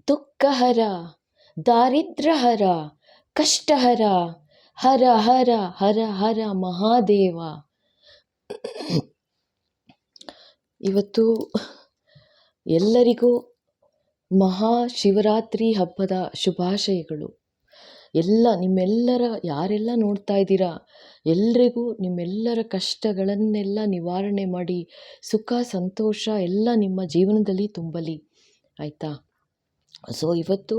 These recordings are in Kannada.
ದುಃಖಹರ, ದಾರಿದ್ರ್ಯಹರ, ಕಷ್ಟಹರ, ಹರ ಹರ ಹರ ಹರ ಮಹಾದೇವ. ಇವತ್ತು ಎಲ್ಲರಿಗೂ ಮಹಾಶಿವರಾತ್ರಿ ಹಬ್ಬದ ಶುಭಾಶಯಗಳು. ನಿಮ್ಮೆಲ್ಲರ ಯಾರೆಲ್ಲ ನೋಡ್ತಾ ಇದ್ದೀರಾ ಎಲ್ರಿಗೂ ನಿಮ್ಮೆಲ್ಲರ ಕಷ್ಟಗಳನ್ನೆಲ್ಲ ನಿವಾರಣೆ ಮಾಡಿ ಸುಖ ಸಂತೋಷ ಎಲ್ಲ ನಿಮ್ಮ ಜೀವನದಲ್ಲಿ ತುಂಬಲಿ, ಆಯಿತಾ. ಸೊ ಇವತ್ತು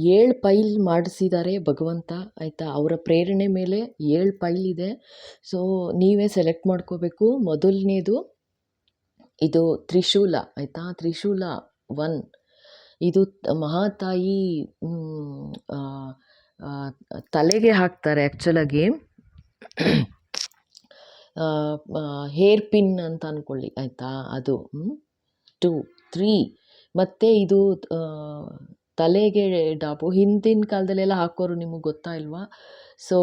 7 ಪೈಲ್ ಮಾಡಿಸಿದ್ದಾರೆ ಭಗವಂತ, ಆಯಿತಾ. ಅವರ ಪ್ರೇರಣೆ ಮೇಲೆ 7 ಪೈಲ್ ಇದೆ. ಸೊ ನೀವೇ ಸೆಲೆಕ್ಟ್ ಮಾಡ್ಕೋಬೇಕು. ಮೊದಲನೇದು ಇದು ತ್ರಿಶೂಲ, ಆಯಿತಾ. ತ್ರಿಶೂಲ 1 ಇದು ಮಹಾತಾಯಿ ತಲೆಗೆ ಹಾಕ್ತಾರೆ ಆ್ಯಕ್ಚುಲಾಗಿ. ಹೇರ್ ಪಿನ್ ಅಂತ ಅಂದ್ಕೊಳ್ಳಿ, ಆಯಿತಾ. ಅದು 2, 3 ಮತ್ತು ಇದು ತಲೆಗೆ ಡಾಬು ಹಿಂದಿನ ಕಾಲದಲ್ಲೆಲ್ಲ ಹಾಕೋರು, ನಿಮಗೆ ಗೊತ್ತಾ ಇಲ್ವಾ? ಸೊ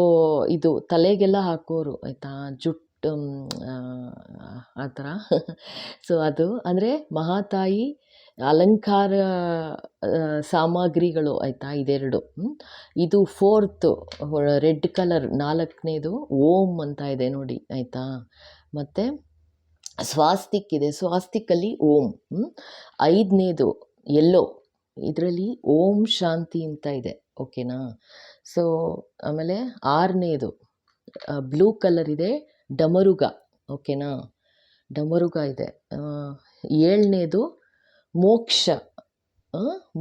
ಇದು ತಲೆಗೆಲ್ಲ ಹಾಕೋರು, ಆಯಿತಾ, ಜುಟ್ಟು ಆ ಥರ. ಸೊ ಅದು ಅಂದರೆ ಮಹಾತಾಯಿ ಅಲಂಕಾರ ಸಾಮಗ್ರಿಗಳು, ಆಯಿತಾ, ಇದೆರಡು. ಇದು 4th ರೆಡ್ ಕಲರ್ 4ನೇದು ಓಂ ಅಂತ ಇದೆ ನೋಡಿ, ಆಯಿತಾ. ಮತ್ತು ಸ್ವಾಸ್ತಿಕ್ ಇದೆ, ಸ್ವಾಸ್ತಿಕಲ್ಲಿ ಓಂ. 5ನೇದು ಎಲ್ಲೋ, ಇದರಲ್ಲಿ ಓಂ ಶಾಂತಿ ಅಂತ ಇದೆ, ಓಕೆನಾ. ಸೊ ಆಮೇಲೆ 6ನೇದು ಬ್ಲೂ ಕಲರ್ ಇದೆ, ಡಮರುಗ, ಓಕೆನಾ, ಡಮರುಗ ಇದೆ. 7ನೇದು ಮೋಕ್ಷ,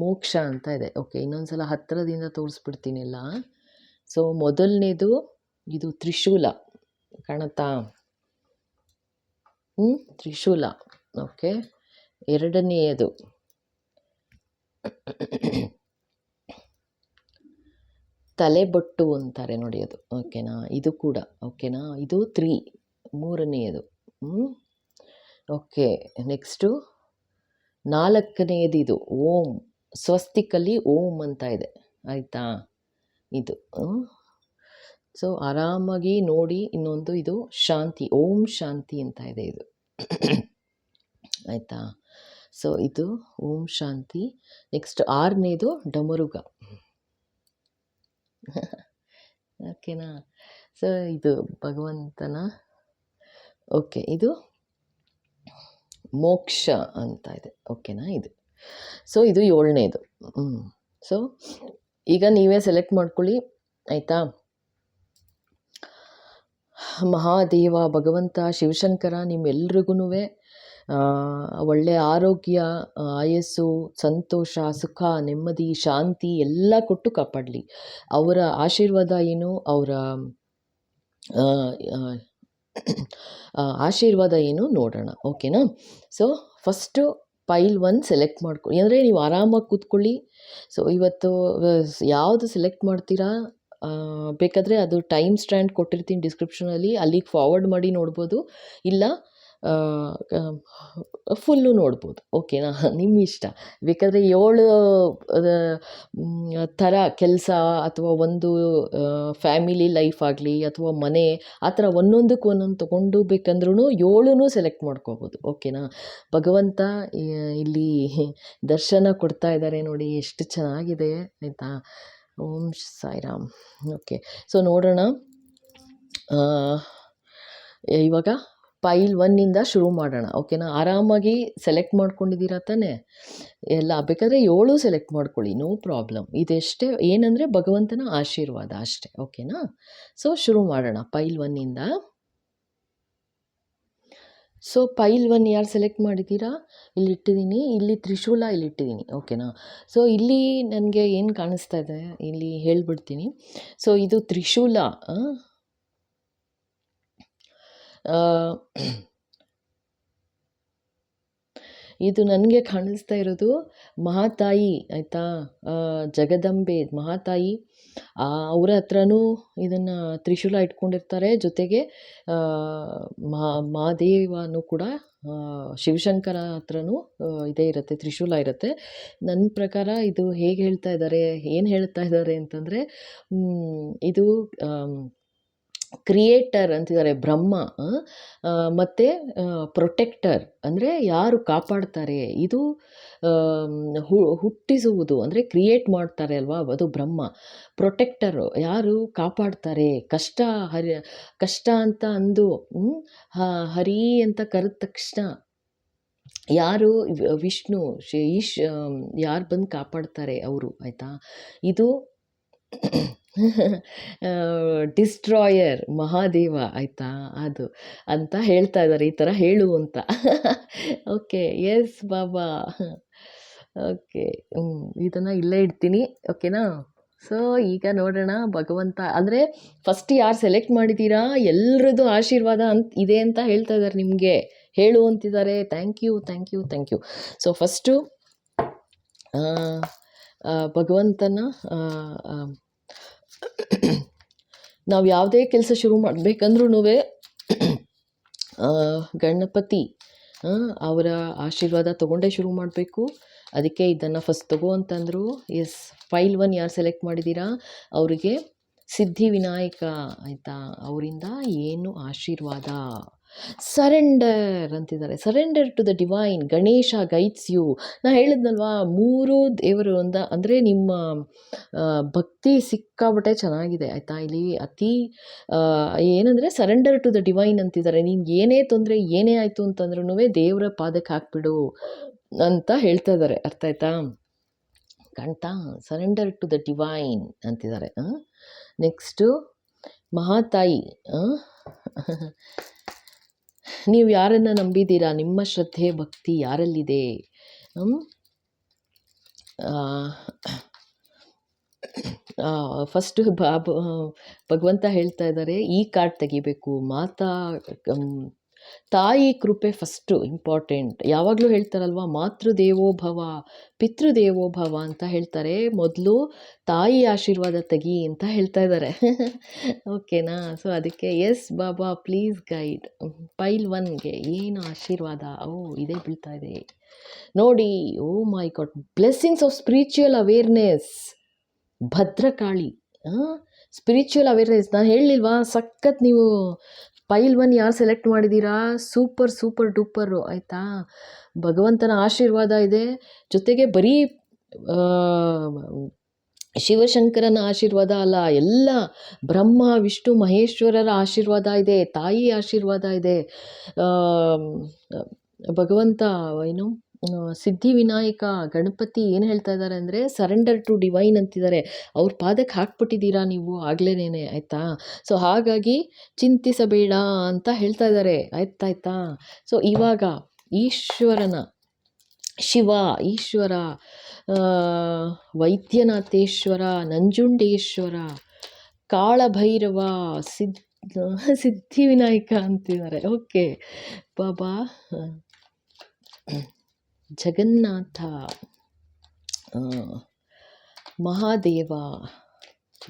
ಮೋಕ್ಷ ಅಂತ ಇದೆ, ಓಕೆ. ಇನ್ನೊಂದು ಸಲ ಹತ್ತಿರದಿಂದ ತೋರಿಸ್ಬಿಡ್ತೀನಿ ಎಲ್ಲ. ಸೊ ಮೊದಲನೇದು ಇದು ತ್ರಿಶೂಲ, ಕಾಣುತ್ತಾ? ತ್ರಿಶೂಲ, ಓಕೆ. 2ನೇದು ತಲೆಬೊಟ್ಟು ಅಂತಾರೆ ನೋಡಿ, ಅದು ಓಕೆನಾ. ಇದು ಕೂಡ ಓಕೆನಾ. ಇದು 3, 3ನೇದು. ಓಕೆ. ನೆಕ್ಸ್ಟು 4ನೇದು ಇದು ಓಂ, ಸ್ವಸ್ತಿಕಲ್ಲಿ ಓಂ ಅಂತ ಇದೆ, ಆಯಿತಾ. ಇದು ಸೊ ಆರಾಮಾಗಿ ನೋಡಿ. ಇನ್ನೊಂದು ಇದು ಶಾಂತಿ, ಓಂ ಶಾಂತಿ ಅಂತ ಇದೆ ಇದು, ಆಯಿತಾ. ಸೊ ಇದು ಓಂ ಶಾಂತಿ. ನೆಕ್ಸ್ಟ್ 6ನೇದು ಡಮರುಗ, ಓಕೆನಾ. ಸೊ ಇದು ಭಗವಂತನ, ಓಕೆ. ಇದು ಮೋಕ್ಷ ಅಂತ ಇದೆ, ಓಕೆನಾ. ಇದು ಸೊ ಇದು 7ನೇದು. ಸೊ ಈಗ ನೀವೇ ಸೆಲೆಕ್ಟ್ ಮಾಡ್ಕೊಳ್ಳಿ, ಆಯಿತಾ. ಮಹಾದೇವ ಭಗವಂತ ಶಿವಶಂಕರ ನಿಮ್ಮೆಲ್ರಿಗೂ ಒಳ್ಳೆಯ ಆರೋಗ್ಯ, ಆಯಸ್ಸು, ಸಂತೋಷ, ಸುಖ, ನೆಮ್ಮದಿ, ಶಾಂತಿ ಎಲ್ಲ ಕೊಟ್ಟು ಕಾಪಾಡಲಿ. ಅವರ ಆಶೀರ್ವಾದ ಏನು, ಅವರ ಆಶೀರ್ವಾದ ಏನು ನೋಡೋಣ, ಓಕೆನಾ. ಸೊ ಫಸ್ಟು ಪೈಲ್ 1 ಸೆಲೆಕ್ಟ್ ಮಾಡ್ಕೊಳ್ಳಿ, ಅಂದರೆ ನೀವು ಆರಾಮಾಗಿ ಕೂತ್ಕೊಳ್ಳಿ. ಸೊ ಇವತ್ತು ಯಾವುದು ಸೆಲೆಕ್ಟ್ ಮಾಡ್ತೀರಾ ಬೇಕಾದರೆ ಅದು ಟೈಮ್ ಸ್ಟ್ಯಾಂಡ್ ಕೊಟ್ಟಿರ್ತೀನಿ ಡಿಸ್ಕ್ರಿಪ್ಷನಲ್ಲಿ, ಅಲ್ಲಿಗೆ ಫಾರ್ವರ್ಡ್ ಮಾಡಿ ನೋಡ್ಬೋದು, ಇಲ್ಲ ಫುಲ್ಲು ನೋಡ್ಬೋದು, ಓಕೆನಾ. ನಿಮ್ಮ ಇಷ್ಟ. ಬೇಕಾದರೆ 7 ಥರ ಕೆಲಸ ಅಥವಾ ಒಂದು ಫ್ಯಾಮಿಲಿ ಲೈಫ್ ಆಗಲಿ ಅಥವಾ ಮನೆ, ಆ ಥರ ಒಂದೊಂದಕ್ಕೆ ಒಂದೊಂದು ತೊಗೊಂಡು ಬೇಕಂದ್ರೂ 7 ಸೆಲೆಕ್ಟ್ ಮಾಡ್ಕೋಬೋದು, ಓಕೆನಾ. ಭಗವಂತ ಇಲ್ಲಿ ದರ್ಶನ ಕೊಡ್ತಾ ಇದ್ದಾರೆ ನೋಡಿ, ಎಷ್ಟು ಚೆನ್ನಾಗಿದೆ, ಆಯಿತಾ. ಓಂ ಸಾಯಿರಾಮ್. ಓಕೆ. ಸೊ ನೋಡೋಣ, ಇವಾಗ ಪೈಲ್ 1 ಶುರು ಮಾಡೋಣ, ಓಕೆನಾ. ಆರಾಮಾಗಿ ಸೆಲೆಕ್ಟ್ ಮಾಡ್ಕೊಂಡಿದ್ದೀರಾ ತಾನೇ ಎಲ್ಲ? ಬೇಕಾದರೆ 7 ಸೆಲೆಕ್ಟ್ ಮಾಡ್ಕೊಳ್ಳಿ, ನೋ ಪ್ರಾಬ್ಲಮ್. ಇದೆಷ್ಟೇ ಏನಂದರೆ ಭಗವಂತನ ಆಶೀರ್ವಾದ ಅಷ್ಟೇ, ಓಕೆನಾ. ಸೊ ಶುರು ಮಾಡೋಣ ಪೈಲ್ 1. ಸೊ ಪೈಲ್ 1 ಯಾರು ಸೆಲೆಕ್ಟ್ ಮಾಡಿದ್ದೀರಾ? ಇಲ್ಲಿ ಇಟ್ಟಿದ್ದೀನಿ, ಇಲ್ಲಿ ತ್ರಿಶೂಲ ಇಲ್ಲಿಟ್ಟಿದ್ದೀನಿ, ಓಕೆನಾ. ಸೊ ಇಲ್ಲಿ ನನಗೆ ಏನು ಕಾಣಿಸ್ತಾ ಇದೆ ಇಲ್ಲಿ ಹೇಳ್ಬಿಡ್ತೀನಿ. ಸೊ ಇದು ತ್ರಿಶೂಲ, ಇದು ನನಗೆ ಕಾಣಿಸ್ತಾ ಇರೋದು ಮಹಾತಾಯಿ, ಆಯಿತಾ. ಜಗದಂಬೆ ಮಹಾತಾಯಿ, ಅವರ ಹತ್ರನೂ ಇದನ್ನು ತ್ರಿಶೂಲ ಇಟ್ಕೊಂಡಿರ್ತಾರೆ. ಜೊತೆಗೆ ಮಹಾದೇವನೂ ಕೂಡ, ಶಿವಶಂಕರ ಹತ್ರನೂ ಇದೇ ಇರುತ್ತೆ, ತ್ರಿಶೂಲ ಇರುತ್ತೆ. ನನ್ನ ಪ್ರಕಾರ ಇದು ಹೇಗೆ ಹೇಳ್ತಾ ಇದ್ದಾರೆ, ಏನು ಹೇಳ್ತಾ ಇದ್ದಾರೆ ಅಂತಂದರೆ, ಇದು ಕ್ರಿಯೇಟರ್ ಅಂತಿದ್ದಾರೆ ಬ್ರಹ್ಮ, ಮತ್ತು ಪ್ರೊಟೆಕ್ಟರ್ ಅಂದರೆ ಯಾರು ಕಾಪಾಡ್ತಾರೆ, ಇದು ಹುಟ್ಟಿಸುವುದು ಅಂದರೆ ಕ್ರಿಯೇಟ್ ಮಾಡ್ತಾರೆ ಅಲ್ವಾ, ಅದು ಬ್ರಹ್ಮ. ಪ್ರೊಟೆಕ್ಟರು ಯಾರು ಕಾಪಾಡ್ತಾರೆ, ಕಷ್ಟ ಅಂತ ಅಂದು ಹರಿ ಅಂತ ಕರೆದ ತಕ್ಷಣ ಯಾರು ವಿಷ್ಣು ಯಾರು ಬಂದು ಕಾಪಾಡ್ತಾರೆ ಅವರು, ಆಯಿತಾ. ಇದು ಡಿಸ್ಟ್ರಾಯರ್ ಮಹಾದೇವ, ಆಯಿತಾ, ಅದು ಅಂತ ಹೇಳ್ತಾ ಇದ್ದಾರೆ, ಈ ಥರ ಹೇಳು ಅಂತ. ಓಕೆ, ಎಸ್ ಬಾಬಾ. ಓಕೆ, ಇದನ್ನು ಇಲ್ಲೇ ಇಡ್ತೀನಿ, ಓಕೆನಾ. ಸೊ ಈಗ ನೋಡೋಣ ಭಗವಂತ ಅಂದರೆ ಫಸ್ಟ್ ಯಾರು ಸೆಲೆಕ್ಟ್ ಮಾಡಿದ್ದೀರಾ ಎಲ್ಲರದ್ದು ಆಶೀರ್ವಾದ ಇದೆ ಅಂತ ಹೇಳ್ತಾ ಇದ್ದಾರೆ, ನಿಮಗೆ ಹೇಳು ಅಂತಿದ್ದಾರೆ. Thank you thank you thank you. So first ಭಗವಂತನ ನಾವು ಯಾವುದೇ ಕೆಲಸ ಶುರು ಮಾಡಬೇಕಂದ್ರೂ ಗಣಪತಿ ಅವರ ಆಶೀರ್ವಾದ ತೊಗೊಂಡೇ ಶುರು ಮಾಡಬೇಕು. ಅದಕ್ಕೆ ಇದನ್ನು ಫಸ್ಟ್ ತಗೋ ಅಂತಂದರು. ಎಸ್, ಫೈಲ್ 1 ಯಾರು ಸೆಲೆಕ್ಟ್ ಮಾಡಿದ್ದೀರಾ ಅವರಿಗೆ ಸಿದ್ಧಿವಿನಾಯಕ, ಆಯಿತಾ, ಅವರಿಂದ ಏನು ಆಶೀರ್ವಾದ. ಸರೆಂಡರ್ ಅಂತಿದ್ದಾರೆ, surrender to the divine. Ganesha guides you. ನಾ ಹೇಳಿದ್ನಲ್ವಾ 3 ದೇವರು ಅಂದರೆ ನಿಮ್ಮ ಭಕ್ತಿ ಸಿಕ್ಕಾಬಿಟ್ಟೆ ಚೆನ್ನಾಗಿದೆ, ಆಯಿತಾ. ಇಲ್ಲಿ ಅತಿ ಏನಂದರೆ ಸರೆಂಡರ್ ಟು ದ ಡಿವೈನ್ ಅಂತಿದ್ದಾರೆ. ನಿಮ್ಗೆ ಏನೇ ತೊಂದರೆ ಏನೇ ಆಯಿತು ಅಂತಂದ್ರೂ ದೇವರ ಪಾದಕ್ಕೆ ಹಾಕ್ಬಿಡು ಅಂತ ಹೇಳ್ತಾ ಇದ್ದಾರೆ, ಅರ್ಥ ಆಯ್ತಾ. ಕಾಣ್ತಾ, ಸರೆಂಡರ್ ಟು ದ ಡಿವೈನ್ ಅಂತಿದ್ದಾರೆ. ನೆಕ್ಸ್ಟು ಮಹಾತಾಯಿ. ನೀವು ಯಾರನ್ನು ನಂಬಿದ್ದೀರಾ, ನಿಮ್ಮ ಶ್ರದ್ಧೆ ಭಕ್ತಿ ಯಾರಲ್ಲಿದೆ. ಫಸ್ಟು ಭಗವಂತ ಹೇಳ್ತಾ ಇದ್ದಾರೆ ಈ ಕಾರ್ಡ್ ತೆಗಿಬೇಕು. ತಾಯಿ ಕೃಪೆ ಫಸ್ಟು ಇಂಪಾರ್ಟೆಂಟ್. ಯಾವಾಗಲೂ ಹೇಳ್ತಾರಲ್ವ, ಮಾತೃದೇವೋಭವ ಪಿತೃದೇವೋಭವ ಅಂತ ಹೇಳ್ತಾರೆ. ಮೊದಲು ತಾಯಿ ಆಶೀರ್ವಾದ ತೆಗಿ ಅಂತ ಹೇಳ್ತಾ ಇದ್ದಾರೆ. ಓಕೆನಾ. ಸೊ ಅದಕ್ಕೆ yes Baba please guide. File 1ಗೆ ಏನು ಆಶೀರ್ವಾದ, ಇದೇ ಬೀಳ್ತಾ ಇದೆ ನೋಡಿ. Oh my god, blessings of spiritual awareness. Bhadrakali, spiritual awareness. ನಾನು ಹೇಳಲಿಲ್ವಾ, ಸಖತ್ ನೀವು ಫೈಲ್ 1 ಯಾರು ಸೆಲೆಕ್ಟ್ ಮಾಡಿದ್ದೀರಾ ಸೂಪರ್ ಸೂಪರ್ ಡೂಪರು, ಆಯಿತಾ. ಭಗವಂತನ ಆಶೀರ್ವಾದ ಇದೆ, ಜೊತೆಗೆ ಬರೀ ಶಿವಶಂಕರನ ಆಶೀರ್ವಾದ ಅಲ್ಲ, ಎಲ್ಲ ಬ್ರಹ್ಮ ವಿಷ್ಣು ಮಹೇಶ್ವರರ ಆಶೀರ್ವಾದ ಇದೆ, ತಾಯಿ ಆಶೀರ್ವಾದ ಇದೆ. ಭಗವಂತ ಏನು ಸಿದ್ಧಿವಿನಾಯಕ ಗಣಪತಿ ಏನು ಹೇಳ್ತಾ ಇದ್ದಾರೆ ಅಂದರೆ ಸರೆಂಡರ್ ಟು ಡಿವೈನ್ ಅಂತಿದ್ದಾರೆ. ಅವ್ರ ಪಾದಕ್ಕೆ ಹಾಕ್ಬಿಟ್ಟಿದ್ದೀರಾ ನೀವು ಆಗ್ಲೇನೆ, ಆಯಿತಾ. ಸೊ ಹಾಗಾಗಿ ಚಿಂತಿಸಬೇಡ ಅಂತ ಹೇಳ್ತಾ ಇದ್ದಾರೆ, ಆಯ್ತಾಯ್ತಾ. ಸೊ ಇವಾಗ ಈಶ್ವರ ವೈದ್ಯನಾಥೇಶ್ವರ, ನಂಜುಂಡೇಶ್ವರ, ಕಾಳಭೈರವ, ಸಿದ್ಧಿವಿನಾಯಕ ಅಂತಿದ್ದಾರೆ. ಓಕೆ ಬಾಬಾ, ಜಗನ್ನಾಥ, ಮಹಾದೇವ,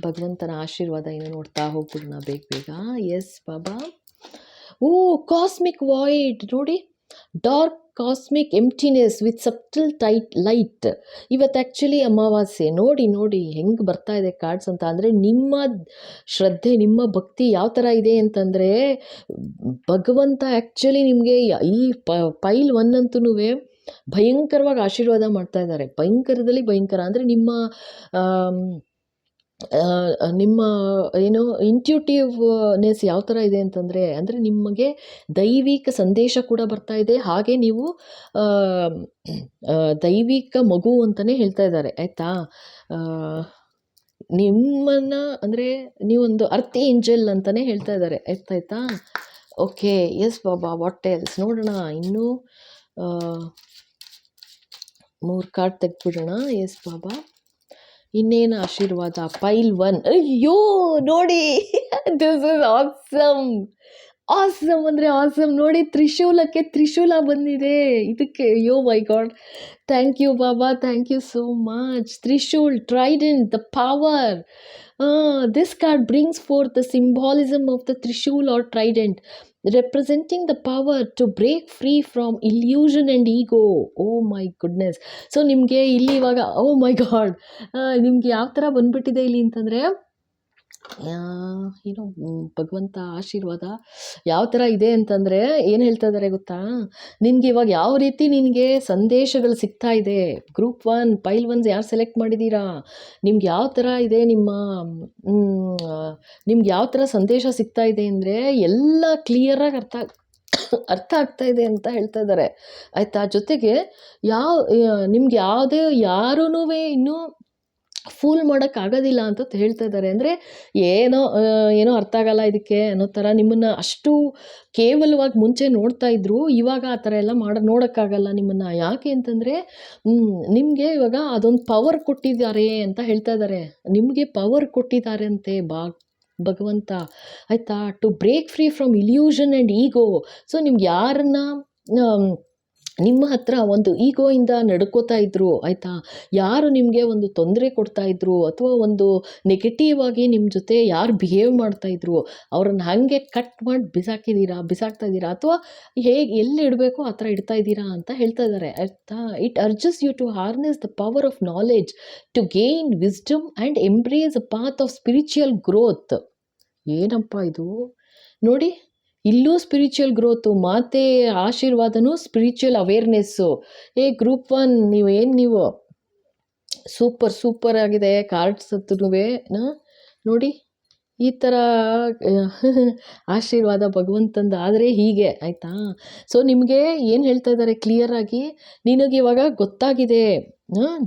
ಭಗವಂತನ ಆಶೀರ್ವಾದ ಏನು ನೋಡ್ತಾ ಹೋಗ್ಬಿಡೋಣ ಬೇಗ. ಎಸ್ ಬಾಬಾ. ಕಾಸ್ಮಿಕ್ ವಾಯ್ಡ್ ನೋಡಿ, dark cosmic emptiness with subtle light. ಇವತ್ತು ಆ್ಯಕ್ಚುಲಿ ಅಮಾವಾಸ್ಯೆ. ನೋಡಿ ಹೆಂಗೆ ಬರ್ತಾ ಇದೆ ಕಾರ್ಡ್ಸ್ ಅಂತ. ಅಂದರೆ ನಿಮ್ಮ ಶ್ರದ್ಧೆ ನಿಮ್ಮ ಭಕ್ತಿ ಯಾವ ಥರ ಇದೆ ಅಂತಂದರೆ ಭಗವಂತ ಆ್ಯಕ್ಚುಲಿ ನಿಮಗೆ ಈ ಫೈಲ್ 1 ಅಂತೂ ಭಯಂಕರವಾಗಿ ಆಶೀರ್ವಾದ ಮಾಡ್ತಾ ಇದ್ದಾರೆ. ಭಯಂಕರದಲ್ಲಿ ಭಯಂಕರ ಅಂದರೆ ನಿಮ್ಮ ಏನು ಇಂಟ್ಯೂಟಿವ್ನೆಸ್ ಯಾವ ಥರ ಇದೆ ಅಂತಂದರೆ ನಿಮಗೆ ದೈವಿಕ ಸಂದೇಶ ಕೂಡ ಬರ್ತಾ ಇದೆ. ಹಾಗೆ ನೀವು ದೈವಿಕ ಮಗು ಅಂತಲೇ ಹೇಳ್ತಾ ಇದ್ದಾರೆ, ಆಯಿತಾ. ನಿಮ್ಮನ್ನು ಅಂದರೆ ನೀವೊಂದು ಅರ್ತ್ ಏಂಜಲ್ ಅಂತಲೇ ಹೇಳ್ತಾ ಇದ್ದಾರೆ, ಆಯ್ತಾ. Okay, yes Baba. What else ನೋಡೋಣ, ಇನ್ನೂ 3 ಕಾರ್ಡ್ ತೆಗೆದ್ಬಿಡೋಣ. ಎಸ್ ಬಾಬಾ, ಇನ್ನೇನು ಆಶೀರ್ವಾದ. ಫೈಲ್ 1. ಅಯ್ಯೋ ನೋಡಿ, ದಿಸ್ ಇಸ್ ಆಸಮ್ ಅಂದರೆ ಆಸಮ್ ನೋಡಿ. ತ್ರಿಶೂಲಕ್ಕೆ ತ್ರಿಶೂಲ ಬಂದಿದೆ ಇದಕ್ಕೆ. ಅಯ್ಯೋ my god, thank you Baba, thank you so much. Trishul, trident, the power. This card brings forth the symbolism of the Trishul or trident, representing the power to break free from illusion and ego. Oh my goodness. So ನಿಮಗೆ ಇಲ್ಲಿ ಇವಾಗ ಓ ಮೈ ಗಾಡ್, ನಿಮಗೆ ಯಾವ ಥರ ಬಂದುಬಿಟ್ಟಿದೆ ಇಲ್ಲಿ ಅಂತಂದರೆ ಏನು ಭಗವಂತ ಆಶೀರ್ವಾದ ಯಾವ ಥರ ಇದೆ ಅಂತಂದರೆ ಏನು ಹೇಳ್ತಾ ಇದ್ದಾರೆ ಗೊತ್ತಾ, ನಿನಗೆ ಇವಾಗ ಯಾವ ರೀತಿ ನಿನಗೆ ಸಂದೇಶಗಳು ಸಿಗ್ತಾ ಇದೆ, ಗ್ರೂಪ್ 1 ಪೈಲ್ 1 ಯಾರು ಸೆಲೆಕ್ಟ್ ಮಾಡಿದ್ದೀರಾ, ನಿಮ್ಗೆ ಯಾವ ಥರ ಇದೆ ನಿಮ್ಗೆ ಯಾವ ಥರ ಸಂದೇಶ ಸಿಗ್ತಾ ಇದೆ ಅಂದರೆ ಎಲ್ಲ ಕ್ಲಿಯರಾಗಿ ಅರ್ಥ ಆಗ್ತಾ ಇದೆ ಅಂತ ಹೇಳ್ತಾ ಇದ್ದಾರೆ ಆಯಿತಾ. ಜೊತೆಗೆ ನಿಮ್ಗೆ ಯಾವುದೇ ಯಾರೂ ಇನ್ನೂ ಫೂಲ್ ಮಾಡೋಕ್ಕಾಗೋದಿಲ್ಲ ಅಂತ ಹೇಳ್ತಾ ಇದ್ದಾರೆ. ಅಂದರೆ ಏನೋ ಅರ್ಥ ಆಗಲ್ಲ ಇದಕ್ಕೆ ಅನ್ನೋ ಥರ ನಿಮ್ಮನ್ನು ಅಷ್ಟು ಕೇವಲವಾಗಿ ಮುಂಚೆ ನೋಡ್ತಾ ಇದ್ರು, ಇವಾಗ ಆ ಥರ ಎಲ್ಲ ನೋಡೋಕ್ಕಾಗಲ್ಲ ನಿಮ್ಮನ್ನು. ಯಾಕೆ ಅಂತಂದರೆ ನಿಮಗೆ ಇವಾಗ ಅದೊಂದು ಪವರ್ ಕೊಟ್ಟಿದ್ದಾರೆ ಅಂತ ಹೇಳ್ತಾ ಇದ್ದಾರೆ. ನಿಮಗೆ ಪವರ್ ಕೊಟ್ಟಿದ್ದಾರೆ ಅಂತೆ ಭಗವಂತ ಆಯಿತಾ, to break free from illusion and ego. So ನಿಮ್ಗೆ ಯಾರನ್ನ ನಿಮ್ಮ ಹತ್ರ ಒಂದು ಈಗೋಯಿಂದ ನಡ್ಕೋತಾ ಇದ್ರು ಆಯಿತಾ, ಯಾರು ನಿಮಗೆ ಒಂದು ತೊಂದರೆ ಕೊಡ್ತಾ ಇದ್ರು ಅಥವಾ ಒಂದು ನೆಗೆಟಿವ್ ಆಗಿ ನಿಮ್ಮ ಜೊತೆ ಯಾರು ಬಿಹೇವ್ ಮಾಡ್ತಾಯಿದ್ರು ಅವ್ರನ್ನ ಹಾಗೆ ಕಟ್ ಮಾಡಿ ಬಿಸಾಕ್ತಾ ಇದ್ದೀರಾ ಅಥವಾ ಎಲ್ಲಿ ಇಡಬೇಕೋ ಆ ಥರ ಇಡ್ತಾ ಇದ್ದೀರಾ ಅಂತ ಹೇಳ್ತಾ ಇದ್ದಾರೆ ಆಯಿತಾ. It urges you to harness the power of knowledge to gain wisdom and embrace a path of spiritual growth. ಏನಪ್ಪ ಇದು ನೋಡಿ, ಇಲ್ಲೂ ಸ್ಪಿರಿಚುವಲ್ ಗ್ರೋತು, ಮಾತೆ ಆಶೀರ್ವಾದನೂ ಸ್ಪಿರಿಚುವಲ್ ಅವೇರ್ನೆಸ್ಸು. ಗ್ರೂಪ್ 1 ನೀವು ಸೂಪರ್ ಆಗಿದೆ ಕಾರ್ಡ್ಸ್ ಹತ್ರನೂ ನೋಡಿ ಈ ಥರ ಆಶೀರ್ವಾದ ಭಗವಂತಂದು ಆದರೆ ಹೀಗೆ ಆಯಿತಾ. ಸೊ ನಿಮಗೆ ಏನು ಹೇಳ್ತಾ ಇದ್ದಾರೆ ಕ್ಲಿಯರಾಗಿ, ನಿನಗೆ ಇವಾಗ ಗೊತ್ತಾಗಿದೆ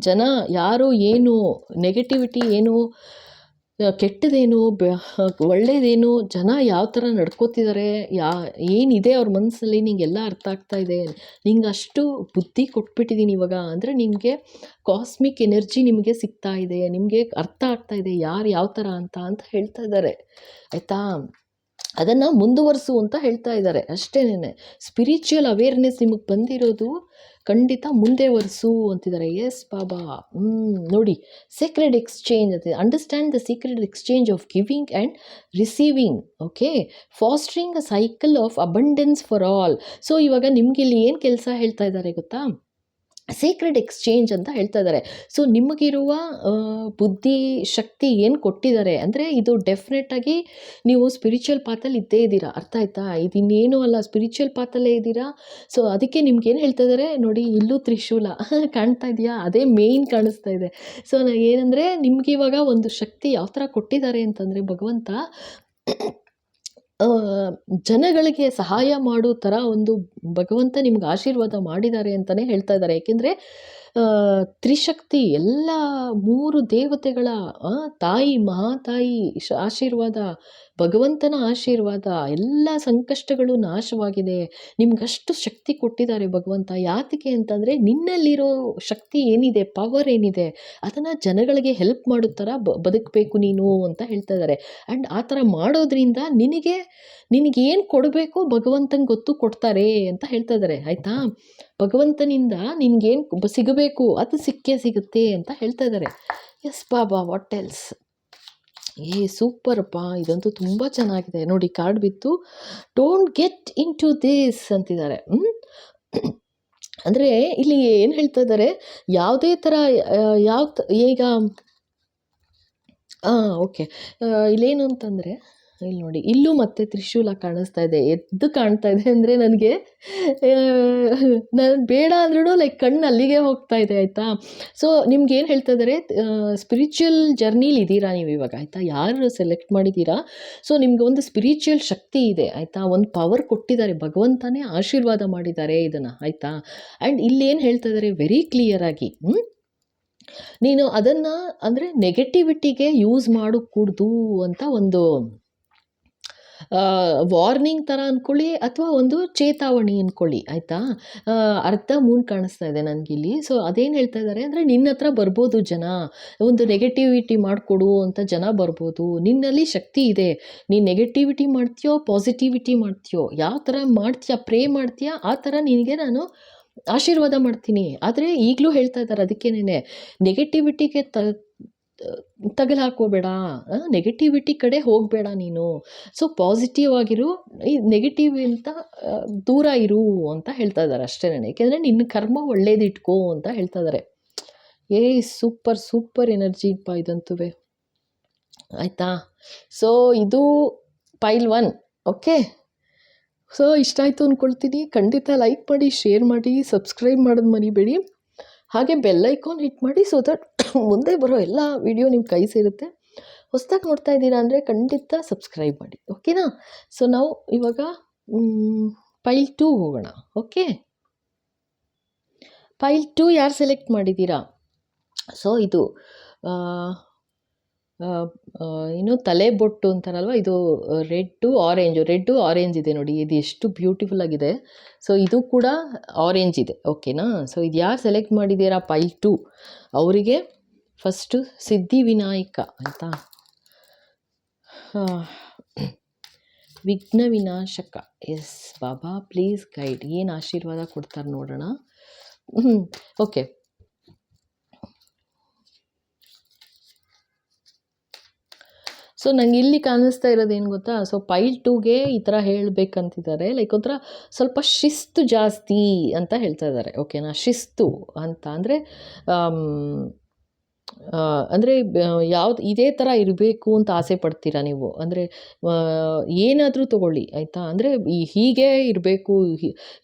ಜನ ಯಾರು, ಏನು ನೆಗೆಟಿವಿಟಿ ಏನು, ಕೆಟ್ಟದೇನು ಒಳ್ಳೆಯದೇನು, ಜನ ಯಾವ ಥರ ನಡ್ಕೋತಿದ್ದಾರೆ, ಏನಿದೆ ಅವ್ರ ಮನಸ್ಸಲ್ಲಿ ನಿಂಗೆಲ್ಲ ಅರ್ಥ ಆಗ್ತಾ ಇದೆ. ನಿಂಗೆ ಅಷ್ಟು ಬುದ್ಧಿ ಕೊಟ್ಬಿಟ್ಟಿದ್ದೀನಿ ಇವಾಗ. ಅಂದರೆ ನಿಮಗೆ ಕಾಸ್ಮಿಕ್ ಎನರ್ಜಿ ನಿಮಗೆ ಸಿಗ್ತಾ ಇದೆ, ನಿಮಗೆ ಅರ್ಥ ಆಗ್ತಾ ಇದೆ ಯಾರು ಯಾವ ಥರ ಅಂತ ಹೇಳ್ತಾ ಇದ್ದಾರೆ ಆಯಿತಾ. ಅದನ್ನು ಮುಂದುವರಿಸು ಅಂತ ಹೇಳ್ತಾ ಇದ್ದಾರೆ ಅಷ್ಟೇನೆ. ಸ್ಪಿರಿಚುವಲ್ ಅವೇರ್ನೆಸ್ ನಿಮಗೆ ಬಂದಿರೋದು ಖಂಡಿತ ಮುಂದೆ ವರ್ಸು ಅಂತಿದ್ದಾರೆ. ಎಸ್ ಬಾಬಾ. ನೋಡಿ, ಸೀಕ್ರೆಟ್ ಎಕ್ಸ್ಚೇಂಜ್ ಅಂತಿದೆ. Understand the secret exchange of giving and receiving, okay, fostering a cycle of abundance for all. So ಇವಾಗ ನಿಮ್ಗೆ ಇಲ್ಲಿ ಏನು ಕೆಲಸ ಹೇಳ್ತಾ ಇದ್ದಾರೆ ಗೊತ್ತಾ, ಸೀಕ್ರೆಟ್ ಎಕ್ಸ್ಚೇಂಜ್ ಅಂತ ಹೇಳ್ತಾ ಇದ್ದಾರೆ. ಸೊ ನಿಮಗಿರುವ ಬುದ್ಧಿ ಶಕ್ತಿ ಏನು ಕೊಟ್ಟಿದ್ದಾರೆ ಅಂದರೆ ಇದು ಡೆಫಿನೆಟಾಗಿ ನೀವು ಸ್ಪಿರಿಚುವಲ್ ಪಾತಲ್ಲಿ ಇದ್ದೇ ಇದ್ದೀರಾ, ಅರ್ಥ ಆಯ್ತಾ. ಇನ್ನೇನೂ ಅಲ್ಲ, ಸ್ಪಿರಿಚುವಲ್ ಪಾತಲ್ಲೇ ಇದ್ದೀರಾ. ಸೊ ಅದಕ್ಕೆ ನಿಮ್ಗೆ ಏನು ಹೇಳ್ತಾ ಇದ್ದಾರೆ ನೋಡಿ, ಇಲ್ಲೂ ತ್ರಿಶೂಲ ಕಾಣ್ತಾ ಇದೆಯಾ, ಅದೇ ಮೇಯ್ನ್ ಕಾಣಿಸ್ತಾ ಇದೆ. ಸೊ ಏನಂದರೆ ನಿಮ್ಗೆ ಇವಾಗ ಒಂದು ಶಕ್ತಿ ಯಾವ ಥರ ಕೊಟ್ಟಿದ್ದಾರೆ ಅಂತಂದರೆ ಭಗವಂತ ಜನಗಳಿಗೆ ಸಹಾಯ ಮಾಡೋ ಥರ ಒಂದು ಭಗವಂತ ನಿಮ್ಗೆ ಆಶೀರ್ವಾದ ಮಾಡಿದ್ದಾರೆ ಅಂತಲೇ ಹೇಳ್ತಾ ಇದ್ದಾರೆ. ಏಕೆಂದರೆ ತ್ರಿಶಕ್ತಿ ಎಲ್ಲ 3 ದೇವತೆಗಳ ತಾಯಿ ಮಹಾತಾಯಿ ಆಶೀರ್ವಾದ, ಭಗವಂತನ ಆಶೀರ್ವಾದ, ಎಲ್ಲ ಸಂಕಷ್ಟಗಳು ನಾಶವಾಗಿದೆ. ನಿಮ್ಗಷ್ಟು ಶಕ್ತಿ ಕೊಟ್ಟಿದ್ದಾರೆ ಭಗವಂತ. ಯಾತಕ್ಕೆ ಅಂತಂದರೆ ನಿನ್ನಲ್ಲಿರೋ ಶಕ್ತಿ ಏನಿದೆ, ಪವರ್ ಏನಿದೆ, ಅದನ್ನು ಜನಗಳಿಗೆ ಹೆಲ್ಪ್ ಮಾಡೋ ಥರ ಬದುಕಬೇಕು ನೀನು ಅಂತ ಹೇಳ್ತಾ ಇದ್ದಾರೆ. ಆ್ಯಂಡ್ ಆ ಥರ ಮಾಡೋದ್ರಿಂದ ನಿನಗೇನು ಕೊಡಬೇಕು ಭಗವಂತಂಗೆ ಗೊತ್ತು, ಕೊಡ್ತಾರೆ ಅಂತ ಹೇಳ್ತಾ ಇದ್ದಾರೆ ಆಯಿತಾ. ಭಗವಂತನಿಂದ ನಿನ್ಗೇನು ಸಿಗಬೇಕು ಅದು ಸಿಗುತ್ತೆ ಅಂತ ಹೇಳ್ತಾ ಇದ್ದಾರೆ. Yes Baba, what else. ಸೂಪರಪ್ಪ, ಇದಂತೂ ತುಂಬ ಚೆನ್ನಾಗಿದೆ. ನೋಡಿ ಕಾರ್ಡ್ ಬಿತ್ತು, don't get into this ಅಂತಿದ್ದಾರೆ. ಅಂದರೆ ಇಲ್ಲಿ ಏನು ಹೇಳ್ತಾ ಇದ್ದಾರೆ, ಯಾವುದೇ ಥರ ಈಗ ಓಕೆ, ಇಲ್ಲೇನು ಅಂತಂದರೆ ಇಲ್ಲಿ ನೋಡಿ, ಇಲ್ಲೂ ಮತ್ತೆ ತ್ರಿಶೂಲ ಕಾಣಿಸ್ತಾ ಇದೆ. ಎದ್ದು ಕಾಣ್ತಾ ಇದೆ ಅಂದರೆ ನನಗೆ ನಾನು ಬೇಡ ಅಂದ್ರೂ ಲೈಕ್ ಕಣ್ಣು ಅಲ್ಲಿಗೆ ಹೋಗ್ತಾ ಇದೆ ಆಯಿತಾ. ಸೊ ನಿಮ್ಗೆ ಏನು ಹೇಳ್ತಾ ಇದ್ದಾರೆ, ಸ್ಪಿರಿಚುವಲ್ ಜರ್ನಿಲಿ ಇದ್ದೀರಾ ನೀವು ಇವಾಗ ಆಯಿತಾ. ಯಾರು ಸೆಲೆಕ್ಟ್ ಮಾಡಿದ್ದೀರಾ, ಸೊ ನಿಮ್ಗೆ ಒಂದು ಸ್ಪಿರಿಚುವಲ್ ಶಕ್ತಿ ಇದೆ ಆಯಿತಾ, ಒಂದು ಪವರ್ ಕೊಟ್ಟಿದ್ದಾರೆ, ಭಗವಂತನೇ ಆಶೀರ್ವಾದ ಮಾಡಿದ್ದಾರೆ ಇದನ್ನು ಆಯಿತಾ. ಆ್ಯಂಡ್ ಇಲ್ಲೇನು ಹೇಳ್ತಾ ಇದ್ದಾರೆ ವೆರಿ ಕ್ಲಿಯರಾಗಿ, ನೀನು ಅದನ್ನು ಅಂದರೆ ನೆಗೆಟಿವಿಟಿಗೆ ಯೂಸ್ ಮಾಡಕೂಡ್ದು ಅಂತ ಒಂದು ವಾರ್ನಿಂಗ್ ಥರ ಅಂದ್ಕೊಳ್ಳಿ ಅಥವಾ ಒಂದು ಚೇತಾವಣಿ ಅಂದ್ಕೊಳ್ಳಿ ಆಯಿತಾ. ಅರ್ಧ ಮೂನ್ ಕಾಣಿಸ್ತಾ ಇದೆ ನನಗಿಲ್ಲಿ. ಸೊ ಅದೇನು ಹೇಳ್ತಾ ಇದ್ದಾರೆ ಅಂದರೆ ನಿನ್ನ ಹತ್ರ ಬರ್ಬೋದು ಜನ, ಒಂದು ನೆಗೆಟಿವಿಟಿ ಮಾಡಿಕೊಡು ಅಂತ ಜನ ಬರ್ಬೋದು. ನಿನ್ನಲ್ಲಿ ಶಕ್ತಿ ಇದೆ, ನೀನು ನೆಗೆಟಿವಿಟಿ ಮಾಡ್ತೀಯೋ ಪಾಸಿಟಿವಿಟಿ ಮಾಡ್ತೀಯೋ, ಯಾವ ಥರ ಮಾಡ್ತೀಯಾ, ಪ್ರೇ ಮಾಡ್ತೀಯಾ ಆ ಥರ ನಿನಗೆ ನಾನು ಆಶೀರ್ವಾದ ಮಾಡ್ತೀನಿ. ಆದರೆ ಈಗಲೂ ಹೇಳ್ತಾ ಇದ್ದಾರೆ ಅದಕ್ಕೇನೆ, ನೆಗೆಟಿವಿಟಿಗೆ ತಗಲು ಹಾಕೋಬೇಡ, ನೆಗೆಟಿವಿಟಿ ಕಡೆ ಹೋಗಬೇಡ ನೀನು. ಸೊ ಪಾಸಿಟಿವ್ ಆಗಿರು, ಈ ನೆಗೆಟಿವ್ ಅಂತ ದೂರ ಇರು ಅಂತ ಹೇಳ್ತಾ ಇದ್ದಾರೆ ಅಷ್ಟೇ. ಏಕೆಂದರೆ ನಿನ್ನ ಕರ್ಮ ಒಳ್ಳೇದಿಟ್ಕೋ ಅಂತ ಹೇಳ್ತಾ ಇದ್ದಾರೆ. ಸೂಪರ್ ಎನರ್ಜಿಪ್ಪ ಇದಂತೂ. ಆಯಿತಾ. ಸೊ ಇದು ಪೈಲ್ 1. ಓಕೆ. ಸೊ ಇಷ್ಟ ಆಯಿತು ಅಂದ್ಕೊಳ್ತೀನಿ. ಖಂಡಿತ ಲೈಕ್ ಮಾಡಿ, ಶೇರ್ ಮಾಡಿ, ಸಬ್ಸ್ಕ್ರೈಬ್ ಮಾಡೋದು ಮರಿಬೇಡಿ. ಹಾಗೆ ಬೆಲ್ ಐಕಾನ್ ಹಿಟ್ ಮಾಡಿ, ಸೊ ದಟ್ ಮುಂದೆ ಬರೋ ಎಲ್ಲ ವಿಡಿಯೋ ನಿಮ್ಮ ಕೈ ಸೇರುತ್ತೆ. ಹೊಸ್ದಾಗಿ ನೋಡ್ತಾ ಇದ್ದೀರಾ ಅಂದರೆ ಖಂಡಿತ ಸಬ್ಸ್ಕ್ರೈಬ್ ಮಾಡಿ. ಓಕೆನಾ. ಸೊ ನಾವು ಇವಾಗ ಪೈಲ್ 2 ಹೋಗೋಣ. ಓಕೆ. ಪೈಲ್ 2 ಯಾರು ಸೆಲೆಕ್ಟ್ ಮಾಡಿದ್ದೀರಾ? ಸೊ ಇದು ಏನು ತಲೆ ಬೊಟ್ಟು ಅಂತಾರಲ್ವ, ಇದು ರೆಡ್ಡು ಆರೆಂಜ್ ಇದೆ ನೋಡಿ. ಇದು ಎಷ್ಟು ಬ್ಯೂಟಿಫುಲ್ ಆಗಿದೆ. ಸೊ ಇದು ಕೂಡ ಆರೆಂಜ್ ಇದೆ. ಓಕೆನಾ. ಸೊ ಇದು ಯಾರು ಸೆಲೆಕ್ಟ್ ಮಾಡಿದ್ದೀರಾ ಪೈಲ್ 2 ಅವರಿಗೆ ಫಸ್ಟು ಸಿದ್ಧಿವಿನಾಯಕ ಆಯಿತಾ, ವಿಘ್ನ ವಿನಾಶಕ. Yes Baba please guide. ಏನು ಆಶೀರ್ವಾದ ಕೊಡ್ತಾರೆ ನೋಡೋಣ. ಓಕೆ. ಸೊ ನಂಗೆ ಇಲ್ಲಿ ಕಾಣಿಸ್ತಾ ಇರೋದೇನು ಗೊತ್ತಾ, ಸೊ ಪೈಲ್ 2ಗೆ ಈ ಥರ ಹೇಳಬೇಕಂತಿದ್ದಾರೆ. ಲೈಕ್ ಒಂಥರ ಸ್ವಲ್ಪ ಶಿಸ್ತು ಜಾಸ್ತಿ ಅಂತ ಹೇಳ್ತಾ ಇದ್ದಾರೆ. ಓಕೆನಾ. ಶಿಸ್ತು ಅಂತ ಅಂದರೆ ಅಂದರೆ ಯಾವ್ದು ಇದೇ ಥರ ಇರಬೇಕು ಅಂತ ಆಸೆ ಪಡ್ತೀರಾ ನೀವು? ಅಂದರೆ ಏನಾದರೂ ತೊಗೊಳ್ಳಿ ಆಯಿತಾ. ಅಂದರೆ ಹೀಗೆ ಇರಬೇಕು.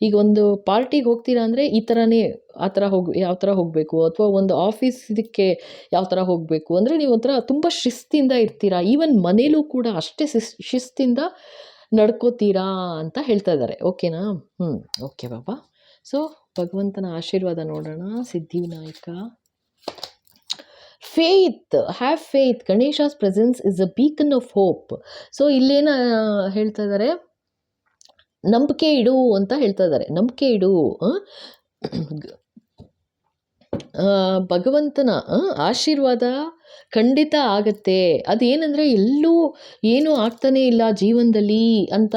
ಈಗ ಒಂದು ಪಾರ್ಟಿಗೆ ಹೋಗ್ತೀರಾ ಅಂದರೆ ಈ ಥರನೇ, ಆ ಥರ ಯಾವ ಥರ ಹೋಗಬೇಕು, ಅಥವಾ ಒಂದು ಆಫೀಸ್ ಇದಕ್ಕೆ ಯಾವ ಥರ ಹೋಗಬೇಕು ಅಂದರೆ ನೀವು ಒಂಥರ ತುಂಬ ಶಿಸ್ತಿಂದ ಇರ್ತೀರಾ. ಈವನ್ ಮನೇಲೂ ಕೂಡ ಅಷ್ಟೇ ಶಿಸ್ತಿಂದ ನಡ್ಕೋತೀರಾ ಅಂತ ಹೇಳ್ತಾ ಇದ್ದಾರೆ. ಓಕೆನಾ. ಓಕೆ ಬಾಬಾ. ಸೊ ಭಗವಂತನ ಆಶೀರ್ವಾದ ನೋಡೋಣ. Siddhivinayak. Have faith. Ganesha's presence is a beacon of hope. So ಇಲ್ಲೇನ ಹೇಳ್ತಾ ಇದ್ದಾರೆ, ನಂಬಿಕೆ ಇಡು ಅಂತ ಹೇಳ್ತಾ ಇದ್ದಾರೆ. ನಂಬಿಕೆ ಇಡು. ಭಗವಂತನ ಆಶೀರ್ವಾದ ಖಂಡಿತ ಆಗತ್ತೆ. ಅದೇನೆಂದರೆ ಎಲ್ಲೂ ಏನೂ ಆಗ್ತಾನೇ ಇಲ್ಲ ಜೀವನದಲ್ಲಿ ಅಂತ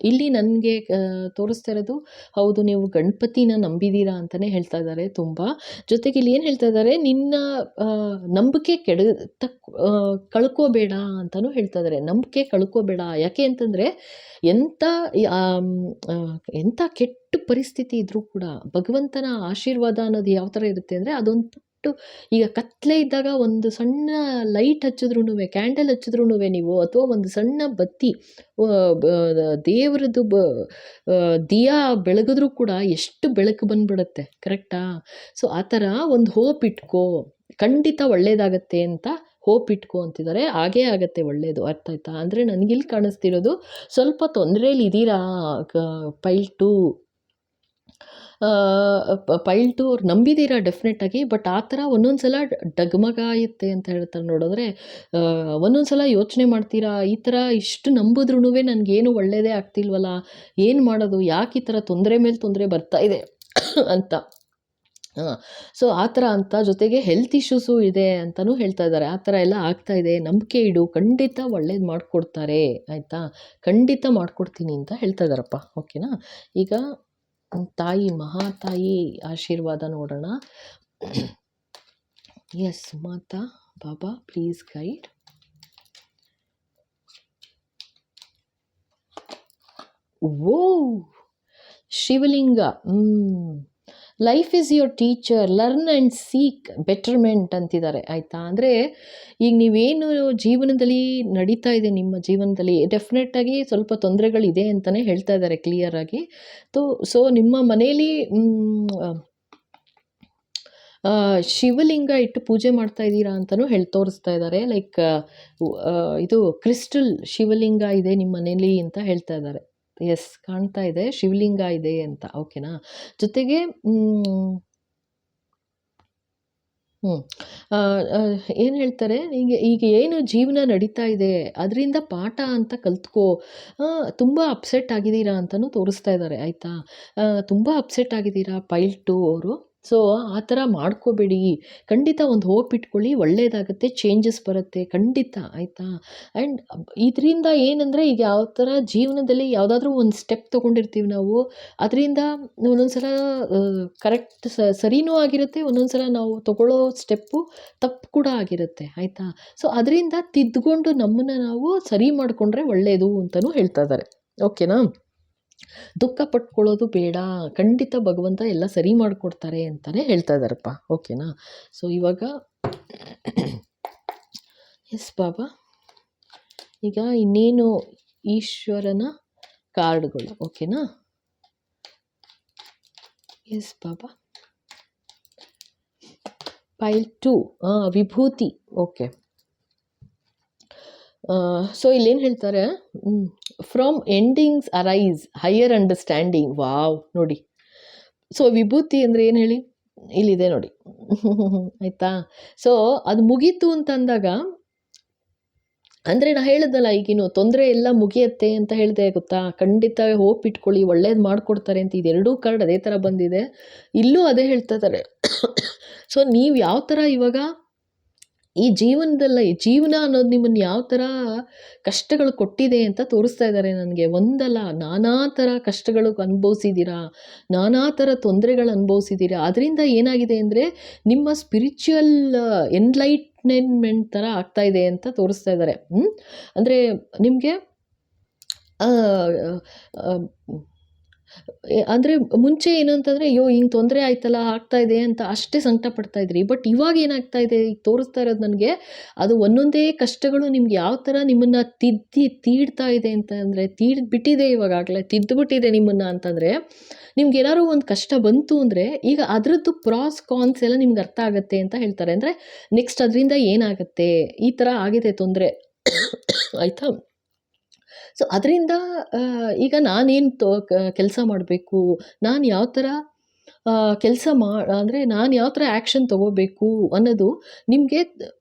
ಇಲ್ಲಿ ನನಗೆ ತೋರಿಸ್ತಾ ಇರೋದು. ಹೌದು, ನೀವು ಗಣಪತಿನ ನಂಬಿದ್ದೀರಾ ಅಂತಲೇ ಹೇಳ್ತಾ ಇದ್ದಾರೆ ತುಂಬ. ಜೊತೆಗೆ ಇಲ್ಲಿ ಏನು ಹೇಳ್ತಾ ಇದ್ದಾರೆ, ನಿನ್ನ ನಂಬಿಕೆ ಕಳ್ಕೋಬೇಡ ಅಂತಲೂ ಹೇಳ್ತಾ ಇದ್ದಾರೆ. ನಂಬಿಕೆ ಕಳ್ಕೋಬೇಡ. ಯಾಕೆ ಅಂತಂದರೆ ಎಂಥ ಕೆಟ್ಟ ಪರಿಸ್ಥಿತಿ ಇದ್ದರೂ ಕೂಡ ಭಗವಂತನ ಆಶೀರ್ವಾದ ಅನ್ನೋದು ಯಾವ ಥರ ಇರುತ್ತೆ ಅಂದರೆ, ಅದೊಂದು ಪುಟ್ಟು ಈಗ ಕತ್ಲೆ ಇದ್ದಾಗ ಒಂದು ಸಣ್ಣ ಲೈಟ್ ಹಚ್ಚಿದ್ರೂ, ಕ್ಯಾಂಡಲ್ ಹಚ್ಚಿದ್ರೂ ನೀವು, ಅಥವಾ ಒಂದು ಸಣ್ಣ ಬತ್ತಿ ದೇವರದ್ದು ದಿಯಾ ಬೆಳಗಿದ್ರೂ ಕೂಡ ಎಷ್ಟು ಬೆಳಕು ಬಂದ್ಬಿಡುತ್ತೆ. ಕರೆಕ್ಟಾ. ಸೊ ಆ ಥರ ಒಂದು ಹೋಪ್ ಇಟ್ಕೋ, ಖಂಡಿತ ಒಳ್ಳೇದಾಗತ್ತೆ ಅಂತ ಹೋಪ್ ಇಟ್ಕೋ ಅಂತಿದ್ದಾರೆ. ಹಾಗೇ ಆಗತ್ತೆ ಒಳ್ಳೆಯದು. ಅರ್ಥ ಆಯ್ತಾ. ಅಂದರೆ ನನಗಿಲ್ಲಿ ಕಾಣಿಸ್ತಿರೋದು ಸ್ವಲ್ಪ ತೊಂದರೆಯಲ್ಲಿ ಇದ್ದೀರಾ ಪೈಲ್ 2 ಅವ್ರು ನಂಬಿದ್ದೀರಾ ಡೆಫಿನೆಟಾಗಿ. ಬಟ್ ಆ ಥರ ಒಂದೊಂದು ಸಲ ಡಗಮಗಾಯುತ್ತೆ ಅಂತ ಹೇಳ್ತಾರೆ ನೋಡಿದ್ರೆ. ಒಂದೊಂದು ಸಲ ಯೋಚನೆ ಮಾಡ್ತೀರಾ, ಈ ಥರ ಇಷ್ಟು ನಂಬಿದ್ರೂ ನನಗೇನು ಒಳ್ಳೆಯದೇ ಆಗ್ತಿಲ್ವಲ್ಲ, ಏನು ಮಾಡೋದು, ಯಾಕೆ ಈ ಥರ ತೊಂದರೆ ಮೇಲೆ ತೊಂದರೆ ಬರ್ತಾ ಇದೆ ಅಂತ. ಸೊ ಆ ಥರ ಅಂತ. ಜೊತೆಗೆ ಹೆಲ್ತ್ ಇಶ್ಯೂಸು ಇದೆ ಅಂತಲೂ ಹೇಳ್ತಾ ಇದ್ದಾರೆ. ಆ ಥರ ಎಲ್ಲ ಆಗ್ತಾ ಇದೆ. ನಂಬಿಕೆ ಇಡು, ಖಂಡಿತ ಒಳ್ಳೇದು ಮಾಡಿಕೊಡ್ತಾರೆ ಆಯಿತಾ. ಖಂಡಿತ ಮಾಡಿಕೊಡ್ತೀನಿ ಅಂತ ಹೇಳ್ತಾ ಇದ್ದಾರಪ್ಪ. ಓಕೆನಾ. ಈಗ ತಾಯಿ ಮಹಾತಾಯಿ ಆಶೀರ್ವಾದ ನೋಡೋಣ. ಎಸ್ ಮಾತಾ ಬಾಬಾ ಪ್ಲೀಸ್ ಗೈಡ್. ಓ Shivalinga. Life is your teacher, learn and seek betterment ಅಂತಿದ್ದಾರೆ ಆಯಿತಾ. ಅಂದರೆ ಈಗ ನೀವೇನು ಜೀವನದಲ್ಲಿ ನಡೀತಾ ಇದೆ ನಿಮ್ಮ ಜೀವನದಲ್ಲಿ, ಡೆಫಿನೆಟ್ಟಾಗಿ ಸ್ವಲ್ಪ ತೊಂದರೆಗಳಿದೆ ಅಂತಲೇ ಹೇಳ್ತಾ ಇದ್ದಾರೆ ಕ್ಲಿಯರಾಗಿ. ಸೊ ನಿಮ್ಮ ಮನೇಲಿ ಶಿವಲಿಂಗ ಇಟ್ಟು ಪೂಜೆ ಮಾಡ್ತಾ ಇದ್ದೀರಾ ಅಂತಲೂ ತೋರಿಸ್ತಾ ಇದ್ದಾರೆ. ಲೈಕ್ ಇದು ಕ್ರಿಸ್ಟಲ್ ಶಿವಲಿಂಗ ಇದೆ ನಿಮ್ಮ ಮನೇಲಿ ಅಂತ ಹೇಳ್ತಾ ಇದ್ದಾರೆ. ಎಸ್, ಕಾಣ್ತಾ ಇದೆ ಶಿವಲಿಂಗ ಇದೆ ಅಂತ. ಓಕೆನಾ. ಜೊತೆಗೆ ಏನು ಹೇಳ್ತಾರೆ, ಈಗ ಏನು ಜೀವನ ನಡೀತಾ ಇದೆ ಅದರಿಂದ ಪಾಠ ಅಂತ ಕಲ್ತ್ಕೋ. ತುಂಬ ಅಪ್ಸೆಟ್ ಆಗಿದ್ದೀರಾ ಅಂತಲೂ ತೋರಿಸ್ತಾ ಇದ್ದಾರೆ ಆಯಿತಾ. ತುಂಬ ಅಪ್ಸೆಟ್ ಆಗಿದ್ದೀರಾ ಪೈಲ್ 2 ಅವರು. ಸೊ ಆ ಥರ ಮಾಡ್ಕೋಬೇಡಿ. ಖಂಡಿತ ಒಂದು ಹೋಪ್ ಇಟ್ಕೊಳ್ಳಿ, ಒಳ್ಳೆಯದಾಗುತ್ತೆ, ಚೇಂಜಸ್ ಬರುತ್ತೆ ಖಂಡಿತ ಆಯಿತಾ. ಆ್ಯಂಡ್ ಇದರಿಂದ ಏನಂದರೆ, ಈಗ ಯಾವ ಥರ ಜೀವನದಲ್ಲಿ ಯಾವುದಾದ್ರೂ ಒಂದು ಸ್ಟೆಪ್ ತೊಗೊಂಡಿರ್ತೀವಿ ನಾವು, ಅದರಿಂದ ಒಂದೊಂದು ಸಲ ಕರೆಕ್ಟ್ ಸರಿನೂ ಆಗಿರುತ್ತೆ, ಒಂದೊಂದು ಸಲ ನಾವು ತೊಗೊಳ್ಳೋ ಸ್ಟೆಪ್ಪು ತಪ್ಪು ಕೂಡ ಆಗಿರುತ್ತೆ ಆಯಿತಾ. ಸೊ ಅದರಿಂದ ತಿದ್ದುಕೊಂಡು ನಮ್ಮನ್ನು ನಾವು ಸರಿ ಮಾಡಿಕೊಂಡ್ರೆ ಒಳ್ಳೆಯದು ಅಂತಲೂ ಹೇಳ್ತಾ ಇದ್ದಾರೆ. ಓಕೆನಾ. ದುಃಖ ಪಟ್ಕೊಳ್ಳೋದು ಬೇಡ, ಖಂಡಿತ ಭಗವಂತ ಎಲ್ಲ ಸರಿ ಮಾಡಿಕೊಡ್ತಾರೆ ಅಂತಲೇ ಹೇಳ್ತಾ ಇದ್ದಾರಪ್ಪ. ಓಕೆನಾ. ಸೊ ಇವಾಗ ಎಸ್ ಬಾಬಾ. ಈಗ ಇನ್ನೇನು ಈಶ್ವರನ ಕಾರ್ಡ್ಗಳು, ಓಕೆನಾ? ಎಸ್ ಬಾಬಾ. ಪೈಲ್ 2 ವಿಭೂತಿ. ಓಕೆ. ಸೊ ಇಲ್ಲೇನು ಹೇಳ್ತಾರೆ, from endings arise higher understanding. Wow, ನೋಡಿ. ಸೊ ವಿಭೂತಿ ಅಂದರೆ ಏನು ಹೇಳಿ, ಇಲ್ಲಿದೆ ನೋಡಿ. ಆಯಿತಾ? ಸೊ ಅದು ಮುಗೀತು ಅಂತಂದಾಗ, ಅಂದರೆ ನಾ ಹೇಳಿದ್ನಲ್ಲ ಈಗಿನ ತೊಂದರೆ ಎಲ್ಲ ಮುಗಿಯತ್ತೆ ಅಂತ ಹೇಳಿದೆ ಗೊತ್ತಾ. ಖಂಡಿತ ಹೋಪ್ ಇಟ್ಕೊಳ್ಳಿ, ಒಳ್ಳೇದು ಮಾಡಿಕೊಡ್ತಾರೆ ಅಂತ. ಇದೆರಡೂ ಕಾರ್ಡ್ ಅದೇ ಥರ ಬಂದಿದೆ. ಇಲ್ಲೂ ಅದೇ ಹೇಳ್ತಾ ಇದ್ದಾರೆ. ಸೊ ನೀವು ಯಾವ ಥರ ಇವಾಗ ಈ ಜೀವನ ಅನ್ನೋದು ನಿಮ್ಮನ್ನು ಯಾವ ಥರ ಕಷ್ಟಗಳು ಕೊಟ್ಟಿದೆ ಅಂತ ತೋರಿಸ್ತಾ ಇದ್ದಾರೆ ನನಗೆ. ಒಂದಲ್ಲ, ನಾನಾ ಥರ ಕಷ್ಟಗಳು ಅನುಭವಿಸಿದ್ದೀರಾ, ನಾನಾ ಥರ ತೊಂದರೆಗಳು ಅನುಭವಿಸಿದ್ದೀರಾ. ಅದರಿಂದ ಏನಾಗಿದೆ ಅಂದರೆ ನಿಮ್ಮ ಸ್ಪಿರಿಚುವಲ್ ಎನ್ಲೈಟ್ಮೆಂಟ್ ಥರ ಆಗ್ತಾ ಇದೆ ಅಂತ ತೋರಿಸ್ತಾ ಇದ್ದಾರೆ. ಅಂದರೆ ನಿಮಗೆ ಅಂದರೆ ಮುಂಚೆ ಏನು ಅಂತಂದರೆ, ಅಯ್ಯೋ ಹಿಂಗೆ ತೊಂದರೆ ಆಯ್ತಲ್ಲ, ಆಗ್ತಾ ಇದೆ ಅಂತ ಅಷ್ಟೇ ಸಂಕಟ ಪಡ್ತಾ ಇದ್ರಿ. ಬಟ್ ಇವಾಗ ಏನಾಗ್ತಾ ಇದೆ, ಈಗ ತೋರಿಸ್ತಾ ಇರೋದು ನನಗೆ, ಅದು ಒಂದೊಂದೇ ಕಷ್ಟಗಳು ನಿಮ್ಗೆ ಯಾವ ಥರ ನಿಮ್ಮನ್ನು ತೀಡ್ತಾ ಇದೆ ಅಂತ ಅಂದರೆ, ತೀಡ್ಬಿಟ್ಟಿದೆ ಇವಾಗಲೇ, ತಿದ್ದುಬಿಟ್ಟಿದೆ ನಿಮ್ಮನ್ನು ಅಂತಂದರೆ, ನಿಮ್ಗೆ ಏನಾದ್ರು ಒಂದು ಕಷ್ಟ ಬಂತು ಅಂದರೆ ಈಗ ಅದರದ್ದು ಪ್ರಾಸ್ ಕಾನ್ಸ್ ಎಲ್ಲ ನಿಮ್ಗೆ ಅರ್ಥ ಆಗುತ್ತೆ ಅಂತ ಹೇಳ್ತಾರೆ. ಅಂದರೆ ನೆಕ್ಸ್ಟ್ ಅದರಿಂದ ಏನಾಗುತ್ತೆ, ಈ ಥರ ಆಗಿದೆ ತೊಂದರೆ, ಆಯಿತಾ? ಸೊ ಅದರಿಂದ ಈಗ ನಾನೇನು ಕೆಲಸ ಮಾಡಬೇಕು, ನಾನು ಯಾವ ಥರ ಕೆಲಸ ಅಂದರೆ ನಾನು ಯಾವ ಥರ ಆ್ಯಕ್ಷನ್ ತೊಗೋಬೇಕು ಅನ್ನೋದು ನಿಮಗೆ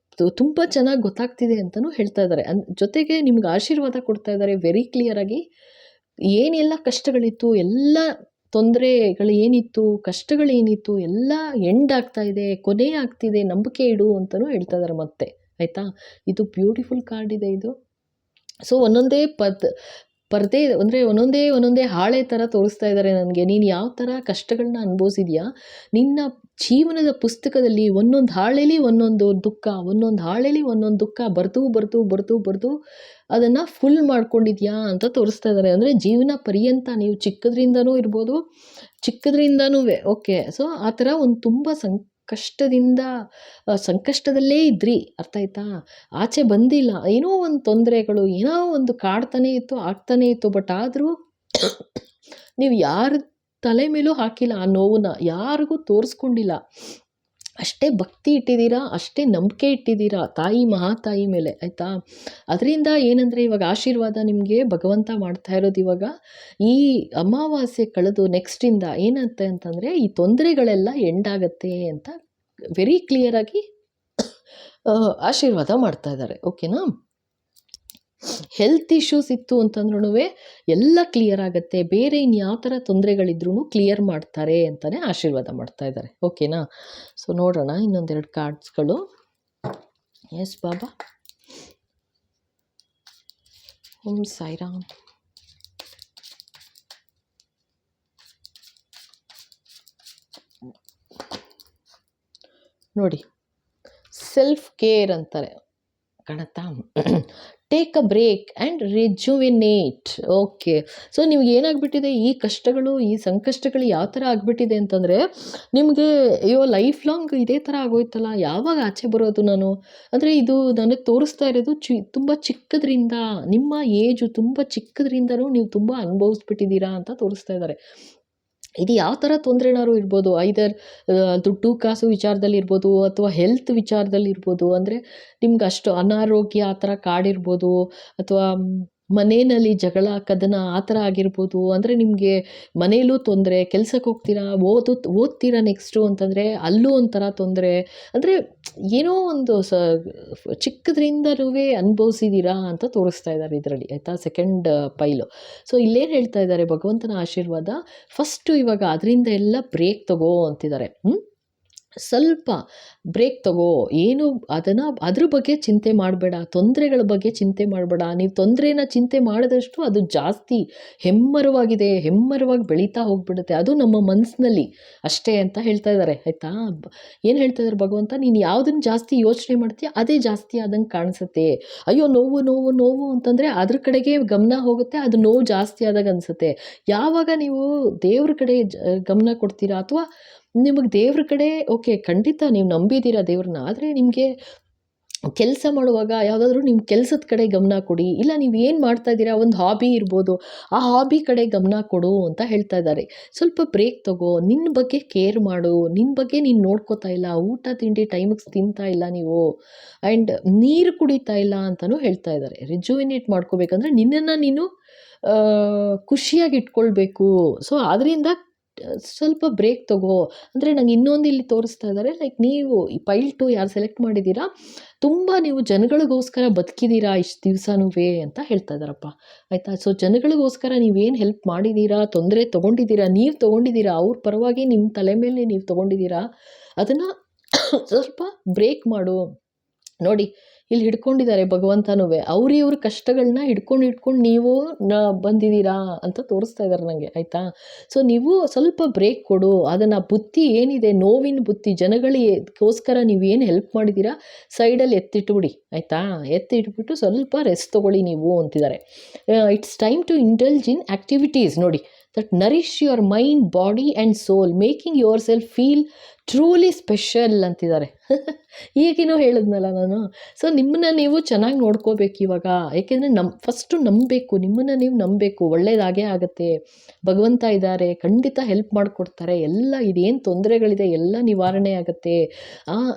ತುಂಬ ಚೆನ್ನಾಗಿ ಗೊತ್ತಾಗ್ತಿದೆ ಅಂತಲೂ ಹೇಳ್ತಾ ಇದ್ದಾರೆ. ಜೊತೆಗೆ ನಿಮ್ಗೆ ಆಶೀರ್ವಾದ ಕೊಡ್ತಾ ಇದ್ದಾರೆ ವೆರಿ ಕ್ಲಿಯರಾಗಿ. ಏನೆಲ್ಲ ಕಷ್ಟಗಳಿತ್ತು, ಎಲ್ಲ ತೊಂದರೆಗಳು ಏನಿತ್ತು, ಕಷ್ಟಗಳೇನಿತ್ತು, ಎಲ್ಲ ಎಂಡ್ ಆಗ್ತಾ ಇದೆ, ಕೊನೆ ಆಗ್ತಿದೆ, ನಂಬಿಕೆ ಇಡು ಅಂತಲೂ ಹೇಳ್ತಾ ಇದ್ದಾರೆ ಮತ್ತೆ. ಆಯಿತಾ? ಇದು ಬ್ಯೂಟಿಫುಲ್ ಕಾರ್ಡ್ ಇದೆ ಇದು. ಸೊ ಒಂದೊಂದೇ ಪರದೆ ಅಂದರೆ ಒಂದೊಂದೇ ಹಾಳೆ ಥರ ತೋರಿಸ್ತಾ ಇದ್ದಾರೆ ನನಗೆ. ನೀನು ಯಾವ ಥರ ಕಷ್ಟಗಳನ್ನ ಅನುಭವಿಸಿದ್ಯಾ, ನಿನ್ನ ಜೀವನದ ಪುಸ್ತಕದಲ್ಲಿ ಒಂದೊಂದು ಹಾಳೆಲಿ ಒಂದೊಂದು ದುಃಖ, ಒಂದೊಂದು ಹಾಳೆಲಿ ಒಂದೊಂದು ದುಃಖ ಬರೆದು ಅದನ್ನು ಫುಲ್ ಮಾಡ್ಕೊಂಡಿದ್ಯಾ ಅಂತ ತೋರಿಸ್ತಾ ಇದ್ದಾರೆ. ಅಂದರೆ ಜೀವನ ಪರ್ಯಂತ ನೀವು ಚಿಕ್ಕದ್ರಿಂದನೂ ಇರ್ಬೋದು, ಓಕೆ. ಸೊ ಆ ಥರ ಒಂದು ತುಂಬ ಸಂಕಷ್ಟದಲ್ಲೇ ಇದ್ರಿ, ಅರ್ಥ ಆಯ್ತಾ? ಆಚೆ ಬಂದಿಲ್ಲ, ಏನೋ ಒಂದು ತೊಂದರೆಗಳು, ಏನೋ ಒಂದು ಆಗ್ತಾನೇ ಇತ್ತು. ಬಟ್ ಆದರೂ ನೀವು ಯಾರ ತಲೆ ಮೇಲೂ ಹಾಕಿಲ್ಲ, ಆ ನೋವನ್ನ ಯಾರಿಗೂ ತೋರಿಸ್ಕೊಂಡಿಲ್ಲ. ಅಷ್ಟೇ ಭಕ್ತಿ ಇಟ್ಟಿದ್ದೀರಾ, ಅಷ್ಟೇ ನಂಬಿಕೆ ಇಟ್ಟಿದ್ದೀರಾ ತಾಯಿ, ಮಹಾತಾಯಿ ಮೇಲೆ, ಆಯಿತಾ? ಅದರಿಂದ ಏನಂದರೆ ಇವಾಗ ಆಶೀರ್ವಾದ ನಿಮಗೆ ಭಗವಂತ ಮಾಡ್ತಾ ಇರೋದು. ಇವಾಗ ಈ ಅಮಾವಾಸ್ಯೆ ಕಳೆದು ನೆಕ್ಸ್ಟಿಂದ ಏನಂತೆ ಅಂತಂದರೆ, ಈ ತೊಂದರೆಗಳೆಲ್ಲ ಎಂಡಾಗತ್ತೆ ಅಂತ ವೆರಿ ಕ್ಲಿಯರಾಗಿ ಆಶೀರ್ವಾದ ಮಾಡ್ತಾ ಇದ್ದಾರೆ. ಓಕೆನಾ? ಹೆಲ್ತ್ ಇಶ್ಯೂಸ್ ಇತ್ತು ಅಂತಂದ್ರೂ ಎಲ್ಲ ಕ್ಲಿಯರ್ ಆಗುತ್ತೆ, ಬೇರೆ ಇನ್ಯಾವ ಥರ ತೊಂದರೆಗಳಿದ್ರೂ ಕ್ಲಿಯರ್ ಮಾಡ್ತಾರೆ ಅಂತಲೇ ಆಶೀರ್ವಾದ ಮಾಡ್ತಾ ಇದ್ದಾರೆ. ಓಕೆನಾ? ಸೊ ನೋಡೋಣ ಇನ್ನೊಂದೆರಡು ಕಾರ್ಡ್ಸ್ಗಳು. ಎಸ್ ಬಾಬಾ. ಓಂ ಸಾಯಿರಾಮ್. ನೋಡಿ, ಸೆಲ್ಫ್ ಕೇರ್ ಅಂತಾರೆ ಕಾಣತ್ತಾ? Take a break and rejuvenate. Okay. So ನಿಮ್ಗೆ ಏನಾಗ್ಬಿಟ್ಟಿದೆ, ಈ ಕಷ್ಟಗಳು, ಈ ಸಂಕಷ್ಟಗಳು ಯಾವ ಥರ ಆಗಿಬಿಟ್ಟಿದೆ ಅಂತಂದರೆ, ನಿಮಗೆ ಅಯ್ಯೋ ಲೈಫ್ ಲಾಂಗ್ ಇದೇ ಥರ ಆಗೋಯ್ತಲ್ಲ, ಯಾವಾಗ ಆಚೆ ಬರೋದು ನಾನು? ಅಂದರೆ ಇದು ನನಗೆ ತೋರಿಸ್ತಾ ಇರೋದು ತುಂಬ ಚಿಕ್ಕದ್ರಿಂದ, ನಿಮ್ಮ ಏಜು ತುಂಬ ಚಿಕ್ಕದ್ರಿಂದನೂ ನೀವು ತುಂಬ ಅನುಭವಿಸ್ಬಿಟ್ಟಿದ್ದೀರಾ ಅಂತ ತೋರಿಸ್ತಾ ಇದ್ದಾರೆ. ಇದು ಯಾವ ಥರ ತೊಂದರೆನಾದ್ರು ಇರ್ಬೋದು, ಐದರ್ ದುಡ್ಡು ಕಾಸು ವಿಚಾರದಲ್ಲಿರ್ಬೋದು, ಅಥವಾ ಹೆಲ್ತ್ ವಿಚಾರದಲ್ಲಿರ್ಬೋದು. ಅಂದರೆ ನಿಮ್ಗೆ ಅಷ್ಟು ಅನಾರೋಗ್ಯ ಆ ಥರ ಕಾಡಿರ್ಬೋದು, ಅಥವಾ ಮನೆಯಲ್ಲಿ ಜಗಳ ಕದನ ಆ ಥರ ಆಗಿರ್ಬೋದು. ಅಂದರೆ ನಿಮಗೆ ಮನೆಯಲ್ಲೂ ತೊಂದರೆ, ಕೆಲ್ಸಕ್ಕೆ ಹೋಗ್ತೀರಾ, ಓದ್ತೀರಾ ನೆಕ್ಸ್ಟು ಅಂತಂದರೆ ಅಲ್ಲೂ ಒಂಥರ ತೊಂದರೆ. ಅಂದರೆ ಏನೋ ಒಂದು ಚಿಕ್ಕದ್ರಿಂದಲೂ ಅನುಭವಿಸಿದ್ದೀರಾ ಅಂತ ತೋರಿಸ್ತಾ ಇದ್ದಾರೆ ಇದರಲ್ಲಿ, ಆಯಿತಾ? ಸೆಕೆಂಡ್ ಪೈಲು. ಸೊ ಇಲ್ಲೇನು ಹೇಳ್ತಾ ಇದ್ದಾರೆ, ಭಗವಂತನ ಆಶೀರ್ವಾದ ಫಸ್ಟು ಇವಾಗ ಅದರಿಂದ ಎಲ್ಲ ಬ್ರೇಕ್ ತಗೋ ಅಂತಿದ್ದಾರೆ. ಸ್ವಲ್ಪ ಬ್ರೇಕ್ ತಗೋ, ಏನು ಅದ್ರ ಬಗ್ಗೆ ಚಿಂತೆ ಮಾಡಬೇಡ, ತೊಂದರೆಗಳ ಬಗ್ಗೆ ಚಿಂತೆ ಮಾಡಬೇಡ. ನೀವು ತೊಂದರೆನ ಚಿಂತೆ ಮಾಡಿದಷ್ಟು ಅದು ಜಾಸ್ತಿ ಹೆಮ್ಮರವಾಗಿ ಬೆಳೀತಾ ಹೋಗ್ಬಿಡುತ್ತೆ. ಅದು ನಮ್ಮ ಮನಸ್ಸಿನಲ್ಲಿ ಅಷ್ಟೇ ಅಂತ ಹೇಳ್ತಾ ಇದ್ದಾರೆ, ಆಯಿತಾ? ಏನು ಹೇಳ್ತಾ ಇದ್ದಾರೆ ಭಗವಂತ, ನೀನು ಯಾವುದನ್ನು ಜಾಸ್ತಿ ಯೋಚನೆ ಮಾಡ್ತೀಯ ಅದೇ ಜಾಸ್ತಿ ಆದಂಗೆ ಕಾಣಿಸುತ್ತೆ. ಅಯ್ಯೋ ನೋವು ಅಂತಂದರೆ ಅದ್ರ ಕಡೆಗೆ ಗಮನ ಹೋಗುತ್ತೆ, ಅದು ನೋವು ಜಾಸ್ತಿ ಆದಾಗ ಅನಿಸುತ್ತೆ. ಯಾವಾಗ ನೀವು ದೇವ್ರ ಕಡೆ ಗಮನ ಕೊಡ್ತೀರಾ, ಅಥವಾ ನಿಮಗೆ ದೇವ್ರ ಕಡೆ, ಓಕೆ ಖಂಡಿತ ನೀವು ನಂಬಿದ್ದೀರಾ ದೇವ್ರನ್ನ, ಆದರೆ ನಿಮಗೆ ಕೆಲಸ ಮಾಡುವಾಗ ಯಾವುದಾದ್ರೂ ನಿಮ್ಮ ಕೆಲಸದ ಕಡೆ ಗಮನ ಕೊಡಿ, ಇಲ್ಲ ನೀವು ಏನು ಮಾಡ್ತಾ ಇದ್ದೀರಾ, ಒಂದು ಹಾಬಿ ಇರ್ಬೋದು, ಆ ಹಾಬಿ ಕಡೆ ಗಮನ ಕೊಡು ಅಂತ ಹೇಳ್ತಾ ಇದ್ದಾರೆ. ಸ್ವಲ್ಪ ಬ್ರೇಕ್ ತಗೋ, ನಿನ್ನ ಬಗ್ಗೆ ಕೇರ್ ಮಾಡು, ನಿನ್ನ ಬಗ್ಗೆ ನೀನು ನೋಡ್ಕೋತಾ ಇಲ್ಲ, ಊಟ ತಿಂಡಿ ಟೈಮಿಗೆ ತಿಂತಾ ಇಲ್ಲ ನೀವು, ಆ್ಯಂಡ್ ನೀರು ಕುಡಿತಾ ಇಲ್ಲ ಅಂತಲೂ ಹೇಳ್ತಾ ಇದ್ದಾರೆ. ರಿಜುವಿನೇಟ್ ಮಾಡ್ಕೋಬೇಕಂದ್ರೆ ನಿನ್ನನ್ನು ನೀನು ಖುಷಿಯಾಗಿ ಇಟ್ಕೊಳ್ಬೇಕು. ಸೊ ಅದರಿಂದ ಸ್ವಲ್ಪ ಬ್ರೇಕ್ ತಗೋ. ಅಂದರೆ ನಂಗೆ ಇನ್ನೊಂದು ಇಲ್ಲಿ ತೋರಿಸ್ತಾ ಇದ್ದಾರೆ, ಲೈಕ್ ನೀವು ಈ ಪೈಲ್ 2 ಯಾರು ಸೆಲೆಕ್ಟ್ ಮಾಡಿದ್ದೀರಾ, ತುಂಬ ನೀವು ಜನಗಳಿಗೋಸ್ಕರ ಬದುಕಿದ್ದೀರಾ ಇಷ್ಟು ದಿವಸನೂ ಅಂತ ಹೇಳ್ತಾ ಇದ್ದಾರಪ್ಪ, ಆಯಿತಾ. ಸೊ ಜನಗಳಿಗೋಸ್ಕರ ನೀವೇನು ಹೆಲ್ಪ್ ಮಾಡಿದ್ದೀರಾ, ತೊಂದರೆ ತೊಗೊಂಡಿದ್ದೀರಾ, ನೀವು ತೊಗೊಂಡಿದ್ದೀರಾ, ಅವ್ರ ಪರವಾಗಿ ನಿಮ್ಮ ತಲೆ ಮೇಲೆ ನೀವು ತೊಗೊಂಡಿದ್ದೀರಾ, ಅದನ್ನು ಸ್ವಲ್ಪ ಬ್ರೇಕ್ ಮಾಡು. ನೋಡಿ ಇಲ್ಲಿ ಹಿಡ್ಕೊಂಡಿದ್ದಾರೆ ಭಗವಂತನೂ, ಇವ್ರ ಕಷ್ಟಗಳನ್ನ ಹಿಡ್ಕೊಂಡು ನೀವು ಬಂದಿದ್ದೀರಾ ಅಂತ ತೋರಿಸ್ತಾ ಇದ್ದಾರೆ ನನಗೆ, ಆಯಿತಾ. ಸೊ ನೀವು ಸ್ವಲ್ಪ ಬ್ರೇಕ್ ಕೊಡು, ಅದನ್ನು ಬುತ್ತಿ ಏನಿದೆ, ನೋವಿನ ಬುತ್ತಿ ಜನಗಳಿಗೋಸ್ಕರ ನೀವು ಏನು ಹೆಲ್ಪ್ ಮಾಡಿದ್ದೀರಾ ಸೈಡಲ್ಲಿ ಎತ್ತಿಟ್ಬಿಡಿ, ಆಯಿತಾ. ಎತ್ತಿಟ್ಬಿಟ್ಟು ಸ್ವಲ್ಪ ರೆಸ್ಟ್ ತೊಗೊಳ್ಳಿ ನೀವು ಅಂತಿದ್ದಾರೆ. It's time to indulge in activities, ನೋಡಿ, that nourish your mind, body and soul, making yourself feel truly special ಅಂತಿದ್ದಾರೆ. ಈಗಿನೂ ಹೇಳಿದ್ನಲ್ಲ ನಾನು. ಸೊ ನಿಮ್ಮನ್ನ ನೀವು ಚೆನ್ನಾಗಿ ನೋಡ್ಕೋಬೇಕು ಇವಾಗ, ಏಕೆಂದರೆ ಫಸ್ಟು ನಂಬಬೇಕು, ನಿಮ್ಮನ್ನು ನೀವು ನಂಬಬೇಕು, ಒಳ್ಳೇದಾಗೇ ಆಗುತ್ತೆ, ಭಗವಂತ ಇದ್ದಾರೆ, ಖಂಡಿತ ಹೆಲ್ಪ್ ಮಾಡಿಕೊಡ್ತಾರೆ, ಎಲ್ಲ ಇದೇನು ತೊಂದರೆಗಳಿದೆ ಎಲ್ಲ ನಿವಾರಣೆ ಆಗುತ್ತೆ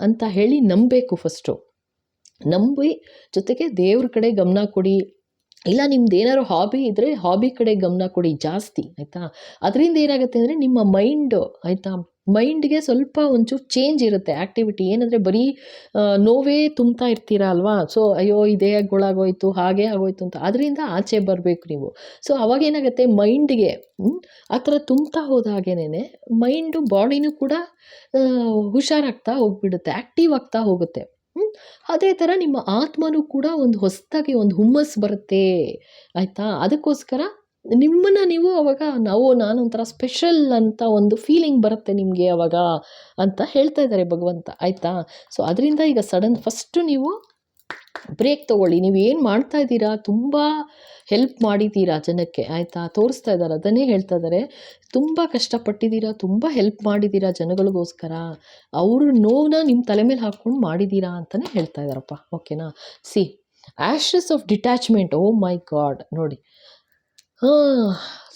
ಅಂತ ಹೇಳಿ ನಂಬಬೇಕು. ಫಸ್ಟು ನಂಬಿ ಜೊತೆಗೆ ದೇವ್ರ ಕಡೆ ಗಮನ ಕೊಡಿ, ಇಲ್ಲ ನಿಮ್ದು ಏನಾದ್ರು ಹಾಬಿ ಇದ್ದರೆ ಹಾಬಿ ಕಡೆ ಗಮನ ಕೊಡಿ ಜಾಸ್ತಿ, ಆಯಿತಾ. ಅದರಿಂದ ಏನಾಗುತ್ತೆ ಅಂದರೆ ನಿಮ್ಮ ಮೈಂಡು, ಆಯಿತಾ, ಮೈಂಡ್ಗೆ ಸ್ವಲ್ಪ ಒಂಚೂರು ಚೇಂಜ್ ಇರುತ್ತೆ. ಆ್ಯಕ್ಟಿವಿಟಿ ಏನಂದರೆ ಬರೀ ನೋವೇ ತುಂಬ್ತಾ ಇರ್ತೀರಾ ಅಲ್ವಾ. ಸೊ ಅಯ್ಯೋ ಇದೇ ಗೊಳಾಗೋಯ್ತು, ಹಾಗೆ ಆಗೋಯ್ತು ಅಂತ, ಅದರಿಂದ ಆಚೆ ಬರಬೇಕು ನೀವು. ಸೊ ಅವಾಗೇನಾಗುತ್ತೆ ಮೈಂಡ್ಗೆ ಆ ಥರ ತುಂಬ್ತಾ ಹೋದಾಗೇನೆ ಮೈಂಡು ಬಾಡಿನೂ ಕೂಡ ಹುಷಾರಾಗ್ತಾ ಹೋಗ್ಬಿಡುತ್ತೆ, ಆ್ಯಕ್ಟಿವ್ ಆಗ್ತಾ ಹೋಗುತ್ತೆ. ಅದೇ ಥರ ನಿಮ್ಮ ಆತ್ಮನೂ ಕೂಡ ಒಂದು ಹೊಸದಾಗಿ ಒಂದು ಹುಮ್ಮಸ್ಸು ಬರುತ್ತೆ, ಆಯಿತಾ. ಅದಕ್ಕೋಸ್ಕರ ನಿಮ್ಮನ್ನು ನೀವು ಅವಾಗ ನಾನೊಂಥರ ಸ್ಪೆಷಲ್ ಅಂತ ಒಂದು ಫೀಲಿಂಗ್ ಬರುತ್ತೆ ನಿಮಗೆ ಅವಾಗ ಅಂತ ಹೇಳ್ತಾ ಇದ್ದಾರೆ ಭಗವಂತ, ಆಯಿತಾ. ಸೊ ಅದರಿಂದ ಈಗ ಫಸ್ಟು ನೀವು ಬ್ರೇಕ್ ತೊಗೊಳ್ಳಿ. ನೀವು ಏನು ಮಾಡ್ತಾ ಇದ್ದೀರಾ, ತುಂಬ ಹೆಲ್ಪ್ ಮಾಡಿದ್ದೀರಾ ಜನಕ್ಕೆ, ಆಯಿತಾ, ತೋರಿಸ್ತಾ ಇದ್ದಾರೆ, ಅದನ್ನೇ ಹೇಳ್ತಾ ಇದ್ದಾರೆ. ತುಂಬ ಕಷ್ಟಪಟ್ಟಿದ್ದೀರಾ, ತುಂಬ ಹೆಲ್ಪ್ ಮಾಡಿದ್ದೀರಾ ಜನಗಳಿಗೋಸ್ಕರ, ಅವ್ರ ನೋವನ್ನ ನಿಮ್ಮ ತಲೆ ಮೇಲೆ ಹಾಕ್ಕೊಂಡು ಮಾಡಿದ್ದೀರಾ ಅಂತಲೇ ಹೇಳ್ತಾ ಇದ್ದಾರಪ್ಪ, ಓಕೆನಾ. See ashes of detachment, oh my God, ನೋಡಿ.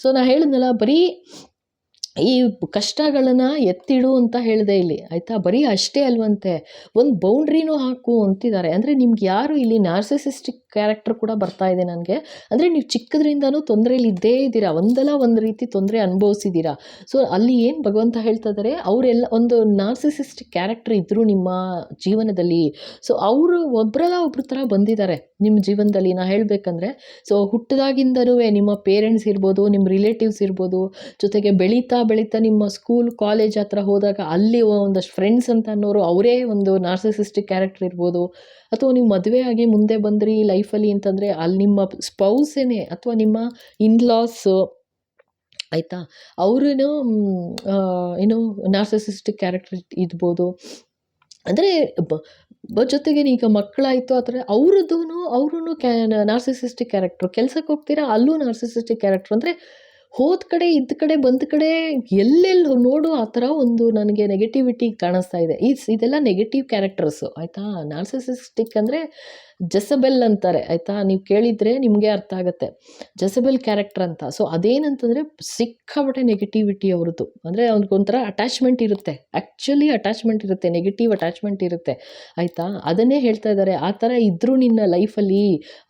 ಸೊ ನಾನು ಹೇಳಿದ್ನಲ್ಲ, ಬರೀ ಈ ಕಷ್ಟಗಳನ್ನು ಎತ್ತಿಡು ಅಂತ ಹೇಳಿದೆ ಇಲ್ಲಿ, ಆಯಿತಾ. ಬರೀ ಅಷ್ಟೇ ಅಲ್ವಂತೆ, ಒಂದು ಬೌಂಡ್ರಿನೂ ಹಾಕು ಅಂತಿದ್ದಾರೆ. ಅಂದರೆ ನಿಮ್ಗೆ ಯಾರು ಇಲ್ಲಿ ನಾರ್ಸಿಸಿಸ್ಟಿಕ್ ಕ್ಯಾರೆಕ್ಟರ್ ಕೂಡ ಬರ್ತಾ ಇದೆ ನನಗೆ. ಅಂದರೆ ನೀವು ಚಿಕ್ಕದ್ರಿಂದನೂ ತೊಂದರೆಯಲ್ಲಿ ಇದ್ದೇ ಇದ್ದೀರಾ, ಒಂದಲ್ಲ ಒಂದು ರೀತಿ ತೊಂದರೆ ಅನುಭವಿಸಿದ್ದೀರಾ. ಸೊ ಅಲ್ಲಿ ಏನು ಭಗವಂತ ಹೇಳ್ತಾ ಇದ್ದಾರೆ, ಅವರೆಲ್ಲ ಒಂದು ನಾರ್ಸಿಸಿಸ್ಟಿಕ್ ಕ್ಯಾರೆಕ್ಟರ್ ಇದ್ದರು ನಿಮ್ಮ ಜೀವನದಲ್ಲಿ. ಸೊ ಅವರು ಒಬ್ಬರಲ್ಲ ಒಬ್ಬರ ಥರ ಬಂದಿದ್ದಾರೆ ನಿಮ್ಮ ಜೀವನದಲ್ಲಿ. ನಾನು ಹೇಳಬೇಕಂದ್ರೆ, ಸೊ ಹುಟ್ಟಿದಾಗಿಂದನೂ ನಿಮ್ಮ ಪೇರೆಂಟ್ಸ್ ಇರ್ಬೋದು, ನಿಮ್ಮ ರಿಲೇಟಿವ್ಸ್ ಇರ್ಬೋದು, ಜೊತೆಗೆ ಬೆಳೀತಾ ನಿಮ್ಮ ಸ್ಕೂಲ್ ಕಾಲೇಜ್ ಹತ್ರ ಹೋದಾಗ ಅಲ್ಲಿ ಒಂದಷ್ಟು ಫ್ರೆಂಡ್ಸ್ ಅಂತ ಅನ್ನೋರು ಅವರೇ ಒಂದು ನಾರ್ಸಿಸಿಸ್ಟಿಕ್ ಕ್ಯಾರೆಕ್ಟರ್ ಇರ್ಬೋದು. ಅಥವಾ ನೀವು ಮದುವೆ ಆಗಿ ಮುಂದೆ ಬಂದ್ರಿ ಲೈಫಲ್ಲಿ ಅಂತಂದರೆ ಅಲ್ಲಿ ನಿಮ್ಮ ಸ್ಪೌಸೇನೆ ಅಥವಾ ನಿಮ್ಮ ಇನ್ಲಾಸು, ಆಯಿತಾ, ಅವ್ರೂ ಏನು ನಾರ್ಸಿಸಿಸ್ಟಿಕ್ ಕ್ಯಾರೆಕ್ಟರ್ ಇದ್ಬೋದು. ಅಂದರೆ ಜೊತೆಗೆ ಈಗ ಮಕ್ಕಳಾಯಿತು ಆ ಥರ ಅವ್ರದ್ದು ನಾರ್ಸಿಸಿಸ್ಟಿಕ್ ಕ್ಯಾರೆಕ್ಟ್ರು. ಕೆಲ್ಸಕ್ಕೆ ಹೋಗ್ತೀರಾ, ಅಲ್ಲೂ ನಾರ್ಸಿಸಿಸ್ಟಿಕ್ ಕ್ಯಾರೆಕ್ಟ್ರು. ಅಂದರೆ ಹೋದ ಕಡೆ ಇದ್ದ ಕಡೆ ಬಂದ ಕಡೆ ಎಲ್ಲೆಲ್ಲಿ ನೋಡು ಆ ಥರ ಒಂದು ನನಗೆ ನೆಗೆಟಿವಿಟಿ ಕಾಣಿಸ್ತಾ ಇದೆ. ಇದೆಲ್ಲ ನೆಗೆಟಿವ್ ಕ್ಯಾರೆಕ್ಟರ್ಸು, ಆಯಿತಾ. ನಾರ್ಸಿಸಿಸ್ಟಿಕ್ ಅಂದರೆ ಜೆಸಬೆಲ್ ಅಂತಾರೆ, ಆಯಿತಾ. ನೀವು ಕೇಳಿದರೆ ನಿಮಗೆ ಅರ್ಥ ಆಗುತ್ತೆ, ಜೆಸಬೆಲ್ ಕ್ಯಾರೆಕ್ಟರ್ ಅಂತ. ಸೊ ಅದೇನಂತಂದರೆ ಸಿಕ್ಕಾಪಟ್ಟೆ ನೆಗೆಟಿವಿಟಿ ಅವ್ರದ್ದು. ಅಂದರೆ ಅವ್ರಿಗೊಂಥರ ಅಟ್ಯಾಚ್ಮೆಂಟ್ ಇರುತ್ತೆ, ಆ್ಯಕ್ಚುಲಿ ಅಟ್ಯಾಚ್ಮೆಂಟ್ ಇರುತ್ತೆ, ನೆಗೆಟಿವ್ ಅಟ್ಯಾಚ್ಮೆಂಟ್ ಇರುತ್ತೆ, ಆಯಿತಾ. ಅದನ್ನೇ ಹೇಳ್ತಾ ಇದ್ದಾರೆ, ಆ ಥರ ಇದ್ದರೂ ನಿನ್ನ ಲೈಫಲ್ಲಿ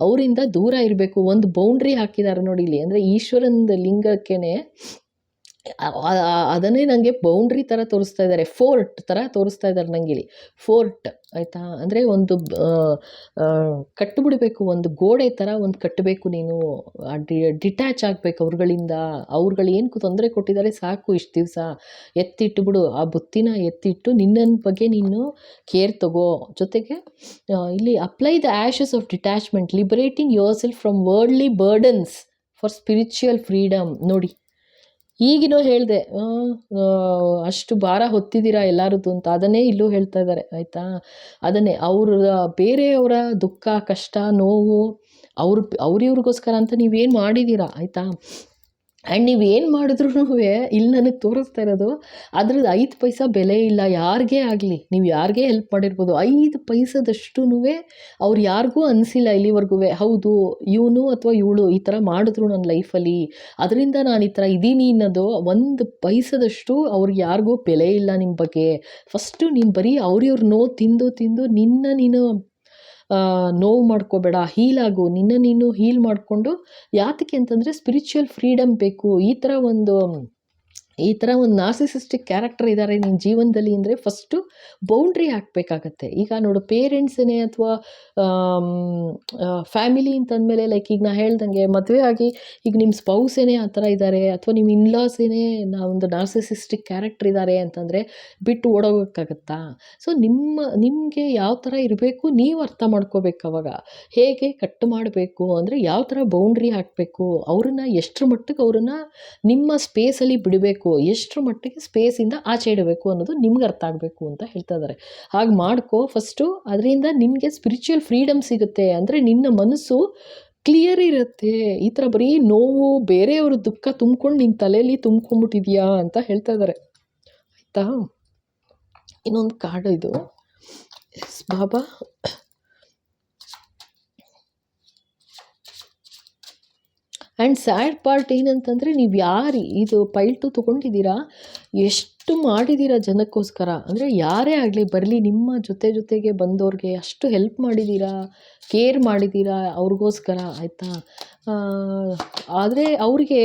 ಅವರಿಂದ ದೂರ ಇರಬೇಕು. ಒಂದು ಬೌಂಡ್ರಿ ಹಾಕಿದ್ದಾರೆ ನೋಡಿ ಇಲ್ಲಿ, ಅಂದರೆ ಈಶ್ವರನ ಲಿಂಗಕ್ಕೇ ಅದನ್ನೇ ನನಗೆ ಬೌಂಡ್ರಿ ಥರ ತೋರಿಸ್ತಾ ಇದ್ದಾರೆ, ಫೋರ್ಟ್ ಥರ ತೋರಿಸ್ತಾ ಇದ್ದಾರೆ ನನಗೆ ಇಲ್ಲಿ, ಫೋರ್ಟ್, ಆಯಿತಾ. ಅಂದರೆ ಒಂದು ಕಟ್ಟಿಬಿಡಬೇಕು, ಒಂದು ಗೋಡೆ ಥರ ಒಂದು ಕಟ್ಟಬೇಕು ನೀನು, ಡಿಟ್ಯಾಚ್ ಆಗಬೇಕು ಅವ್ರುಗಳು ಏನು ತೊಂದರೆ ಕೊಟ್ಟಿದ್ದಾರೆ ಸಾಕು, ಇಷ್ಟು ದಿವಸ ಎತ್ತಿಟ್ಟುಬಿಡು, ಆ ಬುತ್ತಿನ ಎತ್ತಿಟ್ಟು ನಿನ್ನ ಬಗ್ಗೆ ನೀನು ಕೇರ್ ತಗೋ. ಜೊತೆಗೆ ಇಲ್ಲಿ apply the Ashes of detachment, liberating your self from worldly burdens for spiritual freedom. ನೋಡಿ ಈಗಿನೂ ಹೇಳಿದೆ, ಅಷ್ಟು ಭಾರ ಹೊತ್ತಿದ್ದೀರಾ ಎಲ್ಲರದ್ದು ಅಂತ, ಅದನ್ನೇ ಇಲ್ಲೂ ಹೇಳ್ತಾ ಇದ್ದಾರೆ, ಆಯಿತಾ. ಅದನ್ನೇ ಬೇರೆಯವರ ದುಃಖ ಕಷ್ಟ ನೋವು ಅವ್ರಿವ್ರಿಗೋಸ್ಕರ ಅಂತ ನೀವೇನು ಮಾಡಿದ್ದೀರಾ, ಆಯಿತಾ. ಆ್ಯಂಡ್ ನೀವು ಏನು ಮಾಡಿದ್ರೂ ಇಲ್ಲಿ ನನಗೆ ತೋರಿಸ್ತಾ ಇರೋದು ಅದ್ರದ್ದು 5 ಪೈಸಾ ಬೆಲೆ ಇಲ್ಲ ಯಾರಿಗೇ ಆಗಲಿ. ನೀವು ಯಾರಿಗೇ ಹೆಲ್ಪ್ ಮಾಡಿರ್ಬೋದು, 5 ಪೈಸದಷ್ಟೂ ಅವ್ರು ಯಾರಿಗೂ ಅನಿಸಿಲ್ಲ ಇಲ್ಲಿವರೆಗೂ, ಹೌದು ಇವನು ಅಥವಾ ಇವಳು ಈ ಥರ ಮಾಡಿದ್ರು ನನ್ನ ಲೈಫಲ್ಲಿ, ಅದರಿಂದ ನಾನು ಈ ಥರ ಇದ್ದೀನಿ ಅನ್ನೋದು 1 ಪೈಸದಷ್ಟು ಅವ್ರಿಗೆ ಯಾರಿಗೂ ಬೆಲೆ ಇಲ್ಲ ನಿಮ್ಮ ಬಗ್ಗೆ. ಫಸ್ಟು ನೀನು ಬರೀ ಅವ್ರಿವ್ರ ನೋವು ತಿಂದು ನೀನು ನೋವು ಮಾಡ್ಕೋಬೇಡ, ಹೀಲಾಗು, ನೀನು ಹೀಲ್ ಮಾಡಿಕೊಂಡು. ಯಾತಕ್ಕೆ ಅಂತಂದರೆ ಸ್ಪಿರಿಚುವಲ್ ಫ್ರೀಡಮ್ ಬೇಕು. ಈ ಥರ ಒಂದು ನಾರ್ಸಿಸಿಸ್ಟಿಕ್ ಕ್ಯಾರೆಕ್ಟರ್ ಇದ್ದಾರೆ ನಿನ್ನ ಜೀವನದಲ್ಲಿ ಅಂದರೆ ಫಸ್ಟು ಬೌಂಡ್ರಿ ಹಾಕಬೇಕಾಗತ್ತೆ. ಈಗ ನೋಡು, ಪೇರೆಂಟ್ಸೇ ಅಥವಾ ಫ್ಯಾಮಿಲಿ ಅಂತಂದಮೇಲೆ ಲೈಕ್ ಈಗ ನಾ ಹೇಳ್ದಂಗೆ ಮದುವೆ ಆಗಿ ಈಗ ನಿಮ್ಮ ಸ್ಪೌಸೇನೆ ಆ ಥರ ಇದ್ದಾರೆ, ಅಥವಾ ನಿಮ್ಮ ಇನ್ಲಾಸೇನೆ ಒಂದು ನಾರ್ಸಿಸಿಸ್ಟಿಕ್ ಕ್ಯಾರೆಕ್ಟರ್ ಇದ್ದಾರೆ ಅಂತಂದರೆ ಬಿಟ್ಟು ಓಡೋಗೋಕ್ಕಾಗತ್ತಾ? ಸೊ ನಿಮಗೆ ಯಾವ ಥರ ಇರಬೇಕು ನೀವು ಅರ್ಥ ಮಾಡ್ಕೋಬೇಕು. ಅವಾಗ ಹೇಗೆ ಕಟ್ ಮಾಡಬೇಕು ಅಂದರೆ ಯಾವ ಥರ ಬೌಂಡ್ರಿ ಹಾಕಬೇಕು, ಅವ್ರನ್ನ ಎಷ್ಟರ ಮಟ್ಟಿಗೆ ಅವ್ರನ್ನ ನಿಮ್ಮ ಸ್ಪೇಸಲ್ಲಿ ಬಿಡಬೇಕು, ಎಷ್ಟರ ಮಟ್ಟಿಗೆ ಸ್ಪೇಸಿಂದ ಆಚೆ ಇಡಬೇಕು ಅನ್ನೋದು ನಿಮ್ಗೆ ಅರ್ಥ ಆಗಬೇಕು ಅಂತ ಹೇಳ್ತಾ ಇದ್ದಾರೆ. ಹಾಗೆ ಮಾಡ್ಕೋ ಫಸ್ಟು. ಅದರಿಂದ ನಿನಗೆ ಸ್ಪಿರಿಚುವಲ್ ಫ್ರೀಡಮ್ ಸಿಗುತ್ತೆ. ಅಂದರೆ ನಿನ್ನ ಮನಸ್ಸು ಕ್ಲಿಯರ್ ಇರುತ್ತೆ. ಈ ಥರ ಬರೀ ನೋವು, ಬೇರೆಯವ್ರ ದುಃಖ ತುಂಬ್ಕೊಂಡು ನಿನ್ನ ತಲೆಯಲ್ಲಿ ತುಂಬ್ಕೊಂಡ್ಬಿಟ್ಟಿದ್ಯಾ ಅಂತ ಹೇಳ್ತಾ ಇದ್ದಾರೆ. ಆಯಿತಾ? ಇನ್ನೊಂದು ಕಾರ್ಡ್ ಇದು. ಎಸ್ ಬಾಬಾ. ಆ್ಯಂಡ್ ಸ್ಯಾಡ್ ಪಾರ್ಟ್ ಏನಂತಂದರೆ, ನೀವು ಯಾರು ಇದು ಪೈಲ್ 2 ತೊಗೊಂಡಿದ್ದೀರಾ, ಎಷ್ಟು ಮಾಡಿದ್ದೀರಾ ಜನಕ್ಕೋಸ್ಕರ. ಅಂದರೆ ಯಾರೇ ಆಗಲಿ ಬರಲಿ, ನಿಮ್ಮ ಜೊತೆಗೆ ಬಂದವ್ರಿಗೆ ಅಷ್ಟು ಹೆಲ್ಪ್ ಮಾಡಿದ್ದೀರಾ, ಕೇರ್ ಮಾಡಿದ್ದೀರಾ ಅವ್ರಿಗೋಸ್ಕರ. ಆಯಿತಾ? ಆದರೆ ಅವ್ರಿಗೆ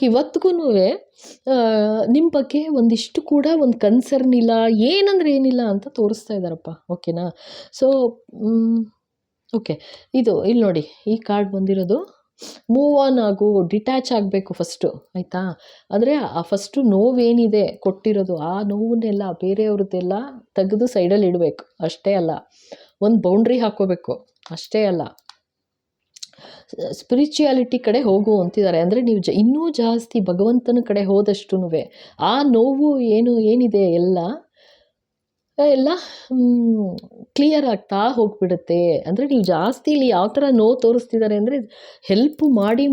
ಇವತ್ತಿಗೂ ನಿಮ್ಮ ಬಗ್ಗೆ ಒಂದಿಷ್ಟು ಕೂಡ ಒಂದು ಕನ್ಸರ್ನ್ ಇಲ್ಲ, ಏನಂದರೆ ಏನಿಲ್ಲ ಅಂತ ತೋರಿಸ್ತಾ ಇದ್ದಾರಪ್ಪ. ಓಕೆನಾ? ಸೊ ಓಕೆ, ಇಲ್ಲಿ ನೋಡಿ, ಈ ಕಾರ್ಡ್ ಬಂದಿರೋದು ಮೂವ್ ಆನ್ ಆಗು, ಡಿಟ್ಯಾಚ್ ಆಗಬೇಕು ಫಸ್ಟು. ಆಯಿತಾ? ಅಂದರೆ ಆ ಫಸ್ಟು ನೋವೇನಿದೆ ಕೊಟ್ಟಿರೋದು, ಆ ನೋವನ್ನೆಲ್ಲ ಬೇರೆಯವ್ರದ್ದೆಲ್ಲ ತೆಗೆದು ಸೈಡಲ್ಲಿ ಇಡಬೇಕು. ಅಷ್ಟೇ ಅಲ್ಲ, ಒಂದು ಬೌಂಡ್ರಿ ಹಾಕ್ಕೋಬೇಕು. ಅಷ್ಟೇ ಅಲ್ಲ, ಸ್ಪಿರಿಚುಯಾಲಿಟಿ ಕಡೆ ಹೋಗು ಅಂತಿದ್ದಾರೆ. ಅಂದರೆ ನೀವು ಇನ್ನೂ ಜಾಸ್ತಿ ಭಗವಂತನ ಕಡೆ ಹೋದಷ್ಟು ಆ ನೋವು ಏನಿದೆ ಎಲ್ಲ ಕ್ಲಿಯರ್ ಆಗ್ತಾ ಹೋಗ್ಬಿಡುತ್ತೆ. ಅಂದರೆ ನೀವು ಜಾಸ್ತಿ ಇಲ್ಲಿ ಯಾವ ಥರ ನೋವು ತೋರಿಸ್ತಿದ್ದಾರೆ ಅಂದರೆ, ಹೆಲ್ಪ್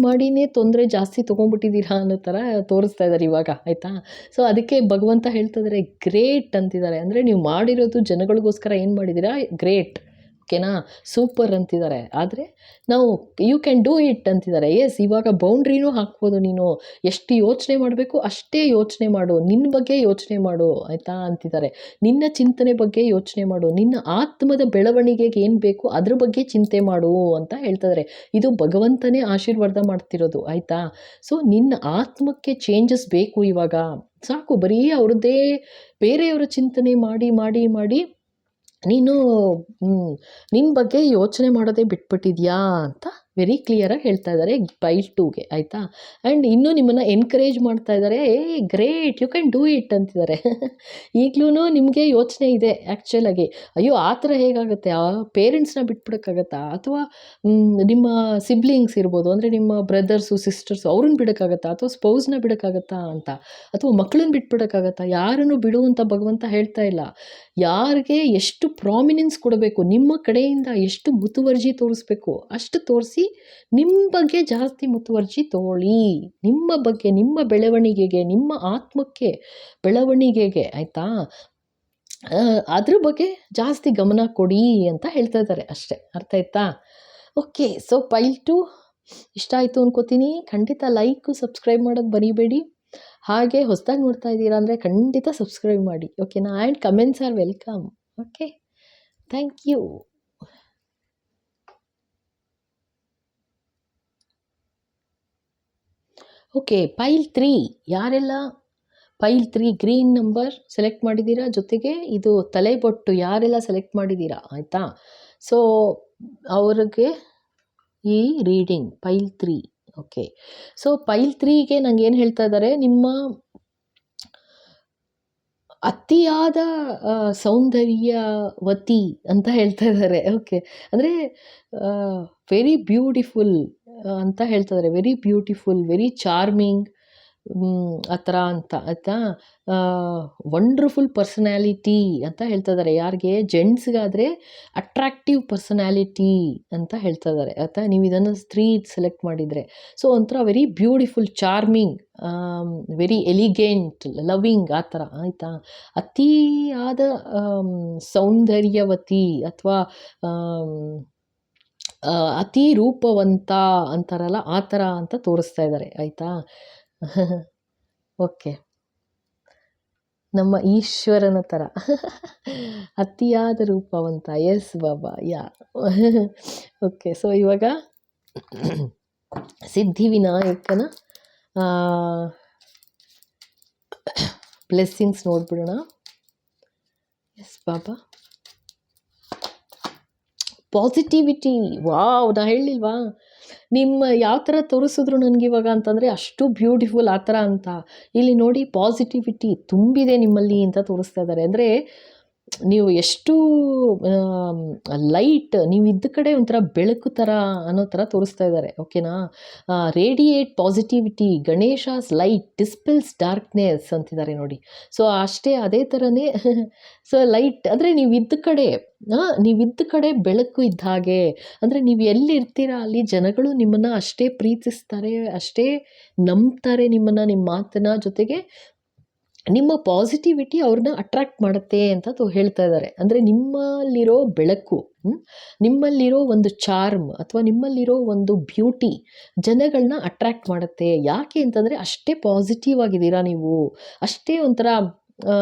ಮಾಡಿನೇ ತೊಂದರೆ ಜಾಸ್ತಿ ತೊಗೊಂಡ್ಬಿಟ್ಟಿದ್ದೀರಾ ಅನ್ನೋ ಥರ ತೋರಿಸ್ತಾ ಇದ್ದಾರೆ ಇವಾಗ. ಆಯಿತಾ? ಸೊ ಅದಕ್ಕೆ ಭಗವಂತ ಹೇಳ್ತಾ ಇದ್ದಾರೆ ಗ್ರೇಟ್ ಅಂತಿದ್ದಾರೆ. ಅಂದರೆ ನೀವು ಮಾಡಿರೋದು ಜನಗಳಿಗೋಸ್ಕರ ಏನು ಮಾಡಿದ್ದೀರಾ, ಗ್ರೇಟ್. ಓಕೆನಾ? ಸೂಪರ್ ಅಂತಿದ್ದಾರೆ. ಆದರೆ ನಾವು ಯು ಕ್ಯಾನ್ ಡೂ ಇಟ್ ಅಂತಿದ್ದಾರೆ. ಎಸ್, ಇವಾಗ ಬೌಂಡ್ರಿನೂ ಹಾಕ್ಬೋದು. ನೀನು ಎಷ್ಟು ಯೋಚನೆ ಮಾಡಬೇಕು ಅಷ್ಟೇ ಯೋಚನೆ ಮಾಡು, ನಿನ್ನ ಬಗ್ಗೆ ಯೋಚನೆ ಮಾಡು. ಆಯಿತಾ? ಅಂತಿದ್ದಾರೆ. ನಿನ್ನ ಚಿಂತನೆ ಬಗ್ಗೆ ಯೋಚನೆ ಮಾಡು, ನಿನ್ನ ಆತ್ಮದ ಬೆಳವಣಿಗೆಗೆ ಏನು ಬೇಕು ಅದ್ರ ಬಗ್ಗೆ ಚಿಂತೆ ಮಾಡು ಅಂತ ಹೇಳ್ತಿದ್ದಾರೆ. ಇದು ಭಗವಂತನೇ ಆಶೀರ್ವಾದ ಮಾಡ್ತಿರೋದು. ಆಯಿತಾ? ಸೊ ನಿನ್ನ ಆತ್ಮಕ್ಕೆ ಚೇಂಜಸ್ ಬೇಕು ಇವಾಗ. ಸಾಕು, ಬರೀ ಅವ್ರದ್ದೇ ಬೇರೆಯವರ ಚಿಂತನೆ ಮಾಡಿ ನೀನು ನಿನ್ನ ಬಗ್ಗೆ ಯೋಚನೆ ಮಾಡೋದೇ ಬಿಟ್ಬಿಟ್ಟಿದ್ಯಾ ಅಂತ ವೆರಿ ಕ್ಲಿಯರಾಗಿ ಹೇಳ್ತಾ ಇದ್ದಾರೆ ಪೈಲ್ 2ಗೆ. ಆಯಿತಾ? ಆ್ಯಂಡ್ ಇನ್ನೂ ನಿಮ್ಮನ್ನು ಎನ್ಕರೇಜ್ ಮಾಡ್ತಾ ಇದ್ದಾರೆ. Great, you can do it ಅಂತಿದ್ದಾರೆ. ಈಗಲೂ ನಿಮಗೆ ಯೋಚನೆ ಇದೆ ಆ್ಯಕ್ಚುಲಾಗಿ, ಅಯ್ಯೋ ಆ ಥರ ಹೇಗಾಗುತ್ತೆ, ಆ ಪೇರೆಂಟ್ಸ್ನ ಬಿಟ್ಬಿಡೋಕ್ಕಾಗತ್ತಾ, ಅಥವಾ ನಿಮ್ಮ ಸಿಬ್ಲಿಂಗ್ಸ್ ಇರ್ಬೋದು, ಅಂದರೆ ನಿಮ್ಮ ಬ್ರದರ್ಸು ಸಿಸ್ಟರ್ಸು, ಅವ್ರನ್ನ ಬಿಡೋಕ್ಕಾಗತ್ತಾ, ಅಥವಾ ಸ್ಪೌಸ್ನ ಬಿಡೋಕ್ಕಾಗತ್ತಾ ಅಂತ, ಅಥವಾ ಮಕ್ಕಳನ್ನ ಬಿಟ್ಬಿಡೋಕ್ಕಾಗತ್ತಾ? ಯಾರನ್ನು ಬಿಡು ಅಂತ ಭಗವಂತ ಹೇಳ್ತಾ ಇಲ್ಲ. ಯಾರಿಗೆ ಎಷ್ಟು ಪ್ರಾಮಿನೆನ್ಸ್ ಕೊಡಬೇಕು, ನಿಮ್ಮ ಕಡೆಯಿಂದ ಎಷ್ಟು ಮುತುವರ್ಜಿ ತೋರಿಸ್ಬೇಕು ಅಷ್ಟು ತೋರಿಸಿ ನಿಮ್ಮ ಬಗ್ಗೆ ಜಾಸ್ತಿ ಮುತುವರ್ಜಿ ತಗೊಳ್ಳಿ. ನಿಮ್ಮ ಬಗ್ಗೆ, ನಿಮ್ಮ ಬೆಳವಣಿಗೆಗೆ, ನಿಮ್ಮ ಆತ್ಮಕ್ಕೆ ಬೆಳವಣಿಗೆಗೆ. ಆಯಿತಾ? ಅದ್ರ ಬಗ್ಗೆ ಜಾಸ್ತಿ ಗಮನ ಕೊಡಿ ಅಂತ ಹೇಳ್ತಾ ಇದ್ದಾರೆ ಅಷ್ಟೇ. ಅರ್ಥ ಆಯ್ತಾ? ಓಕೆ, ಸೊ ಪೈಲ್ 2 ಇಷ್ಟ ಆಯಿತು ಅನ್ಕೋತೀನಿ. ಖಂಡಿತ ಲೈಕು ಸಬ್ಸ್ಕ್ರೈಬ್ ಮಾಡೋದು ಬರೀಬೇಡಿ. ಹಾಗೆ ಹೊಸದಾಗಿ ನೋಡ್ತಾ ಇದ್ದೀರಾ ಅಂದರೆ ಖಂಡಿತ ಸಬ್ಸ್ಕ್ರೈಬ್ ಮಾಡಿ. ಓಕೆನಾ? And comments are welcome. Okay, thank you. Okay, pile 3 ಯಾರೆಲ್ಲ ಪೈಲ್ 3 ಗ್ರೀನ್ ನಂಬರ್ ಸೆಲೆಕ್ಟ್ ಮಾಡಿದ್ದೀರಾ, ಜೊತೆಗೆ ಇದು ತಲೆಬೊಟ್ಟು ಯಾರೆಲ್ಲ ಸೆಲೆಕ್ಟ್ ಮಾಡಿದ್ದೀರಾ, ಆಯಿತಾ? ಸೊ ಅವ್ರಿಗೆ ಈ ರೀಡಿಂಗ್ ಪೈಲ್ 3. ಓಕೆ, ಸೊ ಪೈಲ್ 3ಗೆ ನಂಗೆ ಏನು ಹೇಳ್ತಾ ಇದ್ದಾರೆ, ನಿಮ್ಮ ಅತಿಯಾದ ಸೌಂದರ್ಯವತಿ ಅಂತ ಹೇಳ್ತಾ ಇದ್ದಾರೆ. ಓಕೆ, ಅಂದರೆ ವೆರಿ ಬ್ಯೂಟಿಫುಲ್ ಅಂತ ಹೇಳ್ತಾ ಇದ್ದಾರೆ. ವೆರಿ ಬ್ಯೂಟಿಫುಲ್, ವೆರಿ ಚಾರ್ಮಿಂಗ್, ಆ ಥರ ಅಂತ ಆಯಿತಾ. ವಂಡರ್ಫುಲ್ ಪರ್ಸನ್ಯಾಲಿಟಿ ಅಂತ ಹೇಳ್ತಾ ಇದ್ದಾರೆ. ಯಾರಿಗೆ? ಜೆಂಟ್ಸ್ಗಾದರೆ ಅಟ್ರಾಕ್ಟಿವ್ ಪರ್ಸನ್ಯಾಲಿಟಿ ಅಂತ ಹೇಳ್ತಾ ಇದ್ದಾರೆ ಆಯಿತಾ. ನೀವು ಇದನ್ನು ಸ್ತ್ರೀ ಸೆಲೆಕ್ಟ್ ಮಾಡಿದರೆ. ಸೊ ಒಂಥರ very beautiful, charming, very elegant, loving ಆ ಥರ ಆಯಿತಾ. ಅತಿಯಾದ ಸೌಂದರ್ಯವತಿ ಅಥವಾ ಅತಿ ರೂಪವಂತ ಅಂತಾರಲ್ಲ ಆ ಥರ ಅಂತ ತೋರಿಸ್ತಾ ಇದ್ದಾರೆ ಆಯಿತಾ. ಓಕೆ, ನಮ್ಮ ಈಶ್ವರನ ಥರ ಅತಿಯಾದ ರೂಪವಂತ. ಎಸ್ ಬಾಬಾ, ಯಾ. ಓಕೆ, ಸೊ ಇವಾಗ ಸಿದ್ಧಿವಿನಾಯಕನ ಬ್ಲೆಸ್ಸಿಂಗ್ಸ್ ನೋಡ್ಬಿಡೋಣ. ಎಸ್ ಬಾಬಾ. ಪಾಸಿಟಿವಿಟಿ, ವಾವ್, ನಾ ಹೇಳಿಲ್ವಾ ನಿಮ್ಮ ಯಾವ ಥರ ತೋರಿಸಿದ್ರು ನನಗಿವಾಗ ಅಂತಂದರೆ ಅಷ್ಟು ಬ್ಯೂಟಿಫುಲ್ ಆ ಥರ ಅಂತ. ಇಲ್ಲಿ ನೋಡಿ, ಪಾಸಿಟಿವಿಟಿ ತುಂಬಿದೆ ನಿಮ್ಮಲ್ಲಿ ಅಂತ ತೋರಿಸ್ತಾ ಇದ್ದಾರೆ. ಅಂದರೆ ನೀವು ಎಷ್ಟು ಲೈಟ್, ನೀವು ಇದ್ದ ಕಡೆ ಒಂಥರ ಬೆಳಕು ಥರ ಅನ್ನೋ ಥರ ತೋರಿಸ್ತಾ ಇದ್ದಾರೆ. ಓಕೆನಾ. ರೇಡಿಯೇಟ್ ಪಾಸಿಟಿವಿಟಿ, ಗಣೇಶಾಸ್ ಲೈಟ್ ಡಿಸ್ಪೆಲ್ಸ್ ಡಾರ್ಕ್ನೆಸ್ ಅಂತಿದ್ದಾರೆ ನೋಡಿ. ಸೊ ಅಷ್ಟೇ, ಅದೇ ಥರನೇ. ಸೊ ಲೈಟ್ ಅಂದರೆ ನೀವಿದ್ದ ಕಡೆ ಬೆಳಕು ಇದ್ದ ಹಾಗೆ. ಅಂದರೆ ನೀವು ಎಲ್ಲಿರ್ತೀರಾ ಅಲ್ಲಿ ಜನಗಳು ನಿಮ್ಮನ್ನು ಅಷ್ಟೇ ಪ್ರೀತಿಸ್ತಾರೆ, ಅಷ್ಟೇ ನಂಬ್ತಾರೆ ನಿಮ್ಮನ್ನು, ನಿಮ್ಮ ಮಾತನ್ನ. ಜೊತೆಗೆ ನಿಮ್ಮ ಪಾಸಿಟಿವಿಟಿ ಅವ್ರನ್ನ ಅಟ್ರಾಕ್ಟ್ ಮಾಡುತ್ತೆ ಅಂತ ಹೇಳ್ತಾ ಇದ್ದಾರೆ. ಅಂದರೆ ನಿಮ್ಮಲ್ಲಿರೋ ಬೆಳಕು, ನಿಮ್ಮಲ್ಲಿರೋ ಒಂದು ಚಾರ್ಮ್ ಅಥವಾ ನಿಮ್ಮಲ್ಲಿರೋ ಒಂದು ಬ್ಯೂಟಿ ಜನಗಳನ್ನ ಅಟ್ರಾಕ್ಟ್ ಮಾಡುತ್ತೆ. ಯಾಕೆ ಅಂತಂದರೆ ಅಷ್ಟೇ ಪಾಸಿಟಿವ್ ಆಗಿದ್ದೀರಾ ನೀವು, ಅಷ್ಟೇ ಒಂಥರ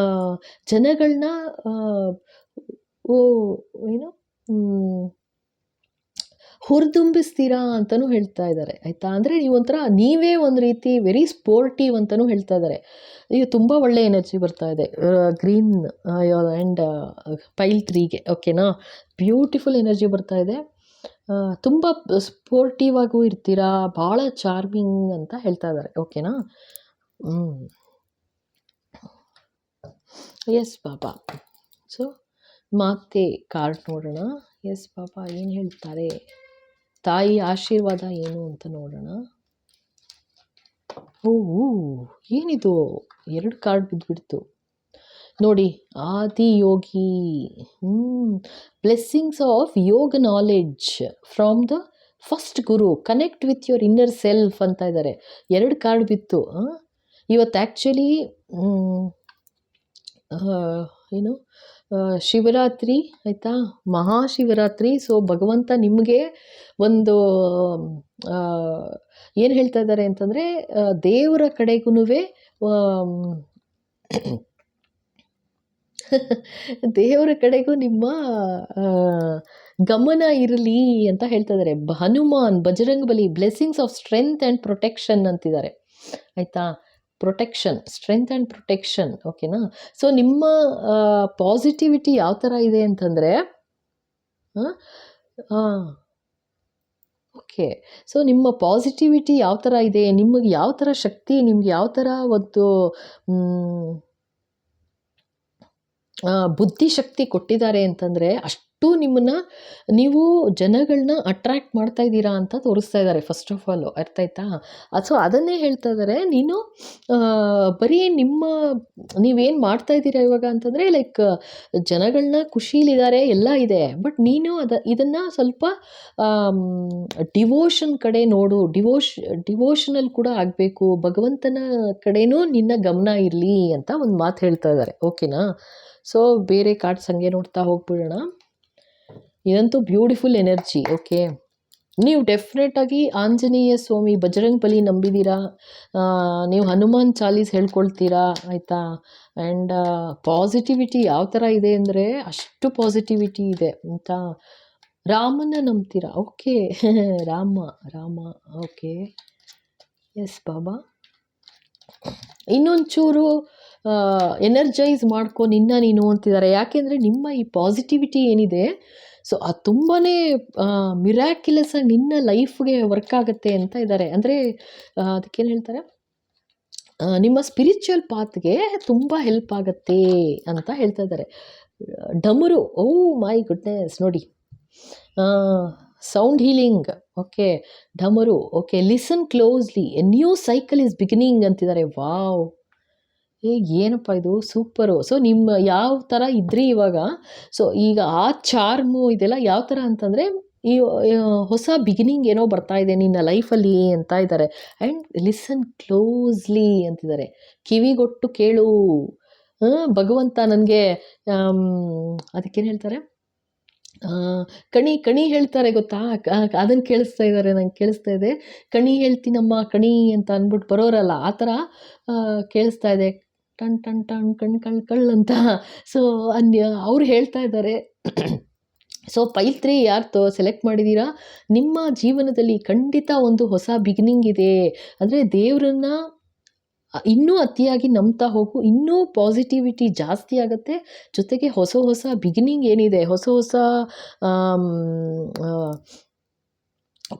ಜನಗಳನ್ನ ಏನು ಹುರಿದುಂಬಿಸ್ತೀರಾ ಅಂತಲೂ ಹೇಳ್ತಾ ಇದ್ದಾರೆ ಆಯಿತಾ. ಅಂದರೆ ನೀವೊಂಥರ ನೀವೇ ಒಂದು ರೀತಿ ವೆರಿ ಸ್ಪೋರ್ಟಿವ್ ಅಂತಲೂ ಹೇಳ್ತಾ ಇದ್ದಾರೆ. ಈಗ ತುಂಬ ಒಳ್ಳೆ ಎನರ್ಜಿ ಬರ್ತಾ ಇದೆ ಗ್ರೀನ್ ಆ್ಯಂಡ್ ಪೈಲ್ 3ಗೆ. ಓಕೆನಾ. ಬ್ಯೂಟಿಫುಲ್ ಎನರ್ಜಿ ಬರ್ತಾ ಇದೆ. ತುಂಬ ಸ್ಪೋರ್ಟಿವ್ ಆಗೂ ಇರ್ತೀರಾ, ಭಾಳ ಚಾರ್ಮಿಂಗ್ ಅಂತ ಹೇಳ್ತಾ ಇದ್ದಾರೆ. ಓಕೆನಾ. ಎಸ್ ಬಾಬಾ. ಸೊ ಮತ್ತೆ ಕಾರ್ಡ್ ನೋಡೋಣ. ಎಸ್ ಬಾಬಾ ಏನು ಹೇಳ್ತಾರೆ, ತಾಯಿ ಆಶೀರ್ವಾದ ಏನು ಅಂತ ನೋಡೋಣ. ಏನಿದು 2 ಕಾರ್ಡ್ ಬಿದ್ದುಬಿಡ್ತು ನೋಡಿ. Adiyogi, blessings of yoga knowledge from the first Guru, connect with your inner self ಅಂತ ಇದ್ದಾರೆ. 2 ಕಾರ್ಡ್ ಬಿತ್ತು. ಇವತ್ತು ಆ್ಯಕ್ಚುಲಿ ಏನು ಶಿವರಾತ್ರಿ ಆಯಿತಾ, ಮಹಾಶಿವರಾತ್ರಿ. ಸೊ ಭಗವಂತ ನಿಮಗೆ ಒಂದು ಏನು ಹೇಳ್ತಾ ಇದ್ದಾರೆ ಅಂತಂದರೆ, ದೇವರ ಕಡೆಗೂ ದೇವರ ಕಡೆಗೂ ನಿಮ್ಮ ಗಮನ ಇರಲಿ ಅಂತ ಹೇಳ್ತಾ ಇದ್ದಾರೆ. ಹನುಮಾನ್, ಬಜರಂಗ ಬಲಿ, blessings of strength and protection ಅಂತಿದ್ದಾರೆ ಆಯಿತಾ. Protection, strength and protection. ಓಕೆನಾ. ಸೊ ನಿಮ್ಮ ಪಾಸಿಟಿವಿಟಿ ಯಾವ ಥರ ಇದೆ ಅಂತಂದರೆ, ಓಕೆ, ಸೊ ನಿಮ್ಮ ಪಾಸಿಟಿವಿಟಿ ಯಾವ ಥರ ಇದೆ, ನಿಮಗೆ ಯಾವ ಥರ ಶಕ್ತಿ, ನಿಮ್ಗೆ ಯಾವ ಥರ ಒಂದು ಬುದ್ಧಿಶಕ್ತಿ ಕೊಟ್ಟಿದ್ದಾರೆ ಅಂತಂದರೆ ಅಷ್ಟು ನೀವು ಜನಗಳನ್ನ ಅಟ್ರ್ಯಾಕ್ಟ್ ಮಾಡ್ತಾ ಇದ್ದೀರಾ ಅಂತ ತೋರಿಸ್ತಾ ಇದ್ದಾರೆ ಫಸ್ಟ್ ಆಫ್ ಆಲು. ಅರ್ಥ ಆಯ್ತಾ. ಸೊ ಅದನ್ನೇ ಹೇಳ್ತಾ ಇದ್ದಾರೆ, ನೀನು ಬರೀ ನೀವೇನು ಮಾಡ್ತಾ ಇದ್ದೀರಾ ಇವಾಗ ಅಂತಂದರೆ ಲೈಕ್ ಜನಗಳನ್ನ ಖುಷೀಲಿದ್ದಾರೆ, ಎಲ್ಲ ಇದೆ. ಬಟ್ ನೀನು ಇದನ್ನು ಸ್ವಲ್ಪ ಡಿವೋಷನ್ ಕಡೆ ನೋಡು, ಡಿವೋಷನಲ್ ಕೂಡ ಆಗಬೇಕು, ಭಗವಂತನ ಕಡೆನೂ ನಿನ್ನ ಗಮನ ಇರಲಿ ಅಂತ ಒಂದು ಮಾತು ಹೇಳ್ತಾ ಇದ್ದಾರೆ. ಓಕೆನಾ. ಸೊ ಬೇರೆ ಕಾರ್ಡ್ಸ್ ಹಂಗೆ ನೋಡ್ತಾ ಹೋಗ್ಬಿಡೋಣ. ಇದಂತೂ ಬ್ಯೂಟಿಫುಲ್ ಎನರ್ಜಿ. ಓಕೆ, ನೀವು ಡೆಫಿನೆಟಾಗಿ ಆಂಜನೇಯ ಸ್ವಾಮಿ, ಬಜರಂಗ್ ಬಲಿ ನಂಬಿದ್ದೀರಾ, ನೀವು ಹನುಮಾನ್ ಚಾಲೀಸ್ ಹೇಳ್ಕೊಳ್ತೀರಾ ಆಯಿತಾ. ಆ್ಯಂಡ್ ಪಾಸಿಟಿವಿಟಿ ಯಾವ ಥರ ಇದೆ ಅಂದರೆ ಅಷ್ಟು ಪಾಸಿಟಿವಿಟಿ ಇದೆ ಅಂತ. ರಾಮನ ನಂಬ್ತೀರಾ. ಓಕೆ, ರಾಮ. ಓಕೆ, ಎಸ್ ಬಾಬಾ. ಇನ್ನೊಂಚೂರು ಎನರ್ಜೈಸ್ ಮಾಡ್ಕೊ ನೀನು ಅಂತಿದ್ದಾರೆ. ಯಾಕೆಂದರೆ ನಿಮ್ಮ ಈ ಪಾಸಿಟಿವಿಟಿ ಏನಿದೆ, ಸೊ ಅದು ತುಂಬಾ ಮಿರಾಕ್ಯುಲಸ್ ಆಗಿ ನಿನ್ನ ಲೈಫ್ಗೆ ವರ್ಕ್ ಆಗುತ್ತೆ ಅಂತ ಇದ್ದಾರೆ. ಅಂದರೆ ಅದಕ್ಕೇನು ಹೇಳ್ತಾರೆ, ನಿಮ್ಮ ಸ್ಪಿರಿಚುವಲ್ ಪಾತ್ಗೆ ತುಂಬ ಹೆಲ್ಪ್ ಆಗುತ್ತೆ ಅಂತ ಹೇಳ್ತಾ ಇದ್ದಾರೆ. ಡಮರು, ಓ ಮೈ ಗುಡ್ನೆಸ್, ನೋಡಿ sound healing, okay. Damaru, okay. Listen closely, a new cycle is beginning ಅಂತಿದ್ದಾರೆ. ವಾವ್, ಏ ಏನಪ್ಪ ಇದು ಸೂಪರು. ಸೊ ನಿಮ್ಮ ಯಾವ ಥರ ಇದ್ರಿ ಇವಾಗ, ಸೊ ಈಗ ಆ ಚಾರ್ಮು ಇದೆಲ್ಲ ಯಾವ ಥರ ಅಂತಂದರೆ, ಈ ಹೊಸ ಬಿಗಿನಿಂಗ್ ಏನೋ ಬರ್ತಾ ಇದೆ ನಿನ್ನ ಲೈಫಲ್ಲಿ ಅಂತ ಇದ್ದಾರೆ. ಆ್ಯಂಡ್ ಲಿಸನ್ ಕ್ಲೋಸ್ಲಿ ಅಂತಿದ್ದಾರೆ, ಕಿವಿಗೊಟ್ಟು ಕೇಳು. ಭಗವಂತ ನನಗೆ ಅದಕ್ಕೇನು ಹೇಳ್ತಾರೆ, ಕಣಿ ಕಣಿ ಹೇಳ್ತಾರೆ ಗೊತ್ತಾ, ಅದನ್ನು ಕೇಳಿಸ್ತಾ ಇದ್ದಾರೆ, ನಂಗೆ ಕೇಳಿಸ್ತಾ ಇದೆ. ಕಣಿ ಹೇಳ್ತೀನಮ್ಮ ಕಣಿ ಅಂತ ಅಂದ್ಬಿಟ್ಟು ಬರೋರಲ್ಲ, ಆ ಥರ ಕೇಳಿಸ್ತಾ ಇದೆ. ಟಣ್ ಟಣ್ ಟಣ್ ಕಣ್ ಕಳ್ ಕಳ್ ಅಂತ. ಸೊ ಅವ್ರು ಹೇಳ್ತಾ ಇದ್ದಾರೆ. ಸೊ ಪೈಲ್ 3 ಯಾರು ಸೆಲೆಕ್ಟ್ ಮಾಡಿದ್ದೀರಾ, ನಿಮ್ಮ ಜೀವನದಲ್ಲಿ ಖಂಡಿತ ಒಂದು ಹೊಸ ಬಿಗಿನಿಂಗ್ ಇದೆ. ಅಂದರೆ ದೇವರನ್ನ ಇನ್ನೂ ಅತಿಯಾಗಿ ನಂಬ್ತಾ ಹೋಗು, ಇನ್ನೂ ಪಾಸಿಟಿವಿಟಿ ಜಾಸ್ತಿ ಆಗುತ್ತೆ. ಜೊತೆಗೆ ಹೊಸ ಹೊಸ ಬಿಗಿನಿಂಗ್ ಏನಿದೆ, ಹೊಸ ಹೊಸ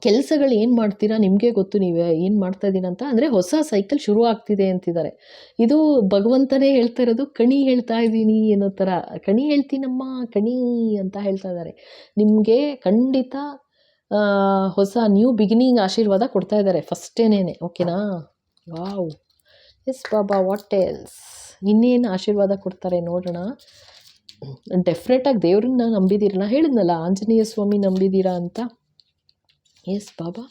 ಕೆಲಸಗಳು ಏನು ಮಾಡ್ತೀರಾ ನಿಮಗೆ ಗೊತ್ತು, ನೀವೇ ಏನು ಮಾಡ್ತಾ ಇದ್ದೀರಾ ಅಂತ. ಅಂದರೆ ಹೊಸ ಸೈಕಲ್ ಶುರು ಆಗ್ತಿದೆ ಅಂತಿದ್ದಾರೆ. ಇದು ಭಗವಂತನೇ ಹೇಳ್ತಾ ಇರೋದು, ಕಣಿ ಹೇಳ್ತಾ ಇದ್ದೀನಿ ಅನ್ನೋ ಥರ. ಕಣಿ ಹೇಳ್ತೀನಮ್ಮ ಕಣಿ ಅಂತ ಹೇಳ್ತಾ ಇದ್ದಾರೆ. ನಿಮಗೆ ಖಂಡಿತ ಹೊಸ ನ್ಯೂ ಬಿಗಿನಿಂಗ್ ಆಶೀರ್ವಾದ ಕೊಡ್ತಾ ಇದ್ದಾರೆ ಫಸ್ಟೇನೇನೆ, ಓಕೆನಾ. Wow, yes Baba, what else, ಇನ್ನೇನು ಆಶೀರ್ವಾದ ಕೊಡ್ತಾರೆ ನೋಡೋಣ. ಡೆಫಿನೆಟಾಗಿ ದೇವ್ರನ್ನ ನಂಬಿದ್ದೀರಲ್ಲ, ಹೇಳಿದ್ನಲ್ಲ ಆಂಜನೇಯ ಸ್ವಾಮಿ ನಂಬಿದ್ದೀರಾ ಅಂತ. ಎಸ್ ಬಾಬಾ,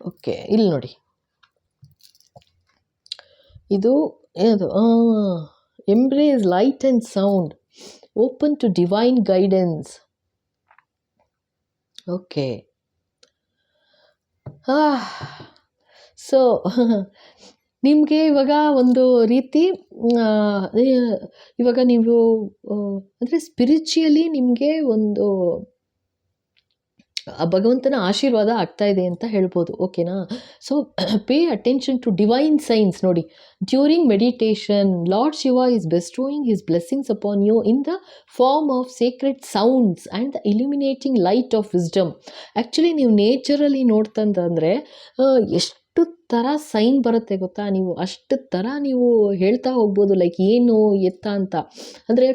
ಓಕೆ. ಇಲ್ಲಿ ನೋಡಿ, ಇದು ಏನದು, embrace light and sound, open to divine guidance. Okay. So ನಿಮಗೆ ಇವಾಗ ಒಂದು ರೀತಿ ಇವಾಗ ನೀವು ಅಂದರೆ ಸ್ಪಿರಿಚುಯಲಿ ನಿಮಗೆ ಒಂದು ಭಗವಂತನ ಆಶೀರ್ವಾದ ಆಗ್ತಾ ಇದೆ ಅಂತ ಹೇಳ್ಬೋದು, ಓಕೆನಾ. So pay attention to divine signs. ನೋಡಿ, during meditation Lord Shiva is bestowing his blessings upon you in the form of sacred sounds and the illuminating light of wisdom. Actually ನೀವು ನೇಚರಲ್ಲಿ ನೋಡ್ತಂತಂದರೆ ಎಷ್ಟು ಥರ ಸೈನ್ ಬರುತ್ತೆ ಗೊತ್ತಾ, ನೀವು ಅಷ್ಟು ಥರ ನೀವು ಹೇಳ್ತಾ ಹೋಗ್ಬೋದು, ಲೈಕ್ ಏನು ಎತ್ತ ಅಂತ. ಅಂದರೆ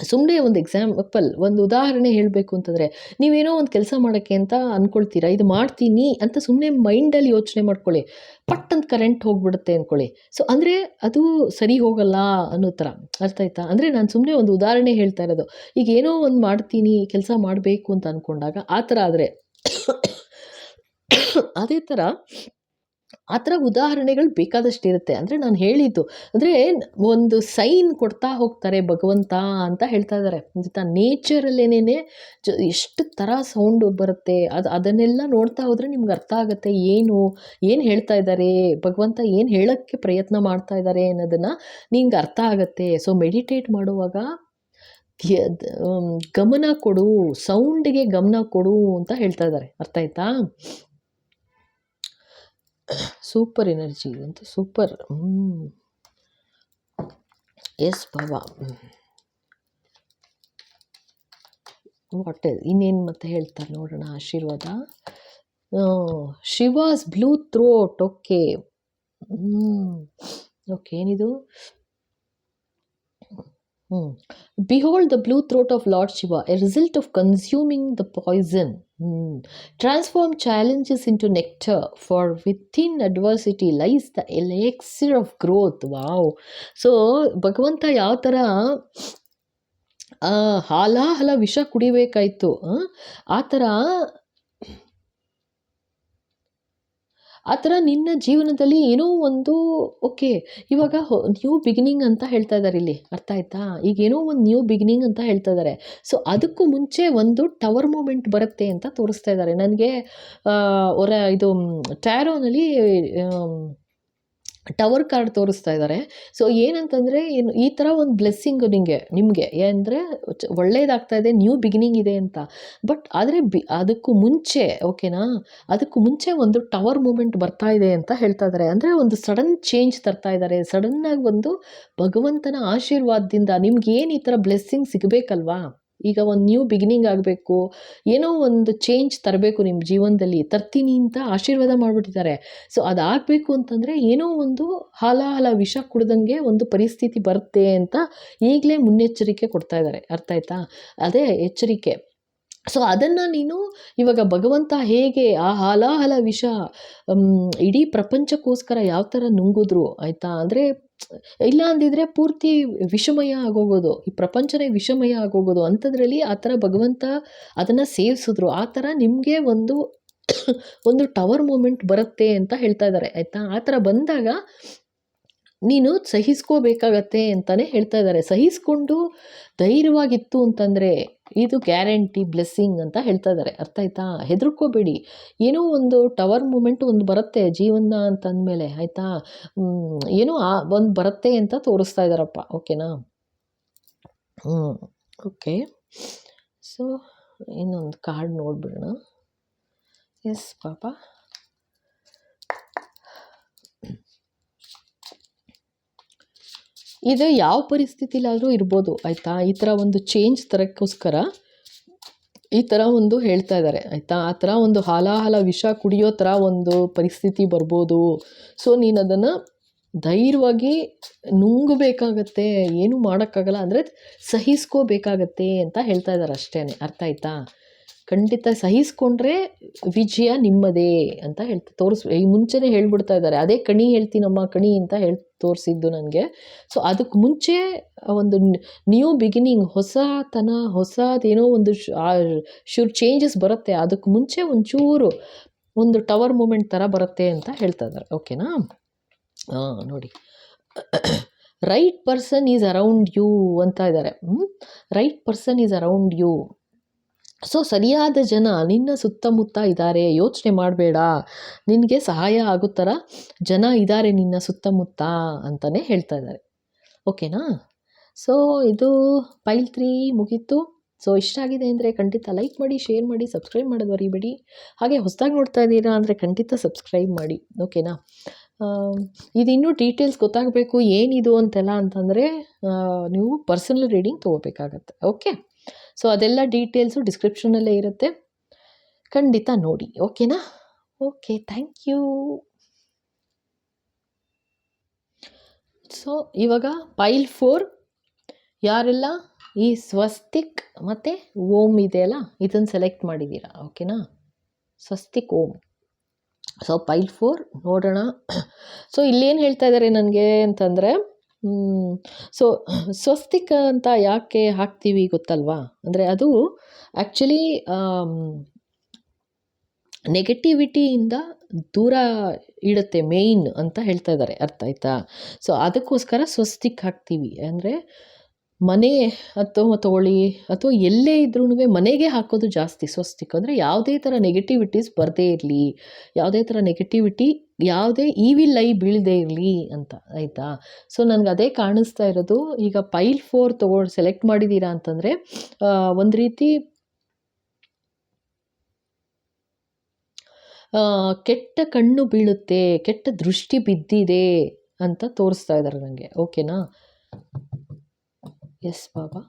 ಸುಮ್ಮನೆ ಒಂದು ಎಕ್ಸಾಂಪಲ್, ಒಂದು ಉದಾಹರಣೆ ಹೇಳಬೇಕು ಅಂತಂದರೆ, ನೀವೇನೋ ಒಂದು ಕೆಲಸ ಮಾಡೋಕ್ಕೆ ಅಂತ ಅಂದ್ಕೊಳ್ತೀರಾ, ಇದು ಮಾಡ್ತೀನಿ ಅಂತ ಸುಮ್ಮನೆ ಮೈಂಡಲ್ಲಿ ಯೋಚನೆ ಮಾಡ್ಕೊಳ್ಳಿ, ಪಟ್ ಅಂತ ಕರೆಂಟ್ ಹೋಗ್ಬಿಡುತ್ತೆ ಅಂದ್ಕೊಳ್ಳಿ. ಸೊ ಅಂದರೆ ಅದು ಸರಿ ಹೋಗಲ್ಲ ಅನ್ನೋ ಥರ, ಅರ್ಥ ಆಯ್ತಾ. ಅಂದರೆ ನಾನು ಸುಮ್ಮನೆ ಒಂದು ಉದಾಹರಣೆ ಹೇಳ್ತಾ ಇರೋದು. ಈಗ ಏನೋ ಒಂದು ಮಾಡ್ತೀನಿ, ಕೆಲಸ ಮಾಡಬೇಕು ಅಂತ ಅಂದ್ಕೊಂಡಾಗ ಆ ಥರ ಆದರೆ ಅದೇ ಥರ ಆ ಥರ ಉದಾಹರಣೆಗಳು ಬೇಕಾದಷ್ಟು ಇರುತ್ತೆ. ಅಂದರೆ ನಾನು ಹೇಳಿದ್ದು ಅಂದರೆ ಒಂದು ಸೈನ್ ಕೊಡ್ತಾ ಹೋಗ್ತಾರೆ ಭಗವಂತ ಅಂತ ಹೇಳ್ತಾ ಇದ್ದಾರೆ. ಗೊತ್ತಾ, ನೇಚರಲ್ಲೇನೇ ಎಷ್ಟು ಥರ ಸೌಂಡು ಬರುತ್ತೆ, ಅದನ್ನೆಲ್ಲ ನೋಡ್ತಾ ಹೋದರೆ ನಿಮ್ಗೆ ಅರ್ಥ ಆಗುತ್ತೆ ಏನು ಹೇಳ್ತಾ ಇದ್ದಾರೆ ಭಗವಂತ, ಏನು ಹೇಳೋಕ್ಕೆ ಪ್ರಯತ್ನ ಮಾಡ್ತಾ ಇದ್ದಾರೆ ಅನ್ನೋದನ್ನು ನಿಂಗೆ ಅರ್ಥ ಆಗುತ್ತೆ. ಸೊ ಮೆಡಿಟೇಟ್ ಮಾಡುವಾಗ ಗಮನ ಕೊಡು, ಸೌಂಡಿಗೆ ಗಮನ ಕೊಡು ಅಂತ ಹೇಳ್ತಾ ಇದ್ದಾರೆ, ಅರ್ಥ ಆಯ್ತಾ. ಸೂಪರ್ ಎನರ್ಜಿ ಅಂತ, ಸೂಪರ್. ಎಸ್ ಬಾಬಾ, ವಾಟ್ ಇನ್ನೇನು ಮತ್ತೆ ಹೇಳ್ತಾರೆ ನೋಡೋಣ ಆಶೀರ್ವಾದ. Shivas blue throat, okay. Okay, ಏನಿದು, Behold the blue throat of Lord Shiva, a result of consuming the poison. Transform challenges into nectar, for within adversity lies the elixir of growth. Wow. So ಭಗವಂತ ಯಾವ ಥರ ಹಾಲಾಹಲ ವಿಷ ಕುಡಿಬೇಕಾಯ್ತು, ಆ ಥರ ನಿನ್ನ ಜೀವನದಲ್ಲಿ ಏನೋ ಒಂದು, ಓಕೆ, ಇವಾಗ ನ್ಯೂ ಬಿಗಿನಿಂಗ್ ಅಂತ ಹೇಳ್ತಾ ಇದ್ದಾರೆ ಇಲ್ಲಿ, ಅರ್ಥ ಆಯ್ತಾ. ಈಗ ಏನೋ ಒಂದು ನ್ಯೂ ಬಿಗಿನಿಂಗ್ ಅಂತ ಹೇಳ್ತಾ ಇದ್ದಾರೆ. ಸೊ ಅದಕ್ಕೂ ಮುಂಚೆ ಒಂದು ಟವರ್ ಮೂಮೆಂಟ್ ಬರುತ್ತೆ ಅಂತ ತೋರಿಸ್ತಾ ಇದ್ದಾರೆ ನನಗೆ. ಇದು ಟ್ಯಾರೋನಲ್ಲಿ ಟವರ್ ಕಾರ್ಡ್ ತೋರಿಸ್ತಾ ಇದ್ದಾರೆ. ಸೊ ಏನಂತಂದರೆ, ಈ ಥರ ಒಂದು ಬ್ಲೆಸ್ಸಿಂಗು ನಿಮಗೆ ಅಂದರೆ ಒಳ್ಳೇದಾಗ್ತಾ ಇದೆ, ನ್ಯೂ ಬಿಗಿನಿಂಗ್ ಇದೆ ಅಂತ. ಬಟ್ ಆದರೆ ಅದಕ್ಕೂ ಮುಂಚೆ, ಓಕೆನಾ, ಅದಕ್ಕೂ ಮುಂಚೆ ಒಂದು ಟವರ್ ಮೂಮೆಂಟ್ ಬರ್ತಾ ಇದೆ ಅಂತ ಹೇಳ್ತಾ ಇದ್ದಾರೆ. ಅಂದರೆ ಒಂದು ಸಡನ್ ಚೇಂಜ್ ತರ್ತಾ ಇದ್ದಾರೆ, ಸಡನ್ನಾಗಿ ಒಂದು ಭಗವಂತನ ಆಶೀರ್ವಾದದಿಂದ ನಿಮ್ಗೇನು ಈ ಥರ ಬ್ಲೆಸ್ಸಿಂಗ್ ಸಿಗಬೇಕಲ್ವಾ. ಈಗ ಒಂದು ನ್ಯೂ ಬಿಗಿನಿಂಗ್ ಆಗಬೇಕು, ಏನೋ ಒಂದು ಚೇಂಜ್ ತರಬೇಕು ನಿಮ್ಮ ಜೀವನದಲ್ಲಿ, ತರ್ತೀನಿ ಅಂತ ಆಶೀರ್ವಾದ ಮಾಡಿಬಿಟ್ಟಿದ್ದಾರೆ. ಸೊ ಅದಾಗಬೇಕು ಅಂತಂದರೆ ಏನೋ ಒಂದು ಹಾಲಾಹಲ ವಿಷ ಕುಡ್ದಂಗೆ ಒಂದು ಪರಿಸ್ಥಿತಿ ಬರುತ್ತೆ ಅಂತ ಈಗಲೇ ಮುನ್ನೆಚ್ಚರಿಕೆ ಕೊಡ್ತಾ ಇದ್ದಾರೆ, ಅರ್ಥ ಆಯ್ತಾ. ಅದೇ ಎಚ್ಚರಿಕೆ. ಸೊ ಅದನ್ನು ನೀನು ಇವಾಗ ಭಗವಂತ ಹೇಗೆ ಆ ಹಾಲಾಹಲ ವಿಷ ಇಡೀ ಪ್ರಪಂಚಕ್ಕೋಸ್ಕರ ಯಾವ ಥರ ನುಂಗಿದ್ರು ಆಯಿತಾ, ಅಂದರೆ ಇಲ್ಲ ಅಂದಿದ್ರೆ ಪೂರ್ತಿ ವಿಷಮಯ ಆಗೋಗೋದು, ಈ ಪ್ರಪಂಚನೇ ವಿಷಮಯ ಆಗೋಗೋದು. ಅಂಥದ್ರಲ್ಲಿ ಆ ಥರ ಭಗವಂತ ಅದನ್ನು ಸೇವಿಸಿದ್ರು. ಆ ಥರ ನಿಮಗೆ ಒಂದು ಟವರ್ ಮೂಮೆಂಟ್ ಬರುತ್ತೆ ಅಂತ ಹೇಳ್ತಾ ಇದ್ದಾರೆ ಆಯಿತಾ. ಆ ಥರ ಬಂದಾಗ ನೀನು ಸಹಿಸ್ಕೋಬೇಕಾಗತ್ತೆ ಅಂತಲೇ ಹೇಳ್ತಾ ಇದ್ದಾರೆ. ಸಹಿಸ್ಕೊಂಡು ಧೈರ್ಯವಾಗಿತ್ತು ಅಂತಂದರೆ ಇದು ಗ್ಯಾರಂಟಿ ಬ್ಲೆಸ್ಸಿಂಗ್ ಅಂತ ಹೇಳ್ತಾ ಇದ್ದಾರೆ. ಅರ್ಥ ಆಯ್ತಾ? ಹೆದರ್ಕೋಬೇಡಿ. ಏನೋ ಒಂದು ಟವರ್ ಮೂಮೆಂಟ್ ಒಂದು ಬರುತ್ತೆ ಜೀವನ ಅಂತಂದಮೇಲೆ ಆಯಿತಾ. ಏನೋ ಒಂದು ಬರುತ್ತೆ ಅಂತ ತೋರಿಸ್ತಾ ಇದ್ದಾರಪ್ಪ. ಓಕೆನಾ? ಓಕೆ. ಸೊ ಇನ್ನೊಂದು ಕಾರ್ಡ್ ನೋಡ್ಬಿಡೋಣ. ಎಸ್ ಪಾಪ. ಇದು ಯಾವ ಪರಿಸ್ಥಿತಿಲಾದರೂ ಇರ್ಬೋದು ಆಯಿತಾ. ಈ ಥರ ಒಂದು ಚೇಂಜ್ ತರೋಕ್ಕೋಸ್ಕರ ಈ ಥರ ಒಂದು ಹೇಳ್ತಾ ಇದ್ದಾರೆ ಆಯಿತಾ. ಆ ಥರ ಒಂದು ಹಾಲಾಹಲ ವಿಷ ಕುಡಿಯೋ ಥರ ಒಂದು ಪರಿಸ್ಥಿತಿ ಬರ್ಬೋದು. ಸೊ ನೀನು ಅದನ್ನು ಧೈರ್ಯವಾಗಿ ನುಂಗಬೇಕಾಗತ್ತೆ, ಏನೂ ಮಾಡೋಕ್ಕಾಗಲ್ಲ, ಅಂದರೆ ಸಹಿಸ್ಕೋಬೇಕಾಗತ್ತೆ ಅಂತ ಹೇಳ್ತಾ ಇದ್ದಾರೆ ಅಷ್ಟೇ. ಅರ್ಥ ಆಯ್ತಾ? ಖಂಡಿತ ಸಹಿಸ್ಕೊಂಡ್ರೆ ವಿಜಯ ನಿಮ್ಮದೇ ಅಂತ ಈ ಮುಂಚೆನೇ ಹೇಳ್ಬಿಡ್ತಾ ಇದ್ದಾರೆ. ಅದೇ ಕಣಿ ಹೇಳ್ತೀನಮ್ಮ ಕಣಿ ಅಂತ ತೋರಿಸಿದ್ದು ನನಗೆ. ಸೊ ಅದಕ್ಕೆ ಮುಂಚೆ ಒಂದು ನ್ಯೂ ಬಿಗಿನಿಂಗ್, ಹೊಸತನ, ಹೊಸದೇನೋ ಒಂದು ಚೇಂಜಸ್ ಬರುತ್ತೆ. ಅದಕ್ಕೆ ಮುಂಚೆ ಒಂಚೂರು ಒಂದು ಟವರ್ ಮೂಮೆಂಟ್ ಥರ ಬರುತ್ತೆ ಅಂತ ಹೇಳ್ತಾ ಇದ್ದಾರೆ. ಓಕೆನಾ? ನೋಡಿ, right person is around you ಅಂತ ಇದ್ದಾರೆ. Right person is around you. So ಸರಿಯಾದ ಜನ ನಿನ್ನ ಸುತ್ತಮುತ್ತ ಇದ್ದಾರೆ, ಯೋಚನೆ ಮಾಡಬೇಡ, ನಿನಗೆ ಸಹಾಯ ಆಗೋ ಥರ ಜನ ಇದ್ದಾರೆ ನಿನ್ನ ಸುತ್ತಮುತ್ತ ಅಂತಲೇ ಹೇಳ್ತಾ ಇದ್ದಾರೆ. ಓಕೆನಾ? ಸೊ ಇದು ಪೈಲ್ 3 ಮುಗೀತು. ಸೊ ಇಷ್ಟ ಆಗಿದೆ ಅಂದರೆ ಖಂಡಿತ ಲೈಕ್ ಮಾಡಿ, ಶೇರ್ ಮಾಡಿ, ಸಬ್ಸ್ಕ್ರೈಬ್ ಮಾಡೋದು ಮರಿಬೇಡಿ. ಹಾಗೆ ಹೊಸದಾಗಿ ನೋಡ್ತಾ ಇದ್ದೀರಾ ಅಂದರೆ ಖಂಡಿತ ಸಬ್ಸ್ಕ್ರೈಬ್ ಮಾಡಿ. ಓಕೆನಾ? ಇದು ಇನ್ನೂ ಡೀಟೇಲ್ಸ್ ಗೊತ್ತಾಗಬೇಕು ಏನಿದು ಅಂತೆಲ್ಲ ಅಂತಂದರೆ ನೀವು ಪರ್ಸನಲ್ ರೀಡಿಂಗ್ ತೊಗೋಬೇಕಾಗತ್ತೆ. ಓಕೆ? ಸೊ ಅದೆಲ್ಲ ಡೀಟೇಲ್ಸು ಡಿಸ್ಕ್ರಿಪ್ಷನಲ್ಲೇ ಇರುತ್ತೆ, ಖಂಡಿತ ನೋಡಿ. ಓಕೆನಾ? Okay, thank you. ಸೊ ಇವಾಗ ಪೈಲ್ 4 ಯಾರೆಲ್ಲ ಈ ಸ್ವಸ್ತಿಕ್ ಮತ್ತು ಓಂ ಇದೆಯಲ್ಲ ಇದನ್ನು ಸೆಲೆಕ್ಟ್ ಮಾಡಿದ್ದೀರಾ. ಓಕೆನಾ? ಸ್ವಸ್ತಿಕ್ ಓಂ. ಸೊ ಪೈಲ್ 4 ನೋಡೋಣ. ಸೊ ಇಲ್ಲೇನು ಹೇಳ್ತಾ ಇದ್ದಾರೆ ನನಗೆ ಅಂತಂದರೆ, ಸೊ ಸ್ವಸ್ತಿಕ್ ಅಂತ ಯಾಕೆ ಹಾಕ್ತೀವಿ ಗೊತ್ತಲ್ವಾ? ಅಂದರೆ ಅದು ಆ್ಯಕ್ಚುಲಿ ನೆಗೆಟಿವಿಟಿಯಿಂದ ದೂರ ಇಡುತ್ತೆ ಮೇಯ್ನ್ ಅಂತ ಹೇಳ್ತಾ ಇದ್ದಾರೆ. ಅರ್ಥ ಆಯ್ತಾ? ಸೊ ಅದಕ್ಕೋಸ್ಕರ ಸ್ವಸ್ತಿಕ್ ಹಾಕ್ತೀವಿ. ಅಂದರೆ ಮನೆ ಅಥವಾ ತಗೊಳ್ಳಿ ಅಥವಾ ಎಲ್ಲೇ ಇದ್ರೂ ಮನೆಗೆ ಹಾಕೋದು ಜಾಸ್ತಿ ಸ್ವಸ್ತಿಕ್. ಅಂದರೆ ಯಾವುದೇ ಥರ ನೆಗೆಟಿವಿಟೀಸ್ ಬರದೇ ಇರಲಿ, ಯಾವುದೇ ಥರ ನೆಗೆಟಿವಿಟಿ, ಯಾವುದೇ ಈವಿಲ್ ಐ ಬೀಳದೇ ಇರಲಿ ಅಂತ. ಆಯಿತಾ? ಸೊ ನನಗೆ ಅದೇ ಕಾಣಿಸ್ತಾ ಇರೋದು. ಈಗ ಪೈಲ್ 4 ಸೆಲೆಕ್ಟ್ ಮಾಡಿದ್ದೀರಾ ಅಂತಂದರೆ ಒಂದು ರೀತಿ ಕೆಟ್ಟ ಕಣ್ಣು ಬೀಳುತ್ತೆ, ಕೆಟ್ಟ ದೃಷ್ಟಿ ಬಿದ್ದಿದೆ ಅಂತ ತೋರಿಸ್ತಾ ಇದ್ದಾರೆ ನನಗೆ. ಓಕೆನಾ? ಎಸ್ ಬಾಬಾ.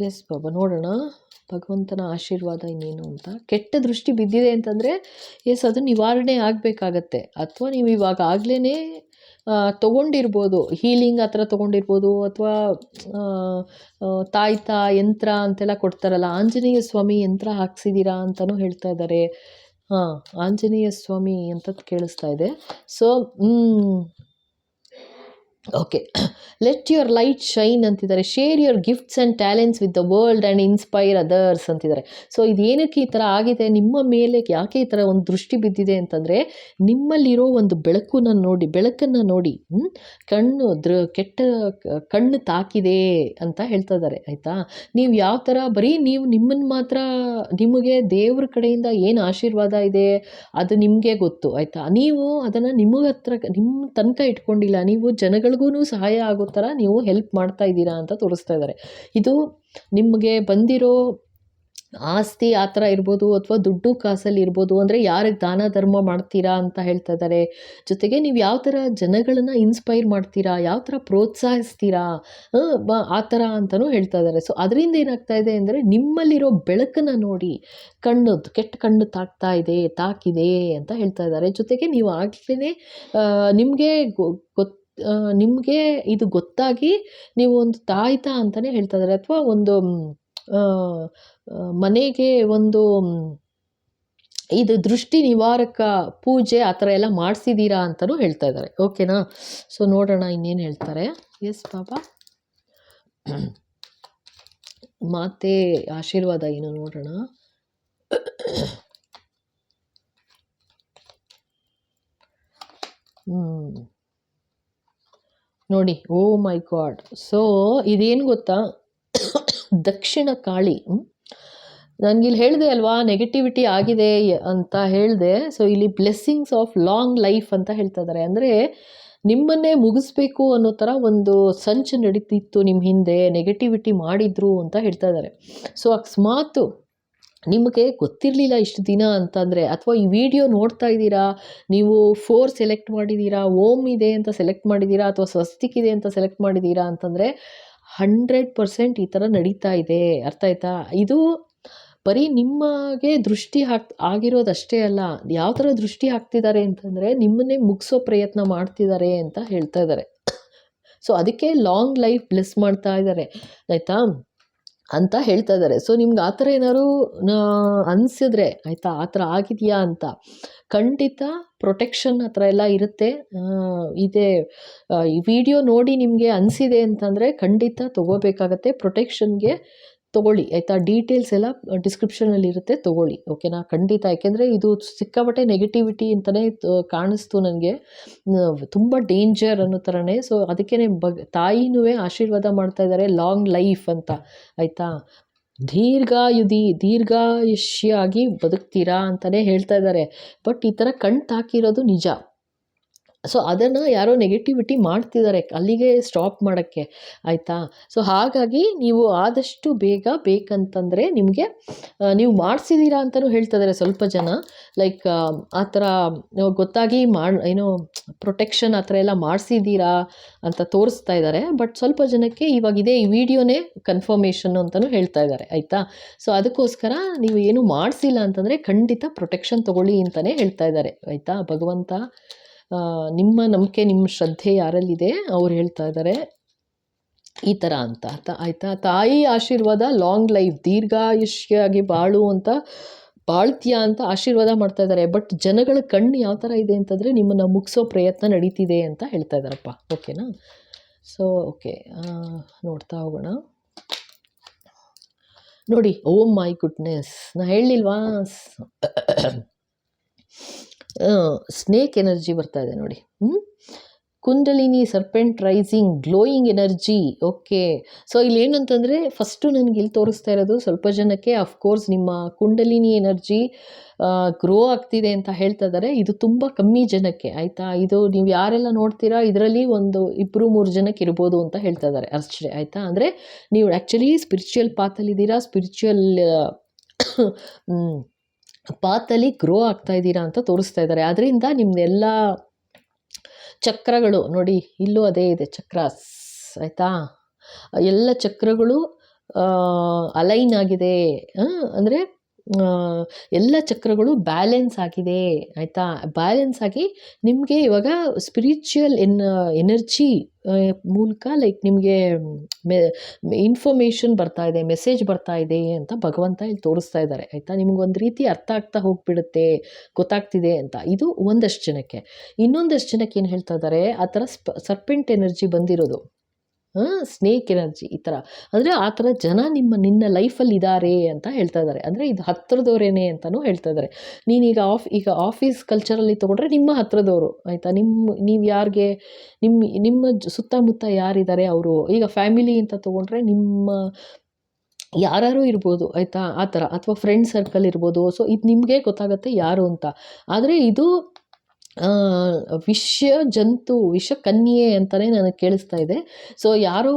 ಎಸ್ ಬಾಬಾ, ನೋಡೋಣ ಭಗವಂತನ ಆಶೀರ್ವಾದ ಇನ್ನೇನು ಅಂತ. ಕೆಟ್ಟ ದೃಷ್ಟಿ ಬಿದ್ದಿದೆ ಅಂತಂದರೆ ಎಸ್, ಅದು ನಿವಾರಣೆ ಆಗಬೇಕಾಗತ್ತೆ. ಅಥವಾ ನೀವು ಇವಾಗ ಆಗಲೇ ತೊಗೊಂಡಿರ್ಬೋದು, ಹೀಲಿಂಗ್ ಆ ಥರ ತೊಗೊಂಡಿರ್ಬೋದು, ಅಥವಾ ತಾಯ್ತ ಯಂತ್ರ ಅಂತೆಲ್ಲ ಕೊಡ್ತಾರಲ್ಲ, ಆಂಜನೇಯ ಸ್ವಾಮಿ ಯಂತ್ರ ಹಾಕ್ಸಿದ್ದೀರಾ ಅಂತಲೂ ಹೇಳ್ತಾ ಇದ್ದಾರೆ. ಆಂಜನೇಯ ಸ್ವಾಮಿ ಅಂತ ಕೇಳಿಸ್ತಾ ಇದೆ. So okay, let your light shine ಅಂತಿದ್ದಾರೆ. Share your gifts and talents with the world and inspire others ಅಂತಿದ್ದಾರೆ. ಸೊ ಇದೇನಕ್ಕೆ ಈ ಥರ ಆಗಿದೆ, ನಿಮ್ಮ ಮೇಲೆ ಯಾಕೆ ಈ ಥರ ಒಂದು ದೃಷ್ಟಿ ಬಿದ್ದಿದೆ ಅಂತಂದರೆ, ನಿಮ್ಮಲ್ಲಿರೋ ಒಂದು ಬೆಳಕನ್ನು ನೋಡಿ ಕೆಟ್ಟ ಕಣ್ಣು ತಾಕಿದೆ ಅಂತ ಹೇಳ್ತಾ ಇದ್ದಾರೆ. ಆಯಿತಾ? ನೀವು ಯಾವ ಥರ ಬರೀ ನೀವು ನಿಮ್ಮನ್ನು ಮಾತ್ರ, ನಿಮಗೆ ದೇವ್ರ ಕಡೆಯಿಂದ ಏನು ಆಶೀರ್ವಾದ ಇದೆ ಅದು ನಿಮಗೆ ಗೊತ್ತು. ಆಯಿತಾ? ನೀವು ಅದನ್ನು ನಿಮ್ಮ ತನಕ ಇಟ್ಕೊಂಡಿಲ್ಲ, ನೀವು ಜನಗಳಿಗೂ ಸಹಾಯ ಆಗೋ ಥರ ನೀವು ಹೆಲ್ಪ್ ಮಾಡ್ತಾ ಇದ್ದೀರಾ ಅಂತ ತೋರಿಸ್ತಾ ಇದ್ದಾರೆ. ಇದು ನಿಮಗೆ ಬಂದಿರೋ ಆಸ್ತಿ ಆ ಥರ ಇರ್ಬೋದು, ಅಥವಾ ದುಡ್ಡು ಕಾಸಲ್ಲಿ ಇರ್ಬೋದು, ಅಂದರೆ ಯಾರಿಗೆ ದಾನ ಧರ್ಮ ಮಾಡ್ತೀರಾ ಅಂತ ಹೇಳ್ತಾ ಇದ್ದಾರೆ. ಜೊತೆಗೆ ನೀವು ಯಾವ ಥರ ಜನಗಳನ್ನು ಇನ್ಸ್ಪೈರ್ ಮಾಡ್ತೀರಾ, ಯಾವ ಥರ ಪ್ರೋತ್ಸಾಹಿಸ್ತೀರಾ ಆ ಥರ ಅಂತಲೂ ಹೇಳ್ತಾ ಇದ್ದಾರೆ. ಸೊ ಅದರಿಂದ ಏನಾಗ್ತಾ ಇದೆ ಅಂದರೆ, ನಿಮ್ಮಲ್ಲಿರೋ ಬೆಳಕನ್ನು ನೋಡಿ ಕೆಟ್ಟ ಕಣ್ಣು ತಾಕಿದೆ ಅಂತ ಹೇಳ್ತಾ ಇದ್ದಾರೆ. ಜೊತೆಗೆ ನೀವು ಆಗಲೇ ನಿಮಗೆ ನಿಮಗೆ ಇದು ಗೊತ್ತಾಗಿ ನೀವು ಒಂದು ತಾಯ್ತ ಅಂತಲೇ ಹೇಳ್ತಾ ಇದ್ದಾರೆ, ಅಥವಾ ಒಂದು ಮನೆಗೆ ಒಂದು ಇದು ದೃಷ್ಟಿ ನಿವಾರಕ ಪೂಜೆ ಆ ಥರ ಎಲ್ಲ ಮಾಡಿಸಿದ್ದೀರಾ ಅಂತಲೂ ಹೇಳ್ತಾ ಇದ್ದಾರೆ. ಓಕೆನಾ? ಸೊ ನೋಡೋಣ ಇನ್ನೇನು ಹೇಳ್ತಾರೆ. ಎಸ್ ಬಾಬಾ, ಮಾತೆ ಆಶೀರ್ವಾದ ಏನು ನೋಡೋಣ. ನೋಡಿ, ಓ ಮೈ ಗಾಡ್. ಸೊ ಇದೇನು ಗೊತ್ತಾ, ದಕ್ಷಿಣ ಕಾಳಿ. ನನಗಿಲ್ಲಿ ಹೇಳಿದೆ ಅಲ್ವಾ, ನೆಗೆಟಿವಿಟಿ ಆಗಿದೆ ಅಂತ ಹೇಳಿದೆ. ಸೊ ಇಲ್ಲಿ ಬ್ಲೆಸ್ಸಿಂಗ್ಸ್ ಆಫ್ ಲಾಂಗ್ ಲೈಫ್ ಅಂತ ಹೇಳ್ತಾ ಇದ್ದಾರೆ. ಅಂದರೆ ನಿಮ್ಮನ್ನೇ ಮುಗಿಸ್ಬೇಕು ಅನ್ನೋ ಥರ ಒಂದು ಸಂಚು ನಡೀತಿತ್ತು ನಿಮ್ಮ ಹಿಂದೆ, ನೆಗೆಟಿವಿಟಿ ಮಾಡಿದ್ರು ಅಂತ ಹೇಳ್ತಾ ಇದ್ದಾರೆ. ಸೊ ಅಕಸ್ಮಾತ್ ನಿಮಗೆ ಗೊತ್ತಿರಲಿಲ್ಲ ಇಷ್ಟು ದಿನ ಅಂತಂದರೆ, ಅಥವಾ ಈ ವಿಡಿಯೋ ನೋಡ್ತಾ ಇದ್ದೀರಾ, ನೀವು 4 ಸೆಲೆಕ್ಟ್ ಮಾಡಿದ್ದೀರಾ, ಓಮ್ ಇದೆ ಅಂತ ಸೆಲೆಕ್ಟ್ ಮಾಡಿದ್ದೀರಾ, ಅಥವಾ ಸ್ವಸ್ತಿಕ್ ಇದೆ ಅಂತ ಸೆಲೆಕ್ಟ್ ಮಾಡಿದ್ದೀರಾ ಅಂತಂದರೆ 100% ಈ ಥರ ನಡೀತಾ ಇದೆ. ಅರ್ಥ ಆಯ್ತಾ? ಇದು ಬರೀ ನಿಮಗೆ ದೃಷ್ಟಿ ಆಗಿರೋದಷ್ಟೇ ಅಲ್ಲ, ಯಾವ ಥರ ದೃಷ್ಟಿ ಹಾಕ್ತಿದ್ದಾರೆ ಅಂತಂದರೆ ನಿಮ್ಮನ್ನೇ ಮುಗಿಸೋ ಪ್ರಯತ್ನ ಮಾಡ್ತಿದ್ದಾರೆ ಅಂತ ಹೇಳ್ತಾ ಇದ್ದಾರೆ. ಸೊ ಅದಕ್ಕೆ ಲಾಂಗ್ ಲೈಫ್ ಬ್ಲೆಸ್ ಮಾಡ್ತಾ ಇದ್ದಾರೆ, ಆಯಿತಾ ಅಂತ ಹೇಳ್ತಾ ಇದ್ದಾರೆ. ಸೊ ನಿಮ್ಗೆ ಆ ಥರ ಏನಾದ್ರು ಅನಿಸಿದ್ರೆ, ಆಯಿತಾ, ಆ ಥರ ಆಗಿದೆಯಾ ಅಂತ, ಖಂಡಿತ ಪ್ರೊಟೆಕ್ಷನ್ ಆ ಥರ ಎಲ್ಲ ಇರುತ್ತೆ. ಇದೆ ಈ ವಿಡಿಯೋ ನೋಡಿ ನಿಮಗೆ ಅನಿಸಿದೆ ಅಂತಂದರೆ ಖಂಡಿತ ತೊಗೋಬೇಕಾಗತ್ತೆ. ಪ್ರೊಟೆಕ್ಷನ್ಗೆ ತೊಗೊಳ್ಳಿ, ಆಯಿತಾ. ಡೀಟೇಲ್ಸ್ ಎಲ್ಲ ಡಿಸ್ಕ್ರಿಪ್ಷನಲ್ಲಿ ಇರುತ್ತೆ, ತೊಗೊಳ್ಳಿ. ಓಕೆನಾ? ಖಂಡಿತ. ಯಾಕೆಂದರೆ ಇದು ಸಿಕ್ಕಾಪಟ್ಟೆ ನೆಗೆಟಿವಿಟಿ ಅಂತಲೇ ಕಾಣಿಸ್ತು ನನಗೆ, ತುಂಬ ಡೇಂಜರ್ ಅನ್ನೋ ಥರನೇ. ಸೊ ಅದಕ್ಕೇ ತಾಯಿನೂ ಆಶೀರ್ವಾದ ಮಾಡ್ತಾ ಇದ್ದಾರೆ, ಲಾಂಗ್ ಲೈಫ್ ಅಂತ, ಆಯಿತಾ. ದೀರ್ಘಾಯುಷ್ಯಾಗಿ ಬದುಕ್ತೀರಾ ಅಂತಲೇ ಹೇಳ್ತಾ ಇದ್ದಾರೆ. ಬಟ್ ಈ ಥರ ಕಣ್ ತಾಕಿರೋದು ನಿಜ. ಸೊ ಅದನ್ನು ಯಾರೋ ನೆಗೆಟಿವಿಟಿ ಮಾಡ್ತಿದ್ದಾರೆ, ಅಲ್ಲಿಗೆ ಸ್ಟಾಪ್ ಮಾಡೋಕ್ಕೆ, ಆಯಿತಾ. ಸೊ ಹಾಗಾಗಿ ನೀವು ಆದಷ್ಟು ಬೇಗ ಬೇಕಂತಂದರೆ ನಿಮಗೆ ನೀವು ಮಾಡಿಸಿದ್ದೀರಾ ಅಂತಲೂ ಹೇಳ್ತಾ ಇದ್ದಾರೆ ಸ್ವಲ್ಪ ಜನ. ಲೈಕ್ ಆ ಥರ ಗೊತ್ತಾಗಿ ಏನೋ ಪ್ರೊಟೆಕ್ಷನ್ ಆ ಥರ ಎಲ್ಲ ಮಾಡಿಸಿದ್ದೀರಾ ಅಂತ ತೋರಿಸ್ತಾ ಇದ್ದಾರೆ. ಬಟ್ ಸ್ವಲ್ಪ ಜನಕ್ಕೆ ಇವಾಗ ಇದೇ ಈ ವಿಡಿಯೋನೇ ಕನ್ಫರ್ಮೇಷನ್ ಅಂತಲೂ ಹೇಳ್ತಾ ಇದ್ದಾರೆ, ಆಯಿತಾ. ಸೊ ಅದಕ್ಕೋಸ್ಕರ ನೀವು ಏನು ಮಾಡಿಸಿಲ್ಲ ಅಂತಂದರೆ ಖಂಡಿತ ಪ್ರೊಟೆಕ್ಷನ್ ತೊಗೊಳ್ಳಿ ಅಂತಲೇ ಹೇಳ್ತಾ ಇದ್ದಾರೆ, ಆಯಿತಾ. ಭಗವಂತ ನಿಮ್ಮ ನಂಬಿಕೆ, ನಿಮ್ಮ ಶ್ರದ್ಧೆ ಯಾರಲ್ಲಿದೆ ಅವ್ರು ಹೇಳ್ತಾ ಇದ್ದಾರೆ ಈ ಥರ ಅಂತ, ಆಯಿತಾ. ತಾಯಿ ಆಶೀರ್ವಾದ, ಲಾಂಗ್ ಲೈಫ್, ದೀರ್ಘಾಯುಷ್ಯಾಗಿ ಬಾಳ್ತೀಯಾ ಅಂತ ಆಶೀರ್ವಾದ ಮಾಡ್ತಾ ಇದ್ದಾರೆ. ಬಟ್ ಜನಗಳ ಕಣ್ಣು ಯಾವ ಥರ ಇದೆ ಅಂತಂದರೆ ನಿಮ್ಮನ್ನು ಮುಗಿಸೋ ಪ್ರಯತ್ನ ನಡೀತಿದೆ ಅಂತ ಹೇಳ್ತಾ ಇದ್ದಾರಪ್ಪ. ಓಕೆನಾ? ಸೊ ಓಕೆ, ನೋಡ್ತಾ ಹೋಗೋಣ. ನೋಡಿ, ಓ ಮೈ ಗುಡ್ನೆಸ್, ನಾ ಹೇಳಿಲ್ವಾ, ಸ್ನೇಕ್ ಎನರ್ಜಿ ಬರ್ತಾ ಇದೆ ನೋಡಿ. Kundalini serpent rising glowing energy. Okay, so ಇಲ್ಲಿ ಏನಂತಂದರೆ ಫಸ್ಟು ನನಗೆ ಇಲ್ಲಿ ತೋರಿಸ್ತಾ ಇರೋದು ಸ್ವಲ್ಪ ಜನಕ್ಕೆ ಅಫ್ಕೋರ್ಸ್ ನಿಮ್ಮ ಕುಂಡಲಿನಿ ಎನರ್ಜಿ ಗ್ರೋ ಆಗ್ತಿದೆ ಅಂತ ಹೇಳ್ತಾ ಇದ್ದಾರೆ. ಇದು ತುಂಬ ಕಮ್ಮಿ ಜನಕ್ಕೆ, ಆಯಿತಾ. ಇದು ನೀವು ಯಾರೆಲ್ಲ ನೋಡ್ತೀರಾ ಇದರಲ್ಲಿ ಒಂದು 2-3 ಜನಕ್ಕೆ ಇರ್ಬೋದು ಅಂತ ಹೇಳ್ತಾ ಇದ್ದಾರೆ ಅಷ್ಟೇ, ಆಯಿತಾ. ಅಂದರೆ ನೀವು ಆ್ಯಕ್ಚುಲಿ ಸ್ಪಿರಿಚುವಲ್ ಪಾತಲ್ಲಿದ್ದೀರಾ, ಸ್ಪಿರಿಚುವಲ್ ಪಾತಲ್ಲಿ ಗ್ರೋ ಆಗ್ತಾ ಇದ್ದೀರಾ ಅಂತ ತೋರಿಸ್ತಾ ಇದ್ದಾರೆ. ಅದರಿಂದ ನಿಮ್ಮದೆಲ್ಲ ಚಕ್ರಗಳು ನೋಡಿ, ಇಲ್ಲೂ ಅದೇ ಇದೆ ಚಕ್ರಾಸ್, ಆಯಿತಾ. ಎಲ್ಲ ಚಕ್ರಗಳು ಅಲೈನ್ ಆಗಿದೆ, ಅಂದರೆ ಎಲ್ಲ ಚಕ್ರಗಳು ಬ್ಯಾಲೆನ್ಸ್ ಆಗಿದೆ, ಆಯಿತಾ. ಬ್ಯಾಲೆನ್ಸ್ ಆಗಿ ನಿಮಗೆ ಇವಾಗ ಸ್ಪಿರಿಚುವಲ್ ಎನರ್ಜಿ ಮೂಲಕ ಲೈಕ್ ನಿಮಗೆ ಇನ್ಫಾರ್ಮೇಷನ್ ಬರ್ತಾ ಇದೆ, ಮೆಸೇಜ್ ಬರ್ತಾ ಇದೆ ಅಂತ ಭಗವಂತ ಇಲ್ಲಿ ತೋರಿಸ್ತಾ ಇದ್ದಾರೆ, ಆಯಿತಾ. ನಿಮಗೊಂದು ರೀತಿ ಅರ್ಥ ಆಗ್ತಾ ಹೋಗ್ಬಿಡುತ್ತೆ, ಗೊತ್ತಾಗ್ತಿದೆ ಅಂತ. ಇದು ಒಂದಷ್ಟು ಜನಕ್ಕೆ. ಇನ್ನೊಂದಷ್ಟು ಜನಕ್ಕೆ ಏನು ಹೇಳ್ತಾ ಇದ್ದಾರೆ, ಆ ಥರ ಸರ್ಪೆಂಟ್ ಎನರ್ಜಿ ಬಂದಿರೋದು, ಸ್ನೇಕ್ ಎನರ್ಜಿ ಈ ಥರ, ಅಂದರೆ ಆ ಥರ ಜನ ನಿನ್ನ ಲೈಫಲ್ಲಿ ಇದ್ದಾರೆ ಅಂತ ಹೇಳ್ತಾ ಇದ್ದಾರೆ. ಅಂದರೆ ಇದು ಹತ್ತಿರದವರೇನೆ ಅಂತಲೂ ಹೇಳ್ತಾ ಇದ್ದಾರೆ. ನೀನೀಗ ಈಗ ಆಫೀಸ್ ಕಲ್ಚರಲ್ಲಿ ತೊಗೊಂಡ್ರೆ ನಿಮ್ಮ ಹತ್ತಿರದವರು, ಆಯಿತಾ. ನೀವು ಯಾರಿಗೆ ನಿಮ್ಮ ಸುತ್ತಮುತ್ತ ಯಾರಿದ್ದಾರೆ ಅವರು. ಈಗ ಫ್ಯಾಮಿಲಿ ಅಂತ ತೊಗೊಂಡ್ರೆ ನಿಮ್ಮ ಯಾರು ಇರ್ಬೋದು, ಆಯಿತಾ, ಆ ಥರ. ಅಥವಾ ಫ್ರೆಂಡ್ ಸರ್ಕಲ್ ಇರ್ಬೋದು. ಸೊ ಇದು ನಿಮಗೆ ಗೊತ್ತಾಗುತ್ತೆ ಯಾರು ಅಂತ. ಆದರೆ ಇದು ವಿಷಕನ್ಯೆ ಅಂತಲೇ ನನಗೆ ಕೇಳಿಸ್ತಾ ಇದೆ. ಸೊ ಯಾರೋ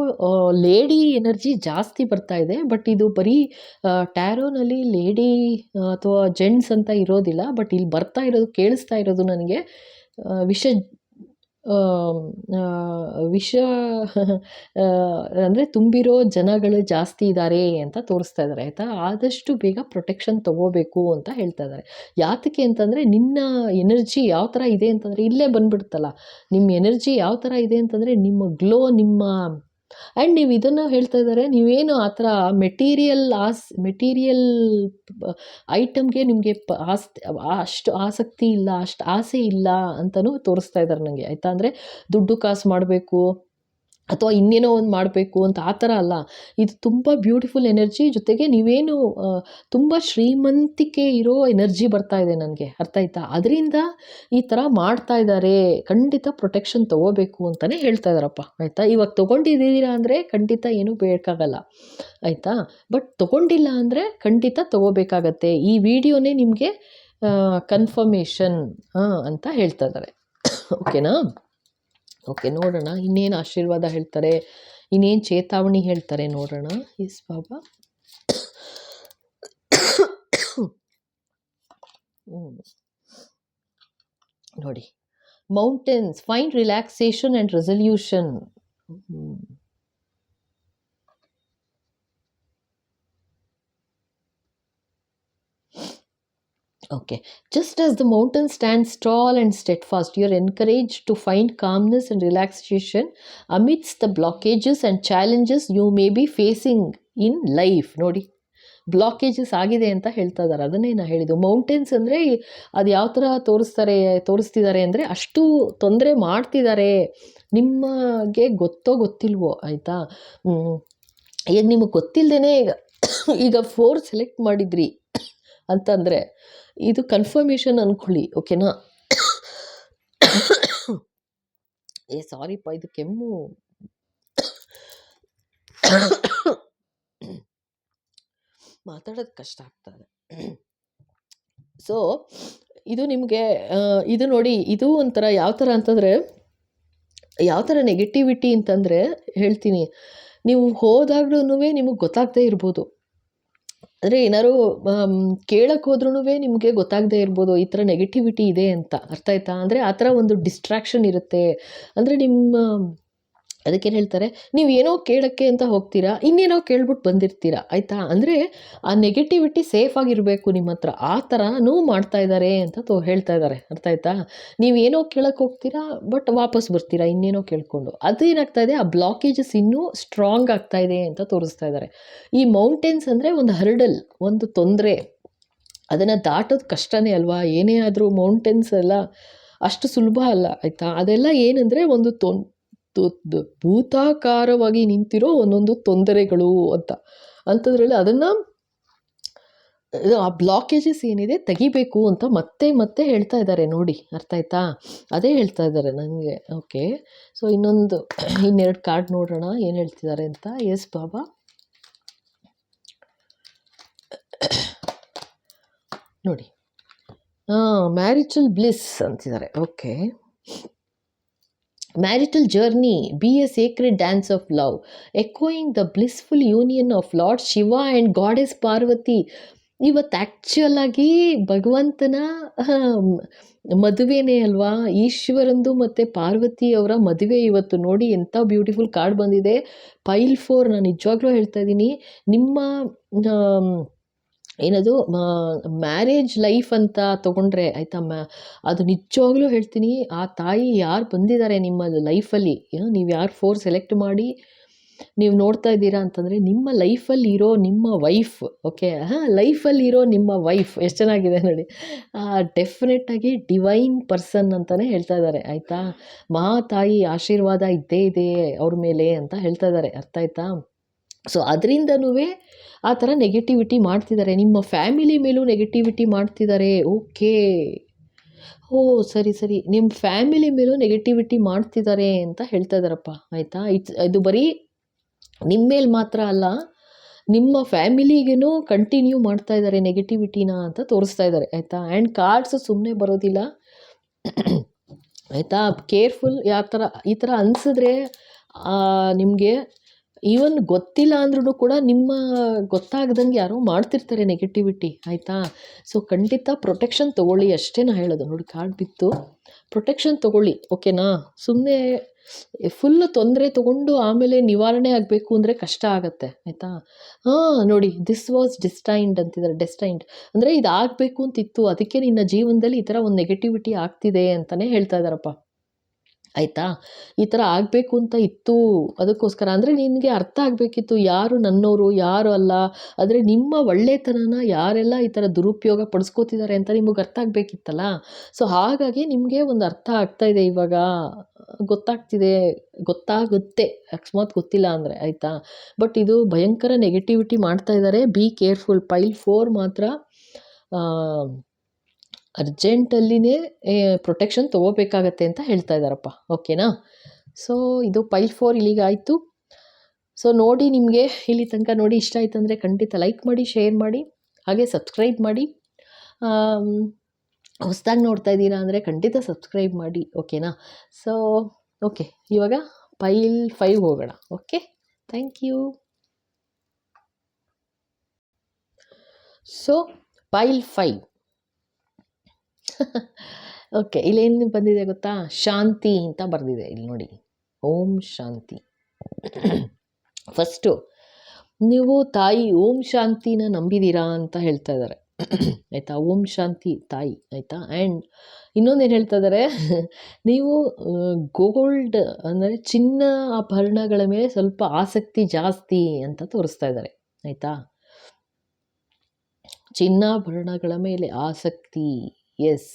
ಲೇಡಿ ಎನರ್ಜಿ ಜಾಸ್ತಿ ಬರ್ತಾ ಇದೆ. ಬಟ್ ಇದು ಬರೀ ಟ್ಯಾರೋನಲ್ಲಿ ಲೇಡಿ ಅಥವಾ ಜೆಂಟ್ಸ್ ಅಂತ ಇರೋದಿಲ್ಲ. ಬಟ್ ಇಲ್ಲಿ ಬರ್ತಾ ಇರೋದು, ಕೇಳಿಸ್ತಾ ಇರೋದು ನನಗೆ ಆಮ್, ಆ, ವಿಷ ಅಂದರೆ ತುಂಬಿರೋ ಜನಗಳು ಜಾಸ್ತಿ ಇದ್ದಾರೆ ಅಂತ ತೋರಿಸ್ತಾ ಇದ್ದಾರೆ ಆಯಿತಾ. ಆದಷ್ಟು ಬೇಗ ಪ್ರೊಟೆಕ್ಷನ್ ತೊಗೋಬೇಕು ಅಂತ ಹೇಳ್ತಾ ಇದ್ದಾರೆ. ಯಾತಕ್ಕೆ ಅಂತಂದರೆ ನಿನ್ನ ಎನರ್ಜಿ ಯಾವ ಥರ ಇದೆ ಅಂತಂದರೆ ಇಲ್ಲೇ ಬಂದ್ಬಿಡುತ್ತಲ್ಲ, ನಿಮ್ಮ ಎನರ್ಜಿ ಯಾವ ಥರ ಇದೆ ಅಂತಂದರೆ ನಿಮ್ಮ ಗ್ಲೋ, ನಿಮ್ಮ ಆ್ಯಂಡ್ ನೀವು ಇದನ್ನು ಹೇಳ್ತಾ ಇದ್ದಾರೆ, ನೀವೇನು ಆ ಥರ ಮೆಟೀರಿಯಲ್ ಐಟಮ್ಗೆ ನಿಮಗೆ ಅಷ್ಟು ಆಸಕ್ತಿ ಇಲ್ಲ, ಅಷ್ಟು ಆಸೆ ಇಲ್ಲ ಅಂತಲೂ ತೋರಿಸ್ತಾ ಇದ್ದಾರೆ ನನಗೆ ಆಯಿತಾ. ಅಂದರೆ ದುಡ್ಡು ಕಾಸು ಮಾಡಬೇಕು ಅಥವಾ ಇನ್ನೇನೋ ಒಂದು ಮಾಡಬೇಕು ಅಂತ ಆ ಥರ ಅಲ್ಲ. ಇದು ತುಂಬ ಬ್ಯೂಟಿಫುಲ್ ಎನರ್ಜಿ, ಜೊತೆಗೆ ನೀವೇನು ತುಂಬ ಶ್ರೀಮಂತಿಕೆ ಇರೋ ಎನರ್ಜಿ ಬರ್ತಾ ಇದೆ ನನಗೆ, ಅರ್ಥ ಆಯ್ತಾ. ಅದರಿಂದ ಈ ಥರ ಮಾಡ್ತಾ ಇದ್ದಾರೆ, ಖಂಡಿತ ಪ್ರೊಟೆಕ್ಷನ್ ತೊಗೋಬೇಕು ಅಂತಲೇ ಹೇಳ್ತಾ ಇದ್ದಾರಪ್ಪ ಆಯಿತಾ. ಇವಾಗ ತೊಗೊಂಡಿದ್ದೀರಾ ಅಂದರೆ ಖಂಡಿತ ಏನೂ ಬೇಕಾಗಲ್ಲ ಆಯಿತಾ. ಬಟ್ ತೊಗೊಂಡಿಲ್ಲ ಅಂದರೆ ಖಂಡಿತ ತೊಗೋಬೇಕಾಗತ್ತೆ. ಈ ವಿಡಿಯೋನೇ ನಿಮಗೆ ಕನ್ಫರ್ಮೇಷನ್ ಅಂತ ಹೇಳ್ತಾ ಇದ್ದಾರೆ. ಓಕೆನಾ. ಓಕೆ, ನೋಡೋಣ ಇನ್ನೇನು ಆಶೀರ್ವಾದ ಹೇಳ್ತಾರೆ, ಇನ್ನೇನು ಚೇತಾವಣಿ ಹೇಳ್ತಾರೆ ನೋಡೋಣ. ಎಸ್ ಬಾಬಾ. ನೋಡಿ, mountains find relaxation and resolution. Okay. Just as the mountain stands tall and steadfast, you are encouraged to find calmness and relaxation amidst the blockages and challenges you may be facing in life. ನೋಡಿ, ಬ್ಲಾಕೇಜಸ್ ಆಗಿದೆ ಅಂತ ಹೇಳ್ತಾ ಇದ್ದಾರೆ. ಅದನ್ನೇ ನಾನು ಹೇಳಿದ್ದು. ಮೌಂಟೇನ್ಸ್ ಅಂದರೆ ಅದು ಯಾವ ಥರ ತೋರಿಸ್ತಿದ್ದಾರೆ ಅಂದರೆ ಅಷ್ಟು ತೊಂದರೆ ಮಾಡ್ತಿದ್ದಾರೆ. ನಿಮಗೆ ಗೊತ್ತಿಲ್ವೋ ಆಯಿತಾ. ಈಗ ನಿಮಗೆ ಗೊತ್ತಿಲ್ಲದೇ ಈಗ 4 ಸೆಲೆಕ್ಟ್ ಮಾಡಿದ್ರಿ ಅಂತಂದರೆ ಇದು ಕನ್ಫರ್ಮೇಷನ್ ಅಂದ್ಕೊಳ್ಳಿ. ಓಕೆನಾ. ಸಾರಿಪ್ಪ, ಇದು ಕೆಮ್ಮು. ಮಾತಾಡೋದು ಕಷ್ಟ ಆಗ್ತದೆ. ಸೊ ಇದು ನಿಮಗೆ ಇದು ನೋಡಿ, ಇದು ಒಂಥರ ಯಾವ ಥರ ಅಂತಂದರೆ, ಯಾವ ಥರ ನೆಗೆಟಿವಿಟಿ ಅಂತಂದರೆ ಹೇಳ್ತೀನಿ. ನೀವು ಹೋದಾಗ್ಲೂ ನಿಮಗೆ ಗೊತ್ತಾಗದೇ ಇರ್ಬೋದು. ಅಂದರೆ ಏನಾದ್ರು ಕೇಳಕ್ಕೆ ಹೋದ್ರೂ ನಿಮಗೆ ಗೊತ್ತಾಗದೇ ಇರ್ಬೋದು ಈ ಥರ ನೆಗೆಟಿವಿಟಿ ಇದೆ ಅಂತ, ಅರ್ಥ ಆಯ್ತಾ. ಅಂದರೆ ಆ ಥರ ಒಂದು ಡಿಸ್ಟ್ರಾಕ್ಷನ್ ಇರುತ್ತೆ. ಅಂದರೆ ಅದಕ್ಕೇನು ಹೇಳ್ತಾರೆ, ನೀವು ಏನೋ ಕೇಳೋಕ್ಕೆ ಅಂತ ಹೋಗ್ತೀರಾ, ಇನ್ನೇನೋ ಕೇಳ್ಬಿಟ್ಟು ಬಂದಿರ್ತೀರಾ ಆಯಿತಾ. ಅಂದರೆ ಆ ನೆಗೆಟಿವಿಟಿ ಸೇಫ್ ಆಗಿರಬೇಕು ನಿಮ್ಮ ಹತ್ರ, ಆ ಥರನೂ ಮಾಡ್ತಾ ಇದ್ದಾರೆ ಅಂತ ಹೇಳ್ತಾ ಇದ್ದಾರೆ, ಅರ್ಥ ಆಯ್ತಾ. ನೀವೇನೋ ಕೇಳಕ್ಕೆ ಹೋಗ್ತೀರಾ ಬಟ್ ವಾಪಸ್ ಬರ್ತೀರಾ ಇನ್ನೇನೋ ಕೇಳ್ಕೊಂಡು. ಅದೇನಾಗ್ತಾ ಇದೆ, ಆ ಬ್ಲಾಕೇಜಸ್ ಇನ್ನೂ ಸ್ಟ್ರಾಂಗ್ ಆಗ್ತಾ ಇದೆ ಅಂತ ತೋರಿಸ್ತಾ ಇದ್ದಾರೆ. ಈ ಮೌಂಟೇನ್ಸ್ ಅಂದರೆ ಒಂದು ಹರ್ಡಲ್, ಒಂದು ತೊಂದರೆ, ಅದನ್ನು ದಾಟೋದು ಕಷ್ಟನೇ ಅಲ್ವಾ. ಏನೇ ಆದರೂ ಮೌಂಟೇನ್ಸ್ ಎಲ್ಲ ಅಷ್ಟು ಸುಲಭ ಅಲ್ಲ ಆಯಿತಾ. ಅದೆಲ್ಲ ಏನಂದರೆ ಒಂದು ಭೂತಾಕಾರವಾಗಿ ನಿಂತಿರೋ ಒಂದೊಂದು ತೊಂದರೆಗಳು ಅಂಥದ್ರಲ್ಲಿ ಅದನ್ನು ಆ ಬ್ಲಾಕೇಜಸ್ ಏನಿದೆ ತೆಗಿಬೇಕು ಅಂತ ಮತ್ತೆ ಹೇಳ್ತಾ ಇದ್ದಾರೆ ನೋಡಿ, ಅರ್ಥ ಆಯ್ತಾ. ಅದೇ ಹೇಳ್ತಾ ಇದ್ದಾರೆ ನನಗೆ. ಓಕೆ, ಸೊ ಇನ್ನೆರಡು ಕಾರ್ಡ್ ನೋಡೋಣ ಏನು ಹೇಳ್ತಿದ್ದಾರೆ ಅಂತ. ಎಸ್ ಬಾಬಾ. ನೋಡಿ, ಮ್ಯಾರಿಟಲ್ ಬ್ಲಿಸ್ ಅಂತಿದ್ದಾರೆ. Okay, marital journey be a sacred dance of love, echoing the blissful union of Lord Shiva and Goddess Parvati. ಇವತ್ತು ಆ್ಯಕ್ಚುಯಲ್ ಆಗಿ ಭಗವಂತನ ಮದುವೆನೇ ಅಲ್ವಾ, ಈಶ್ವರಂದು ಮತ್ತು ಪಾರ್ವತಿ ಅವರ ಮದುವೆ ಇವತ್ತು. ನೋಡಿ ಎಂಥ ಬ್ಯೂಟಿಫುಲ್ ಕಾರ್ಡ್ ಬಂದಿದೆ, ಪೈಲ್ 4. ನಾನು ನಿಜವಾಗ್ಲೂ ಹೇಳ್ತಾ ಇದ್ದೀನಿ, ನಿಮ್ಮ ಏನದು ಮ್ಯಾರೇಜ್ ಲೈಫ್ ಅಂತ ತೊಗೊಂಡ್ರೆ ಆಯಿತಾ, ಅದು ನಿಜವಾಗ್ಲೂ ಹೇಳ್ತೀನಿ, ಆ ತಾಯಿ ಯಾರು ಬಂದಿದ್ದಾರೆ ನಿಮ್ಮ ಲೈಫಲ್ಲಿ, ನೀವು ಯಾರು 4 ಸೆಲೆಕ್ಟ್ ಮಾಡಿ ನೀವು ನೋಡ್ತಾ ಇದ್ದೀರಾ ಅಂತಂದರೆ ನಿಮ್ಮ ಲೈಫಲ್ಲಿ ಇರೋ ನಿಮ್ಮ ವೈಫ್. ಓಕೆ, ಲೈಫಲ್ಲಿ ಇರೋ ನಿಮ್ಮ ವೈಫ್ ಎಷ್ಟು ಚೆನ್ನಾಗಿದೆ ನೋಡಿ. ಡೆಫಿನೆಟ್ಟಾಗಿ ಡಿವೈನ್ ಪರ್ಸನ್ ಅಂತಲೇ ಹೇಳ್ತಾ ಇದ್ದಾರೆ ಆಯಿತಾ. ಮಹಾತಾಯಿ ಆಶೀರ್ವಾದ ಇದ್ದೇ ಇದೆ ಅವ್ರ ಮೇಲೆ ಅಂತ ಹೇಳ್ತಾ ಇದ್ದಾರೆ, ಅರ್ಥ ಆಯ್ತಾ. ಸೊ ಅದರಿಂದನೂ ಆ ಥರ ನೆಗೆಟಿವಿಟಿ ಮಾಡ್ತಿದ್ದಾರೆ, ನಿಮ್ಮ ಫ್ಯಾಮಿಲಿ ಮೇಲೂ ನೆಗೆಟಿವಿಟಿ ಮಾಡ್ತಿದ್ದಾರೆ. ಓಕೆ, ಸರಿ, ನಿಮ್ಮ ಫ್ಯಾಮಿಲಿ ಮೇಲೂ ನೆಗೆಟಿವಿಟಿ ಮಾಡ್ತಿದ್ದಾರೆ ಅಂತ ಹೇಳ್ತಾ ಇದ್ದಾರಪ್ಪ ಆಯಿತಾ. ಇದು ಬರೀ ನಿಮ್ಮ ಮೇಲೆ ಮಾತ್ರ ಅಲ್ಲ, ನಿಮ್ಮ ಫ್ಯಾಮಿಲಿಗೂ ಕಂಟಿನ್ಯೂ ಮಾಡ್ತಾ ಇದ್ದಾರೆ ನೆಗೆಟಿವಿಟಿನ ಅಂತ ತೋರಿಸ್ತಾ ಇದ್ದಾರೆ ಆಯಿತಾ. ಆ್ಯಂಡ್ ಕಾರ್ಡ್ಸ್ ಸುಮ್ಮನೆ ಬರೋದಿಲ್ಲ ಆಯಿತಾ. ಕೇರ್ಫುಲ್. ಈ ಥರ ಅನಿಸಿದ್ರೆ ನಿಮಗೆ ಈವನ್ ಗೊತ್ತಿಲ್ಲ ಅಂದ್ರೂ ಕೂಡ ನಿಮ್ಮ ಗೊತ್ತಾಗ್ದಂಗೆ ಯಾರೋ ಮಾಡ್ತಿರ್ತಾರೆ ನೆಗೆಟಿವಿಟಿ, ಆಯಿತಾ. ಸೊ ಖಂಡಿತ ಪ್ರೊಟೆಕ್ಷನ್ ತೊಗೊಳ್ಳಿ ಅಷ್ಟೇ ನಾ ಹೇಳೋದು. ನೋಡಿ ಕಾರ್ಡ್ ಬಿತ್ತು, ಪ್ರೊಟೆಕ್ಷನ್ ತೊಗೊಳ್ಳಿ, ಓಕೆನಾ. ಸುಮ್ಮನೆ ಫುಲ್ ತೊಂದರೆ ತೊಗೊಂಡು ಆಮೇಲೆ ನಿವಾರಣೆ ಆಗಬೇಕು ಅಂದರೆ ಕಷ್ಟ ಆಗುತ್ತೆ, ಆಯಿತಾ. ನೋಡಿ ದಿಸ್ ವಾಸ್ ಡಿಸ್ಟೈನ್ಡ್ ಅಂತಿದ್ದಾರೆ. ಡೆಸ್ಟೈನ್ಡ್ ಅಂದರೆ ಇದು ಆಗಬೇಕು ಅಂತಿತ್ತು, ಅದಕ್ಕೆ ನಿನ್ನ ಜೀವನದಲ್ಲಿ ಈ ಥರ ಒಂದು ನೆಗೆಟಿವಿಟಿ ಆಗ್ತಿದೆ ಅಂತಲೇ ಹೇಳ್ತಾ ಇದ್ದಾರಪ್ಪ, ಆಯಿತಾ. ಈ ಥರ ಆಗಬೇಕು ಅಂತ ಇತ್ತು, ಅದಕ್ಕೋಸ್ಕರ ಅಂದರೆ ನಿನಗೆ ಅರ್ಥ ಆಗಬೇಕಿತ್ತು ಯಾರು ನನ್ನೋರು ಯಾರು ಅಲ್ಲ, ಆದರೆ ನಿಮ್ಮ ಒಳ್ಳೆತನನ ಯಾರೆಲ್ಲ ಈ ಥರ ದುರುಪಯೋಗ ಪಡಿಸ್ಕೋತಿದ್ದಾರೆ ಅಂತ ನಿಮಗೆ ಅರ್ಥ ಆಗಬೇಕಿತ್ತಲ್ಲ. ಸೊ ಹಾಗಾಗಿ ನಿಮಗೆ ಒಂದು ಅರ್ಥ ಆಗ್ತಾ ಇದೆ ಇವಾಗ, ಗೊತ್ತಾಗುತ್ತೆ ಅಕಸ್ಮಾತ್ ಗೊತ್ತಿಲ್ಲ ಅಂದರೆ, ಆಯಿತಾ. ಬಟ್ ಇದು ಭಯಂಕರ ನೆಗೆಟಿವಿಟಿ ಮಾಡ್ತಾ ಇದ್ದಾರೆ, ಬಿ ಕೇರ್ಫುಲ್. ಪೈಲ್ 4 ಮಾತ್ರ ಅರ್ಜೆಂಟಲ್ಲಿನೇ ಪ್ರೊಟೆಕ್ಷನ್ ತೊಗೋಬೇಕಾಗತ್ತೆ ಅಂತ ಹೇಳ್ತಾ ಇದ್ದಾರಪ್ಪ, ಓಕೆನಾ. ಸೊ ಇದು ಪೈಲ್ 4 ಇಲ್ಲಿಗೆ ಆಯಿತು. ಸೊ ನೋಡಿ, ನಿಮಗೆ ಇಲ್ಲಿ ತನಕ ನೋಡಿ ಇಷ್ಟ ಆಯ್ತು ಅಂದರೆ ಖಂಡಿತ ಲೈಕ್ ಮಾಡಿ, ಶೇರ್ ಮಾಡಿ, ಹಾಗೆ ಸಬ್ಸ್ಕ್ರೈಬ್ ಮಾಡಿ. ಹೊಸದಾಗಿ ನೋಡ್ತಾ ಇದ್ದೀರಾ ಅಂದರೆ ಖಂಡಿತ ಸಬ್ಸ್ಕ್ರೈಬ್ ಮಾಡಿ, ಓಕೆನಾ. ಸೊ ಓಕೆ, ಇವಾಗ ಪೈಲ್ 5 ಹೋಗೋಣ. Okay, thank you. So pile 5 okay, ಇಲ್ಲೇನು ಬಂದಿದೆ ಗೊತ್ತಾ, ಶಾಂತಿ ಅಂತ ಬರೆದಿದೆ ಇಲ್ಲಿ ನೋಡಿ, ಓಂ ಶಾಂತಿ. ಫಸ್ಟು ನೀವು ತಾಯಿ ಓಂ ಶಾಂತಿನ ನಂಬಿದ್ದೀರಾ ಅಂತ ಹೇಳ್ತಾ ಇದ್ದಾರೆ, ಆಯಿತಾ. ಓಂ ಶಾಂತಿ ತಾಯಿ, ಆಯಿತಾ. ಆ್ಯಂಡ್ ಇನ್ನೊಂದೇನು ಹೇಳ್ತಾ ಇದ್ದಾರೆ, ನೀವು ಗೋಲ್ಡ್ ಅಂದರೆ ಚಿನ್ನ ಆಭರಣಗಳ ಮೇಲೆ ಸ್ವಲ್ಪ ಆಸಕ್ತಿ ಜಾಸ್ತಿ ಅಂತ ತೋರಿಸ್ತಾ ಇದ್ದಾರೆ, ಆಯಿತಾ. ಚಿನ್ನಾಭರಣಗಳ ಮೇಲೆ ಆಸಕ್ತಿ, ಎಸ್.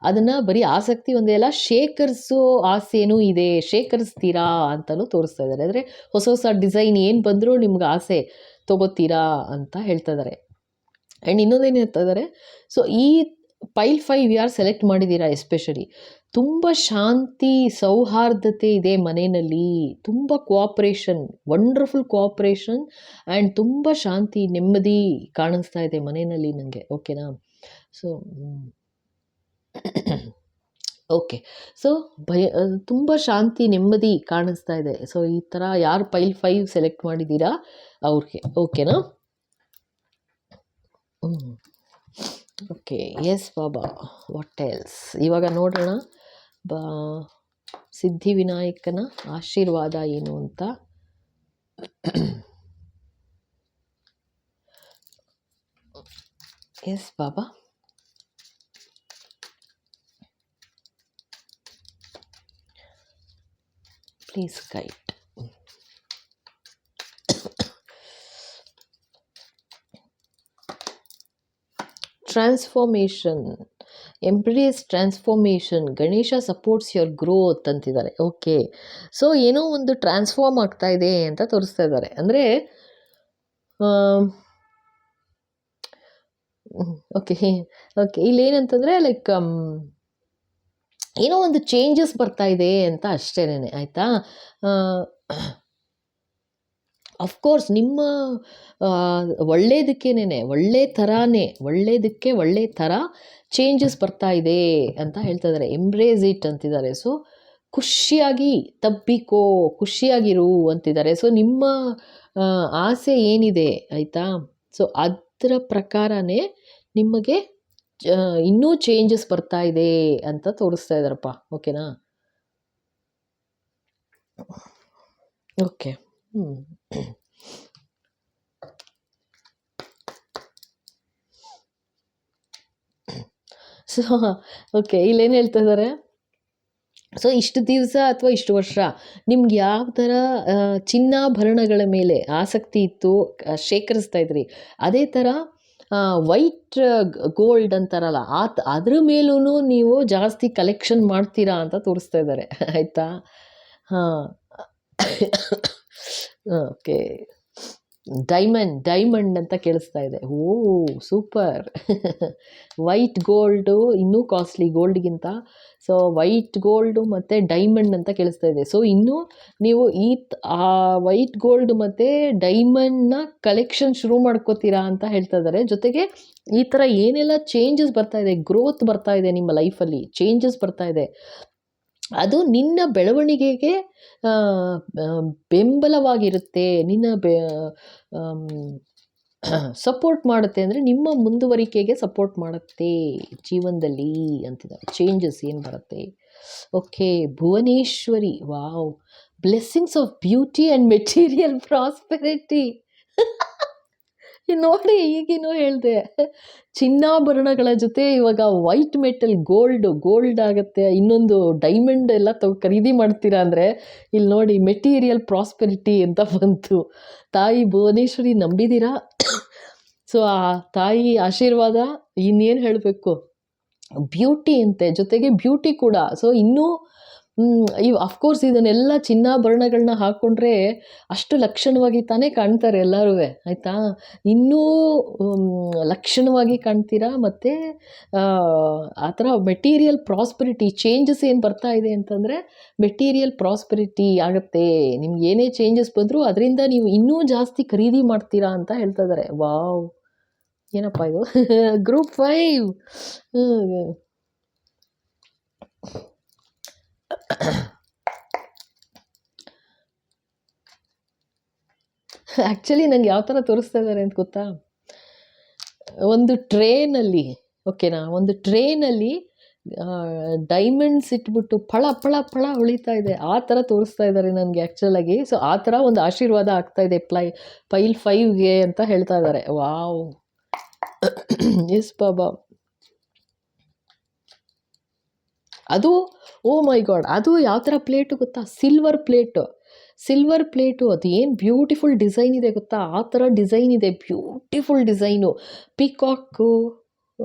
ಅದನ್ನು ಬರೀ ಆಸಕ್ತಿ ಒಂದೇ ಅಲ್ಲ, ಶೇಖರಿಸೋ ಆಸೆನೂ ಇದೆ, ಶೇಖರಿಸ್ತೀರಾ ಅಂತಲೂ ತೋರಿಸ್ತಾ ಇದ್ದಾರೆ. ಅಂದರೆ ಹೊಸ ಹೊಸ ಡಿಸೈನ್ ಏನು ಬಂದರೂ ನಿಮ್ಗೆ ಆಸೆ ತೊಗೋತೀರಾ ಅಂತ ಹೇಳ್ತಾ ಇದ್ದಾರೆ. ಆ್ಯಂಡ್ ಇನ್ನೊಂದೇನು ಹೇಳ್ತಾ ಇದ್ದಾರೆ, ಸೊ ಈ ಪೈಲ್ 5 ಯಾರು ಸೆಲೆಕ್ಟ್ ಮಾಡಿದ್ದೀರಾ ಎಸ್ಪೆಷಲಿ, ತುಂಬ ಶಾಂತಿ ಸೌಹಾರ್ದತೆ ಇದೆ ಮನೆಯಲ್ಲಿ, ತುಂಬ ಕೋಆಪ್ರೇಷನ್, ವಂಡರ್ಫುಲ್ ಕೋಆಪ್ರೇಷನ್ ಆ್ಯಂಡ್ ತುಂಬ ಶಾಂತಿ ನೆಮ್ಮದಿ ಕಾಣಿಸ್ತಾ ಇದೆ ಮನೆಯಲ್ಲಿ ನನಗೆ, ಓಕೆನಾ. ಸೊ ಓಕೆ, ಸೊ ತುಂಬ ಶಾಂತಿ ನೆಮ್ಮದಿ ಕಾಣಿಸ್ತಾ ಇದೆ. ಸೊ ಈ ಥರ ಯಾರು ಪೈಲ್ 5 ಸೆಲೆಕ್ಟ್ ಮಾಡಿದ್ದೀರಾ ಅವ್ರಿಗೆ, ಓಕೆನಾ. Okay, yes Baba, what else. ಇವಾಗ ನೋಡೋಣ ಸಿದ್ಧಿವಿನಾಯಕನ ಆಶೀರ್ವಾದ ಏನು ಅಂತ. Yes Baba, please guide. Transformation, embrace transformation, Ganesha supports your growth ಅಂತಿದ್ದಾರೆ. ಓಕೆ, ಸೊ ಏನೋ ಒಂದು ಟ್ರಾನ್ಸ್ಫಾರ್ಮ್ ಆಗ್ತಾ ಇದೆ ಅಂತ ತೋರಿಸ್ತಾ ಇದ್ದಾರೆ. ಅಂದರೆ ಓಕೆ ಓಕೆ, ಇಲ್ಲೇನಂತಂದರೆ ಲೈಕ್ ಏನೋ ಒಂದು ಚೇಂಜಸ್ ಬರ್ತಾ ಇದೆ ಅಂತ ಅಷ್ಟೇನೆ, ಆಯಿತಾ. ಅಫ್ಕೋರ್ಸ್ ನಿಮ್ಮ ಒಳ್ಳೆಯದಕ್ಕೇನೆ, ಒಳ್ಳೆಯದಕ್ಕೆ ಒಳ್ಳೆ ಥರ ಚೇಂಜಸ್ ಬರ್ತಾ ಇದೆ ಅಂತ ಹೇಳ್ತಾ ಇದ್ದಾರೆ. ಎಂಬ್ರೇಸ್ ಇಟ್ ಅಂತಿದ್ದಾರೆ. ಸೊ ಖುಷಿಯಾಗಿ ತಬ್ಬಿಕೋ, ಖುಷಿಯಾಗಿರು ಅಂತಿದ್ದಾರೆ. ಸೊ ನಿಮ್ಮ ಆಸೆ ಏನಿದೆ, ಆಯಿತಾ, ಸೊ ಅದರ ಪ್ರಕಾರನೇ ನಿಮಗೆ ಇನ್ನೂ ಚೇಂಜಸ್ ಬರ್ತಾ ಇದೆ ಅಂತ ತೋರಿಸ್ತಾ ಇದ್ದಾರಪ್ಪ, ಓಕೆನಾ. ಓಕೆ, ಸೊ ಓಕೆ, ಇಲ್ಲೇನು ಹೇಳ್ತಾ ಇದ್ದಾರೆ, ಸೊ ಇಷ್ಟು ದಿವಸ ಅಥವಾ ಇಷ್ಟು ವರ್ಷ ನಿಮ್ಗೆ ಯಾವ ಥರ ಚಿನ್ನಾಭರಣಗಳ ಮೇಲೆ ಆಸಕ್ತಿ ಇತ್ತು, ಶೇಖರಿಸ್ತಾ ಇದ್ರಿ, ಅದೇ ಥರ ವೈಟ್ ಗೋಲ್ಡ್ ಅಂತಾರಲ್ಲ ಅದ್ರ ಮೇಲೂ ನೀವು ಜಾಸ್ತಿ ಕಲೆಕ್ಷನ್ ಮಾಡ್ತೀರಾ ಅಂತ ತೋರಿಸ್ತಾ ಇದ್ದಾರೆ, ಆಯಿತಾ. ಹಾಂ, ಓಕೆ, ಡೈಮಂಡ್ ಅಂತ ಕೇಳಿಸ್ತಾ ಇದೆ. ಓ ಸೂಪರ್. ವೈಟ್ ಗೋಲ್ಡು ಇನ್ನೂ ಕಾಸ್ಟ್ಲಿ ಗೋಲ್ಡ್ಗಿಂತ. ಸೊ ವೈಟ್ ಗೋಲ್ಡು ಮತ್ತು ಡೈಮಂಡ್ ಅಂತ ಕೇಳಿಸ್ತಾ ಇದೆ. ಸೊ ಇನ್ನೂ ನೀವು ಆ ವೈಟ್ ಗೋಲ್ಡ್ ಮತ್ತು ಡೈಮಂಡ್ನ ಕಲೆಕ್ಷನ್ ಶುರು ಮಾಡ್ಕೋತೀರಾ ಅಂತ ಹೇಳ್ತಾ ಇದ್ದಾರೆ. ಜೊತೆಗೆ ಈ ಥರ ಏನೆಲ್ಲ ಚೇಂಜಸ್ ಬರ್ತಾ ಇದೆ, ಗ್ರೋತ್ ಬರ್ತಾ ಇದೆ ನಿಮ್ಮ ಲೈಫಲ್ಲಿ, ಚೇಂಜಸ್ ಬರ್ತಾ ಇದೆ. ಅದು ನಿನ್ನ ಬೆಳವಣಿಗೆಗೆ ಆ, ಆ, ಬೆಂಬಲವಾಗಿರುತ್ತೆ, ನಿನ್ನ ಸಪೋರ್ಟ್ ಮಾಡುತ್ತೆ, ಅಂದರೆ ನಿಮ್ಮ ಮುಂದುವರಿಕೆಗೆ ಸಪೋರ್ಟ್ ಮಾಡುತ್ತೆ ಜೀವನದಲ್ಲಿ ಅಂತಿದ್ದಾರೆ. ಚೇಂಜಸ್ ಏನು ಬರುತ್ತೆ. Okay, Bhuvaneshwari, wow, blessings of beauty and material prosperity. ನೋಡಿ, ಈಗಿನೂ ಹೇಳಿದೆ, ಚಿನ್ನಾಭರಣಗಳ ಜೊತೆ ಇವಾಗ ವೈಟ್ ಮೆಟಲ್, ಗೋಲ್ಡ್ ಆಗುತ್ತೆ, ಇನ್ನೊಂದು ಡೈಮಂಡ್ ಎಲ್ಲ ಖರೀದಿ ಮಾಡ್ತೀರಾ ಅಂದರೆ ಇಲ್ಲಿ ನೋಡಿ ಮೆಟೀರಿಯಲ್ ಪ್ರಾಸ್ಪೆರಿಟಿ ಅಂತ ಬಂತು. ತಾಯಿ ಭುವನೇಶ್ವರಿ ನಂಬಿದ್ದೀರಾ? ಸೊ ಆ ತಾಯಿ ಆಶೀರ್ವಾದ ಇನ್ನೇನು ಹೇಳಬೇಕು. ಬ್ಯೂಟಿ ಅಂತೆ, ಜೊತೆಗೆ ಬ್ಯೂಟಿ ಕೂಡ. ಸೊ ಇನ್ನೂ ಅಫ್ಕೋರ್ಸ್ ಇದನ್ನೆಲ್ಲ ಚಿನ್ನಾಭರಣಗಳನ್ನ ಹಾಕ್ಕೊಂಡ್ರೆ ಅಷ್ಟು ಲಕ್ಷಣವಾಗಿ ತಾನೇ ಕಾಣ್ತಾರೆ ಎಲ್ಲರೂ, ಆಯಿತಾ. ಇನ್ನೂ ಲಕ್ಷಣವಾಗಿ ಕಾಣ್ತೀರಾ. ಮತ್ತು ಆ ಥರ ಮೆಟೀರಿಯಲ್ ಪ್ರಾಸ್ಪೆರಿಟಿ ಚೇಂಜಸ್ ಏನು ಬರ್ತಾ ಇದೆ ಅಂತಂದರೆ ಮೆಟೀರಿಯಲ್ ಪ್ರಾಸ್ಪೆರಿಟಿ ಆಗುತ್ತೆ. ನಿಮ್ಗೆ ಏನೇ ಚೇಂಜಸ್ ಬಂದರೂ ಅದರಿಂದ ನೀವು ಇನ್ನೂ ಜಾಸ್ತಿ ಖರೀದಿ ಮಾಡ್ತೀರಾ ಅಂತ ಹೇಳ್ತಾ ಇದ್ದಾರೆ. ವಾವ್, ಏನಪ್ಪ ಇದು ಗ್ರೂಪ್ 5. ಆ್ಯಕ್ಚುಲಿ ನಂಗೆ ಯಾವ ಥರ ತೋರಿಸ್ತಾ ಇದ್ದಾರೆ ಅಂತ ಗೊತ್ತಾ, ಒಂದು ಟ್ರೇನಲ್ಲಿ, ಓಕೆನಾ, ಒಂದು ಟ್ರೇನಲ್ಲಿ ಡೈಮಂಡ್ಸ್ ಇಟ್ಬಿಟ್ಟು ಫಳ ಫಳ ಫಳ ಹೊಳಿತಾ ಇದೆ, ಆ ಥರ ತೋರಿಸ್ತಾ ಇದ್ದಾರೆ ನನಗೆ ಆ್ಯಕ್ಚುಲಾಗಿ. ಸೊ ಆ ಥರ ಒಂದು ಆಶೀರ್ವಾದ ಆಗ್ತಾ ಇದೆ ಪೈಲ್ 5ಗೆ ಅಂತ ಹೇಳ್ತಾ ಇದ್ದಾರೆ. ವಾವ್, ಎಸ್ ಬಾಬಾ. ಅದು ಓ ಮೈ ಗಾಡ್, ಅದು ಯಾವ ಥರ ಪ್ಲೇಟು ಗೊತ್ತಾ, ಸಿಲ್ವರ್ ಪ್ಲೇಟು. ಅದು ಏನು ಬ್ಯೂಟಿಫುಲ್ ಡಿಸೈನ್ ಇದೆ ಗೊತ್ತಾ, ಆ ಥರ ಡಿಸೈನ್ ಇದೆ, ಬ್ಯೂಟಿಫುಲ್ ಡಿಸೈನು.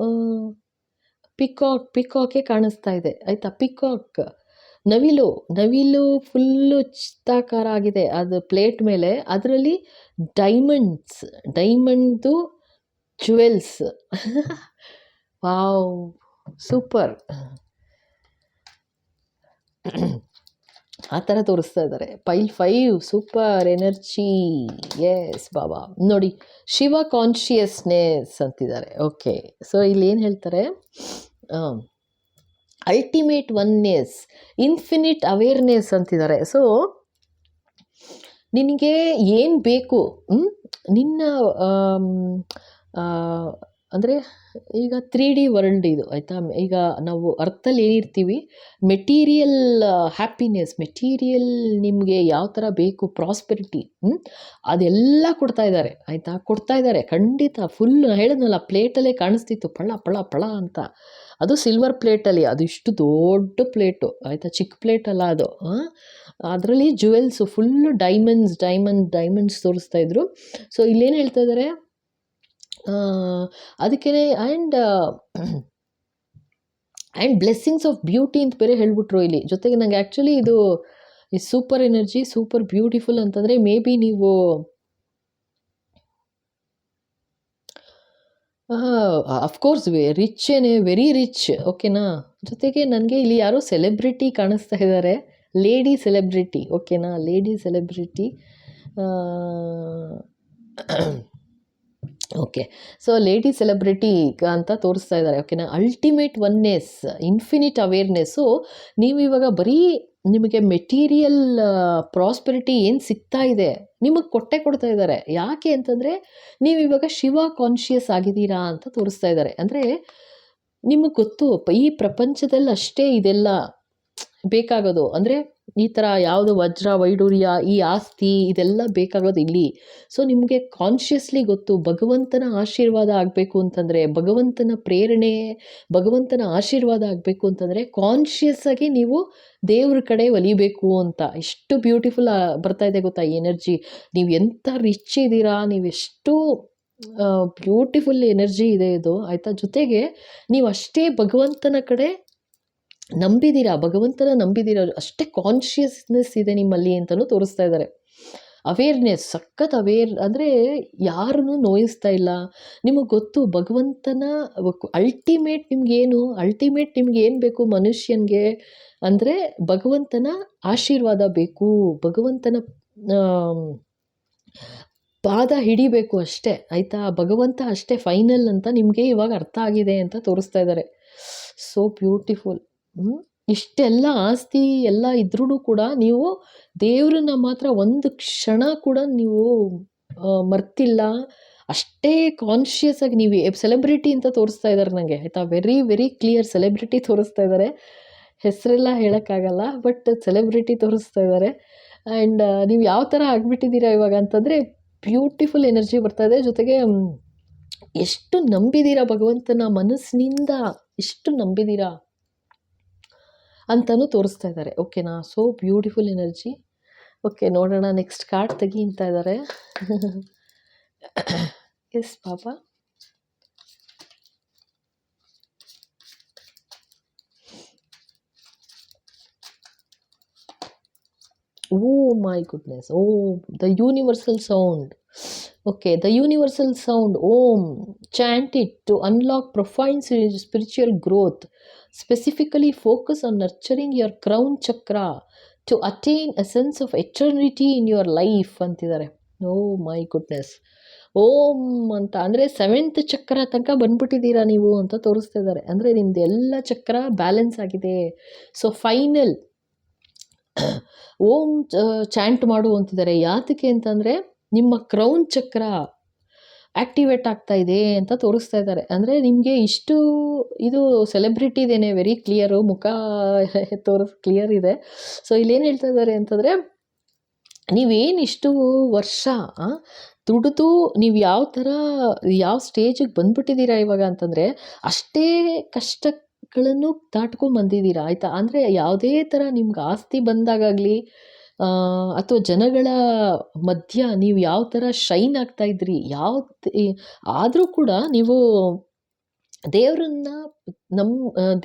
ಪಿಕಾಕೇ ಕಾಣಿಸ್ತಾ ಇದೆ, ಆಯಿತಾ. ಪಿಕಾಕ್, ನವಿಲು ಫುಲ್ಲು ಚಿತ್ತಾಕಾರ ಆಗಿದೆ ಅದು ಪ್ಲೇಟ್ ಮೇಲೆ. ಅದರಲ್ಲಿ ಡೈಮಂಡ್ದು ಜುವೆಲ್ಸ್. Wow, super. ಆ ಥರ ತೋರಿಸ್ತಾ ಇದ್ದಾರೆ. ಪೈಲ್ 5 ಸೂಪರ್ ಎನರ್ಜಿ. ಎಸ್ ಬಾಬಾ. ನೋಡಿ, ಶಿವ ಕಾನ್ಷಿಯಸ್ನೆಸ್ ಅಂತಿದ್ದಾರೆ. ಓಕೆ, ಸೊ ಇಲ್ಲಿ ಏನು ಹೇಳ್ತಾರೆ, ಅಲ್ಟಿಮೇಟ್ ಒನ್ನೆಸ್, ಇನ್ಫಿನಿಟ್ ಅವೇರ್ನೆಸ್ ಅಂತಿದ್ದಾರೆ. ಸೊ ನಿನಗೆ ಏನು ಬೇಕು, ನಿನ್ನ ಅಂದರೆ ಈಗ 3D ವರ್ಲ್ಡ್ ಇದು, ಆಯಿತಾ. ಈಗ ನಾವು ಅರ್ಥಲ್ಲಿ ಏನಿರ್ತೀವಿ, ಮೆಟೀರಿಯಲ್ ಹ್ಯಾಪಿನೆಸ್, ಮೆಟೀರಿಯಲ್ ನಿಮಗೆ ಯಾವ ಥರ ಬೇಕು, ಪ್ರಾಸ್ಪೆರಿಟಿ, ಅದೆಲ್ಲ ಕೊಡ್ತಾ ಇದ್ದಾರೆ, ಆಯಿತಾ. ಕೊಡ್ತಾ ಇದ್ದಾರೆ ಖಂಡಿತ. ಫುಲ್ ಹೇಳಿದ್ನಲ್ಲ, ಪ್ಲೇಟಲ್ಲೇ ಕಾಣಿಸ್ತಿತ್ತು ಫಳ ಫಳ ಫಳ ಅಂತ. ಅದು ಸಿಲ್ವರ್ ಪ್ಲೇಟಲ್ಲಿ, ಅದು ಇಷ್ಟು ದೊಡ್ಡ ಪ್ಲೇಟು, ಆಯಿತಾ, ಚಿಕ್ಕ ಪ್ಲೇಟ್ ಅಲ್ಲ ಅದು. ಅದರಲ್ಲಿ ಜುವೆಲ್ಸು ಫುಲ್ಲು ಡೈಮಂಡ್ಸ್ ತೋರಿಸ್ತಾ ಇದ್ರು. ಸೊ ಇಲ್ಲೇನು ಹೇಳ್ತಾ ಇದ್ದಾರೆ, ಅದಕ್ಕೇ ಆ್ಯಂಡ್ ಬ್ಲೆಸ್ಸಿಂಗ್ಸ್ ಆಫ್ ಬ್ಯೂಟಿ ಅಂತ ಬೇರೆ ಹೇಳ್ಬಿಟ್ರು ಇಲ್ಲಿ. ಜೊತೆಗೆ ನನಗೆ ಆ್ಯಕ್ಚುಲಿ ಇದು ಈ ಸೂಪರ್ ಎನರ್ಜಿ, ಸೂಪರ್ ಬ್ಯೂಟಿಫುಲ್ ಅಂತಂದರೆ ಮೇ ಬಿ ನೀವು ಅಫ್ಕೋರ್ಸ್ ವೆರಿ ರಿಚ್, ಓಕೆನಾ. ಜೊತೆಗೆ ನನಗೆ ಇಲ್ಲಿ ಯಾರೋ ಸೆಲೆಬ್ರಿಟಿ ಕಾಣಿಸ್ತಾ ಇದ್ದಾರೆ, ಲೇಡಿ ಸೆಲೆಬ್ರಿಟಿ, ಓಕೆನಾ, lady celebrity. Okay, so lady celebrity ಅಂತ ತೋರಿಸ್ತಾ ಇದ್ದಾರೆ, ಓಕೆನಾ. Ultimate oneness, infinite awareness. ನೀವು ಇವಾಗ ಬರೀ ನಿಮಗೆ ಮೆಟೀರಿಯಲ್ ಪ್ರಾಸ್ಪೆರಿಟಿ ಏನು ಸಿಗ್ತಾ ಇದೆ, ನಿಮಗೆ ಕೊಡ್ತಾ ಇದ್ದಾರೆ. ಯಾಕೆ ಅಂತಂದರೆ ನೀವು ಇವಾಗ ಶಿವ ಕಾನ್ಷಿಯಸ್ ಆಗಿದ್ದೀರಾ ಅಂತ ತೋರಿಸ್ತಾ ಇದ್ದಾರೆ. ಅಂದರೆ ನಿಮಗೆ ಗೊತ್ತು, ಈ ಪ್ರಪಂಚದಲ್ಲಿ ಅಷ್ಟೇ ಇದೆಲ್ಲ ಬೇಕಾಗೋದು. ಅಂದರೆ ಈ ಥರ ಯಾವುದು ವಜ್ರ ವೈಡೂರ್ಯ, ಈ ಆಸ್ತಿ, ಇದೆಲ್ಲ ಬೇಕಾಗೋದು ಇಲ್ಲಿ. ಸೊ ನಿಮಗೆ ಕಾನ್ಷಿಯಸ್ಲಿ ಗೊತ್ತು, ಭಗವಂತನ ಆಶೀರ್ವಾದ ಆಗಬೇಕು ಅಂತಂದರೆ, ಭಗವಂತನ ಪ್ರೇರಣೆ, ಭಗವಂತನ ಆಶೀರ್ವಾದ ಆಗಬೇಕು ಅಂತಂದರೆ ಕಾನ್ಷಿಯಸ್ ಆಗಿ ನೀವು ದೇವ್ರ ಕಡೆ ಒಲಿಬೇಕು ಅಂತ. ಎಷ್ಟು ಬ್ಯೂಟಿಫುಲ್ ಬರ್ತಾ ಇದೆ ಗೊತ್ತಾ ಈ ಎನರ್ಜಿ. ನೀವು ಎಂಥ ರಿಚ್ ಇದ್ದೀರಾ, ನೀವೆಷ್ಟು ಬ್ಯೂಟಿಫುಲ್ ಎನರ್ಜಿ ಇದೆ ಇದು, ಆಯಿತಾ. ಜೊತೆಗೆ ನೀವು ಅಷ್ಟೇ ಭಗವಂತನ ಕಡೆ ಭಗವಂತನ ನಂಬಿದ್ದೀರಾ, ಅಷ್ಟೇ ಕಾನ್ಷಿಯಸ್ನೆಸ್ ಇದೆ ನಿಮ್ಮಲ್ಲಿ ಅಂತಲೂ ತೋರಿಸ್ತಾ ಇದ್ದಾರೆ. ಅವೇರ್ನೆಸ್, ಸಖತ್ ಅಂದರೆ ಯಾರನ್ನೂ ನೋಯಿಸ್ತಾ ಇಲ್ಲ. ನಿಮಗೆ ಗೊತ್ತು ಭಗವಂತನ ಅಲ್ಟಿಮೇಟ್ ನಿಮ್ಗೆ ಏನು ಬೇಕು ಮನುಷ್ಯನಿಗೆ ಅಂದರೆ ಭಗವಂತನ ಆಶೀರ್ವಾದ ಬೇಕು, ಭಗವಂತನ ಪಾದ ಹಿಡಿಬೇಕು ಅಷ್ಟೇ, ಆಯಿತಾ. ಭಗವಂತ ಅಷ್ಟೇ ಫೈನಲ್ ಅಂತ ನಿಮಗೆ ಇವಾಗ ಅರ್ಥ ಆಗಿದೆ ಅಂತ ತೋರಿಸ್ತಾ ಇದ್ದಾರೆ. So beautiful. ಇಷ್ಟೆಲ್ಲ ಆಸ್ತಿ ಎಲ್ಲ ಇದ್ರೂ ಕೂಡ ನೀವು ದೇವ್ರನ್ನ ಮಾತ್ರ ಒಂದು ಕ್ಷಣ ಕೂಡ ನೀವು ಮರ್ತಿಲ್ಲ. ಅಷ್ಟೇ ಕಾನ್ಷಿಯಸ್ ಆಗಿ ನೀವು ಸೆಲೆಬ್ರಿಟಿ ಅಂತ ತೋರಿಸ್ತಾ ಇದ್ದಾರೆ ನನಗೆ ಆಯಿತಾ. ವೆರಿ ವೆರಿ ಕ್ಲಿಯರ್ ಸೆಲೆಬ್ರಿಟಿ ತೋರಿಸ್ತಾ ಇದ್ದಾರೆ. ಹೆಸರೆಲ್ಲ ಹೇಳೋಕ್ಕಾಗಲ್ಲ, ಬಟ್ ಸೆಲೆಬ್ರಿಟಿ ತೋರಿಸ್ತಾ ಇದ್ದಾರೆ. ಆ್ಯಂಡ್ ನೀವು ಯಾವ ಥರ ಆಗಿಬಿಟ್ಟಿದ್ದೀರಾ ಇವಾಗ ಅಂತಂದರೆ ಬ್ಯೂಟಿಫುಲ್ ಎನರ್ಜಿ ಬರ್ತಾ ಇದೆ. ಜೊತೆಗೆ ಎಷ್ಟು ನಂಬಿದ್ದೀರಾ ಭಗವಂತನ ಮನಸ್ಸಿನಿಂದ, ಎಷ್ಟು ನಂಬಿದ್ದೀರಾ ಅಂತಲೂ ತೋರಿಸ್ತಾ ಇದ್ದಾರೆ. ಓಕೆನಾ. So beautiful energy. ಓಕೆ, ನೋಡೋಣ ನೆಕ್ಸ್ಟ್ ಕಾರ್ಡ್ ತೆಗಿ ಅಂತ ಇದ್ದಾರೆ. ಎಸ್ ಪಾಪ. Oh my goodness. Oh, the universal sound. Okay, the universal sound. Om. Chant it to unlock profound spiritual growth. Specifically focus on nurturing your crown chakra to attain a sense of eternity in your life ಅಂತಿದ್ದಾರೆ. ಓ ಮೈ ಗುಡ್ನೆಸ್. ಓಂ ಅಂತ ಅಂದರೆ 7th ಚಕ್ರ ತನಕ ಬಂದ್ಬಿಟ್ಟಿದ್ದೀರಾ ನೀವು ಅಂತ ತೋರಿಸ್ತಾ ಇದ್ದಾರೆ. ಅಂದರೆ ನಿಮ್ದು ಎಲ್ಲ ಚಕ್ರ ಬ್ಯಾಲೆನ್ಸ್ ಆಗಿದೆ. ಸೊ ಫೈನಲ್ ಓಂ ಚಾಂಟ್ ಮಾಡು ಅಂತಿದ್ದಾರೆ. ಯಾತಕ್ಕೆ ಅಂತಂದರೆ ನಿಮ್ಮ ಕ್ರೌನ್ ಚಕ್ರ ಆ್ಯಕ್ಟಿವೇಟ್ ಆಗ್ತಾ ಇದೆ ಅಂತ ತೋರಿಸ್ತಾ ಇದ್ದಾರೆ. ಅಂದರೆ ನಿಮಗೆ ಇಷ್ಟು ಇದು ಸೆಲೆಬ್ರಿಟಿದೇನೆ, ವೆರಿ ಕ್ಲಿಯರು, ಮುಖ ಕ್ಲಿಯರ್ ಇದೆ. ಸೊ ಇಲ್ಲೇನು ಹೇಳ್ತಾ ಇದ್ದಾರೆ ಅಂತಂದರೆ ನೀವೇನು ಇಷ್ಟು ವರ್ಷ ದುಡಿದು ನೀವು ಯಾವ ಸ್ಟೇಜಿಗೆ ಬಂದ್ಬಿಟ್ಟಿದ್ದೀರಾ ಇವಾಗ ಅಂತಂದರೆ ಅಷ್ಟೇ ಕಷ್ಟಗಳನ್ನು ದಾಟ್ಕೊಂಡ್ಬಂದಿದ್ದೀರಾ ಆಯಿತಾ. ಅಂದರೆ ಯಾವುದೇ ಥರ ನಿಮ್ಗೆ ಆಸ್ತಿ ಬಂದಾಗಲಿ ಅಥವಾ ಜನಗಳ ಮಧ್ಯ ನೀವು ಯಾವ ಥರ ಶೈನ್ ಆಗ್ತಾಯಿದ್ರಿ, ಆದರೂ ಕೂಡ ನೀವು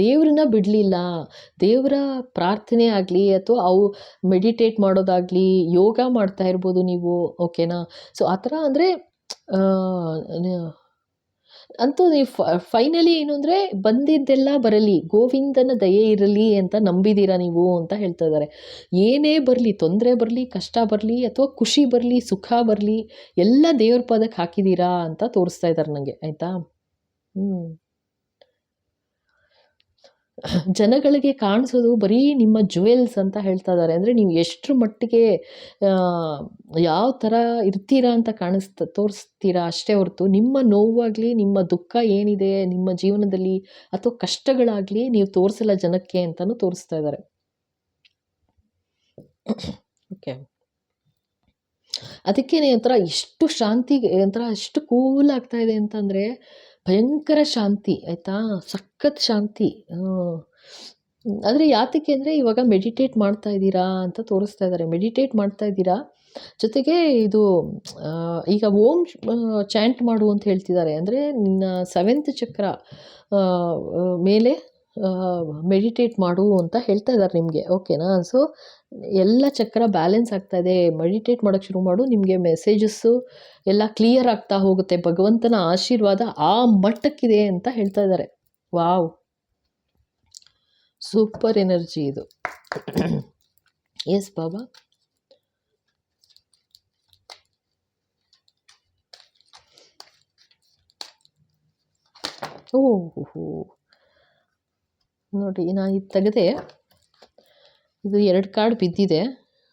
ದೇವ್ರನ್ನ ಬಿಡಲಿಲ್ಲ. ದೇವರ ಪ್ರಾರ್ಥನೆ ಆಗಲಿ ಅಥವಾ ಮೆಡಿಟೇಟ್ ಮಾಡೋದಾಗಲಿ, ಯೋಗ ಮಾಡ್ತಾ ಇರ್ಬೋದು ನೀವು. ಓಕೆನಾ. ಸೊ ಆ ಥರ ಅಂದರೆ ಅಂತೂ ನೀವು ಫೈನಲಿ ಏನು ಅಂದರೆ ಬಂದಿದ್ದೆಲ್ಲ ಬರಲಿ, ಗೋವಿಂದನ ದಯೆ ಇರಲಿ ಅಂತ ನಂಬಿದ್ದೀರಾ ನೀವು ಅಂತ ಹೇಳ್ತಾ ಇದ್ದಾರೆ. ಏನೇ ಬರಲಿ, ತೊಂದರೆ ಬರಲಿ, ಕಷ್ಟ ಬರಲಿ ಅಥವಾ ಖುಷಿ ಬರಲಿ, ಸುಖ ಬರಲಿ, ಎಲ್ಲ ದೇವ್ರ ಪದಕ್ಕೆ ಹಾಕಿದ್ದೀರಾ ಅಂತ ತೋರಿಸ್ತಾ ಇದ್ದಾರೆ ನನಗೆ ಆಯಿತಾ. ಜನಗಳಿಗೆ ಕಾಣಿಸೋದು ಬರೀ ನಿಮ್ಮ ಜುವೆಲ್ಸ್ ಅಂತ ಹೇಳ್ತಾ ಇದ್ದಾರೆ. ಅಂದರೆ ನೀವು ಎಷ್ಟರ ಮಟ್ಟಿಗೆ ಯಾವ ಥರ ಇರ್ತೀರಾ ಅಂತ ತೋರಿಸ್ತೀರಾ ಅಷ್ಟೇ ಹೊರತು ನಿಮ್ಮ ನೋವಾಗಲಿ, ನಿಮ್ಮ ದುಃಖ ಏನಿದೆ ನಿಮ್ಮ ಜೀವನದಲ್ಲಿ ಅಥವಾ ಕಷ್ಟಗಳಾಗಲಿ ನೀವು ತೋರಿಸಲ್ಲ ಜನಕ್ಕೆ ಅಂತಲೂ ತೋರಿಸ್ತಾ ಇದ್ದಾರೆ. ಓಕೆ, ಅದಕ್ಕೇನೆ ಒಂಥರ ಎಷ್ಟು ಶಾಂತಿ, ಒಂಥರ ಎಷ್ಟು ಕೂಲ್ ಆಗ್ತಾ ಇದೆ ಅಂತಂದರೆ ಭಯಂಕರ ಶಾಂತಿ ಆಯಿತಾ, ಸಖತ್ ಶಾಂತಿ. ಆದರೆ ಯಾತಕ್ಕೆ ಅಂದರೆ ಇವಾಗ ಮೆಡಿಟೇಟ್ ಮಾಡ್ತಾ ಇದ್ದೀರಾ ಅಂತ ತೋರಿಸ್ತಾ ಇದ್ದಾರೆ. ಮೆಡಿಟೇಟ್ ಮಾಡ್ತಾ ಇದ್ದೀರಾ, ಜೊತೆಗೆ ಇದು ಈಗ ಓಂ ಚಾಂಟ್ ಮಾಡು ಅಂತ ಹೇಳ್ತಿದ್ದಾರೆ. ಅಂದರೆ ನಿನ್ನ 7th ಚಕ್ರ ಮೇಲೆ ಮೆಡಿಟೇಟ್ ಮಾಡು ಅಂತ ಹೇಳ್ತಾ ಇದ್ದಾರೆ ನಿಮಗೆ. ಓಕೆನಾ. ಸೊ ಎಲ್ಲ ಚಕ್ರ ಬ್ಯಾಲೆನ್ಸ್ ಆಗ್ತಾ ಇದೆ. ಮೆಡಿಟೇಟ್ ಮಾಡೋಕ್ಕೆ ಶುರು ಮಾಡು, ನಿಮಗೆ ಮೆಸೇಜಸ್ಸು ಎಲ್ಲ ಕ್ಲಿಯರ್ ಆಗ್ತಾ ಹೋಗುತ್ತೆ. ಭಗವಂತನ ಆಶೀರ್ವಾದ ಆ ಮಟ್ಟಕ್ಕಿದೆ ಅಂತ ಹೇಳ್ತಾ ಇದ್ದಾರೆ. ವಾವ್, ಸೂಪರ್ ಎನರ್ಜಿ ಇದು. ಎಸ್ ಬಾಬಾ. ಓಹೋ, ನೋಡಿ ನಾನು ಇದು ತೆಗೆದೆ, ಇದು 2 ಕಾರ್ಡ್ ಬಿದ್ದಿದೆ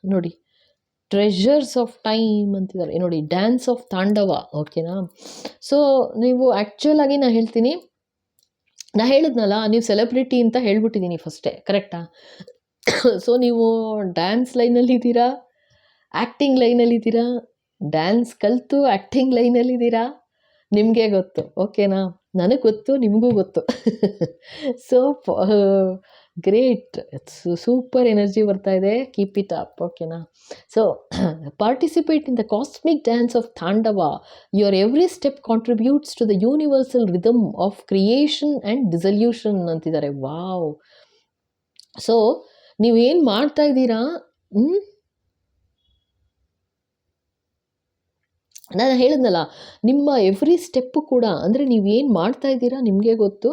ನೋಡಿ. ಟ್ರೆಷರ್ಸ್ ಆಫ್ ಟೈಮ್ ಅಂತಿದ್ದಾರೆ ನೋಡಿ, ಡ್ಯಾನ್ಸ್ ಆಫ್ ತಾಂಡವ. ಓಕೆನಾ. ಸೊ ನೀವು ಆ್ಯಕ್ಚುಲಾಗಿ ನಾನು ಹೇಳ್ತೀನಿ, ನಾನು ಹೇಳಿದ್ನಲ್ಲ ನೀವು ಸೆಲೆಬ್ರಿಟಿ ಅಂತ ಹೇಳ್ಬಿಟ್ಟಿದ್ದೀನಿ ಫಸ್ಟೇ, ಕರೆಕ್ಟಾ. ಸೊ ನೀವು ಡ್ಯಾನ್ಸ್ ಲೈನಲ್ಲಿದ್ದೀರಾ, ಆ್ಯಕ್ಟಿಂಗ್ ಲೈನಲ್ಲಿದ್ದೀರಾ, ಡ್ಯಾನ್ಸ್ ಕಲಿತು ಆ್ಯಕ್ಟಿಂಗ್ ಲೈನಲ್ಲಿದ್ದೀರಾ, ನಿಮಗೆ ಗೊತ್ತು. ಓಕೆನಾ. ನನಗೆ ಗೊತ್ತು, ನಿಮಗೂ ಗೊತ್ತು. ಸೊ ಗ್ರೇಟ್, ಸೂಪರ್ ಎನರ್ಜಿ ಬರ್ತಾ ಇದೆ. Keep it up. ಓಕೆನಾ. So participate in the cosmic dance of tandava. Your every step contributes to the universal rhythm of creation and dissolution ಅಂತಿದ್ದಾರೆ. ವಾವ್. ಸೊ ನೀವೇನು ಮಾಡ್ತಾ ಇದ್ದೀರಾ, ನಾನು ಹೇಳಿದ್ನಲ್ಲ, ನಿಮ್ಮ ಎವ್ರಿ ಸ್ಟೆಪ್ಪು ಕೂಡ ಅಂದರೆ ನೀವೇನು ಮಾಡ್ತಾ ಇದ್ದೀರಾ ನಿಮಗೆ ಗೊತ್ತು.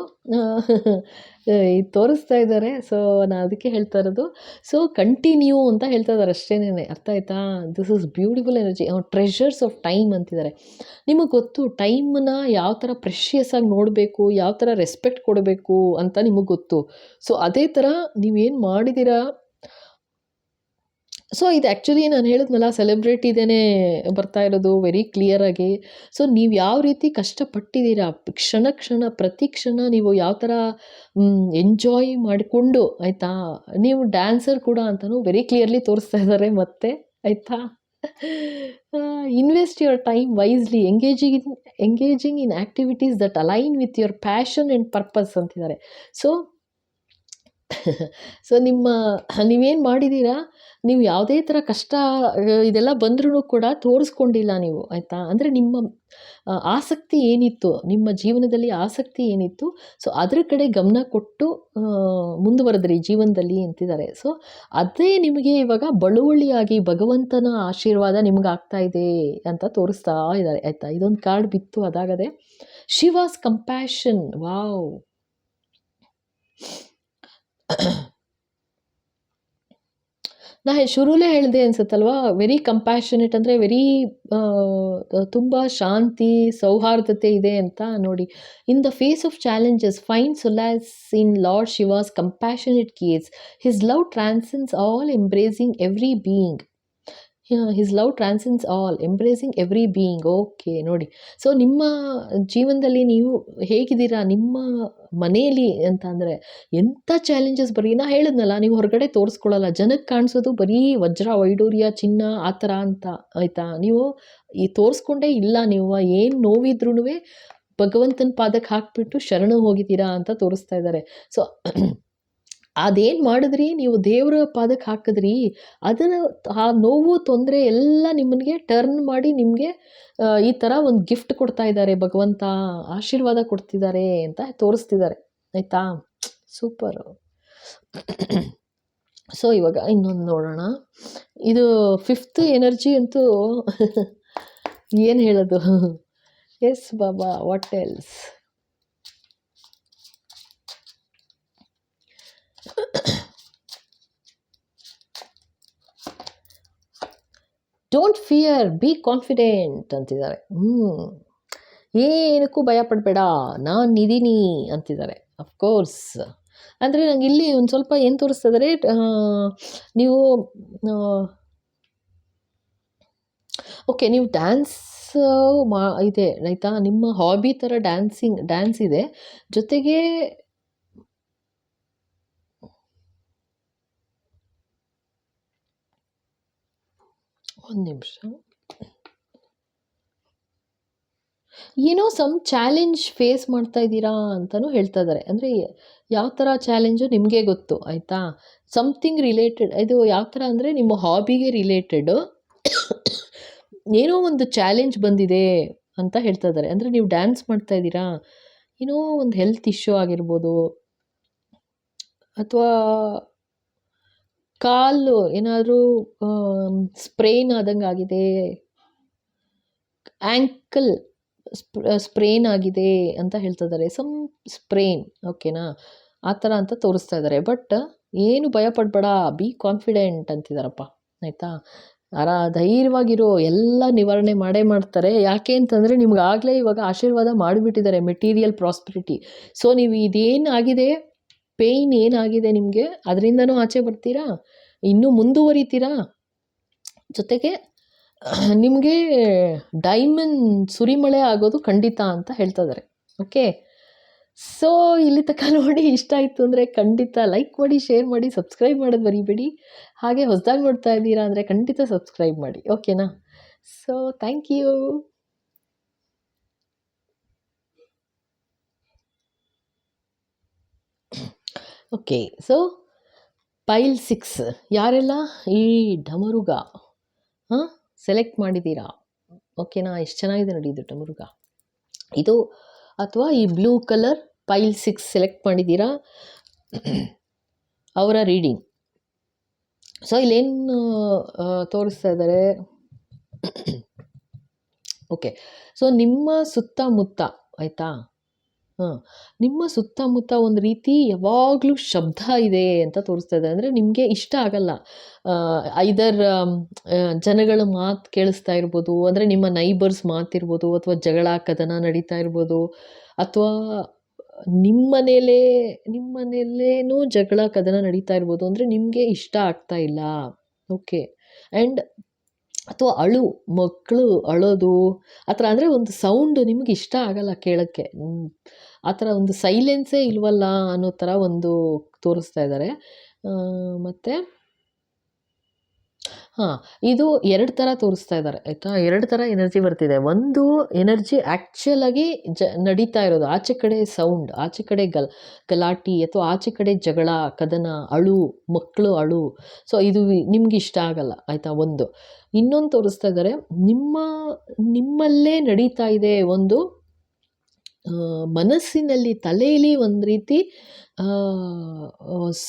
ಇದು ತೋರಿಸ್ತಾ ಇದ್ದಾರೆ. ಸೊ ನಾನು ಅದಕ್ಕೆ ಹೇಳ್ತಾ ಇರೋದು. ಸೊ ಕಂಟಿನ್ಯೂ ಅಂತ ಹೇಳ್ತಾ ಇದ್ದಾರೆ ಅಷ್ಟೇನೆ. ಅರ್ಥ ಆಯ್ತಾ? This is beautiful energy. Treasures of time ಅಂತಿದ್ದಾರೆ. ನಿಮಗೆ ಗೊತ್ತು ಟೈಮನ್ನ ಯಾವ ಥರ ಪ್ರೆಷಿಯಸ್ ಆಗಿ ನೋಡಬೇಕು, ಯಾವ ಥರ ರೆಸ್ಪೆಕ್ಟ್ ಕೊಡಬೇಕು ಅಂತ ನಿಮಗೆ ಗೊತ್ತು. ಸೊ ಅದೇ ಥರ ನೀವೇನು ಮಾಡಿದ್ದೀರಾ. ಸೊ ಇದು ಆ್ಯಕ್ಚುಲಿ ನಾನು ಹೇಳಿದ್ನಲ್ಲ, ಸೆಲೆಬ್ರಿಟಿದೇನೆ ಬರ್ತಾ ಇರೋದು ವೆರಿ ಕ್ಲಿಯರಾಗಿ. ಸೊ ನೀವು ಯಾವ ರೀತಿ ಕಷ್ಟಪಟ್ಟಿದ್ದೀರಾ, ಕ್ಷಣ ಕ್ಷಣ ಪ್ರತಿ ಕ್ಷಣ ನೀವು ಯಾವ ಥರ ಎಂಜಾಯ್ ಮಾಡಿಕೊಂಡು, ಆಯಿತಾ, ನೀವು ಡ್ಯಾನ್ಸರ್ ಕೂಡ ಅಂತಲೂ ವೆರಿ ಕ್ಲಿಯರ್ಲಿ ತೋರಿಸ್ತಾ ಇದ್ದಾರೆ ಮತ್ತೆ, ಆಯಿತಾ. Invest your time wisely, engaging in activities that align with your passion and purpose ಅಂತಿದ್ದಾರೆ. ಸೊ ಸೊ ನೀವೇನು ಮಾಡಿದ್ದೀರಾ, ನೀವು ಯಾವುದೇ ಥರ ಕಷ್ಟ ಇದೆಲ್ಲ ಬಂದ್ರೂ ಕೂಡ ತೋರಿಸ್ಕೊಂಡಿಲ್ಲ ನೀವು, ಆಯಿತಾ. ಅಂದರೆ ನಿಮ್ಮ ಆಸಕ್ತಿ ಏನಿತ್ತು, ನಿಮ್ಮ ಜೀವನದಲ್ಲಿ ಆಸಕ್ತಿ ಏನಿತ್ತು, ಸೊ ಅದ್ರ ಕಡೆ ಗಮನ ಕೊಟ್ಟು ಮುಂದುವರೆದ್ರಿ ಜೀವನದಲ್ಲಿ ಅಂತಿದ್ದಾರೆ. ಸೊ ಅದೇ ನಿಮಗೆ ಇವಾಗ ಬಳುವಳಿಯಾಗಿ ಭಗವಂತನ ಆಶೀರ್ವಾದ ನಿಮ್ಗೆ ಆಗ್ತಾ ಇದೆ ಅಂತ ತೋರಿಸ್ತಾ ಇದ್ದಾರೆ, ಆಯಿತಾ. ಇದೊಂದು ಕಾರ್ಡ್ ಬಿತ್ತು, ಅದಾಗದೆ ಶಿವಾಸ್ ಕಂಪ್ಯಾಷನ್. ವಾವ್. ನಾ ಶುರುಲೇ ಹೇಳಿದೆ ಅನ್ಸುತ್ತಲ್ವಾ, ವೆರಿ ಕಂಪ್ಯಾಷನೇಟ್ ಅಂದರೆ ವೆರಿ ತುಂಬ ಶಾಂತಿ ಸೌಹಾರ್ದತೆ ಇದೆ ಅಂತ ನೋಡಿ. In the face of challenges find solace in Lord Shiva's compassionate case. His love transcends all embracing every being. His love transcends all embracing every being. Okay ನೋಡಿ. ಸೊ ನಿಮ್ಮ ಜೀವನದಲ್ಲಿ ನೀವು ಹೇಗಿದ್ದೀರಾ, ನಿಮ್ಮ ಮನೆಯಲ್ಲಿ ಅಂತ ಅಂದರೆ ಎಂಥ ಚಾಲೆಂಜಸ್, ಬರೀ ನಾ ಹೇಳಿದ್ನಲ್ಲ, ನೀವು ಹೊರಗಡೆ ತೋರಿಸ್ಕೊಳ್ಳಲ್ಲ, ಜನಕ್ಕೆ ಕಾಣಿಸೋದು ಬರೀ ವಜ್ರ ವೈಡೂರ್ಯ ಚಿನ್ನ ಆ ಥರ ಅಂತ, ಆಯಿತಾ. ನೀವು ಈ ತೋರಿಸ್ಕೊಂಡೇ ಇಲ್ಲ, ನೀವು ಏನು ನೋವಿದ್ರೂ ಭಗವಂತನ ಪಾದಕ್ಕೆ ಹಾಕಿಬಿಟ್ಟು ಶರಣ ಹೋಗಿದ್ದೀರಾ ಅಂತ ತೋರಿಸ್ತಾ ಇದ್ದಾರೆ. ಸೊ ಅದೇನು ಮಾಡಿದ್ರಿ ನೀವು, ದೇವರ ಪಾದಕ್ಕೆ ಹಾಕಿದ್ರಿ, ಅದನ್ನು ಆ ನೋವು ತೊಂದರೆ ಎಲ್ಲ ನಿಮ್ಮನಿಗೆ ಟರ್ನ್ ಮಾಡಿ ನಿಮಗೆ ಈ ಥರ ಒಂದು ಗಿಫ್ಟ್ ಕೊಡ್ತಾ ಇದ್ದಾರೆ ಭಗವಂತ, ಆಶೀರ್ವಾದ ಕೊಡ್ತಿದ್ದಾರೆ ಅಂತ ತೋರಿಸ್ತಿದ್ದಾರೆ, ಆಯಿತಾ. ಸೂಪರು. ಸೊ ಇವಾಗ ಇನ್ನೊಂದು ನೋಡೋಣ. ಇದು 5th ಎನರ್ಜಿ ಅಂತೂ ಏನು ಹೇಳೋದು. Yes Baba, what else. Don't fear, be confident ಅಂತಿದ್ದಾರೆ. ಏನಕ್ಕೂ ಭಯ ಪಡಬೇಡ, ನಾನಿದ್ದೀನಿ ಅಂತಿದ್ದಾರೆ. ಅಫ್ಕೋರ್ಸ್. ಅಂದರೆ ನಂಗೆ ಇಲ್ಲಿ ಒಂದು ಸ್ವಲ್ಪ ಏನು ತೋರಿಸ್ತಿದ್ದಾರೆ, ನೀವು ಓಕೆ, ನೀವು ಡ್ಯಾನ್ಸ್ ಇದೆ ಆಯಿತಾ, ನಿಮ್ಮ ಹಾಬಿ ಥರ ಡ್ಯಾನ್ಸ್ ಇದೆ, ಜೊತೆಗೆ ಒಂದು ನಿಮಿಷ, ಏನೋ ಸಮ್ ಚಾಲೆಂಜ್ ಫೇಸ್ ಮಾಡ್ತಾ ಇದ್ದೀರಾ ಅಂತಲೂ ಹೇಳ್ತಾ ಇದ್ದಾರೆ. ಅಂದರೆ ಯಾವ ಥರ ಚಾಲೆಂಜು ನಿಮಗೆ ಗೊತ್ತು, ಆಯಿತಾ. ಸಮಥಿಂಗ್ ರಿಲೇಟೆಡ್, ಇದು ಯಾವ ಥರ ಅಂದರೆ ನಿಮ್ಮ ಹಾಬಿಗೆ ರಿಲೇಟೆಡು ಏನೋ ಒಂದು ಚಾಲೆಂಜ್ ಬಂದಿದೆ ಅಂತ ಹೇಳ್ತಾ ಇದ್ದಾರೆ. ಅಂದರೆ ನೀವು ಡ್ಯಾನ್ಸ್ ಮಾಡ್ತಾ ಇದ್ದೀರಾ, ಏನೋ ಒಂದು ಹೆಲ್ತ್ ಇಶ್ಯೂ ಆಗಿರ್ಬೋದು, ಅಥವಾ ಕಾಲು ಏನಾದರೂ ಸ್ಪ್ರೇನ್ ಆದಂಗೆ ಆಗಿದೆ, ಆ್ಯಂಕಲ್ ಸ್ಪ್ರೇನ್ ಆಗಿದೆ ಅಂತ ಹೇಳ್ತಾ ಇದ್ದಾರೆ. ಸಮ್ ಸ್ಪ್ರೇನ್, ಓಕೆನಾ, ಆ ಥರ ಅಂತ ತೋರಿಸ್ತಾ ಇದ್ದಾರೆ. ಬಟ್ ಏನು ಭಯ ಪಡಬೇಡ, ಬಿ ಕಾನ್ಫಿಡೆಂಟ್ ಅಂತಿದ್ದಾರಪ್ಪ, ಆಯಿತಾ. ಧೈರ್ಯವಾಗಿರೋ, ಎಲ್ಲ ನಿವಾರಣೆ ಮಾಡೇ ಮಾಡ್ತಾರೆ. ಯಾಕೆ ಅಂತಂದರೆ ನಿಮ್ಗೆ ಆಗಲೇ ಇವಾಗ ಆಶೀರ್ವಾದ ಮಾಡಿಬಿಟ್ಟಿದ್ದಾರೆ, ಮೆಟೀರಿಯಲ್ ಪ್ರಾಸ್ಪರಿಟಿ. ಸೊ ನೀವು ಇದೇನು ಆಗಿದೆ, ಪೇಯ್ನ್ ಏನಾಗಿದೆ ನಿಮಗೆ, ಅದರಿಂದನೂ ಆಚೆ ಬರ್ತೀರಾ, ಇನ್ನೂ ಮುಂದುವರಿತೀರಾ, ಜೊತೆಗೆ ನಿಮಗೆ ಡೈಮಂಡ್ ಸುರಿಮಳೆ ಆಗೋದು ಖಂಡಿತ ಅಂತ ಹೇಳ್ತಾ ಇದ್ದಾರೆ. ಓಕೆ, ಸೊ ಇಲ್ಲಿ ತನಕ ನೋಡಿ ಇಷ್ಟ ಆಯಿತು ಅಂದರೆ ಖಂಡಿತ ಲೈಕ್ ಮಾಡಿ, ಶೇರ್ ಮಾಡಿ, ಸಬ್ಸ್ಕ್ರೈಬ್ ಮಾಡೋದು ಮರಿಬೇಡಿ. ಹಾಗೆ ಹೊಸದಾಗಿ ನೋಡ್ತಾ ಇದ್ದೀರಾ ಅಂದರೆ ಖಂಡಿತ ಸಬ್ಸ್ಕ್ರೈಬ್ ಮಾಡಿ, ಓಕೆನಾ. So thank you. Okay, so pile 6 ಯಾರೆಲ್ಲ ಈ ಡಮರುಗ ಸೆಲೆಕ್ಟ್ ಮಾಡಿದ್ದೀರಾ, ಓಕೆನಾ. ಎಷ್ಟು ಚೆನ್ನಾಗಿದೆ ನೋಡಿ ಇದು ಡಮರುಗ, ಇದು ಅಥವಾ ಈ ಬ್ಲೂ ಕಲರ್ ಪೈಲ್ 6 ಸೆಲೆಕ್ಟ್ ಮಾಡಿದ್ದೀರಾ, ಅವರ ರೀಡಿಂಗ್. ಸೊ ಇಲ್ಲೇನು ತೋರಿಸ್ತಾ ಇದ್ದಾರೆ, ಓಕೆ. ಸೊ ನಿಮ್ಮ ಸುತ್ತಮುತ್ತ ಆಯಿತಾ, ಹಾಂ, ನಿಮ್ಮ ಸುತ್ತಮುತ್ತ ಒಂದು ರೀತಿ ಯಾವಾಗಲೂ ಶಬ್ದ ಇದೆ ಅಂತ ತೋರಿಸ್ತಾ ಇದೆ. ಅಂದರೆ ನಿಮಗೆ ಇಷ್ಟ ಆಗಲ್ಲ. ಐದರ್ ಜನಗಳ ಮಾತು ಕೇಳಿಸ್ತಾ ಇರ್ಬೋದು, ಅಂದರೆ ನಿಮ್ಮ ನೈಬರ್ಸ್ ಮಾತಿರ್ಬೋದು, ಅಥವಾ ಜಗಳ ಕದನ ನಡೀತಾ ಇರ್ಬೋದು, ಅಥವಾ ನಿಮ್ಮ ಮನೆಯಲ್ಲೇನೂ ಜಗಳ ಕದನ ನಡೀತಾ ಇರ್ಬೋದು. ಅಂದರೆ ನಿಮಗೆ ಇಷ್ಟ ಆಗ್ತಾ ಇಲ್ಲ. ಓಕೆ. ಆ್ಯಂಡ್ ಅಥವಾ ಮಕ್ಕಳು ಅಳೋದು ಆ ಥರ, ಅಂದರೆ ಒಂದು ಸೌಂಡು ನಿಮ್ಗೆ ಇಷ್ಟ ಆಗಲ್ಲ ಕೇಳೋಕ್ಕೆ. ಆ ಥರ ಒಂದು ಸೈಲೆನ್ಸೇ ಇಲ್ವಲ್ಲ ಅನ್ನೋ ಥರ ಒಂದು ತೋರಿಸ್ತಾ ಇದ್ದಾರೆ. ಮತ್ತು ಹಾಂ, ಇದು 2 ಥರ ತೋರಿಸ್ತಾ ಇದ್ದಾರೆ ಆಯಿತಾ. 2 ಥರ ಎನರ್ಜಿ ಬರ್ತಿದೆ. ಒಂದು ಎನರ್ಜಿ ಆ್ಯಕ್ಚುಲಾಗಿ ನಡೀತಾ ಇರೋದು, ಆಚೆ ಕಡೆ ಸೌಂಡ್, ಆಚೆ ಕಡೆ ಗಲಾಟೆ, ಅಥವಾ ಆಚೆ ಕಡೆ ಜಗಳ ಕದನ, ಮಕ್ಕಳು ಸೊ ಇದು ನಿಮ್ಗೆ ಇಷ್ಟ ಆಗಲ್ಲ ಆಯಿತಾ. ಒಂದು ಇನ್ನೊಂದು ತೋರಿಸ್ತಾ ಇದ್ದಾರೆ, ನಿಮ್ಮಲ್ಲೇ ನಡೀತಾ ಇದೆ ಒಂದು ಮನಸ್ಸಿನಲ್ಲಿ, ತಲೆಯಲ್ಲಿ ಒಂದು ರೀತಿ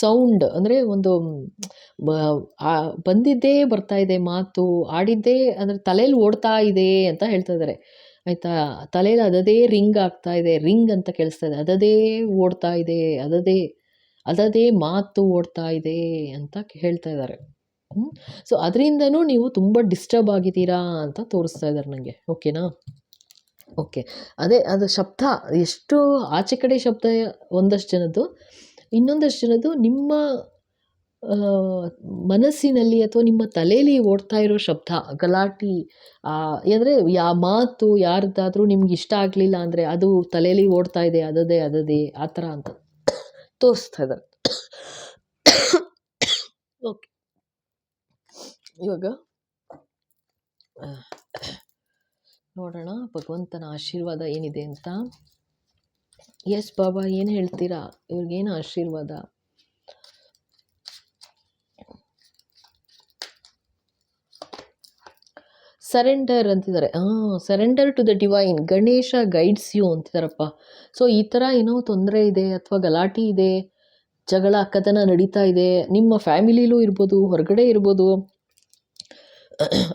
ಸೌಂಡ್, ಅಂದರೆ ಒಂದು ಬಂದಿದ್ದೇ ಬರ್ತಾ ಇದೆ ಮಾತು, ಆಡಿದ್ದೇ ಅಂದರೆ ತಲೆಯಲ್ಲಿ ಓಡ್ತಾ ಇದೆ ಅಂತ ಹೇಳ್ತಾ ಇದ್ದಾರೆ ಆಯಿತಾ. ತಲೆಯಲ್ಲಿ ಅದದೇ ರಿಂಗ್ ಆಗ್ತಾ ಇದೆ, ರಿಂಗ್ ಅಂತ ಕೇಳಿಸ್ತಾ ಇದೆ, ಅದದೇ ಓಡ್ತಾ ಇದೆ, ಅದದೇ ಮಾತು ಓಡ್ತಾ ಇದೆ ಅಂತ ಹೇಳ್ತಾ ಇದ್ದಾರೆ. ಸೊ ಅದರಿಂದನೂ ನೀವು ತುಂಬ ಡಿಸ್ಟರ್ಬ್ ಆಗಿದ್ದೀರಾ ಅಂತ ತೋರಿಸ್ತಾ ಇದ್ದಾರೆ ನನಗೆ. ಓಕೆನಾ. ಓಕೆ. ಅದು ಶಬ್ದ ಎಷ್ಟು ಆಚೆ ಕಡೆ ಶಬ್ದ ಒಂದಷ್ಟು ಜನದ್ದು, ಇನ್ನೊಂದಷ್ಟು ಜನದ್ದು ನಿಮ್ಮ ಮನಸ್ಸಿನಲ್ಲಿ ಅಥವಾ ನಿಮ್ಮ ತಲೆಯಲ್ಲಿ ಓಡ್ತಾ ಇರೋ ಶಬ್ದ, ಗಲಾಟೆ, ಅಂದರೆ ಮಾತು ಯಾರ್ದಾದ್ರೂ ನಿಮ್ಗೆ ಇಷ್ಟ ಆಗಲಿಲ್ಲ ಅಂದರೆ ಅದು ತಲೆಯಲ್ಲಿ ಓಡ್ತಾ ಇದೆ, ಅದದೇ ಆ ಥರ ಅಂತ ತೋರಿಸ್ತಾ ಇದ್ದಾರೆ. ಓಕೆ. ಇವಾಗ ನೋಡೋಣ ಭಗವಂತನ ಆಶೀರ್ವಾದ ಏನಿದೆ ಅಂತ. ಎಸ್ ಬಾಬಾ, ಏನು ಹೇಳ್ತೀರಾ ಇವ್ರಿಗೇನು ಆಶೀರ್ವಾದ? ಸರೆಂಡರ್ ಅಂತಿದ್ದಾರೆ. Surrender to the divine, Ganesha guides you ಅಂತಿದ್ದಾರಪ್ಪ. ಸೊ ಈ ಥರ ಏನೋ ತೊಂದರೆ ಇದೆ, ಅಥವಾ ಗಲಾಟೆ ಇದೆ, ಜಗಳ ಕದನ ನಡೀತಾ ಇದೆ, ನಿಮ್ಮ ಫ್ಯಾಮಿಲಿಲೂ ಇರ್ಬೋದು, ಹೊರಗಡೆ ಇರ್ಬೋದು,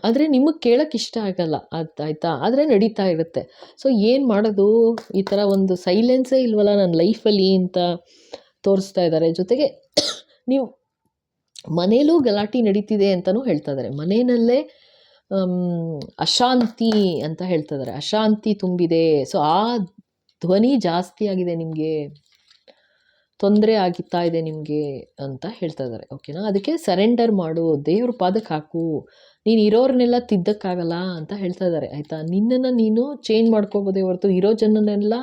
ಆದರೆ ನಿಮಗೆ ಕೇಳೋಕ್ಕೆ ಇಷ್ಟ ಆಗಲ್ಲ ಆಯಿತಾ, ಆದರೆ ನಡೀತಾ ಇರುತ್ತೆ. ಸೊ ಏನು ಮಾಡೋದು, ಈ ಥರ ಒಂದು ಸೈಲೆನ್ಸೇ ಇಲ್ವಲ್ಲ ನನ್ನ ಲೈಫಲ್ಲಿ ಅಂತ ತೋರಿಸ್ತಾ ಇದ್ದಾರೆ. ಜೊತೆಗೆ ನೀವು ಮನೇಲೂ ಗಲಾಟೆ ನಡೀತಿದೆ ಅಂತಲೂ ಹೇಳ್ತಾ ಇದ್ದಾರೆ. ಮನೆಯಲ್ಲೇ ಅಶಾಂತಿ ಅಂತ ಹೇಳ್ತಾ ಇದ್ದಾರೆ, ಅಶಾಂತಿ ತುಂಬಿದೆ. ಸೊ ಆ ಧ್ವನಿ ಜಾಸ್ತಿ ಆಗಿದೆ, ನಿಮಗೆ ತೊಂದರೆ ಆಗ್ತಾ ಇದೆ ನಿಮಗೆ ಅಂತ ಹೇಳ್ತಾ ಇದ್ದಾರೆ. ಓಕೆನಾ. ಅದಕ್ಕೆ ಸರೆಂಡರ್ ಮಾಡು, ದೇವ್ರ ಪಾದಕ್ಕೆ ಹಾಕು, ನೀನು ಇರೋರನ್ನೆಲ್ಲ ತಿದ್ದಕ್ಕಾಗಲ್ಲ ಅಂತ ಹೇಳ್ತಾ ಇದ್ದಾರೆ ಆಯಿತಾ. ನಿನ್ನನ್ನು ನೀನು ಚೇಂಜ್ ಮಾಡ್ಕೋಬೋದೇ ಹೊರತು ಇರೋ ಜನನೆಲ್ಲ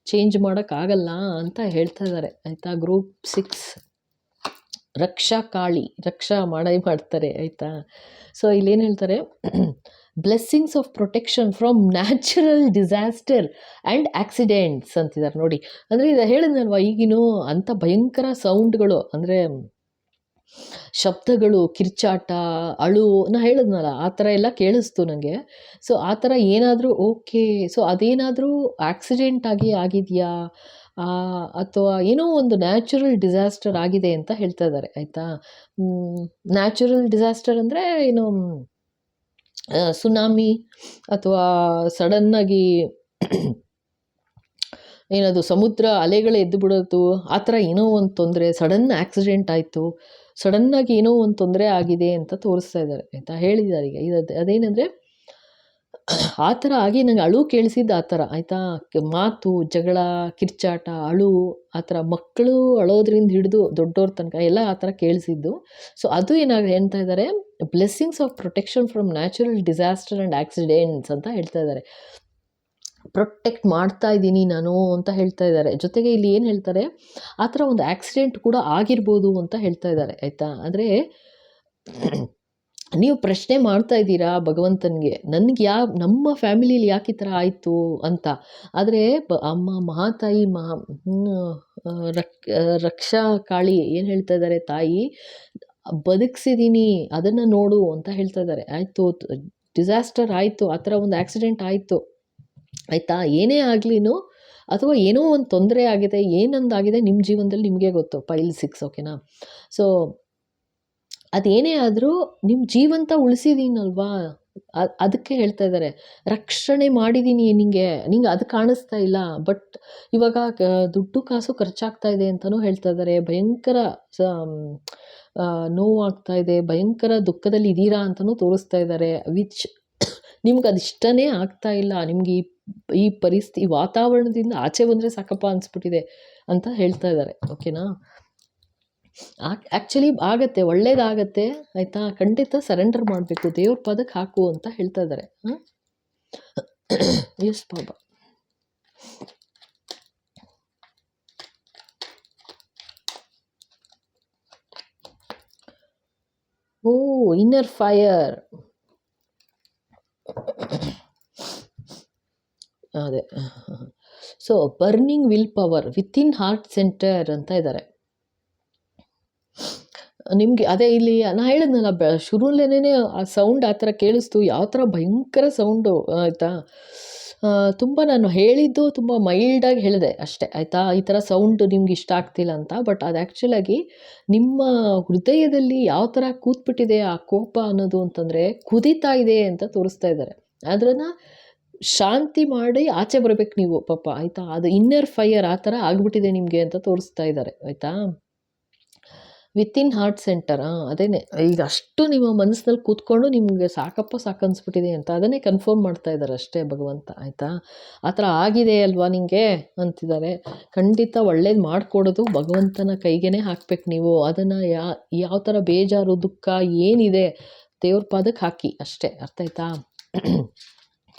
ಚೇಂಜ್ ಮಾಡೋಕ್ಕಾಗಲ್ಲ ಅಂತ ಹೇಳ್ತಾ ಇದ್ದಾರೆ ಆಯಿತಾ. ಗ್ರೂಪ್ 6 ರಕ್ಷಾ ಕಾಳಿ, ರಕ್ಷಾ ಮಾಡ್ತಾರೆ ಆಯಿತಾ. ಸೊ ಇಲ್ಲೇನು ಹೇಳ್ತಾರೆ, blessings of protection from natural disaster and accidents ಅಂತಿದ್ದಾರೆ ನೋಡಿ. ಅಂದರೆ ಇದು ಹೇಳಿದ್ನಲ್ವ ಈಗಿನೂ ಅಂಥ ಭಯಂಕರ ಸೌಂಡ್ಗಳು, ಅಂದರೆ ಶಬ್ದಗಳು, ಕಿರ್ಚಾಟ, ನಾ ಹೇಳಿದ್ನಲ್ಲ ಆ ಥರ ಎಲ್ಲ ಕೇಳಿಸ್ತು ನನಗೆ. ಸೊ ಆ ಥರ ಏನಾದರೂ ಓಕೆ. ಸೊ ಅದೇನಾದರೂ ಆಕ್ಸಿಡೆಂಟ್ ಆಗಿದೆಯಾ, ಅಥವಾ ಏನೋ ಒಂದು ನ್ಯಾಚುರಲ್ ಡಿಸಾಸ್ಟರ್ ಆಗಿದೆ ಅಂತ ಹೇಳ್ತಾ ಇದ್ದಾರೆ ಆಯಿತಾ. ನ್ಯಾಚುರಲ್ ಡಿಸಾಸ್ಟರ್ ಅಂದರೆ ಏನು, ಸುನಾಮಿ, ಅಥವಾ ಸಡನ್ನಾಗಿ ಏನದು ಸಮುದ್ರ ಅಲೆಗಳು ಎದ್ದು ಬಿಡೋದು, ಆ ಥರ ಏನೋ ಒಂದು ತೊಂದರೆ, ಸಡನ್ ಆಕ್ಸಿಡೆಂಟ್ ಆಯಿತು, ಸಡನ್ನಾಗಿ ಏನೋ ಒಂದು ತೊಂದರೆ ಆಗಿದೆ ಅಂತ ತೋರಿಸ್ತಾ ಇದ್ದಾರೆ ಆಯಿತಾ. ಹೇಳಿದ್ದಾರೆ ಈಗ ಅದೇನೆಂದರೆ ಆ ಥರ ಆಗಿ ನಂಗೆ ಕೇಳಿಸಿದ್ದು ಆ ಥರ ಆಯಿತಾ. ಮಾತು, ಜಗಳ, ಕಿರ್ಚಾಟ, ಆ ಥರ ಮಕ್ಕಳು ಅಳೋದ್ರಿಂದ ಹಿಡಿದು ದೊಡ್ಡವ್ರ ತನಕ ಎಲ್ಲ ಆ ಥರ ಕೇಳಿಸಿದ್ದು. ಸೊ ಅದು ಹೇಳ್ತಾ ಇದ್ದಾರೆ, blessings of protection from natural disaster and accidents ಅಂತ ಹೇಳ್ತಾ ಇದ್ದಾರೆ. ಪ್ರೊಟೆಕ್ಟ್ ಮಾಡ್ತಾ ಇದ್ದೀನಿ ನಾನು ಅಂತ ಹೇಳ್ತಾ ಇದ್ದಾರೆ. ಜೊತೆಗೆ ಇಲ್ಲಿ ಏನು ಹೇಳ್ತಾರೆ, ಆ ಥರ ಒಂದು ಆಕ್ಸಿಡೆಂಟ್ ಕೂಡ ಆಗಿರ್ಬೋದು ಅಂತ ಹೇಳ್ತಾ ಇದ್ದಾರೆ ಆಯಿತಾ. ಅಂದರೆ ನೀವು ಪ್ರಶ್ನೆ ಮಾಡ್ತಾ ಇದ್ದೀರಾ ಭಗವಂತನಿಗೆ, ನನಗೆ ನಮ್ಮ ಫ್ಯಾಮಿಲಿಯಲ್ಲಿ ಯಾಕೆ ಈ ಥರ ಆಯಿತು ಅಂತ. ಆದರೆ ಅಮ್ಮ ಮಹಾತಾಯಿ ರಕ್ಷಾ ಕಾಳಿ ಏನು ಹೇಳ್ತಾ ಇದ್ದಾರೆ, ತಾಯಿ ಬದುಕಿಸಿದ್ದೀನಿ ಅದನ್ನು ನೋಡು ಅಂತ ಹೇಳ್ತಾ ಇದ್ದಾರೆ. ಆಯಿತು, ಡಿಸಾಸ್ಟರ್ ಆಯಿತು, ಆ ಥರ ಒಂದು ಆಕ್ಸಿಡೆಂಟ್ ಆಯಿತು ಆಯಿತಾ. ಏನೇ ಆಗಲಿನೂ, ಅಥವಾ ಏನೋ ಒಂದು ತೊಂದರೆ ಆಗಿದೆ, ಏನೊಂದಾಗಿದೆ ನಿಮ್ಮ ಜೀವನದಲ್ಲಿ ನಿಮಗೆ ಗೊತ್ತು, ಪೈಲ್ 6 ಓಕೆನಾ. ಸೊ ಅದೇನೇ ಆದರೂ ನಿಮ್ಮ ಜೀವಂತ ಉಳಿಸಿದ್ದೀನಲ್ವಾ, ಅದಕ್ಕೆ ಹೇಳ್ತಾ ಇದ್ದಾರೆ, ರಕ್ಷಣೆ ಮಾಡಿದ್ದೀನಿ ನಿಂಗೆ ಅದು ಕಾಣಿಸ್ತಾ ಇಲ್ಲ, ಬಟ್ ಇವಾಗ ದುಡ್ಡು ಕಾಸು ಖರ್ಚಾಗ್ತಾ ಇದೆ ಅಂತಲೂ ಹೇಳ್ತಾ ಇದ್ದಾರೆ. ಭಯಂಕರ ನೋವಾಗ್ತಾ ಇದೆ, ಭಯಂಕರ ದುಃಖದಲ್ಲಿ ಇದ್ದೀರಾ ಅಂತಲೂ ತೋರಿಸ್ತಾ ಇದ್ದಾರೆ. ವಿಚ್ ನಿಮ್ಗೆ ಅದು ಇಷ್ಟನೇ ಆಗ್ತಾ ಇಲ್ಲ. ನಿಮ್ಗೆ ಈ ಪರಿಸ್ಥಿತಿ ವಾತಾವರಣದಿಂದ ಆಚೆ ಬಂದರೆ ಸಾಕಪ್ಪ ಅನಿಸ್ಬಿಟ್ಟಿದೆ ಅಂತ ಹೇಳ್ತಾ ಇದ್ದಾರೆ. ಓಕೆನಾ? ಆ್ಯಕ್ಚುಲಿ ಆಗತ್ತೆ, ಒಳ್ಳೇದಾಗತ್ತೆ ಆಯಿತಾ. ಖಂಡಿತ ಸರೆಂಡರ್ ಮಾಡಬೇಕು, ದೇವ್ರ ಪಾದಕ್ಕೆ ಹಾಕು ಅಂತ ಹೇಳ್ತಾ ಇದ್ದಾರೆ. ಎಸ್ ಬಾಬಾ. ಓ, ಇನ್ನರ್ ಫೈರ್. ಅದೇ, so burning will power within heart centre ಅಂತ ಇದ್ದಾರೆ. ನಿಮಗೆ ಅದೇ ಇಲ್ಲಿ ನಾನು ಹೇಳಿದ್ನಲ್ಲ, ಶುರುಲೇನೇ ಆ ಸೌಂಡ್ ಆ ಥರ ಕೇಳಿಸ್ತು, ಯಾವ ಥರ ಭಯಂಕರ ಸೌಂಡು ಆಯಿತಾ. ತುಂಬ ನಾನು ಹೇಳಿದ್ದು ತುಂಬ ಮೈಲ್ಡಾಗಿ ಹೇಳಿದೆ ಅಷ್ಟೇ ಆಯಿತಾ. ಈ ಥರ ಸೌಂಡು ನಿಮ್ಗೆ ಇಷ್ಟ ಆಗ್ತಿಲ್ಲ ಅಂತ, ಬಟ್ ಅದು ಆ್ಯಕ್ಚುಲಾಗಿ ನಿಮ್ಮ ಹೃದಯದಲ್ಲಿ ಯಾವ ಥರ ಕೂತ್ಬಿಟ್ಟಿದೆ ಆ ಕೋಪ ಅನ್ನೋದು ಅಂತಂದರೆ, ಕುದೀತಾ ಇದೆ ಅಂತ ತೋರಿಸ್ತಾ ಇದ್ದಾರೆ. ಅದನ್ನು ಶಾಂತಿ ಮಾಡಿ ಆಚೆ ಬರಬೇಕು ನೀವು ಪಾಪ ಆಯಿತಾ. ಅದು ಇನ್ನರ್ ಫೈರ್ ಆ ಥರ ಆಗಿಬಿಟ್ಟಿದೆ ನಿಮಗೆ ಅಂತ ತೋರಿಸ್ತಾ ಇದ್ದಾರೆ ಆಯಿತಾ. ವಿತಿನ್ ಹಾರ್ಟ್ ಸೆಂಟರ್, ಅದೇನೆ ಈಗ ಅಷ್ಟು ನಿಮ್ಮ ಮನಸ್ಸಿನಲ್ಲಿ ಕೂತ್ಕೊಂಡು ನಿಮಗೆ ಸಾಕಪ್ಪ ಸಾಕನ್ಸ್ಬಿಟ್ಟಿದೆ ಅಂತ ಅದನ್ನೇ ಕನ್ಫರ್ಮ್ ಮಾಡ್ತಾ ಇದ್ದಾರೆ ಅಷ್ಟೇ ಭಗವಂತ ಆಯಿತಾ. ಆ ಥರ ಆಗಿದೆ ಅಲ್ವಾ ನಿಮಗೆ ಅಂತಿದ್ದಾರೆ. ಖಂಡಿತ ಒಳ್ಳೇದು ಮಾಡಿಕೊಡೋದು ಭಗವಂತನ ಕೈಗೇ ಹಾಕ್ಬೇಕು ನೀವು. ಅದನ್ನು ಯಾವ ಥರ ಬೇಜಾರು ದುಃಖ ಏನಿದೆ ದೇವ್ರ ಪಾದಕ್ಕೆ ಹಾಕಿ ಅಷ್ಟೇ, ಅರ್ಥ ಆಯ್ತಾ.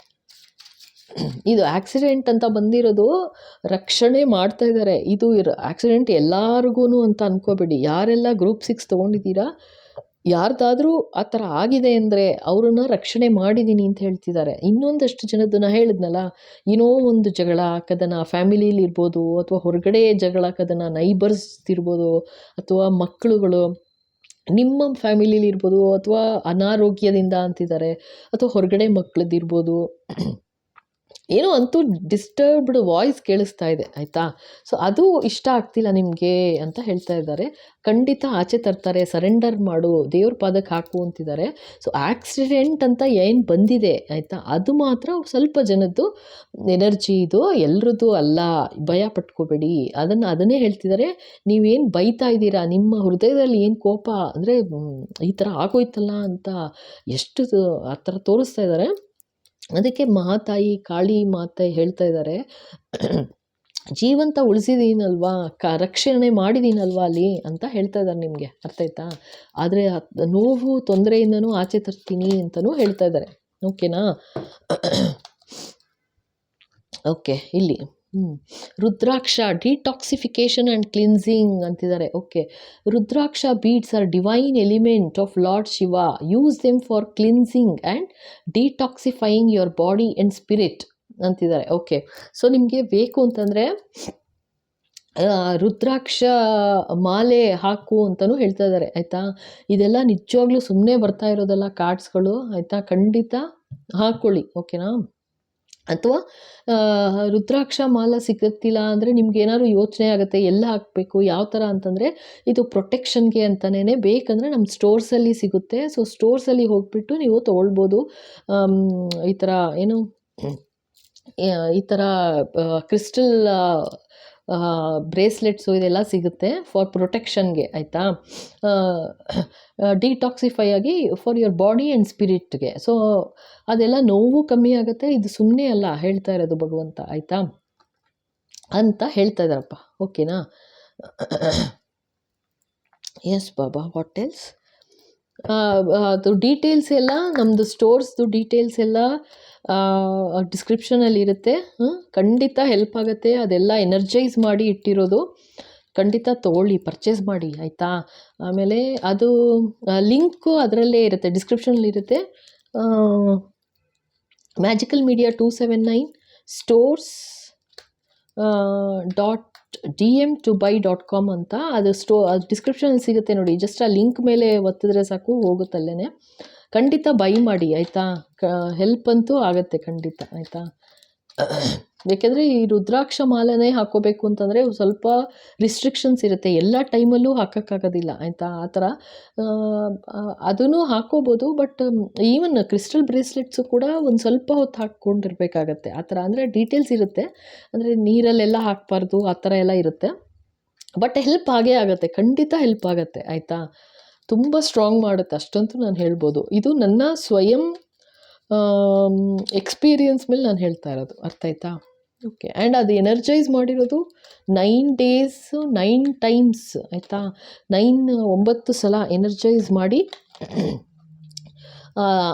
ಇದು ಆಕ್ಸಿಡೆಂಟ್ ಅಂತ ಬಂದಿರೋದು ರಕ್ಷಣೆ ಮಾಡ್ತಾ ಇದ್ದಾರೆ. ಇದು ಆಕ್ಸಿಡೆಂಟ್ ಎಲ್ಲರಿಗೂ ಅಂತ ಅನ್ಕೋಬೇಡಿ. ಯಾರೆಲ್ಲ ಗ್ರೂಪ್ 6 ತೊಗೊಂಡಿದ್ದೀರಾ, ಯಾರ್ದಾದ್ರೂ ಆ ಥರ ಆಗಿದೆ ಅಂದರೆ ಅವ್ರನ್ನ ರಕ್ಷಣೆ ಮಾಡಿದ್ದೀನಿ ಅಂತ ಹೇಳ್ತಿದ್ದಾರೆ. ಇನ್ನೊಂದಷ್ಟು ಜನದನ್ನ ಹೇಳಿದ್ನಲ್ಲ, ಏನೋ ಒಂದು ಜಗಳ ಕದನ ಫ್ಯಾಮಿಲೀಲಿ ಇರ್ಬೋದು, ಅಥವಾ ಹೊರಗಡೆ ಜಗಳ ಕದನ ನೈಬರ್ಸ್ ಇರ್ಬೋದು, ಅಥವಾ ಮಕ್ಕಳುಗಳು ನಿಮ್ಮ ಫ್ಯಾಮಿಲೀಲಿ ಇರ್ಬೋದು, ಅಥವಾ ಅನಾರೋಗ್ಯದಿಂದ ಅಂತಿದ್ದಾರೆ, ಅಥವಾ ಹೊರಗಡೆ ಮಕ್ಕಳದ್ದಿರ್ಬೋದು. ಏನೋ ಅಂತೂ ಡಿಸ್ಟರ್ಬ್ಡ್ ವಾಯ್ಸ್ ಕೇಳಿಸ್ತಾ ಇದೆ ಆಯಿತಾ. ಸೊ ಅದು ಇಷ್ಟ ಆಗ್ತಿಲ್ಲ ನಿಮಗೆ ಅಂತ ಹೇಳ್ತಾ ಇದ್ದಾರೆ. ಖಂಡಿತ ಆಚೆ ತರ್ತಾರೆ, ಸರೆಂಡರ್ ಮಾಡು, ದೇವ್ರ ಪಾದಕ್ಕೆ ಹಾಕು ಅಂತಿದ್ದಾರೆ. ಸೊ ಆಕ್ಸಿಡೆಂಟ್ ಅಂತ ಏನು ಬಂದಿದೆ ಆಯಿತಾ, ಅದು ಮಾತ್ರ ಸ್ವಲ್ಪ ಜನದ್ದು ಎನರ್ಜಿ, ಇದು ಎಲ್ರದ್ದು ಅಲ್ಲ, ಭಯ ಪಟ್ಕೋಬೇಡಿ. ಅದನ್ನೇ ಹೇಳ್ತಿದ್ದಾರೆ. ನೀವೇನು ಬೈತಾ ಇದ್ದೀರಾ, ನಿಮ್ಮ ಹೃದಯದಲ್ಲಿ ಏನು ಕೋಪ ಅಂದರೆ ಈ ಥರ ಆಗೋಯ್ತಲ್ಲ ಅಂತ ಎಷ್ಟು ಆ ಥರ ತೋರಿಸ್ತಾ ಇದ್ದಾರೆ. ಅದಕ್ಕೆ ಮಹಾತಾಯಿ ಕಾಳಿ ಮಾತೆ ಹೇಳ್ತಾ ಇದ್ದಾರೆ, ಜೀವಂತ ಉಳಿಸಿದೀನಲ್ವಾ, ರಕ್ಷಣೆ ಮಾಡಿದೀನಲ್ವಾ ಅಲ್ಲಿ ಅಂತ ಹೇಳ್ತಾ ಇದ್ದಾರೆ ನಿಮಗೆ, ಅರ್ಥ ಆಯ್ತಾ. ಆದರೆ ನೋವು ತೊಂದರೆಯಿಂದನೂ ಆಚೆ ತರ್ತೀನಿ ಅಂತಲೂ ಹೇಳ್ತಾ ಇದ್ದಾರೆ. ಓಕೆನಾ. ಓಕೆ, ಇಲ್ಲಿ ರುದ್ರಾಕ್ಷ ಡಿಟಾಕ್ಸಿಫಿಕೇಶನ್ ಆ್ಯಂಡ್ ಕ್ಲಿನ್ಸಿಂಗ್ ಅಂತಿದ್ದಾರೆ. Okay, rudraksha beads are divine element of Lord Shiva. Use them for cleansing and detoxifying your body and spirit ಅಂತಿದ್ದಾರೆ. ಓಕೆ, ಸೊ ನಿಮಗೆ ಬೇಕು ಅಂತಂದರೆ ರುದ್ರಾಕ್ಷ ಮಾಲೆ ಹಾಕು ಅಂತಲೂ ಹೇಳ್ತಾ ಇದ್ದಾರೆ ಆಯಿತಾ. ಇದೆಲ್ಲ ನಿಜವಾಗ್ಲೂ ಸುಮ್ಮನೆ ಬರ್ತಾ ಇರೋದಲ್ಲ ಕಾರ್ಡ್ಸ್ಗಳು ಆಯಿತಾ. ಖಂಡಿತ ಹಾಕ್ಕೊಳ್ಳಿ, ಓಕೆನಾ. ಅಥವಾ ರುದ್ರಾಕ್ಷ ಮಾಲ ಸಿಗುತ್ತಿಲ್ಲ ಅಂದರೆ ನಿಮ್ಗೆ ಏನಾದ್ರು ಯೋಚನೆ ಆಗುತ್ತೆ ಎಲ್ಲ ಹಾಕಬೇಕು ಯಾವ ಥರ ಅಂತಂದರೆ, ಇದು ಪ್ರೊಟೆಕ್ಷನ್ಗೆ ಅಂತಲೇ ಬೇಕಂದರೆ ನಮ್ಮ ಸ್ಟೋರ್ಸಲ್ಲಿ ಸಿಗುತ್ತೆ. ಸೊ ಸ್ಟೋರ್ಸಲ್ಲಿ ಹೋಗ್ಬಿಟ್ಟು ನೀವು ತೊಗೊಳ್ಬೋದು. ಈ ಥರ ಏನು ಈ ಥರ ಕ್ರಿಸ್ಟಲ್ ಬ್ರೇಸ್ಲೆಟ್ಸು ಇದೆಲ್ಲ ಸಿಗುತ್ತೆ ಫಾರ್ ಪ್ರೊಟೆಕ್ಷನ್ಗೆ ಆಯಿತಾ. ಡಿಟಾಕ್ಸಿಫೈ ಆಗಿ ಫಾರ್ ಯುವರ್ ಬಾಡಿ ಆ್ಯಂಡ್ ಸ್ಪಿರಿಟ್ಗೆ. ಸೊ ಅದೆಲ್ಲ ನೋವು ಕಮ್ಮಿ ಆಗುತ್ತೆ. ಇದು ಸುಮ್ಮನೆ ಅಲ್ಲ ಹೇಳ್ತಾ ಇರೋದು ಭಗವಂತ ಆಯಿತಾ ಅಂತ ಹೇಳ್ತಾ ಇದ್ದಾರಪ್ಪ. ಓಕೆನಾ. Yes Baba, what else. ಅದು ಡೀಟೇಲ್ಸ್ ಎಲ್ಲ ನಮ್ಮದು ಸ್ಟೋರ್ಸ್ದು ಡೀಟೇಲ್ಸ್ ಎಲ್ಲ ಡಿಸ್ಕ್ರಿಪ್ಷನಲ್ಲಿ ಇರುತ್ತೆ. ಖಂಡಿತ ಹೆಲ್ಪ್ ಆಗುತ್ತೆ. ಅದೆಲ್ಲ ಎನರ್ಜೈಸ್ ಮಾಡಿ ಇಟ್ಟಿರೋದು. ಖಂಡಿತ ತೊಗೊಳ್ಳಿ, ಪರ್ಚೇಸ್ ಮಾಡಿ ಆಯಿತಾ. ಆಮೇಲೆ ಅದು ಲಿಂಕು ಅದರಲ್ಲೇ ಇರುತ್ತೆ, ಡಿಸ್ಕ್ರಿಪ್ಷನಲ್ಲಿ ಇರುತ್ತೆ. ಮ್ಯಾಜಿಕಲ್ ಮೀಡಿಯಾ 279 stores .dm2buy.com ಅಂತ ಅದು ಡಿಸ್ಕ್ರಿಪ್ಷನಲ್ಲಿ ಸಿಗುತ್ತೆ ನೋಡಿ. ಜಸ್ಟ್ ಆ ಲಿಂಕ್ ಮೇಲೆ ಒತ್ತಿದ್ರೆ ಸಾಕು, ಹೋಗುತ್ತಲ್ಲೇ. ಖಂಡಿತ ಬೈ ಮಾಡಿ ಆಯಿತಾ. ಹೆಲ್ಪ್ ಅಂತೂ ಆಗುತ್ತೆ ಖಂಡಿತ ಆಯಿತಾ. ಏಕೆಂದರೆ ಈ ರುದ್ರಾಕ್ಷ ಮಾಲೆನೇ ಹಾಕ್ಕೋಬೇಕು ಅಂತಂದರೆ ಸ್ವಲ್ಪ ರಿಸ್ಟ್ರಿಕ್ಷನ್ಸ್ ಇರುತ್ತೆ, ಎಲ್ಲ ಟೈಮಲ್ಲೂ ಹಾಕೋಕ್ಕಾಗೋದಿಲ್ಲ ಆಯಿತಾ. ಆ ಥರ ಅದೂ ಹಾಕ್ಕೋಬೋದು, ಬಟ್ ಈವನ್ ಕ್ರಿಸ್ಟಲ್ ಬ್ರೇಸ್ಲೆಟ್ಸು ಕೂಡ ಒಂದು ಸ್ವಲ್ಪ ಹೊತ್ತು ಹಾಕ್ಕೊಂಡಿರ್ಬೇಕಾಗತ್ತೆ ಆ ಥರ. ಅಂದರೆ ಡೀಟೇಲ್ಸ್ ಇರುತ್ತೆ, ಅಂದರೆ ನೀರಲ್ಲೆಲ್ಲ ಹಾಕಬಾರ್ದು ಆ ಥರ ಎಲ್ಲ ಇರುತ್ತೆ. ಬಟ್ ಹೆಲ್ಪ್ ಆಗೇ ಆಗುತ್ತೆ, ಖಂಡಿತ ಹೆಲ್ಪ್ ಆಗುತ್ತೆ ಆಯಿತಾ. ತುಂಬ ಸ್ಟ್ರಾಂಗ್ ಮಾಡುತ್ತೆ ಅಷ್ಟಂತೂ ನಾನು ಹೇಳ್ಬೋದು. ಇದು ನನ್ನ ಸ್ವಯಂ ಎಕ್ಸ್ಪೀರಿಯನ್ಸ್ ಮೇಲೆ ನಾನು ಹೇಳ್ತಾ ಇರೋದು, ಅರ್ಥ ಆಯ್ತಾ. ಓಕೆ, ಆ್ಯಂಡ್ ಅದು ಎನರ್ಜೈಸ್ ಮಾಡಿರೋದು 9 days 9 times ಆಯಿತಾ. 9 ಸಲ ಎನರ್ಜೈಸ್ ಮಾಡಿ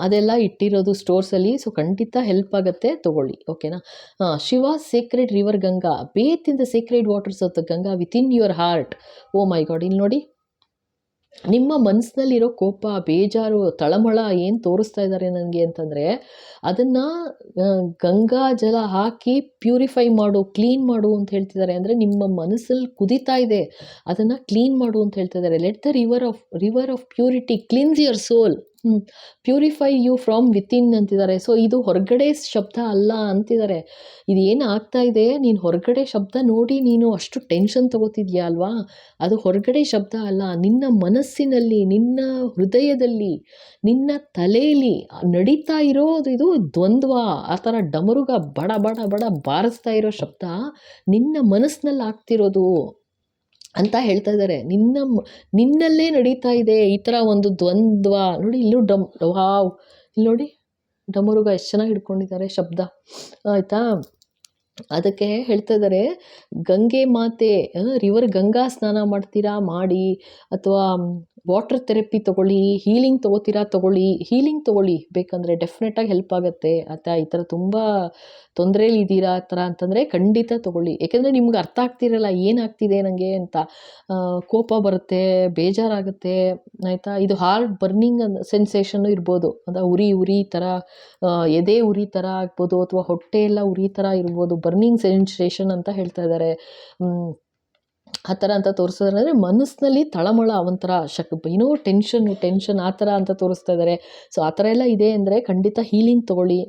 ಅದೆಲ್ಲ ಇಟ್ಟಿರೋದು ಸ್ಟೋರ್ಸಲ್ಲಿ. ಸೊ ಖಂಡಿತ ಹೆಲ್ಪ್ ಆಗುತ್ತೆ, ತೊಗೊಳ್ಳಿ ಓಕೆನಾ. Shiva sacred river Ganga, bathe in the sacred waters of the Ganga within your heart. Oh my God, ಇಲ್ಲಿ ನೋಡಿ, ನಿಮ್ಮ ಮನಸ್ಸಿನಲ್ಲಿರೋ ಕೋಪ, ಬೇಜಾರು, ತಳಮಳ ಏನು ತೋರಿಸ್ತಾ ಇದ್ದಾರೆ ನನಗೆ ಅಂತಂದರೆ ಅದನ್ನು ಗಂಗಾ ಜಲ ಹಾಕಿ ಪ್ಯೂರಿಫೈ ಮಾಡು, ಕ್ಲೀನ್ ಮಾಡು ಅಂತ ಹೇಳ್ತಿದ್ದಾರೆ. ಅಂದರೆ ನಿಮ್ಮ ಮನಸ್ಸಲ್ಲಿ ಕುದೀತಾ ಇದೆ, ಅದನ್ನು ಕ್ಲೀನ್ ಮಾಡು ಅಂತ ಹೇಳ್ತಾ ಇದ್ದಾರೆ. Let the river of purity cleanse your soul, purify you from within ಅಂತಿದ್ದಾರೆ. ಸೊ ಇದು ಹೊರಗಡೆ ಶಬ್ದ ಅಲ್ಲ ಅಂತಿದ್ದಾರೆ. ಇದು ಏನು ಆಗ್ತಾ ಇದೆ, ನೀನು ಹೊರಗಡೆ ಶಬ್ದ ನೋಡಿ ನೀನು ಅಷ್ಟು ಟೆನ್ಷನ್ ತಗೋತಿದ್ಯಾ ಅಲ್ವಾ, ಅದು ಹೊರಗಡೆ ಶಬ್ದ ಅಲ್ಲ. ನಿನ್ನ ಮನಸ್ಸಿನಲ್ಲಿ, ನಿನ್ನ ಹೃದಯದಲ್ಲಿ, ನಿನ್ನ ತಲೆಯಲ್ಲಿ ನಡೀತಾ ಇರೋದು ಇದು ದ್ವಂದ್ವ. ಆ ಥರ ಡಮರುಗ ಬಡ ಬಡ ಬಡ ಬಾರಿಸ್ತಾ ಇರೋ ಶಬ್ದ ನಿನ್ನ ಮನಸ್ಸಿನಲ್ಲಿ ಆಗ್ತಿರೋದು ಅಂತ ಹೇಳ್ತಾ ಇದ್ದಾರೆ. ನಿನ್ನಲ್ಲೇ ನಡೀತಾ ಇದೆ ಈ ಥರ ಒಂದು ದ್ವಂದ್ವ. ನೋಡಿ ಇಲ್ಲೂ ವಾವ್, ಇಲ್ಲಿ ನೋಡಿ ಡಮರುಗ ಎಷ್ಟು ಚೆನ್ನಾಗಿ ಹಿಡ್ಕೊಂಡಿದ್ದಾರೆ ಶಬ್ದ ಆಯಿತಾ. ಅದಕ್ಕೆ ಹೇಳ್ತಾ ಇದ್ದಾರೆ, ಗಂಗೆ ಮಾತೆ, ರಿವರ್ ಗಂಗಾ ಸ್ನಾನ ಮಾಡ್ತೀರಾ ಮಾಡಿ, ಅಥವಾ ವಾಟರ್ ಥೆರಪಿ ತೊಗೊಳ್ಳಿ, ಹೀಲಿಂಗ್ ತೊಗೋತೀರಾ ತೊಗೊಳ್ಳಿ, ಹೀಲಿಂಗ್ ತೊಗೊಳ್ಳಿ ಬೇಕಂದರೆ ಡೆಫಿನೆಟಾಗಿ ಹೆಲ್ಪ್ ಆಗುತ್ತೆ ಆಯಿತಾ. ಈ ಥರ ತುಂಬ ತೊಂದರೆಯಲ್ಲಿ ಇದ್ದೀರಾ ಆ ಥರ ಅಂತಂದರೆ ಖಂಡಿತ ತೊಗೊಳ್ಳಿ. ಏಕೆಂದರೆ ನಿಮ್ಗೆ ಅರ್ಥ ಆಗ್ತಿರಲ್ಲ ಏನಾಗ್ತಿದೆ ನನಗೆ ಅಂತ. ಕೋಪ ಬರುತ್ತೆ, ಬೇಜಾರಾಗುತ್ತೆ ಆಯಿತಾ. ಇದು ಹಾರ್ಟ್ ಬರ್ನಿಂಗ್ ಸೆನ್ಸೇಷನ್ನು ಇರ್ಬೋದು, ಅಂದರೆ ಉರಿ ಥರ, ಎದೆ ಉರಿ ಥರ ಆಗ್ಬೋದು, ಅಥವಾ ಹೊಟ್ಟೆ ಎಲ್ಲ ಉರಿ ಥರ ಇರ್ಬೋದು. ಬರ್ನಿಂಗ್ ಸೆನ್ಸೇಷನ್ ಅಂತ ಹೇಳ್ತಾ ಇದ್ದಾರೆ. ಆ ಥರ ಅಂತ ತೋರಿಸಿದ್ರೆ, ಅಂದರೆ ಮನಸ್ಸಿನಲ್ಲಿ ತಳಮಳ, ಒಂಥರ ಏನೋ ಟೆನ್ಷನ್ ಆ ಥರ ಅಂತ ತೋರಿಸ್ತಾ ಇದ್ದಾರೆ. ಸೊ ಆ ಥರ ಎಲ್ಲ ಇದೆ ಅಂದರೆ ಖಂಡಿತ ಹೀಲಿಂಗ್ ತೊಗೊಳ್ಳಿ,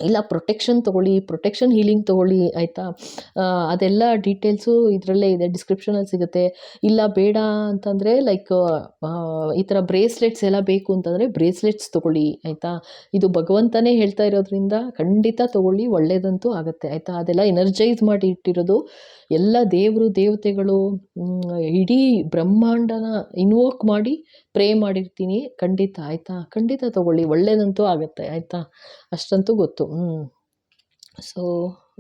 ಇಲ್ಲ ಪ್ರೊಟೆಕ್ಷನ್ ತೊಗೊಳ್ಳಿ, ಪ್ರೊಟೆಕ್ಷನ್ ಹೀಲಿಂಗ್ ತೊಗೊಳ್ಳಿ ಆಯಿತಾ. ಅದೆಲ್ಲ ಡೀಟೇಲ್ಸು ಇದರಲ್ಲೇ ಇದೆ, ಡಿಸ್ಕ್ರಿಪ್ಷನಲ್ಲಿ ಸಿಗುತ್ತೆ. ಇಲ್ಲ ಬೇಡ ಅಂತಂದರೆ ಲೈಕ್ ಈ ಥರ ಬ್ರೇಸ್ಲೆಟ್ಸ್ ಎಲ್ಲ ಬೇಕು ಅಂತಂದರೆ ಬ್ರೇಸ್ಲೆಟ್ಸ್ ತೊಗೊಳ್ಳಿ ಆಯಿತಾ. ಇದು ಭಗವಂತನೇ ಹೇಳ್ತಾ ಇರೋದ್ರಿಂದ ಖಂಡಿತ ತೊಗೊಳ್ಳಿ, ಒಳ್ಳೆಯದಂತೂ ಆಗುತ್ತೆ ಆಯಿತಾ. ಅದೆಲ್ಲ ಎನರ್ಜೈಸ್ ಮಾಡಿ ಇಟ್ಟಿರೋದು, ಎಲ್ಲ ದೇವರು ದೇವತೆಗಳು, ಇಡೀ ಬ್ರಹ್ಮಾಂಡನ ಇನ್ವೋಕ್ ಮಾಡಿ ಪ್ರೇ ಮಾಡಿರ್ತೀನಿ ಖಂಡಿತ ಆಯಿತಾ. ಖಂಡಿತ ತೊಗೊಳ್ಳಿ, ಒಳ್ಳೆಯದಂತೂ ಆಗುತ್ತೆ ಆಯಿತಾ, ಅಷ್ಟಂತೂ ಗೊತ್ತು. ಸೊ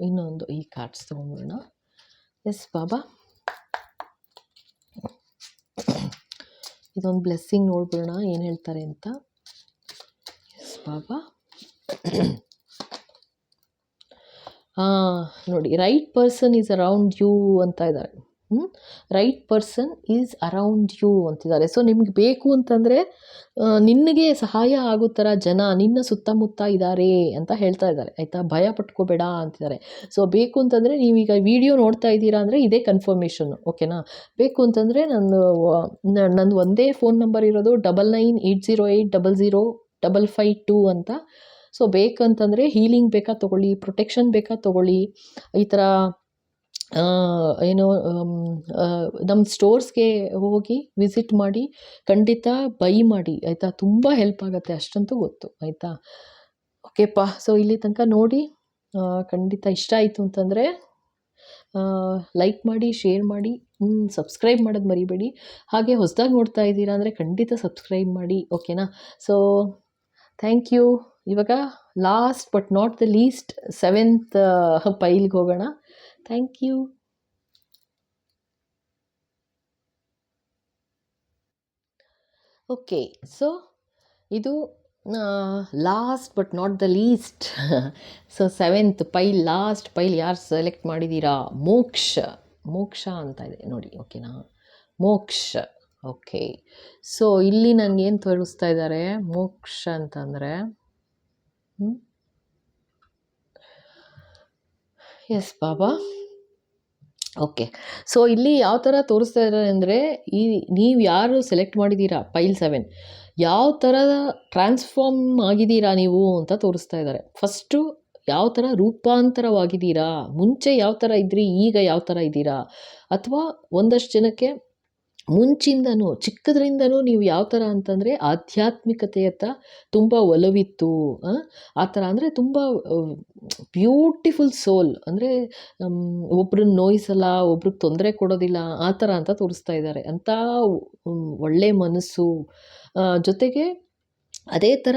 ಇನ್ನೊಂದು ಈ ಕಾರ್ಡ್ಸ್ ತೊಗೊಂಡ್ಬಿಡೋಣ. ಎಸ್ ಬಾಬಾ, ಇದೊಂದು ಬ್ಲೆಸ್ಸಿಂಗ್ ನೋಡ್ಬಿಡೋಣ ಏನು ಹೇಳ್ತಾರೆ ಅಂತ. ಎಸ್ ಬಾಬಾ, ನೋಡಿ, right person is around you ಅಂತ ಇದ್ದಾರೆ. Right person is around you ಅಂತಿದ್ದಾರೆ. ಸೊ ನಿಮ್ಗೆ ಬೇಕು ಅಂತಂದರೆ ನಿನಗೆ ಸಹಾಯ ಆಗೋ ಥರ ಜನ ನಿನ್ನ ಸುತ್ತಮುತ್ತ ಇದ್ದಾರೆ ಅಂತ ಹೇಳ್ತಾ ಇದ್ದಾರೆ ಆಯಿತಾ. ಭಯ ಪಟ್ಕೋಬೇಡ ಅಂತಿದ್ದಾರೆ. ಸೊ ಬೇಕು ಅಂತಂದರೆ ನೀವೀಗ ವಿಡಿಯೋ ನೋಡ್ತಾ ಇದ್ದೀರಾ ಅಂದರೆ ಇದೇ ಕನ್ಫರ್ಮೇಷನ್ನು ಓಕೆನಾ. ಬೇಕು ಅಂತಂದರೆ ನಂದು ಒಂದೇ ಫೋನ್ ನಂಬರ್ ಇರೋದು 9980800552 ಅಂತ. ಸೊ ಬೇಕಂತಂದರೆ ಹೀಲಿಂಗ್ ಬೇಕಾ ತೊಗೊಳ್ಳಿ, ಪ್ರೊಟೆಕ್ಷನ್ ಬೇಕಾ ತೊಗೊಳ್ಳಿ, ಈ ಥರ ನಮ್ಮ ಸ್ಟೋರ್ಸ್ಗೆ ಹೋಗಿ ವಿಸಿಟ್ ಮಾಡಿ ಖಂಡಿತ ಬೈ ಮಾಡಿ ಆಯಿತಾ. ತುಂಬ ಹೆಲ್ಪ್ ಆಗುತ್ತೆ ಅಷ್ಟಂತೂ ಗೊತ್ತು ಆಯಿತಾ. ಓಕೆಪ್ಪ, ಸೊ ಇಲ್ಲಿ ತನಕ ನೋಡಿ ಖಂಡಿತ ಇಷ್ಟ ಆಯಿತು ಅಂತಂದರೆ ಲೈಕ್ ಮಾಡಿ, ಶೇರ್ ಮಾಡಿ, ಸಬ್ಸ್ಕ್ರೈಬ್ ಮಾಡೋದು ಮರಿಬೇಡಿ. ಹಾಗೆ ಹೊಸದಾಗಿ ನೋಡ್ತಾ ಇದ್ದೀರಾ ಅಂದರೆ ಖಂಡಿತ ಸಬ್ಸ್ಕ್ರೈಬ್ ಮಾಡಿ ಓಕೆನಾ. So thank you. ಇವಾಗ last but not the least 7th ಪೈಲ್ಗೆ ಹೋಗೋಣ. Thank you. ಓಕೆ, ಸೊ ಇದು last but not the least. So 7th pile, last pile ಯಾರು ಸೆಲೆಕ್ಟ್ ಮಾಡಿದ್ದೀರಾ? ಮೋಕ್ಷ ಅಂತ ಇದೆ ನೋಡಿ ಓಕೆನಾ, ಮೋಕ್ಷ. ಓಕೆ, ಸೊ ಇಲ್ಲಿ ನನಗೇನು ತೋರಿಸ್ತಾ ಇದ್ದಾರೆ ಮೋಕ್ಷ ಅಂತಂದರೆ, ಎಸ್ ಬಾಬಾ. ಓಕೆ, ಸೊ ಇಲ್ಲಿ ಯಾವ ಥರ ತೋರಿಸ್ತಾ ಇದ್ದಾರೆ ಅಂದರೆ, ನೀವು ಯಾರು ಸೆಲೆಕ್ಟ್ ಮಾಡಿದ್ದೀರಾ ಪೈಲ್ 7, ಯಾವ ಥರ ಟ್ರಾನ್ಸ್ಫಾರ್ಮ್ ಆಗಿದ್ದೀರಾ ನೀವು ಅಂತ ತೋರಿಸ್ತಾ ಇದ್ದಾರೆ. ಫಸ್ಟು ಯಾವ ಥರ ರೂಪಾಂತರವಾಗಿದ್ದೀರಾ, ಮುಂಚೆ ಯಾವ ಥರ ಇದ್ರಿ, ಈಗ ಯಾವ ಥರ ಇದ್ದೀರಾ, ಅಥವಾ ಒಂದಷ್ಟು ಜನಕ್ಕೆ ಮುಂಚಿಂದನೂ ಚಿಕ್ಕದ್ರಿಂದನೂ ನೀವು ಯಾವ ಥರ ಅಂತಂದರೆ ಆಧ್ಯಾತ್ಮಿಕತೆಯತ್ತ ತುಂಬ ಒಲವಿತ್ತು. ಆ ಥರ ಅಂದರೆ ತುಂಬ ಬ್ಯೂಟಿಫುಲ್ ಸೋಲ್, ಅಂದರೆ ಒಬ್ರನ್ನ ನೋಯಿಸಲ್ಲ, ಒಬ್ರಿಗೆ ತೊಂದರೆ ಕೊಡೋದಿಲ್ಲ, ಆ ಥರ ಅಂತ ತೋರಿಸ್ತಾ ಇದ್ದಾರೆ. ಅಂಥ ಒಳ್ಳೆ ಮನಸ್ಸು, ಜೊತೆಗೆ ಅದೇ ಥರ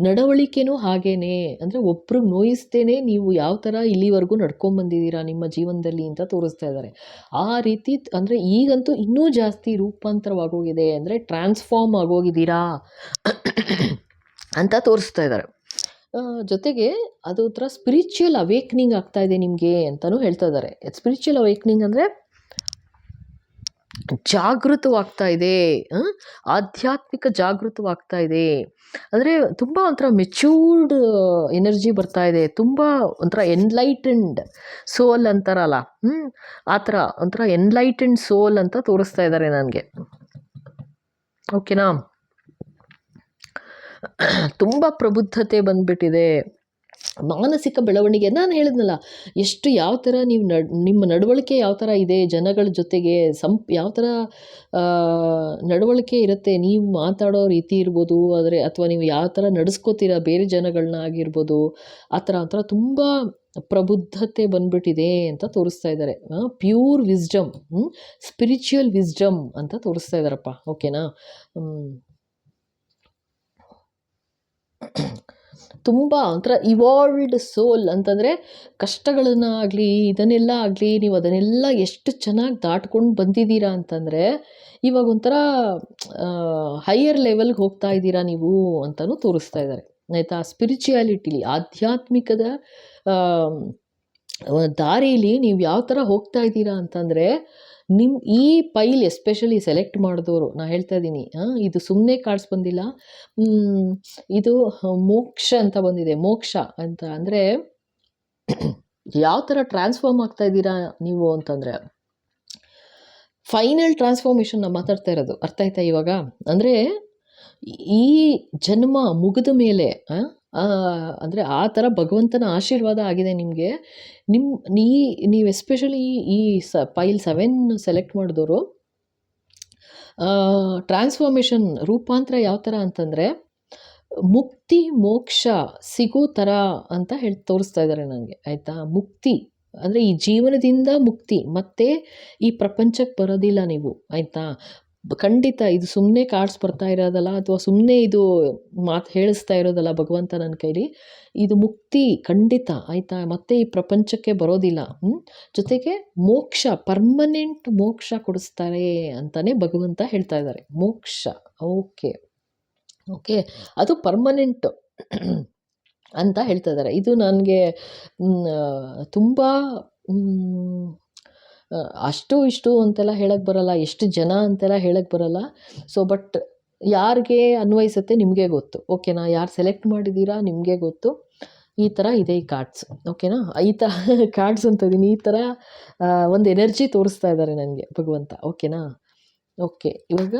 ನಡವಳಿಕೆನೂ ಹಾಗೇನೆ, ಅಂದರೆ ಒಬ್ರಿಗೆ ನೋಯಿಸ್ತೇನೆ ನೀವು ಯಾವ ಥರ ಇಲ್ಲಿವರೆಗೂ ನಡ್ಕೊಂಬಂದಿದ್ದೀರಾ ನಿಮ್ಮ ಜೀವನದಲ್ಲಿ ಅಂತ ತೋರಿಸ್ತಾ ಇದ್ದಾರೆ. ಆ ರೀತಿ ಅಂದರೆ ಈಗಂತೂ ಇನ್ನೂ ಜಾಸ್ತಿ ರೂಪಾಂತರವಾಗೋಗಿದೆ, ಅಂದರೆ ಟ್ರಾನ್ಸ್ಫಾರ್ಮ್ ಆಗೋಗಿದ್ದೀರಾ ಅಂತ ತೋರಿಸ್ತಾ ಇದ್ದಾರೆ. ಜೊತೆಗೆ ಅದು ಒಂಥರ ಸ್ಪಿರಿಚುವಲ್ ಅವೇಕ್ನಿಂಗ್ ಆಗ್ತಾ ಇದೆ ನಿಮಗೆ ಅಂತಲೂ ಹೇಳ್ತಾ ಇದ್ದಾರೆ. ಸ್ಪಿರಿಚುವಲ್ ಅವೇಕ್ನಿಂಗ್ ಅಂದರೆ ಜಾಗೃತವಾಗ್ತಾ ಇದೆ, ಆಧ್ಯಾತ್ಮಿಕ ಜಾಗೃತವಾಗ್ತಾ ಇದೆ. ಅಂದರೆ ತುಂಬ ಒಂಥರ ಮೆಚ್ಯೂರ್ಡ್ ಎನರ್ಜಿ ಬರ್ತಾ ಇದೆ, ತುಂಬ ಒಂಥರ ಎನ್ಲೈಟೆಂಡ್ ಸೋಲ್ ಅಂತಾರಲ್ಲ, ಆ ಥರ ಒಂಥರ ಎನ್ಲೈಟೆಂಡ್ ಸೋಲ್ ಅಂತ ತೋರಿಸ್ತಾ ಇದ್ದಾರೆ ನನಗೆ. ಓಕೆನಾ? ತುಂಬ ಪ್ರಬುದ್ಧತೆ ಬಂದ್ಬಿಟ್ಟಿದೆ, ಮಾನಸಿಕ ಬೆಳವಣಿಗೆ. ನಾನು ಹೇಳಿದ್ನಲ್ಲ, ಎಷ್ಟು ಯಾವ ಥರ ನೀವು ನಿಮ್ಮ ನಡವಳಿಕೆ ಯಾವ ಥರ ಇದೆ ಜನಗಳ ಜೊತೆಗೆ, ಯಾವ ಥರ ನಡವಳಿಕೆ ಇರುತ್ತೆ, ನೀವು ಮಾತಾಡೋ ರೀತಿ ಇರ್ಬೋದು, ಅಥವಾ ನೀವು ಯಾವ ಥರ ನಡೆಸ್ಕೋತೀರ ಬೇರೆ ಜನಗಳನ್ನ ಆಗಿರ್ಬೋದು, ಆ ಥರ ಒಂಥರ ತುಂಬ ಪ್ರಬುದ್ಧತೆ ಬಂದ್ಬಿಟ್ಟಿದೆ ಅಂತ ತೋರಿಸ್ತಾ ಇದ್ದಾರೆ. ಪ್ಯೂರ್ ವಿಸ್ಡಮ್, ಸ್ಪಿರಿಚುವಲ್ ವಿಸ್ಡಮ್ ಅಂತ ತೋರಿಸ್ತಾ ಇದ್ದಾರಪ್ಪ. ಓಕೆನಾ? ತುಂಬ ಒಂಥರ ಇವಾಲ್ವ್ಡ್ ಸೋಲ್ ಅಂತಂದರೆ ಕಷ್ಟಗಳನ್ನ ಆಗಲಿ ಇದನ್ನೆಲ್ಲ ಆಗಲಿ ನೀವು ಅದನ್ನೆಲ್ಲ ಎಷ್ಟು ಚೆನ್ನಾಗಿ ದಾಟ್ಕೊಂಡು ಬಂದಿದ್ದೀರಾ ಅಂತಂದರೆ ಇವಾಗ ಒಂಥರ ಹೈಯರ್ ಲೆವೆಲ್ಗೆ ಹೋಗ್ತಾ ಇದ್ದೀರಾ ನೀವು ಅಂತಲೂ ತೋರಿಸ್ತಾ ಇದ್ದಾರೆ. ಆಯಿತಾ? ಸ್ಪಿರಿಚುಯಾಲಿಟಿಲಿ, ಆಧ್ಯಾತ್ಮಿಕದ ದಾರಿಯಲ್ಲಿ ನೀವು ಯಾವ ಥರ ಹೋಗ್ತಾ ಇದ್ದೀರಾ ಅಂತಂದರೆ, ನಿಮ್ಮ ಈ ಪೈಲ್ ಎಸ್ಪೆಷಲಿ ಸೆಲೆಕ್ಟ್ ಮಾಡಿದವರು, ನಾನು ಹೇಳ್ತಾ ಇದ್ದೀನಿ, ಇದು ಸುಮ್ಮನೆ ಕಾರ್ಡ್ಸ್ ಬಂದಿಲ್ಲ, ಇದು ಮೋಕ್ಷ ಅಂತ ಬಂದಿದೆ. ಮೋಕ್ಷ ಅಂತ ಅಂದರೆ ಯಾವ ಥರ ಟ್ರಾನ್ಸ್ಫಾರ್ಮ್ ಆಗ್ತಾ ಇದ್ದೀರಾ ನೀವು ಅಂತಂದರೆ, ಫೈನಲ್ ಟ್ರಾನ್ಸ್ಫಾರ್ಮೇಷನ್ ನಾನು ಮಾತಾಡ್ತಾ ಇರೋದು. ಅರ್ಥ ಆಯ್ತಾ ಇವಾಗ? ಅಂದರೆ ಈ ಜನ್ಮ ಮುಗಿದ ಮೇಲೆ ಅಂದರೆ ಆ ಥರ ಭಗವಂತನ ಆಶೀರ್ವಾದ ಆಗಿದೆ ನಿಮಗೆ. ನೀವು ಎಸ್ಪೆಷಲಿ ಈ ಪೈಲ್ 7 ಸೆಲೆಕ್ಟ್ ಮಾಡಿದವರು, ಟ್ರಾನ್ಸ್ಫಾರ್ಮೇಷನ್ ರೂಪಾಂತರ ಯಾವ ಥರ ಅಂತಂದರೆ ಮುಕ್ತಿ ಮೋಕ್ಷ ಸಿಗೋ ಥರ ಅಂತ ತೋರಿಸ್ತಾ ಇದ್ದಾರೆ ನನಗೆ. ಆಯಿತಾ? ಮುಕ್ತಿ ಅಂದರೆ ಈ ಜೀವನದಿಂದ ಮುಕ್ತಿ, ಮತ್ತೆ ಈ ಪ್ರಪಂಚಕ್ಕೆ ಬರೋದಿಲ್ಲ ನೀವು. ಆಯಿತಾ? ಖಂಡಿತ ಇದು ಸುಮ್ಮನೆ ಕಾರ್ಡ್ಸ್ ಬರ್ತಾ ಇರೋದಲ್ಲ, ಅಥವಾ ಸುಮ್ಮನೆ ಇದು ಮಾತು ಹೇಳಿಸ್ತಾ ಇರೋದಲ್ಲ ಭಗವಂತ ನನ್ನ ಕೈಲಿ. ಇದು ಮುಕ್ತಿ ಖಂಡಿತ. ಆಯಿತಾ? ಮತ್ತೆ ಈ ಪ್ರಪಂಚಕ್ಕೆ ಬರೋದಿಲ್ಲ. ಜೊತೆಗೆ ಮೋಕ್ಷ, ಪರ್ಮನೆಂಟ್ ಮೋಕ್ಷ ಕೊಡಿಸ್ತಾರೆ ಅಂತಲೇ ಭಗವಂತ ಹೇಳ್ತಾ ಇದ್ದಾರೆ. ಮೋಕ್ಷ, ಓಕೆ ಓಕೆ, ಅದು ಪರ್ಮನೆಂಟ್ ಅಂತ ಹೇಳ್ತಾ ಇದ್ದಾರೆ. ಇದು ನನಗೆ ತುಂಬ ಅಷ್ಟು ಇಷ್ಟು ಅಂತೆಲ್ಲ ಹೇಳಕ್ಕೆ ಬರಲ್ಲ, ಎಷ್ಟು ಜನ ಅಂತೆಲ್ಲ ಹೇಳಕ್ಕೆ ಬರಲ್ಲ. ಸೊ ಬಟ್ ಯಾರಿಗೆ ಅನ್ವಯಿಸುತ್ತೆ ನಿಮಗೆ ಗೊತ್ತು. ಓಕೆನಾ? ಯಾರು ಸೆಲೆಕ್ಟ್ ಮಾಡಿದ್ದೀರಾ ನಿಮಗೆ ಗೊತ್ತು. ಈ ಥರ ಇದೆ ಈ ಕಾರ್ಡ್ಸ್. ಓಕೆನಾ? ಈ ಥರ ಕಾರ್ಡ್ಸ್ ಅಂತ ಇದೀನಿ, ಈ ಥರ ಒಂದು ಎನರ್ಜಿ ತೋರಿಸ್ತಾ ಇದ್ದಾರೆ ನನಗೆ ಭಗವಂತ. ಓಕೆನಾ? ಓಕೆ, ಇವಾಗ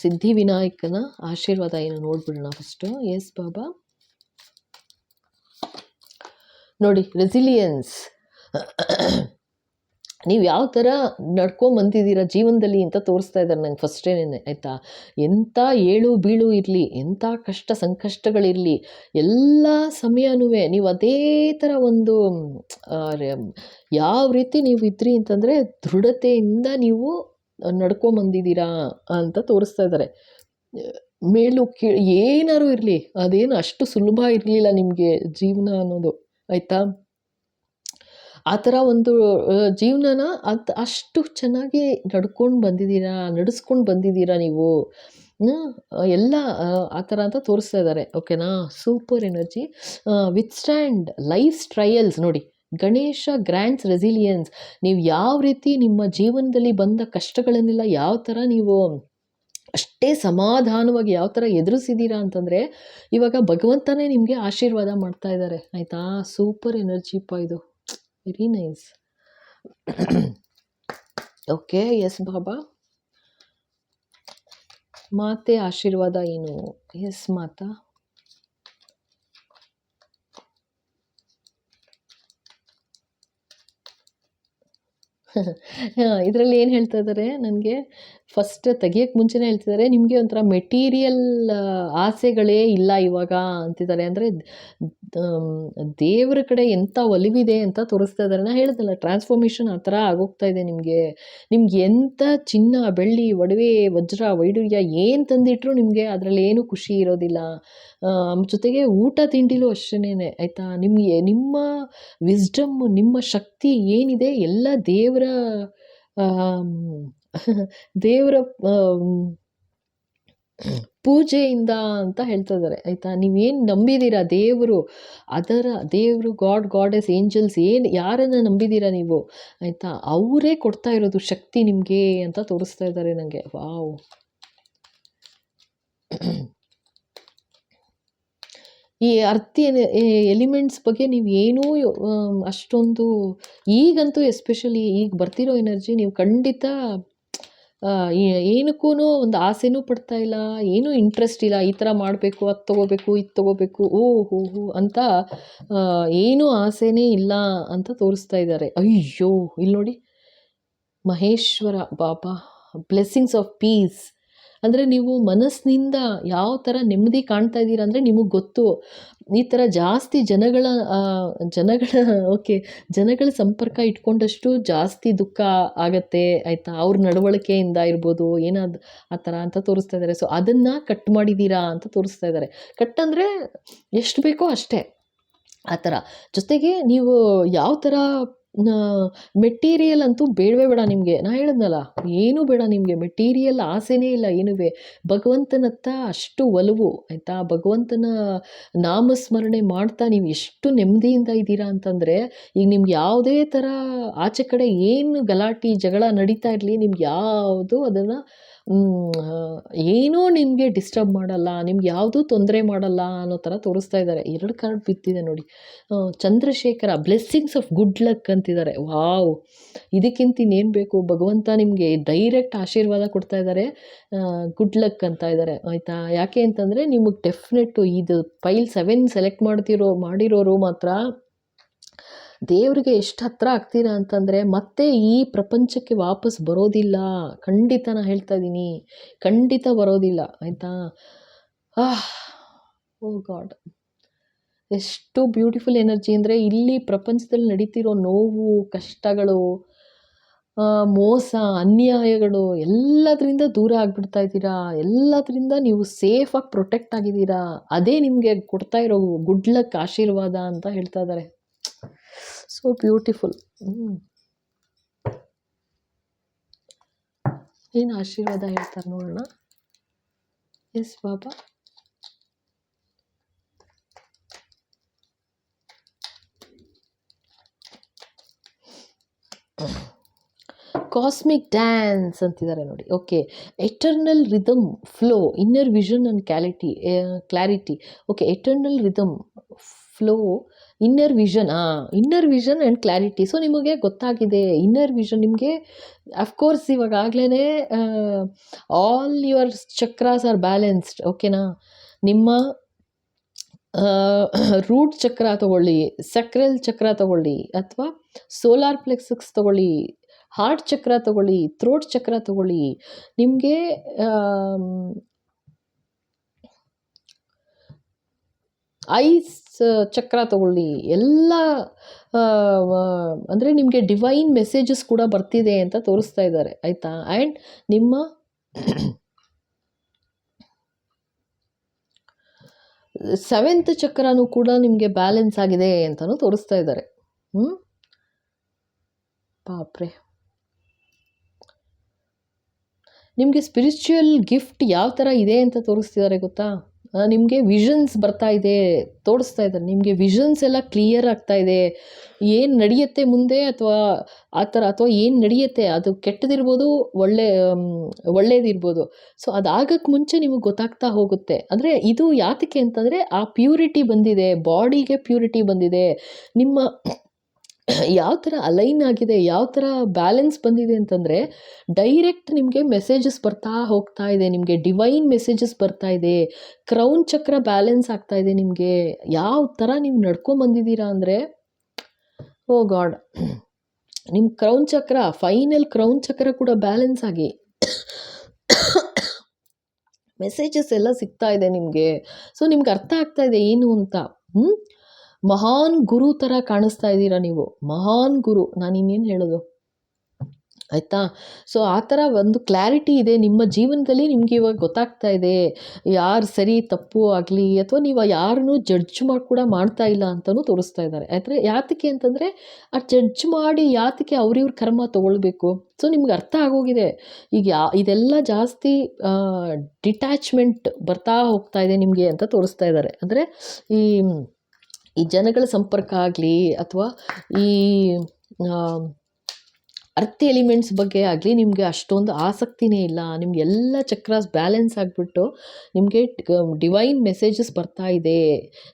ಸಿದ್ಧಿವಿನಾಯಕನ ಆಶೀರ್ವಾದ ಏನು ನೋಡ್ಬಿಡೋಣ ಫಸ್ಟು. ಎಸ್ ಬಾಬಾ, ನೋಡಿ, ರೆಸಿಲಿಯನ್ಸ್, ನೀವು ಯಾವ ಥರ ನಡ್ಕೊಂಬಂದಿದ್ದೀರಾ ಜೀವನದಲ್ಲಿ ಅಂತ ತೋರಿಸ್ತಾ ಇದ್ದಾರೆ ನಂಗೆ ಫಸ್ಟೇನೆ. ಆಯಿತಾ? ಎಂಥ ಏಳು ಬೀಳು ಇರಲಿ, ಎಂಥ ಕಷ್ಟ ಸಂಕಷ್ಟಗಳಿರಲಿ, ಎಲ್ಲ ಸಮಯನೂ ನೀವು ಅದೇ ಥರ ಒಂದು ಯಾವ ರೀತಿ ನೀವು ಇದ್ರಿ ಅಂತಂದರೆ ದೃಢತೆಯಿಂದ ನೀವು ನಡ್ಕೊಂಬಂದಿದ್ದೀರಾ ಅಂತ ತೋರಿಸ್ತಾ ಇದ್ದಾರೆ. ಮೇಲು ಏನಾರು ಇರಲಿ, ಅದೇನು ಅಷ್ಟು ಸುಲಭ ಇರಲಿಲ್ಲ ನಿಮಗೆ ಜೀವನ ಅನ್ನೋದು. ಆಯಿತಾ? ಆ ಥರ ಒಂದು ಜೀವನನ ಅಷ್ಟು ಚೆನ್ನಾಗಿ ನಡೆಸ್ಕೊಂಡು ಬಂದಿದ್ದೀರಾ ನೀವು. ಎಲ್ಲ ಆ ಥರ ಅಂತ ತೋರಿಸ್ತಾ ಇದ್ದಾರೆ. ಓಕೆನಾ? Super energy. Withstand life's trials. ನೋಡಿ, ಗಣೇಶ ಗ್ರ್ಯಾಂಡ್ಸ್ ರೆಸಿಲಿಯನ್ಸ್. ನೀವು ಯಾವ ರೀತಿ ನಿಮ್ಮ ಜೀವನದಲ್ಲಿ ಬಂದ ಕಷ್ಟಗಳನ್ನೆಲ್ಲ ಯಾವ ಥರ ನೀವು ಅಷ್ಟೇ ಸಮಾಧಾನವಾಗಿ ಯಾವ ಥರ ಎದುರಿಸಿದ್ದೀರಾ ಅಂತಂದರೆ ಇವಾಗ ಭಗವಂತನೇ ನಿಮಗೆ ಆಶೀರ್ವಾದ ಮಾಡ್ತಾ ಇದ್ದಾರೆ. ಆಯಿತಾ? ಸೂಪರ್ ಎನರ್ಜಿಪ್ಪ ಇದು. Very nice. ಓಕೆ, ಎಸ್ ಬಾಬಾ. ಮಾತೆ ಆಶೀರ್ವಾದ ಏನು? ಎಸ್ ಮಾತಾ. ಇದರಲ್ಲಿ ಏನು ಹೇಳ್ತಾ ಇದ್ದಾರೆ ನನಗೆ, ಫಸ್ಟ್ ತೆಗಿಯೋಕ್ಕೆ ಮುಂಚೆನೇ ಹೇಳ್ತಿದ್ದಾರೆ, ನಿಮಗೆ ಒಂಥರ ಮೆಟೀರಿಯಲ್ ಆಸೆಗಳೇ ಇಲ್ಲ ಇವಾಗ ಅಂತಿದ್ದಾರೆ. ಅಂದರೆ ದೇವರ ಕಡೆ ಎಂಥ ಒಲಿವಿದೆ ಅಂತ ತೋರಿಸ್ತಾ ಇದ್ದಾರೆ. ನಾನು ಹೇಳಿದ್ನಲ್ಲ, ಟ್ರಾನ್ಸ್ಫಾರ್ಮೇಷನ್ ಆ ಥರ ಆಗೋಗ್ತಾ ಇದೆ ನಿಮಗೆ. ನಿಮ್ಗೆ ಎಂಥ ಚಿನ್ನ, ಬೆಳ್ಳಿ, ಒಡವೆ, ವಜ್ರ, ವೈಡೂರ್ಯ ಏನು ತಂದಿಟ್ರು ನಿಮಗೆ ಅದರಲ್ಲಿ ಏನೂ ಖುಷಿ ಇರೋದಿಲ್ಲ. ಜೊತೆಗೆ ಊಟ ತಿಂಡಿಲೂ ಅಷ್ಟೇನೆ, ಆಯಿತಾ. ನಿಮಗೆ ನಿಮ್ಮ ವಿಸ್ಡಮ್, ನಿಮ್ಮ ಶಕ್ತಿ ಏನಿದೆ ಎಲ್ಲ ದೇವರ ದೇವರ ಪೂಜೆಯಿಂದ ಅಂತ ಹೇಳ್ತಾ ಇದ್ದಾರೆ, ಆಯಿತಾ. ನೀವೇನು ನಂಬಿದ್ದೀರಾ ದೇವರು, ಅದರ ದೇವರು, ಗಾಡೆಸ್, ಏಂಜಲ್ಸ್ ಯಾರನ್ನು ನಂಬಿದ್ದೀರಾ ನೀವು, ಆಯಿತಾ, ಅವರೇ ಕೊಡ್ತಾ ಇರೋದು ಶಕ್ತಿ ನಿಮಗೆ ಅಂತ ತೋರಿಸ್ತಾ ಇದ್ದಾರೆ ನನಗೆ. ವಾವ್. ಈ ಎಲಿಮೆಂಟ್ಸ್ ಬಗ್ಗೆ ನೀವು ಏನೂ ಅಷ್ಟೊಂದು ಈಗಂತೂ ಎಸ್ಪೆಷಲಿ ಈಗ ಬರ್ತಿರೋ ಎನರ್ಜಿ, ನೀವು ಖಂಡಿತ ಏನಕ್ಕೂ ಒಂದು ಆಸೆನೂ ಪಡ್ತಾ ಇಲ್ಲ, ಏನೂ ಇಂಟ್ರೆಸ್ಟ್ ಇಲ್ಲ. ಈ ಥರ ಮಾಡಬೇಕು, ಅದು ತೊಗೋಬೇಕು, ಇದು ತೊಗೋಬೇಕು, ಹೋ ಅಂತ ಏನೂ ಆಸೆನೇ ಇಲ್ಲ ಅಂತ ತೋರಿಸ್ತಾ ಇದ್ದಾರೆ. ಅಯ್ಯೋ, ಇಲ್ಲಿ ನೋಡಿ, ಮಹೇಶ್ವರ ಬಾಬಾ, ಬ್ಲೆಸ್ಸಿಂಗ್ಸ್ ಆಫ್ ಪೀಸ್. ಅಂದರೆ ನೀವು ಮನಸ್ಸಿನಿಂದ ಯಾವ ಥರ ನೆಮ್ಮದಿ ಕಾಣ್ತಾ ಇದ್ದೀರಾ ಅಂದರೆ ನಿಮಗೆ ಗೊತ್ತು. ಈ ಥರ ಜಾಸ್ತಿ ಜನಗಳ ಜನಗಳ ಸಂಪರ್ಕ ಇಟ್ಕೊಂಡಷ್ಟು ಜಾಸ್ತಿ ದುಃಖ ಆಗತ್ತೆ, ಆಯಿತಾ. ಅವ್ರ ನಡವಳಿಕೆಯಿಂದ ಇರ್ಬೋದು, ಏನಾದ್ರು ಆ ಥರ ಅಂತ ತೋರಿಸ್ತಾ ಇದ್ದಾರೆ. ಸೊ ಅದನ್ನು ಕಟ್ ಮಾಡಿದ್ದೀರಾ ಅಂತ ತೋರಿಸ್ತಾ ಇದ್ದಾರೆ. ಕಟ್ ಅಂದರೆ ಎಷ್ಟು ಬೇಕೋ ಅಷ್ಟೇ, ಆ ಥರ. ಜೊತೆಗೆ ನೀವು ಯಾವ ಥರ ಮೆಟೀರಿಯಲ್ ಅಂತೂ ಬೇಡವೇ ಬೇಡ ನಿಮಗೆ. ನಾ ಹೇಳಿದ್ನಲ್ಲ, ಏನೂ ಬೇಡ ನಿಮಗೆ, ಮೆಟೀರಿಯಲ್ ಆಸೆನೇ ಇಲ್ಲ ಏನುವೆ. ಭಗವಂತನತ್ತ ಅಷ್ಟು ಒಲವು, ಆಯಿತಾ. ಭಗವಂತನ ನಾಮಸ್ಮರಣೆ ಮಾಡ್ತಾ ನೀವು ಎಷ್ಟು ನೆಮ್ಮದಿಯಿಂದ ಇದ್ದೀರಾ ಅಂತಂದರೆ, ಈಗ ನಿಮ್ಗೆ ಯಾವುದೇ ಥರ ಆಚೆ ಕಡೆ ಏನು ಗಲಾಟೆ ಜಗಳ ನಡೀತಾ ಇರಲಿ, ನಿಮ್ಗೆ ಯಾವುದು ಅದನ್ನು ಏನೂ ನಿಮಗೆ ಡಿಸ್ಟರ್ಬ್ ಮಾಡಲ್ಲ, ನಿಮ್ಗೆ ಯಾವುದೂ ತೊಂದರೆ ಮಾಡಲ್ಲ ಅನ್ನೋ ಥರ ತೋರಿಸ್ತಾ ಇದ್ದಾರೆ. 2 ಕಾರ್ಡ್ ಬಿದ್ದಿದೆ ನೋಡಿ. Chandrashekhara, blessings of good luck ಅಂತಿದ್ದಾರೆ. ವಾವ್, ಇದಕ್ಕಿಂತ ಇನ್ನೇನು ಬೇಕು. ಭಗವಂತ ನಿಮಗೆ ಡೈರೆಕ್ಟ್ ಆಶೀರ್ವಾದ ಕೊಡ್ತಾ ಇದ್ದಾರೆ, ಗುಡ್ ಲಕ್ ಅಂತ ಇದ್ದಾರೆ, ಆಯಿತಾ. ಯಾಕೆ ಅಂತಂದರೆ ನಿಮಗೆ ಡೆಫಿನೆಟ್ಟು ಇದು ಪೈಲ್ 7 ಸೆಲೆಕ್ಟ್ ಮಾಡಿರೋರು ಮಾತ್ರ ದೇವರಿಗೆ ಎಷ್ಟು ಹತ್ರ ಆಗ್ತೀರಾ ಅಂತಂದರೆ ಮತ್ತೆ ಈ ಪ್ರಪಂಚಕ್ಕೆ ವಾಪಸ್ ಬರೋದಿಲ್ಲ. ಖಂಡಿತ ನಾನು ಹೇಳ್ತಾ ಇದ್ದೀನಿ, ಖಂಡಿತ ಬರೋದಿಲ್ಲ, ಆಯಿತಾ. ಓ ಗಾಡ್, ಎಷ್ಟು ಬ್ಯೂಟಿಫುಲ್ ಎನರ್ಜಿ ಅಂದರೆ, ಇಲ್ಲಿ ಪ್ರಪಂಚದಲ್ಲಿ ನಡೀತಿರೋ ನೋವು, ಕಷ್ಟಗಳು, ಮೋಸ, ಅನ್ಯಾಯಗಳು ಎಲ್ಲದರಿಂದ ದೂರ ಆಗಿಬಿಡ್ತಾ ಇದ್ದೀರಾ. ಎಲ್ಲದರಿಂದ ನೀವು ಸೇಫಾಗಿ ಪ್ರೊಟೆಕ್ಟ್ ಆಗಿದ್ದೀರಾ. ಅದೇ ನಿಮಗೆ ಕೊಡ್ತಾ ಇರೋ ಗುಡ್ ಲಕ್ ಆಶೀರ್ವಾದ ಅಂತ ಹೇಳ್ತಾ ಇದ್ದಾರೆ. So beautiful. ಏನು ಆಶೀರ್ವಾದ ಹೇಳ್ತಾರೆ ನೋಡೋಣ. ಎಸ್ ಬಾಬಾ. ಕಾಸ್ಮಿಕ್ ಡ್ಯಾನ್ಸ್ ಅಂತಿದ್ದಾರೆ ನೋಡಿ. Okay, eternal rhythm flow, inner vision and clarity. Okay, eternal rhythm flow, inner vision and clarity. So ನಿಮಗೆ ಗೊತ್ತಾಗಿದೆ ಇನ್ನರ್ ವಿಷನ್ ನಿಮಗೆ. ಅಫ್ಕೋರ್ಸ್ ಇವಾಗಲೇ all your chakras are balanced, ಓಕೆನಾ. ನಿಮ್ಮ ರೂಟ್ ಚಕ್ರ ತಗೊಳ್ಳಿ, ಸಕ್ರಲ್ ಚಕ್ರ ತಗೊಳ್ಳಿ, ಅಥವಾ ಸೋಲಾರ್ ಪ್ಲೆಕ್ಸಸ್ ತಗೊಳ್ಳಿ, ಹಾರ್ಟ್ ಚಕ್ರ ತಗೊಳ್ಳಿ, ಥ್ರೋಟ್ ಚಕ್ರ ತಗೊಳ್ಳಿ, ನಿಮಗೆ ಐಸ್ ಚಕ್ರ ತಗೊಳ್ಳಿ, ಎಲ್ಲ ಅಂದರೆ ನಿಮಗೆ ಡಿವೈನ್ ಮೆಸೇಜಸ್ ಕೂಡ ಬರ್ತಿದೆ ಅಂತ ತೋರಿಸ್ತಾ ಇದ್ದಾರೆ, ಆಯಿತಾ. ಆ್ಯಂಡ್ ನಿಮ್ಮ ಸೆವೆಂತ್ ಚಕ್ರನೂ ಕೂಡ ನಿಮಗೆ ಬ್ಯಾಲೆನ್ಸ್ ಆಗಿದೆ ಅಂತಲೂ ತೋರಿಸ್ತಾ ಇದ್ದಾರೆ. ಬಾಪ್ರೆ, ನಿಮಗೆ ಸ್ಪಿರಿಚುವಲ್ ಗಿಫ್ಟ್ ಯಾವ ಥರ ಇದೆ ಅಂತ ತೋರಿಸ್ತಿದ್ದಾರೆ ಗೊತ್ತಾ. ನಿಮಗೆ ವಿಷನ್ಸ್ ಬರ್ತಾ ಇದೆ, ತೋರಿಸ್ತಾ ಇದ್ದಾರೆ. ನಿಮಗೆ ವಿಷನ್ಸ್ ಎಲ್ಲ ಕ್ಲಿಯರ್ ಆಗ್ತಾ ಇದೆ. ಏನು ನಡೆಯುತ್ತೆ ಮುಂದೆ, ಅಥವಾ ಆ ಥರ, ಅಥವಾ ಏನು ನಡೆಯುತ್ತೆ ಅದು ಕೆಟ್ಟದಿರ್ಬೋದು, ಒಳ್ಳೇದಿರ್ಬೋದು. ಸೊ ಅದಾಗಕ್ಕೆ ಮುಂಚೆ ನಿಮಗೆ ಗೊತ್ತಾಗ್ತಾ ಹೋಗುತ್ತೆ. ಅಂದರೆ ಇದು ಯಾತಕ್ಕೆ ಅಂತಂದರೆ ಆ ಪ್ಯೂರಿಟಿ ಬಂದಿದೆ, ಬಾಡಿಗೆ ಪ್ಯೂರಿಟಿ ಬಂದಿದೆ. ನಿಮ್ಮ ಯಾವ ಥರ ಅಲೈನ್ ಆಗಿದೆ, ಯಾವ ಥರ ಬ್ಯಾಲೆನ್ಸ್ ಬಂದಿದೆ ಅಂತಂದರೆ, ಡೈರೆಕ್ಟ್ ನಿಮಗೆ ಮೆಸೇಜಸ್ ಬರ್ತಾ ಹೋಗ್ತಾ ಇದೆ, ನಿಮಗೆ ಡಿವೈನ್ ಮೆಸೇಜಸ್ ಬರ್ತಾ ಇದೆ, ಕ್ರೌನ್ ಚಕ್ರ ಬ್ಯಾಲೆನ್ಸ್ ಆಗ್ತಾ ಇದೆ ನಿಮಗೆ. ಯಾವ ಥರ ನೀವು ನಡ್ಕೊಂಬಂದಿದ್ದೀರಾ ಅಂದರೆ, ಓ ಗಾಡ್, ನಿಮ್ಮ ಕ್ರೌನ್ ಚಕ್ರ, ಫೈನಲ್ ಕ್ರೌನ್ ಚಕ್ರ ಕೂಡ ಬ್ಯಾಲೆನ್ಸ್ ಆಗಿ ಮೆಸೇಜಸ್ ಎಲ್ಲ ಸಿಗ್ತಾ ಇದೆ ನಿಮಗೆ. ಸೊ ನಿಮ್ಗೆ ಅರ್ಥ ಆಗ್ತಾ ಇದೆ ಏನು ಅಂತ. ಮಹಾನ್ ಗುರು ಥರ ಕಾಣಿಸ್ತಾ ಇದ್ದೀರಾ ನೀವು, ಮಹಾನ್ ಗುರು. ನಾನು ಇನ್ನೇನು ಹೇಳೋದು, ಆಯಿತಾ? ಸೊ ಆ ಥರ ಒಂದು ಕ್ಲಾರಿಟಿ ಇದೆ ನಿಮ್ಮ ಜೀವನದಲ್ಲಿ. ನಿಮಗೆ ಇವಾಗ ಗೊತ್ತಾಗ್ತಾ ಇದೆ ಯಾರು ಸರಿ ತಪ್ಪು ಆಗಲಿ, ಅಥವಾ ನೀವು ಯಾರನ್ನೂ ಜಡ್ಜ್ ಮಾಡಿ ಕೂಡ ಮಾಡ್ತಾ ಇಲ್ಲ ಅಂತಲೂ ತೋರಿಸ್ತಾ ಇದ್ದಾರೆ. ಆದರೆ ಯಾತಕ್ಕೆ ಅಂತಂದರೆ, ಆ ಜಡ್ಜ್ ಮಾಡಿ ಯಾತಕ್ಕೆ ಅವ್ರಿವ್ರ ಕರ್ಮ ತೊಗೊಳ್ಬೇಕು? ಸೊ ನಿಮ್ಗೆ ಅರ್ಥ ಆಗೋಗಿದೆ ಈಗ ಇದೆಲ್ಲ ಜಾಸ್ತಿ ಡಿಟ್ಯಾಚ್ಮೆಂಟ್ ಬರ್ತಾ ಹೋಗ್ತಾ ಇದೆ ನಿಮಗೆ ಅಂತ ತೋರಿಸ್ತಾ ಇದ್ದಾರೆ. ಅಂದರೆ ಈ ಜನಗಳ ಸಂಪರ್ಕ ಆಗಲಿ, ಅಥವಾ ಈ ಅರ್ತ್ ಎಲಿಮೆಂಟ್ಸ್ ಬಗ್ಗೆ ಆಗಲಿ ನಿಮಗೆ ಅಷ್ಟೊಂದು ಆಸಕ್ತಿನೇ ಇಲ್ಲ. ನಿಮ್ಗೆ ಎಲ್ಲ ಚಕ್ರಾಸ್ ಬ್ಯಾಲೆನ್ಸ್ ಆಗಿಬಿಟ್ಟು ನಿಮಗೆ ಡಿವೈನ್ ಮೆಸೇಜಸ್ ಬರ್ತಾ ಇದೆ.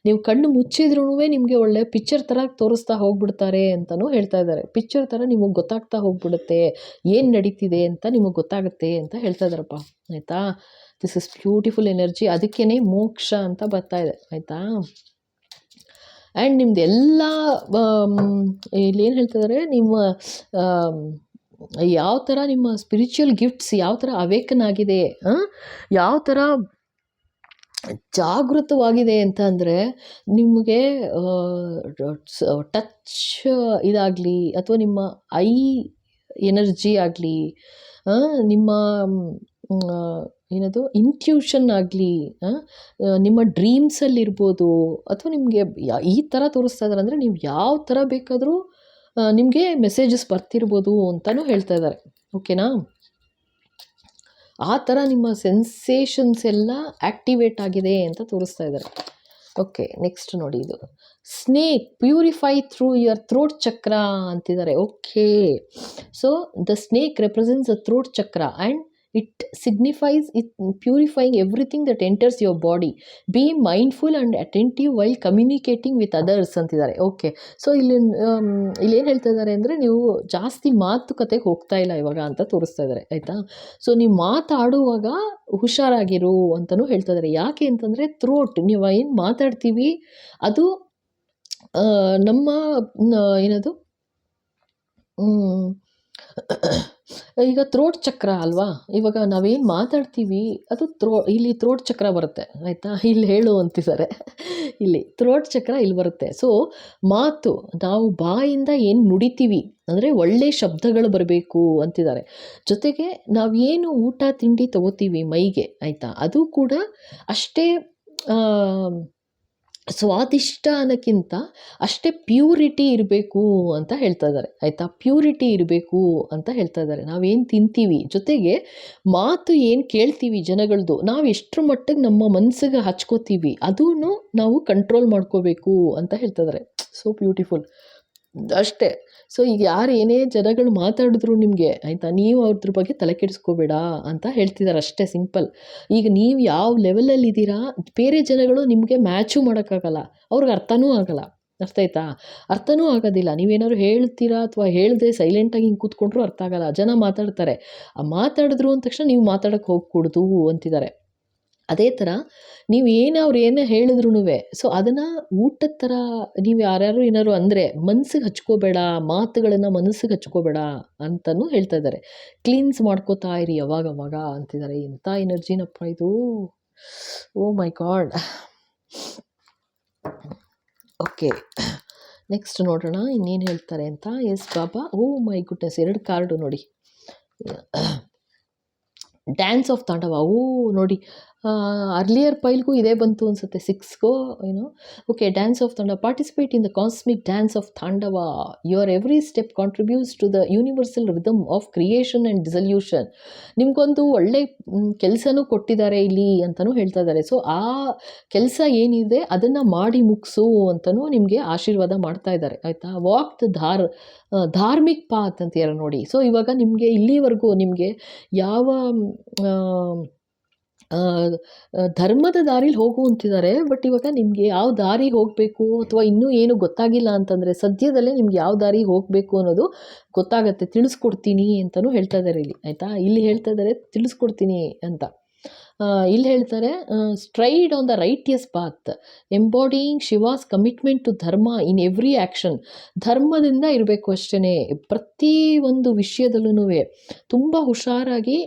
ನೀವು ಕಣ್ಣು ಮುಚ್ಚಿದ್ರೂ ನಿಮಗೆ ಒಳ್ಳೆ ಪಿಕ್ಚರ್ ಥರ ತೋರಿಸ್ತಾ ಹೋಗ್ಬಿಡ್ತಾರೆ ಅಂತಲೂ ಹೇಳ್ತಾ ಇದ್ದಾರೆ. ಪಿಕ್ಚರ್ ಥರ ನಿಮಗೆ ಗೊತ್ತಾಗ್ತಾ ಹೋಗ್ಬಿಡುತ್ತೆ ಏನು ನಡೀತಿದೆ ಅಂತ, ನಿಮಗೆ ಗೊತ್ತಾಗುತ್ತೆ ಅಂತ ಹೇಳ್ತಾ ಇದ್ದಾರಪ್ಪ. ಆಯಿತಾ? This is beautiful energy. ಅದಕ್ಕೇ ಮೋಕ್ಷ ಅಂತ ಬರ್ತಾ ಇದೆ. ಆಯಿತಾ? ಆ್ಯಂಡ್ ನಿಮ್ದು ಎಲ್ಲ ಇಲ್ಲೇನು ಹೇಳ್ತಿದ್ದಾರೆ, ನಿಮ್ಮ ಯಾವ ಥರ ನಿಮ್ಮ ಸ್ಪಿರಿಚುವಲ್ ಗಿಫ್ಟ್ಸ್ ಯಾವ ಥರ ಅವೇಕನ್ ಆಗಿದೆ, ಯಾವ ಥರ ಜಾಗೃತವಾಗಿದೆ ಅಂತ ಅಂದರೆ, ನಿಮಗೆ ಟಚ್ ಇದಾಗಲಿ, ಅಥವಾ ನಿಮ್ಮ ಐ ಎನರ್ಜಿ ಆಗಲಿ, ನಿಮ್ಮ ಏನದು ಇಂಟ್ಯೂಷನ್ ಆಗಲಿ, ನಿಮ್ಮ ಡ್ರೀಮ್ಸಲ್ಲಿರ್ಬೋದು, ಅಥವಾ ನಿಮಗೆ ಈ ಥರ ತೋರಿಸ್ತಾ ಇದ್ದಾರೆ. ಅಂದರೆ ನೀವು ಯಾವ ಥರ ಬೇಕಾದರೂ ನಿಮಗೆ ಮೆಸೇಜಸ್ ಬರ್ತಿರ್ಬೋದು ಅಂತಲೂ ಹೇಳ್ತಾ ಇದ್ದಾರೆ. ಓಕೆನಾ? ಆ ಥರ ನಿಮ್ಮ ಸೆನ್ಸೇಷನ್ಸ್ ಎಲ್ಲ ಆ್ಯಕ್ಟಿವೇಟ್ ಆಗಿದೆ ಅಂತ ತೋರಿಸ್ತಾ ಇದ್ದಾರೆ. ಓಕೆ, ನೆಕ್ಸ್ಟ್ ನೋಡಿ, ಇದು snake purify through your throat chakra ಅಂತಿದ್ದಾರೆ. Okay, so the snake represents the throat chakra and it signifies it purifying everything that enters your body. Be mindful and attentive while communicating with others ಅಂತಿದ್ದಾರೆ. ಓಕೆ, ಸೊ ಇಲ್ಲೇನು ಹೇಳ್ತಾ ಇದ್ದಾರೆ ಅಂದರೆ, ನೀವು ಜಾಸ್ತಿ ಮಾತುಕತೆಗೆ ಹೋಗ್ತಾ ಇಲ್ಲ ಇವಾಗ ಅಂತ ತೋರಿಸ್ತಾ ಇದ್ದಾರೆ. ಆಯಿತಾ? ಸೊ ನೀವು ಮಾತಾಡುವಾಗ ಹುಷಾರಾಗಿರು ಅಂತಲೂ ಹೇಳ್ತಾ ಇದ್ದಾರೆ. ಯಾಕೆ ಅಂತಂದರೆ, ಥ್ರೋಟ್, ನೀವು ಏನು ಮಾತಾಡ್ತೀವಿ ಅದು ನಮ್ಮ ಏನದು ಈಗ ಥ್ರೋಟ್ ಚಕ್ರ ಅಲ್ವಾ. ಇವಾಗ ನಾವೇನು ಮಾತಾಡ್ತೀವಿ ಅದು ಇಲ್ಲಿ ಥ್ರೋಟ್ ಚಕ್ರ ಬರುತ್ತೆ. ಆಯಿತಾ? ಇಲ್ಲಿ ಹೇಳು ಅಂತಿದ್ದಾರೆ. ಇಲ್ಲಿ ಥ್ರೋಟ್ ಚಕ್ರ ಇಲ್ಲಿ ಬರುತ್ತೆ. ಸೊ ಮಾತು, ನಾವು ಬಾಯಿಂದ ಏನು ನುಡಿತೀವಿ ಅಂದರೆ ಒಳ್ಳೆ ಶಬ್ದಗಳು ಬರಬೇಕು ಅಂತಿದ್ದಾರೆ. ಜೊತೆಗೆ ನಾವೇನು ಊಟ ತಿಂಡಿ ತಗೋತೀವಿ ಮೈಗೆ, ಆಯಿತಾ, ಅದು ಕೂಡ ಅಷ್ಟೇ ಸ್ವಾದಿಷ್ಟ ಅನ್ನೋಕ್ಕಿಂತ ಅಷ್ಟೇ ಪ್ಯೂರಿಟಿ ಇರಬೇಕು ಅಂತ ಹೇಳ್ತಾ ಇದ್ದಾರೆ. ಆಯಿತಾ? ಪ್ಯೂರಿಟಿ ಇರಬೇಕು ಅಂತ ಹೇಳ್ತಾ ಇದ್ದಾರೆ. ನಾವೇನು ತಿಂತೀವಿ, ಜೊತೆಗೆ ಮಾತು ಏನು ಕೇಳ್ತೀವಿ ಜನಗಳದ್ದು, ನಾವು ಎಷ್ಟರ ಮಟ್ಟಿಗೆ ನಮ್ಮ ಮನಸ್ಸಿಗೆ ಹಚ್ಕೋತೀವಿ ಅದೂ ನಾವು ಕಂಟ್ರೋಲ್ ಮಾಡ್ಕೋಬೇಕು ಅಂತ ಹೇಳ್ತಾ ಇದ್ದಾರೆ. So beautiful. ಅಷ್ಟೇ. ಸೊ ಈಗ ಯಾರು ಏನೇ ಜನಗಳು ಮಾತಾಡಿದ್ರು ನಿಮಗೆ, ಆಯಿತಾ, ನೀವು ಅವ್ರದ್ರ ಬಗ್ಗೆ ತಲೆ ಕೆಡಿಸ್ಕೋಬೇಡ ಅಂತ ಹೇಳ್ತಿದ್ದಾರೆ. ಅಷ್ಟೇ ಸಿಂಪಲ್. ಈಗ ನೀವು ಯಾವ ಲೆವೆಲಲ್ಲಿದ್ದೀರಾ, ಬೇರೆ ಜನಗಳು ನಿಮಗೆ ಮ್ಯಾಚು ಮಾಡೋಕ್ಕಾಗಲ್ಲ, ಅವ್ರಿಗೆ ಅರ್ಥನೂ ಆಗಲ್ಲ. ಅರ್ಥ ಆಯ್ತಾ? ಅರ್ಥನೂ ಆಗೋದಿಲ್ಲ. ನೀವೇನಾದ್ರು ಹೇಳ್ತೀರಾ ಅಥವಾ ಹೇಳಿದೆ ಸೈಲೆಂಟಾಗಿ ಹಿಂಗೆ ಕೂತ್ಕೊಂಡ್ರೂ ಅರ್ಥ ಆಗಲ್ಲ. ಜನ ಮಾತಾಡ್ತಾರೆ, ಮಾತಾಡಿದ್ರು ಅಂದ ತಕ್ಷಣ ನೀವು ಮಾತಾಡೋಕ್ಕೆ ಹೋಗ್ಕೂಡ್ದು ಅಂತಿದ್ದಾರೆ. ಅದೇ ಥರ ನೀವು ಅವ್ರು ಏನೇ ಹೇಳಿದ್ರು, ಸೊ ಅದನ್ನು ಊಟದ ಥರ ನೀವು ಯಾರ್ಯಾರು ಏನಾದ್ರು ಅಂದರೆ ಮನ್ಸಿಗೆ ಹಚ್ಕೋಬೇಡ, ಮಾತುಗಳನ್ನು ಮನಸ್ಸಿಗೆ ಹಚ್ಕೋಬೇಡ ಅಂತಲೂ ಹೇಳ್ತಾ ಇದ್ದಾರೆ. ಕ್ಲೀನ್ಸ್ ಮಾಡ್ಕೋತಾ ಇರಿ ಅವಾಗವಾಗ ಅಂತಿದ್ದಾರೆ. ಎಂಥ ಎನರ್ಜಿನಪ್ಪ ಇದು! Oh my God. Okay, next ನೋಡೋಣ ಇನ್ನೇನು ಹೇಳ್ತಾರೆ ಅಂತ. ಎಸ್ ಬಾಬಾ. ಓ ಮೈ ಗುಡ್ನೆಸ್, 2 ಕಾರ್ಡು ನೋಡಿ. Dance of Tandava. ಓ ನೋಡಿ, ಅರ್ಲಿಯರ್ ಪೈಲ್ಗೂ ಇದೇ ಬಂತು ಅನಿಸುತ್ತೆ, 6ಗೋ ಏನೋ. Okay, dance of tandava. Participate in the cosmic dance of tandava. Your every step contributes to the universal rhythm of creation and dissolution. ನಿಮಗೊಂದು ಒಳ್ಳೆ ಕೆಲಸನೂ ಕೊಟ್ಟಿದ್ದಾರೆ ಇಲ್ಲಿ ಅಂತಲೂ ಹೇಳ್ತಾ ಇದ್ದಾರೆ. ಸೊ ಆ ಕೆಲಸ ಏನಿದೆ ಅದನ್ನು ಮಾಡಿ ಮುಗಿಸು ಅಂತಲೂ ನಿಮಗೆ ಆಶೀರ್ವಾದ ಮಾಡ್ತಾ ಇದ್ದಾರೆ. ಆಯಿತಾ? ವಾಕ್ ದ ಧಾರ್ಮಿಕ್ ಪಾತ್ ಅಂತೀರ ನೋಡಿ. ಸೊ ಇವಾಗ ನಿಮಗೆ ಇಲ್ಲಿವರೆಗೂ ನಿಮಗೆ ಯಾವ ಆ, ಧರ್ಮದ ದಾರಿಲಿ ಹೋಗು ಅಂತಿದ್ದಾರೆ. ಬಟ್ ಇವಾಗ ನಿಮಗೆ ಯಾವ ದಾರಿ ಹೋಗಬೇಕು ಅಥವಾ ಇನ್ನೂ ಏನು ಗೊತ್ತಾಗಿಲ್ಲ ಅಂತಂದರೆ ಸದ್ಯದಲ್ಲೇ ನಿಮ್ಗೆ ಯಾವ ದಾರಿ ಹೋಗಬೇಕು ಅನ್ನೋದು ಗೊತ್ತಾಗತ್ತೆ, ತಿಳಿಸ್ಕೊಡ್ತೀನಿ ಅಂತಲೂ ಹೇಳ್ತಾ ಇದ್ದಾರೆ ಇಲ್ಲಿ, ಆಯಿತಾ. ಇಲ್ಲಿ ಹೇಳ್ತಾ ಇದ್ದಾರೆ ತಿಳಿಸ್ಕೊಡ್ತೀನಿ ಅಂತ. ಇಲ್ಲಿ ಹೇಳ್ತಾರೆ, stride on the righteous path embodying Shiva's commitment to dharma in every action. ಧರ್ಮದಿಂದ ಇರಬೇಕು ಅಷ್ಟೇ, ಪ್ರತಿ ಒಂದು ವಿಷಯದಲ್ಲೂ ತುಂಬ ಹುಷಾರಾಗಿ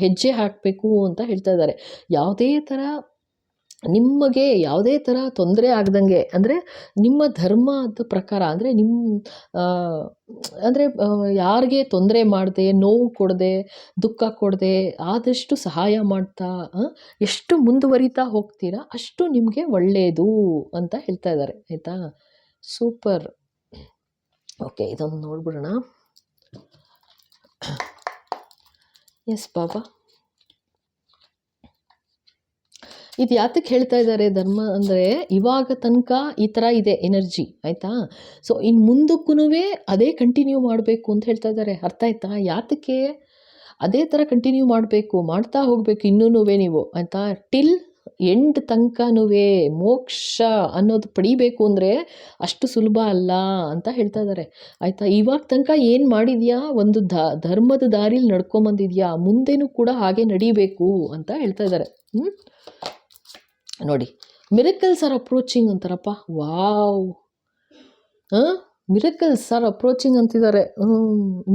ಹೆಜ್ಜೆ ಹಾಕಬೇಕು ಅಂತ ಹೇಳ್ತಾ ಇದ್ದಾರೆ. ಯಾವುದೇ ಥರ ನಿಮಗೆ ಯಾವುದೇ ಥರ ತೊಂದರೆ ಆಗ್ದಂಗೆ, ಅಂದರೆ ನಿಮ್ಮ ಧರ್ಮದ ಪ್ರಕಾರ, ಅಂದರೆ ನಿಮ್ಮ ಅಂದರೆ ಯಾರಿಗೆ ತೊಂದರೆ ಮಾಡದೆ, ನೋವು ಕೊಡದೆ, ದುಃಖ ಕೊಡದೆ, ಆದಷ್ಟು ಸಹಾಯ ಮಾಡ್ತಾ ಎಷ್ಟು ಮುಂದುವರಿತಾ ಹೋಗ್ತೀರಾ ಅಷ್ಟು ನಿಮಗೆ ಒಳ್ಳೆಯದು ಅಂತ ಹೇಳ್ತಾ ಇದ್ದಾರೆ, ಆಯಿತಾ. ಸೂಪರ್. ಓಕೆ, ಇದೊಂದು ನೋಡ್ಬಿಡೋಣ. ಎಸ್ ಬಾಬಾ, ಇದು ಯಾತಕ್ಕೆ ಹೇಳ್ತಾ ಇದ್ದಾರೆ ಧರ್ಮ ಅಂದರೆ, ಇವಾಗ ತನಕ ಈ ಥರ ಇದೆ ಎನರ್ಜಿ, ಆಯಿತಾ. ಸೊ ಇನ್ನು ಮುಂದಕ್ಕೂ ಅದೇ ಕಂಟಿನ್ಯೂ ಮಾಡಬೇಕು ಅಂತ ಹೇಳ್ತಾ ಇದ್ದಾರೆ, ಅರ್ಥ ಆಯ್ತಾ. ಯಾತಕ್ಕೆ ಅದೇ ಥರ ಕಂಟಿನ್ಯೂ ಮಾಡಬೇಕು, ಮಾಡ್ತಾ ಹೋಗಬೇಕು ಇನ್ನೂ ನೀವು, ಆಯಿತಾ. ಟಿಲ್ ಎಂಡ್ ತನಕನೂ ಮೋಕ್ಷ ಅನ್ನೋದು ಪಡಿಬೇಕು ಅಂದರೆ ಅಷ್ಟು ಸುಲಭ ಅಲ್ಲ ಅಂತ ಹೇಳ್ತಾ ಇದ್ದಾರೆ, ಆಯಿತಾ. ಇವಾಗ ತನಕ ಏನು ಮಾಡಿದ್ಯಾ, ಒಂದು ಧರ್ಮದ ದಾರಿಲಿ ನಡ್ಕೊಂಬಂದಿದ್ಯಾ, ಮುಂದೆನೂ ಕೂಡ ಹಾಗೆ ನಡಿಬೇಕು ಅಂತ ಹೇಳ್ತಾ ಇದ್ದಾರೆ. ನೋಡಿ, ಮಿರಕಲ್ಸ್ ಆರ್ ಅಪ್ರೋಚಿಂಗ್ ಅಂತಾರಪ್ಪ. ವಾವ್, ಮಿರಕಲ್ಸ್ ಆರ್ ಅಪ್ರೋಚಿಂಗ್ ಅಂತಿದ್ದಾರೆ.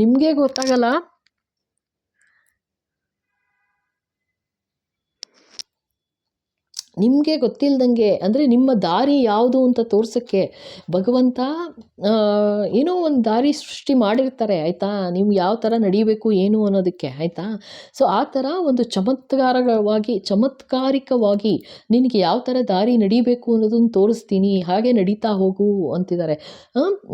ನಿಮಗೆ ಗೊತ್ತಾಗಲ್ಲ, ನಿಮಗೆ ಗೊತ್ತಿಲ್ಲದಂಗೆ, ಅಂದರೆ ನಿಮ್ಮ ದಾರಿ ಯಾವುದು ಅಂತ ತೋರ್ಸೋಕ್ಕೆ ಭಗವಂತ ಏನೋ ಒಂದು ದಾರಿ ಸೃಷ್ಟಿ ಮಾಡಿರ್ತಾರೆ, ಆಯಿತಾ. ನೀವು ಯಾವ ಥರ ನಡೀಬೇಕು ಏನು ಅನ್ನೋದಕ್ಕೆ, ಆಯಿತಾ. ಸೊ ಆ ಥರ ಒಂದು ಚಮತ್ಕಾರಿಕವಾಗಿ ನಿನಗೆ ಯಾವ ಥರ ದಾರಿ ನಡೀಬೇಕು ಅನ್ನೋದನ್ನು ತೋರಿಸ್ತೀನಿ, ಹಾಗೆ ನಡೀತಾ ಹೋಗು ಅಂತಿದ್ದಾರೆ.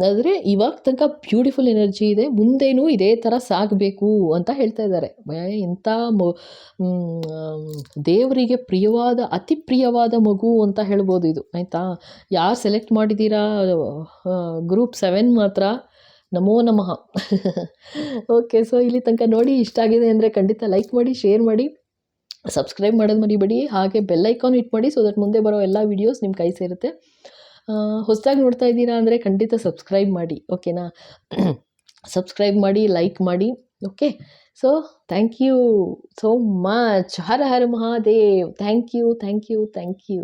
ಆದರೆ ಇವಾಗ ತನಕ ಬ್ಯೂಟಿಫುಲ್ ಎನರ್ಜಿ ಇದೆ, ಮುಂದೇನೂ ಇದೇ ಥರ ಸಾಗಬೇಕು ಅಂತ ಹೇಳ್ತಾ ಇದ್ದಾರೆ. ಎಂಥ ದೇವರಿಗೆ ಪ್ರಿಯವಾದ, ಅತಿ ಪ್ರಿಯವಾದ ಮಗು ಅಂತ ಹೇಳ್ಬೋದು ಇದು, ಆಯಿತಾ. ಯಾರು ಸೆಲೆಕ್ಟ್ ಮಾಡಿದ್ದೀರಾ ಗ್ರೂಪ್ 7 ಮಾತ್ರ, ನಮೋ ನಮಃ. ಓಕೆ, ಸೊ ಇಲ್ಲಿ ತನಕ ನೋಡಿ ಇಷ್ಟ ಆಗಿದೆ ಅಂದರೆ ಖಂಡಿತ ಲೈಕ್ ಮಾಡಿ, ಶೇರ್ ಮಾಡಿ, ಸಬ್ಸ್ಕ್ರೈಬ್ ಮಾಡೋದು ಮರಿಬೇಡಿ. ಹಾಗೆ ಬೆಲ್ ಐಕಾನ್ ಹಿಟ್ ಮಾಡಿ, ಸೊ ದಟ್ ಮುಂದೆ ಬರೋ ಎಲ್ಲ ವೀಡಿಯೋಸ್ ನಿಮ್ಮ ಕೈ ಸೇರುತ್ತೆ. ಹೊಸದಾಗಿ ನೋಡ್ತಾ ಇದ್ದೀರಾ ಅಂದರೆ ಖಂಡಿತ ಸಬ್ಸ್ಕ್ರೈಬ್ ಮಾಡಿ, ಓಕೆನಾ. ಸಬ್ಸ್ಕ್ರೈಬ್ ಮಾಡಿ, ಲೈಕ್ ಮಾಡಿ, okay. So thank you so much. Hara Hara Mahadev. Thank you.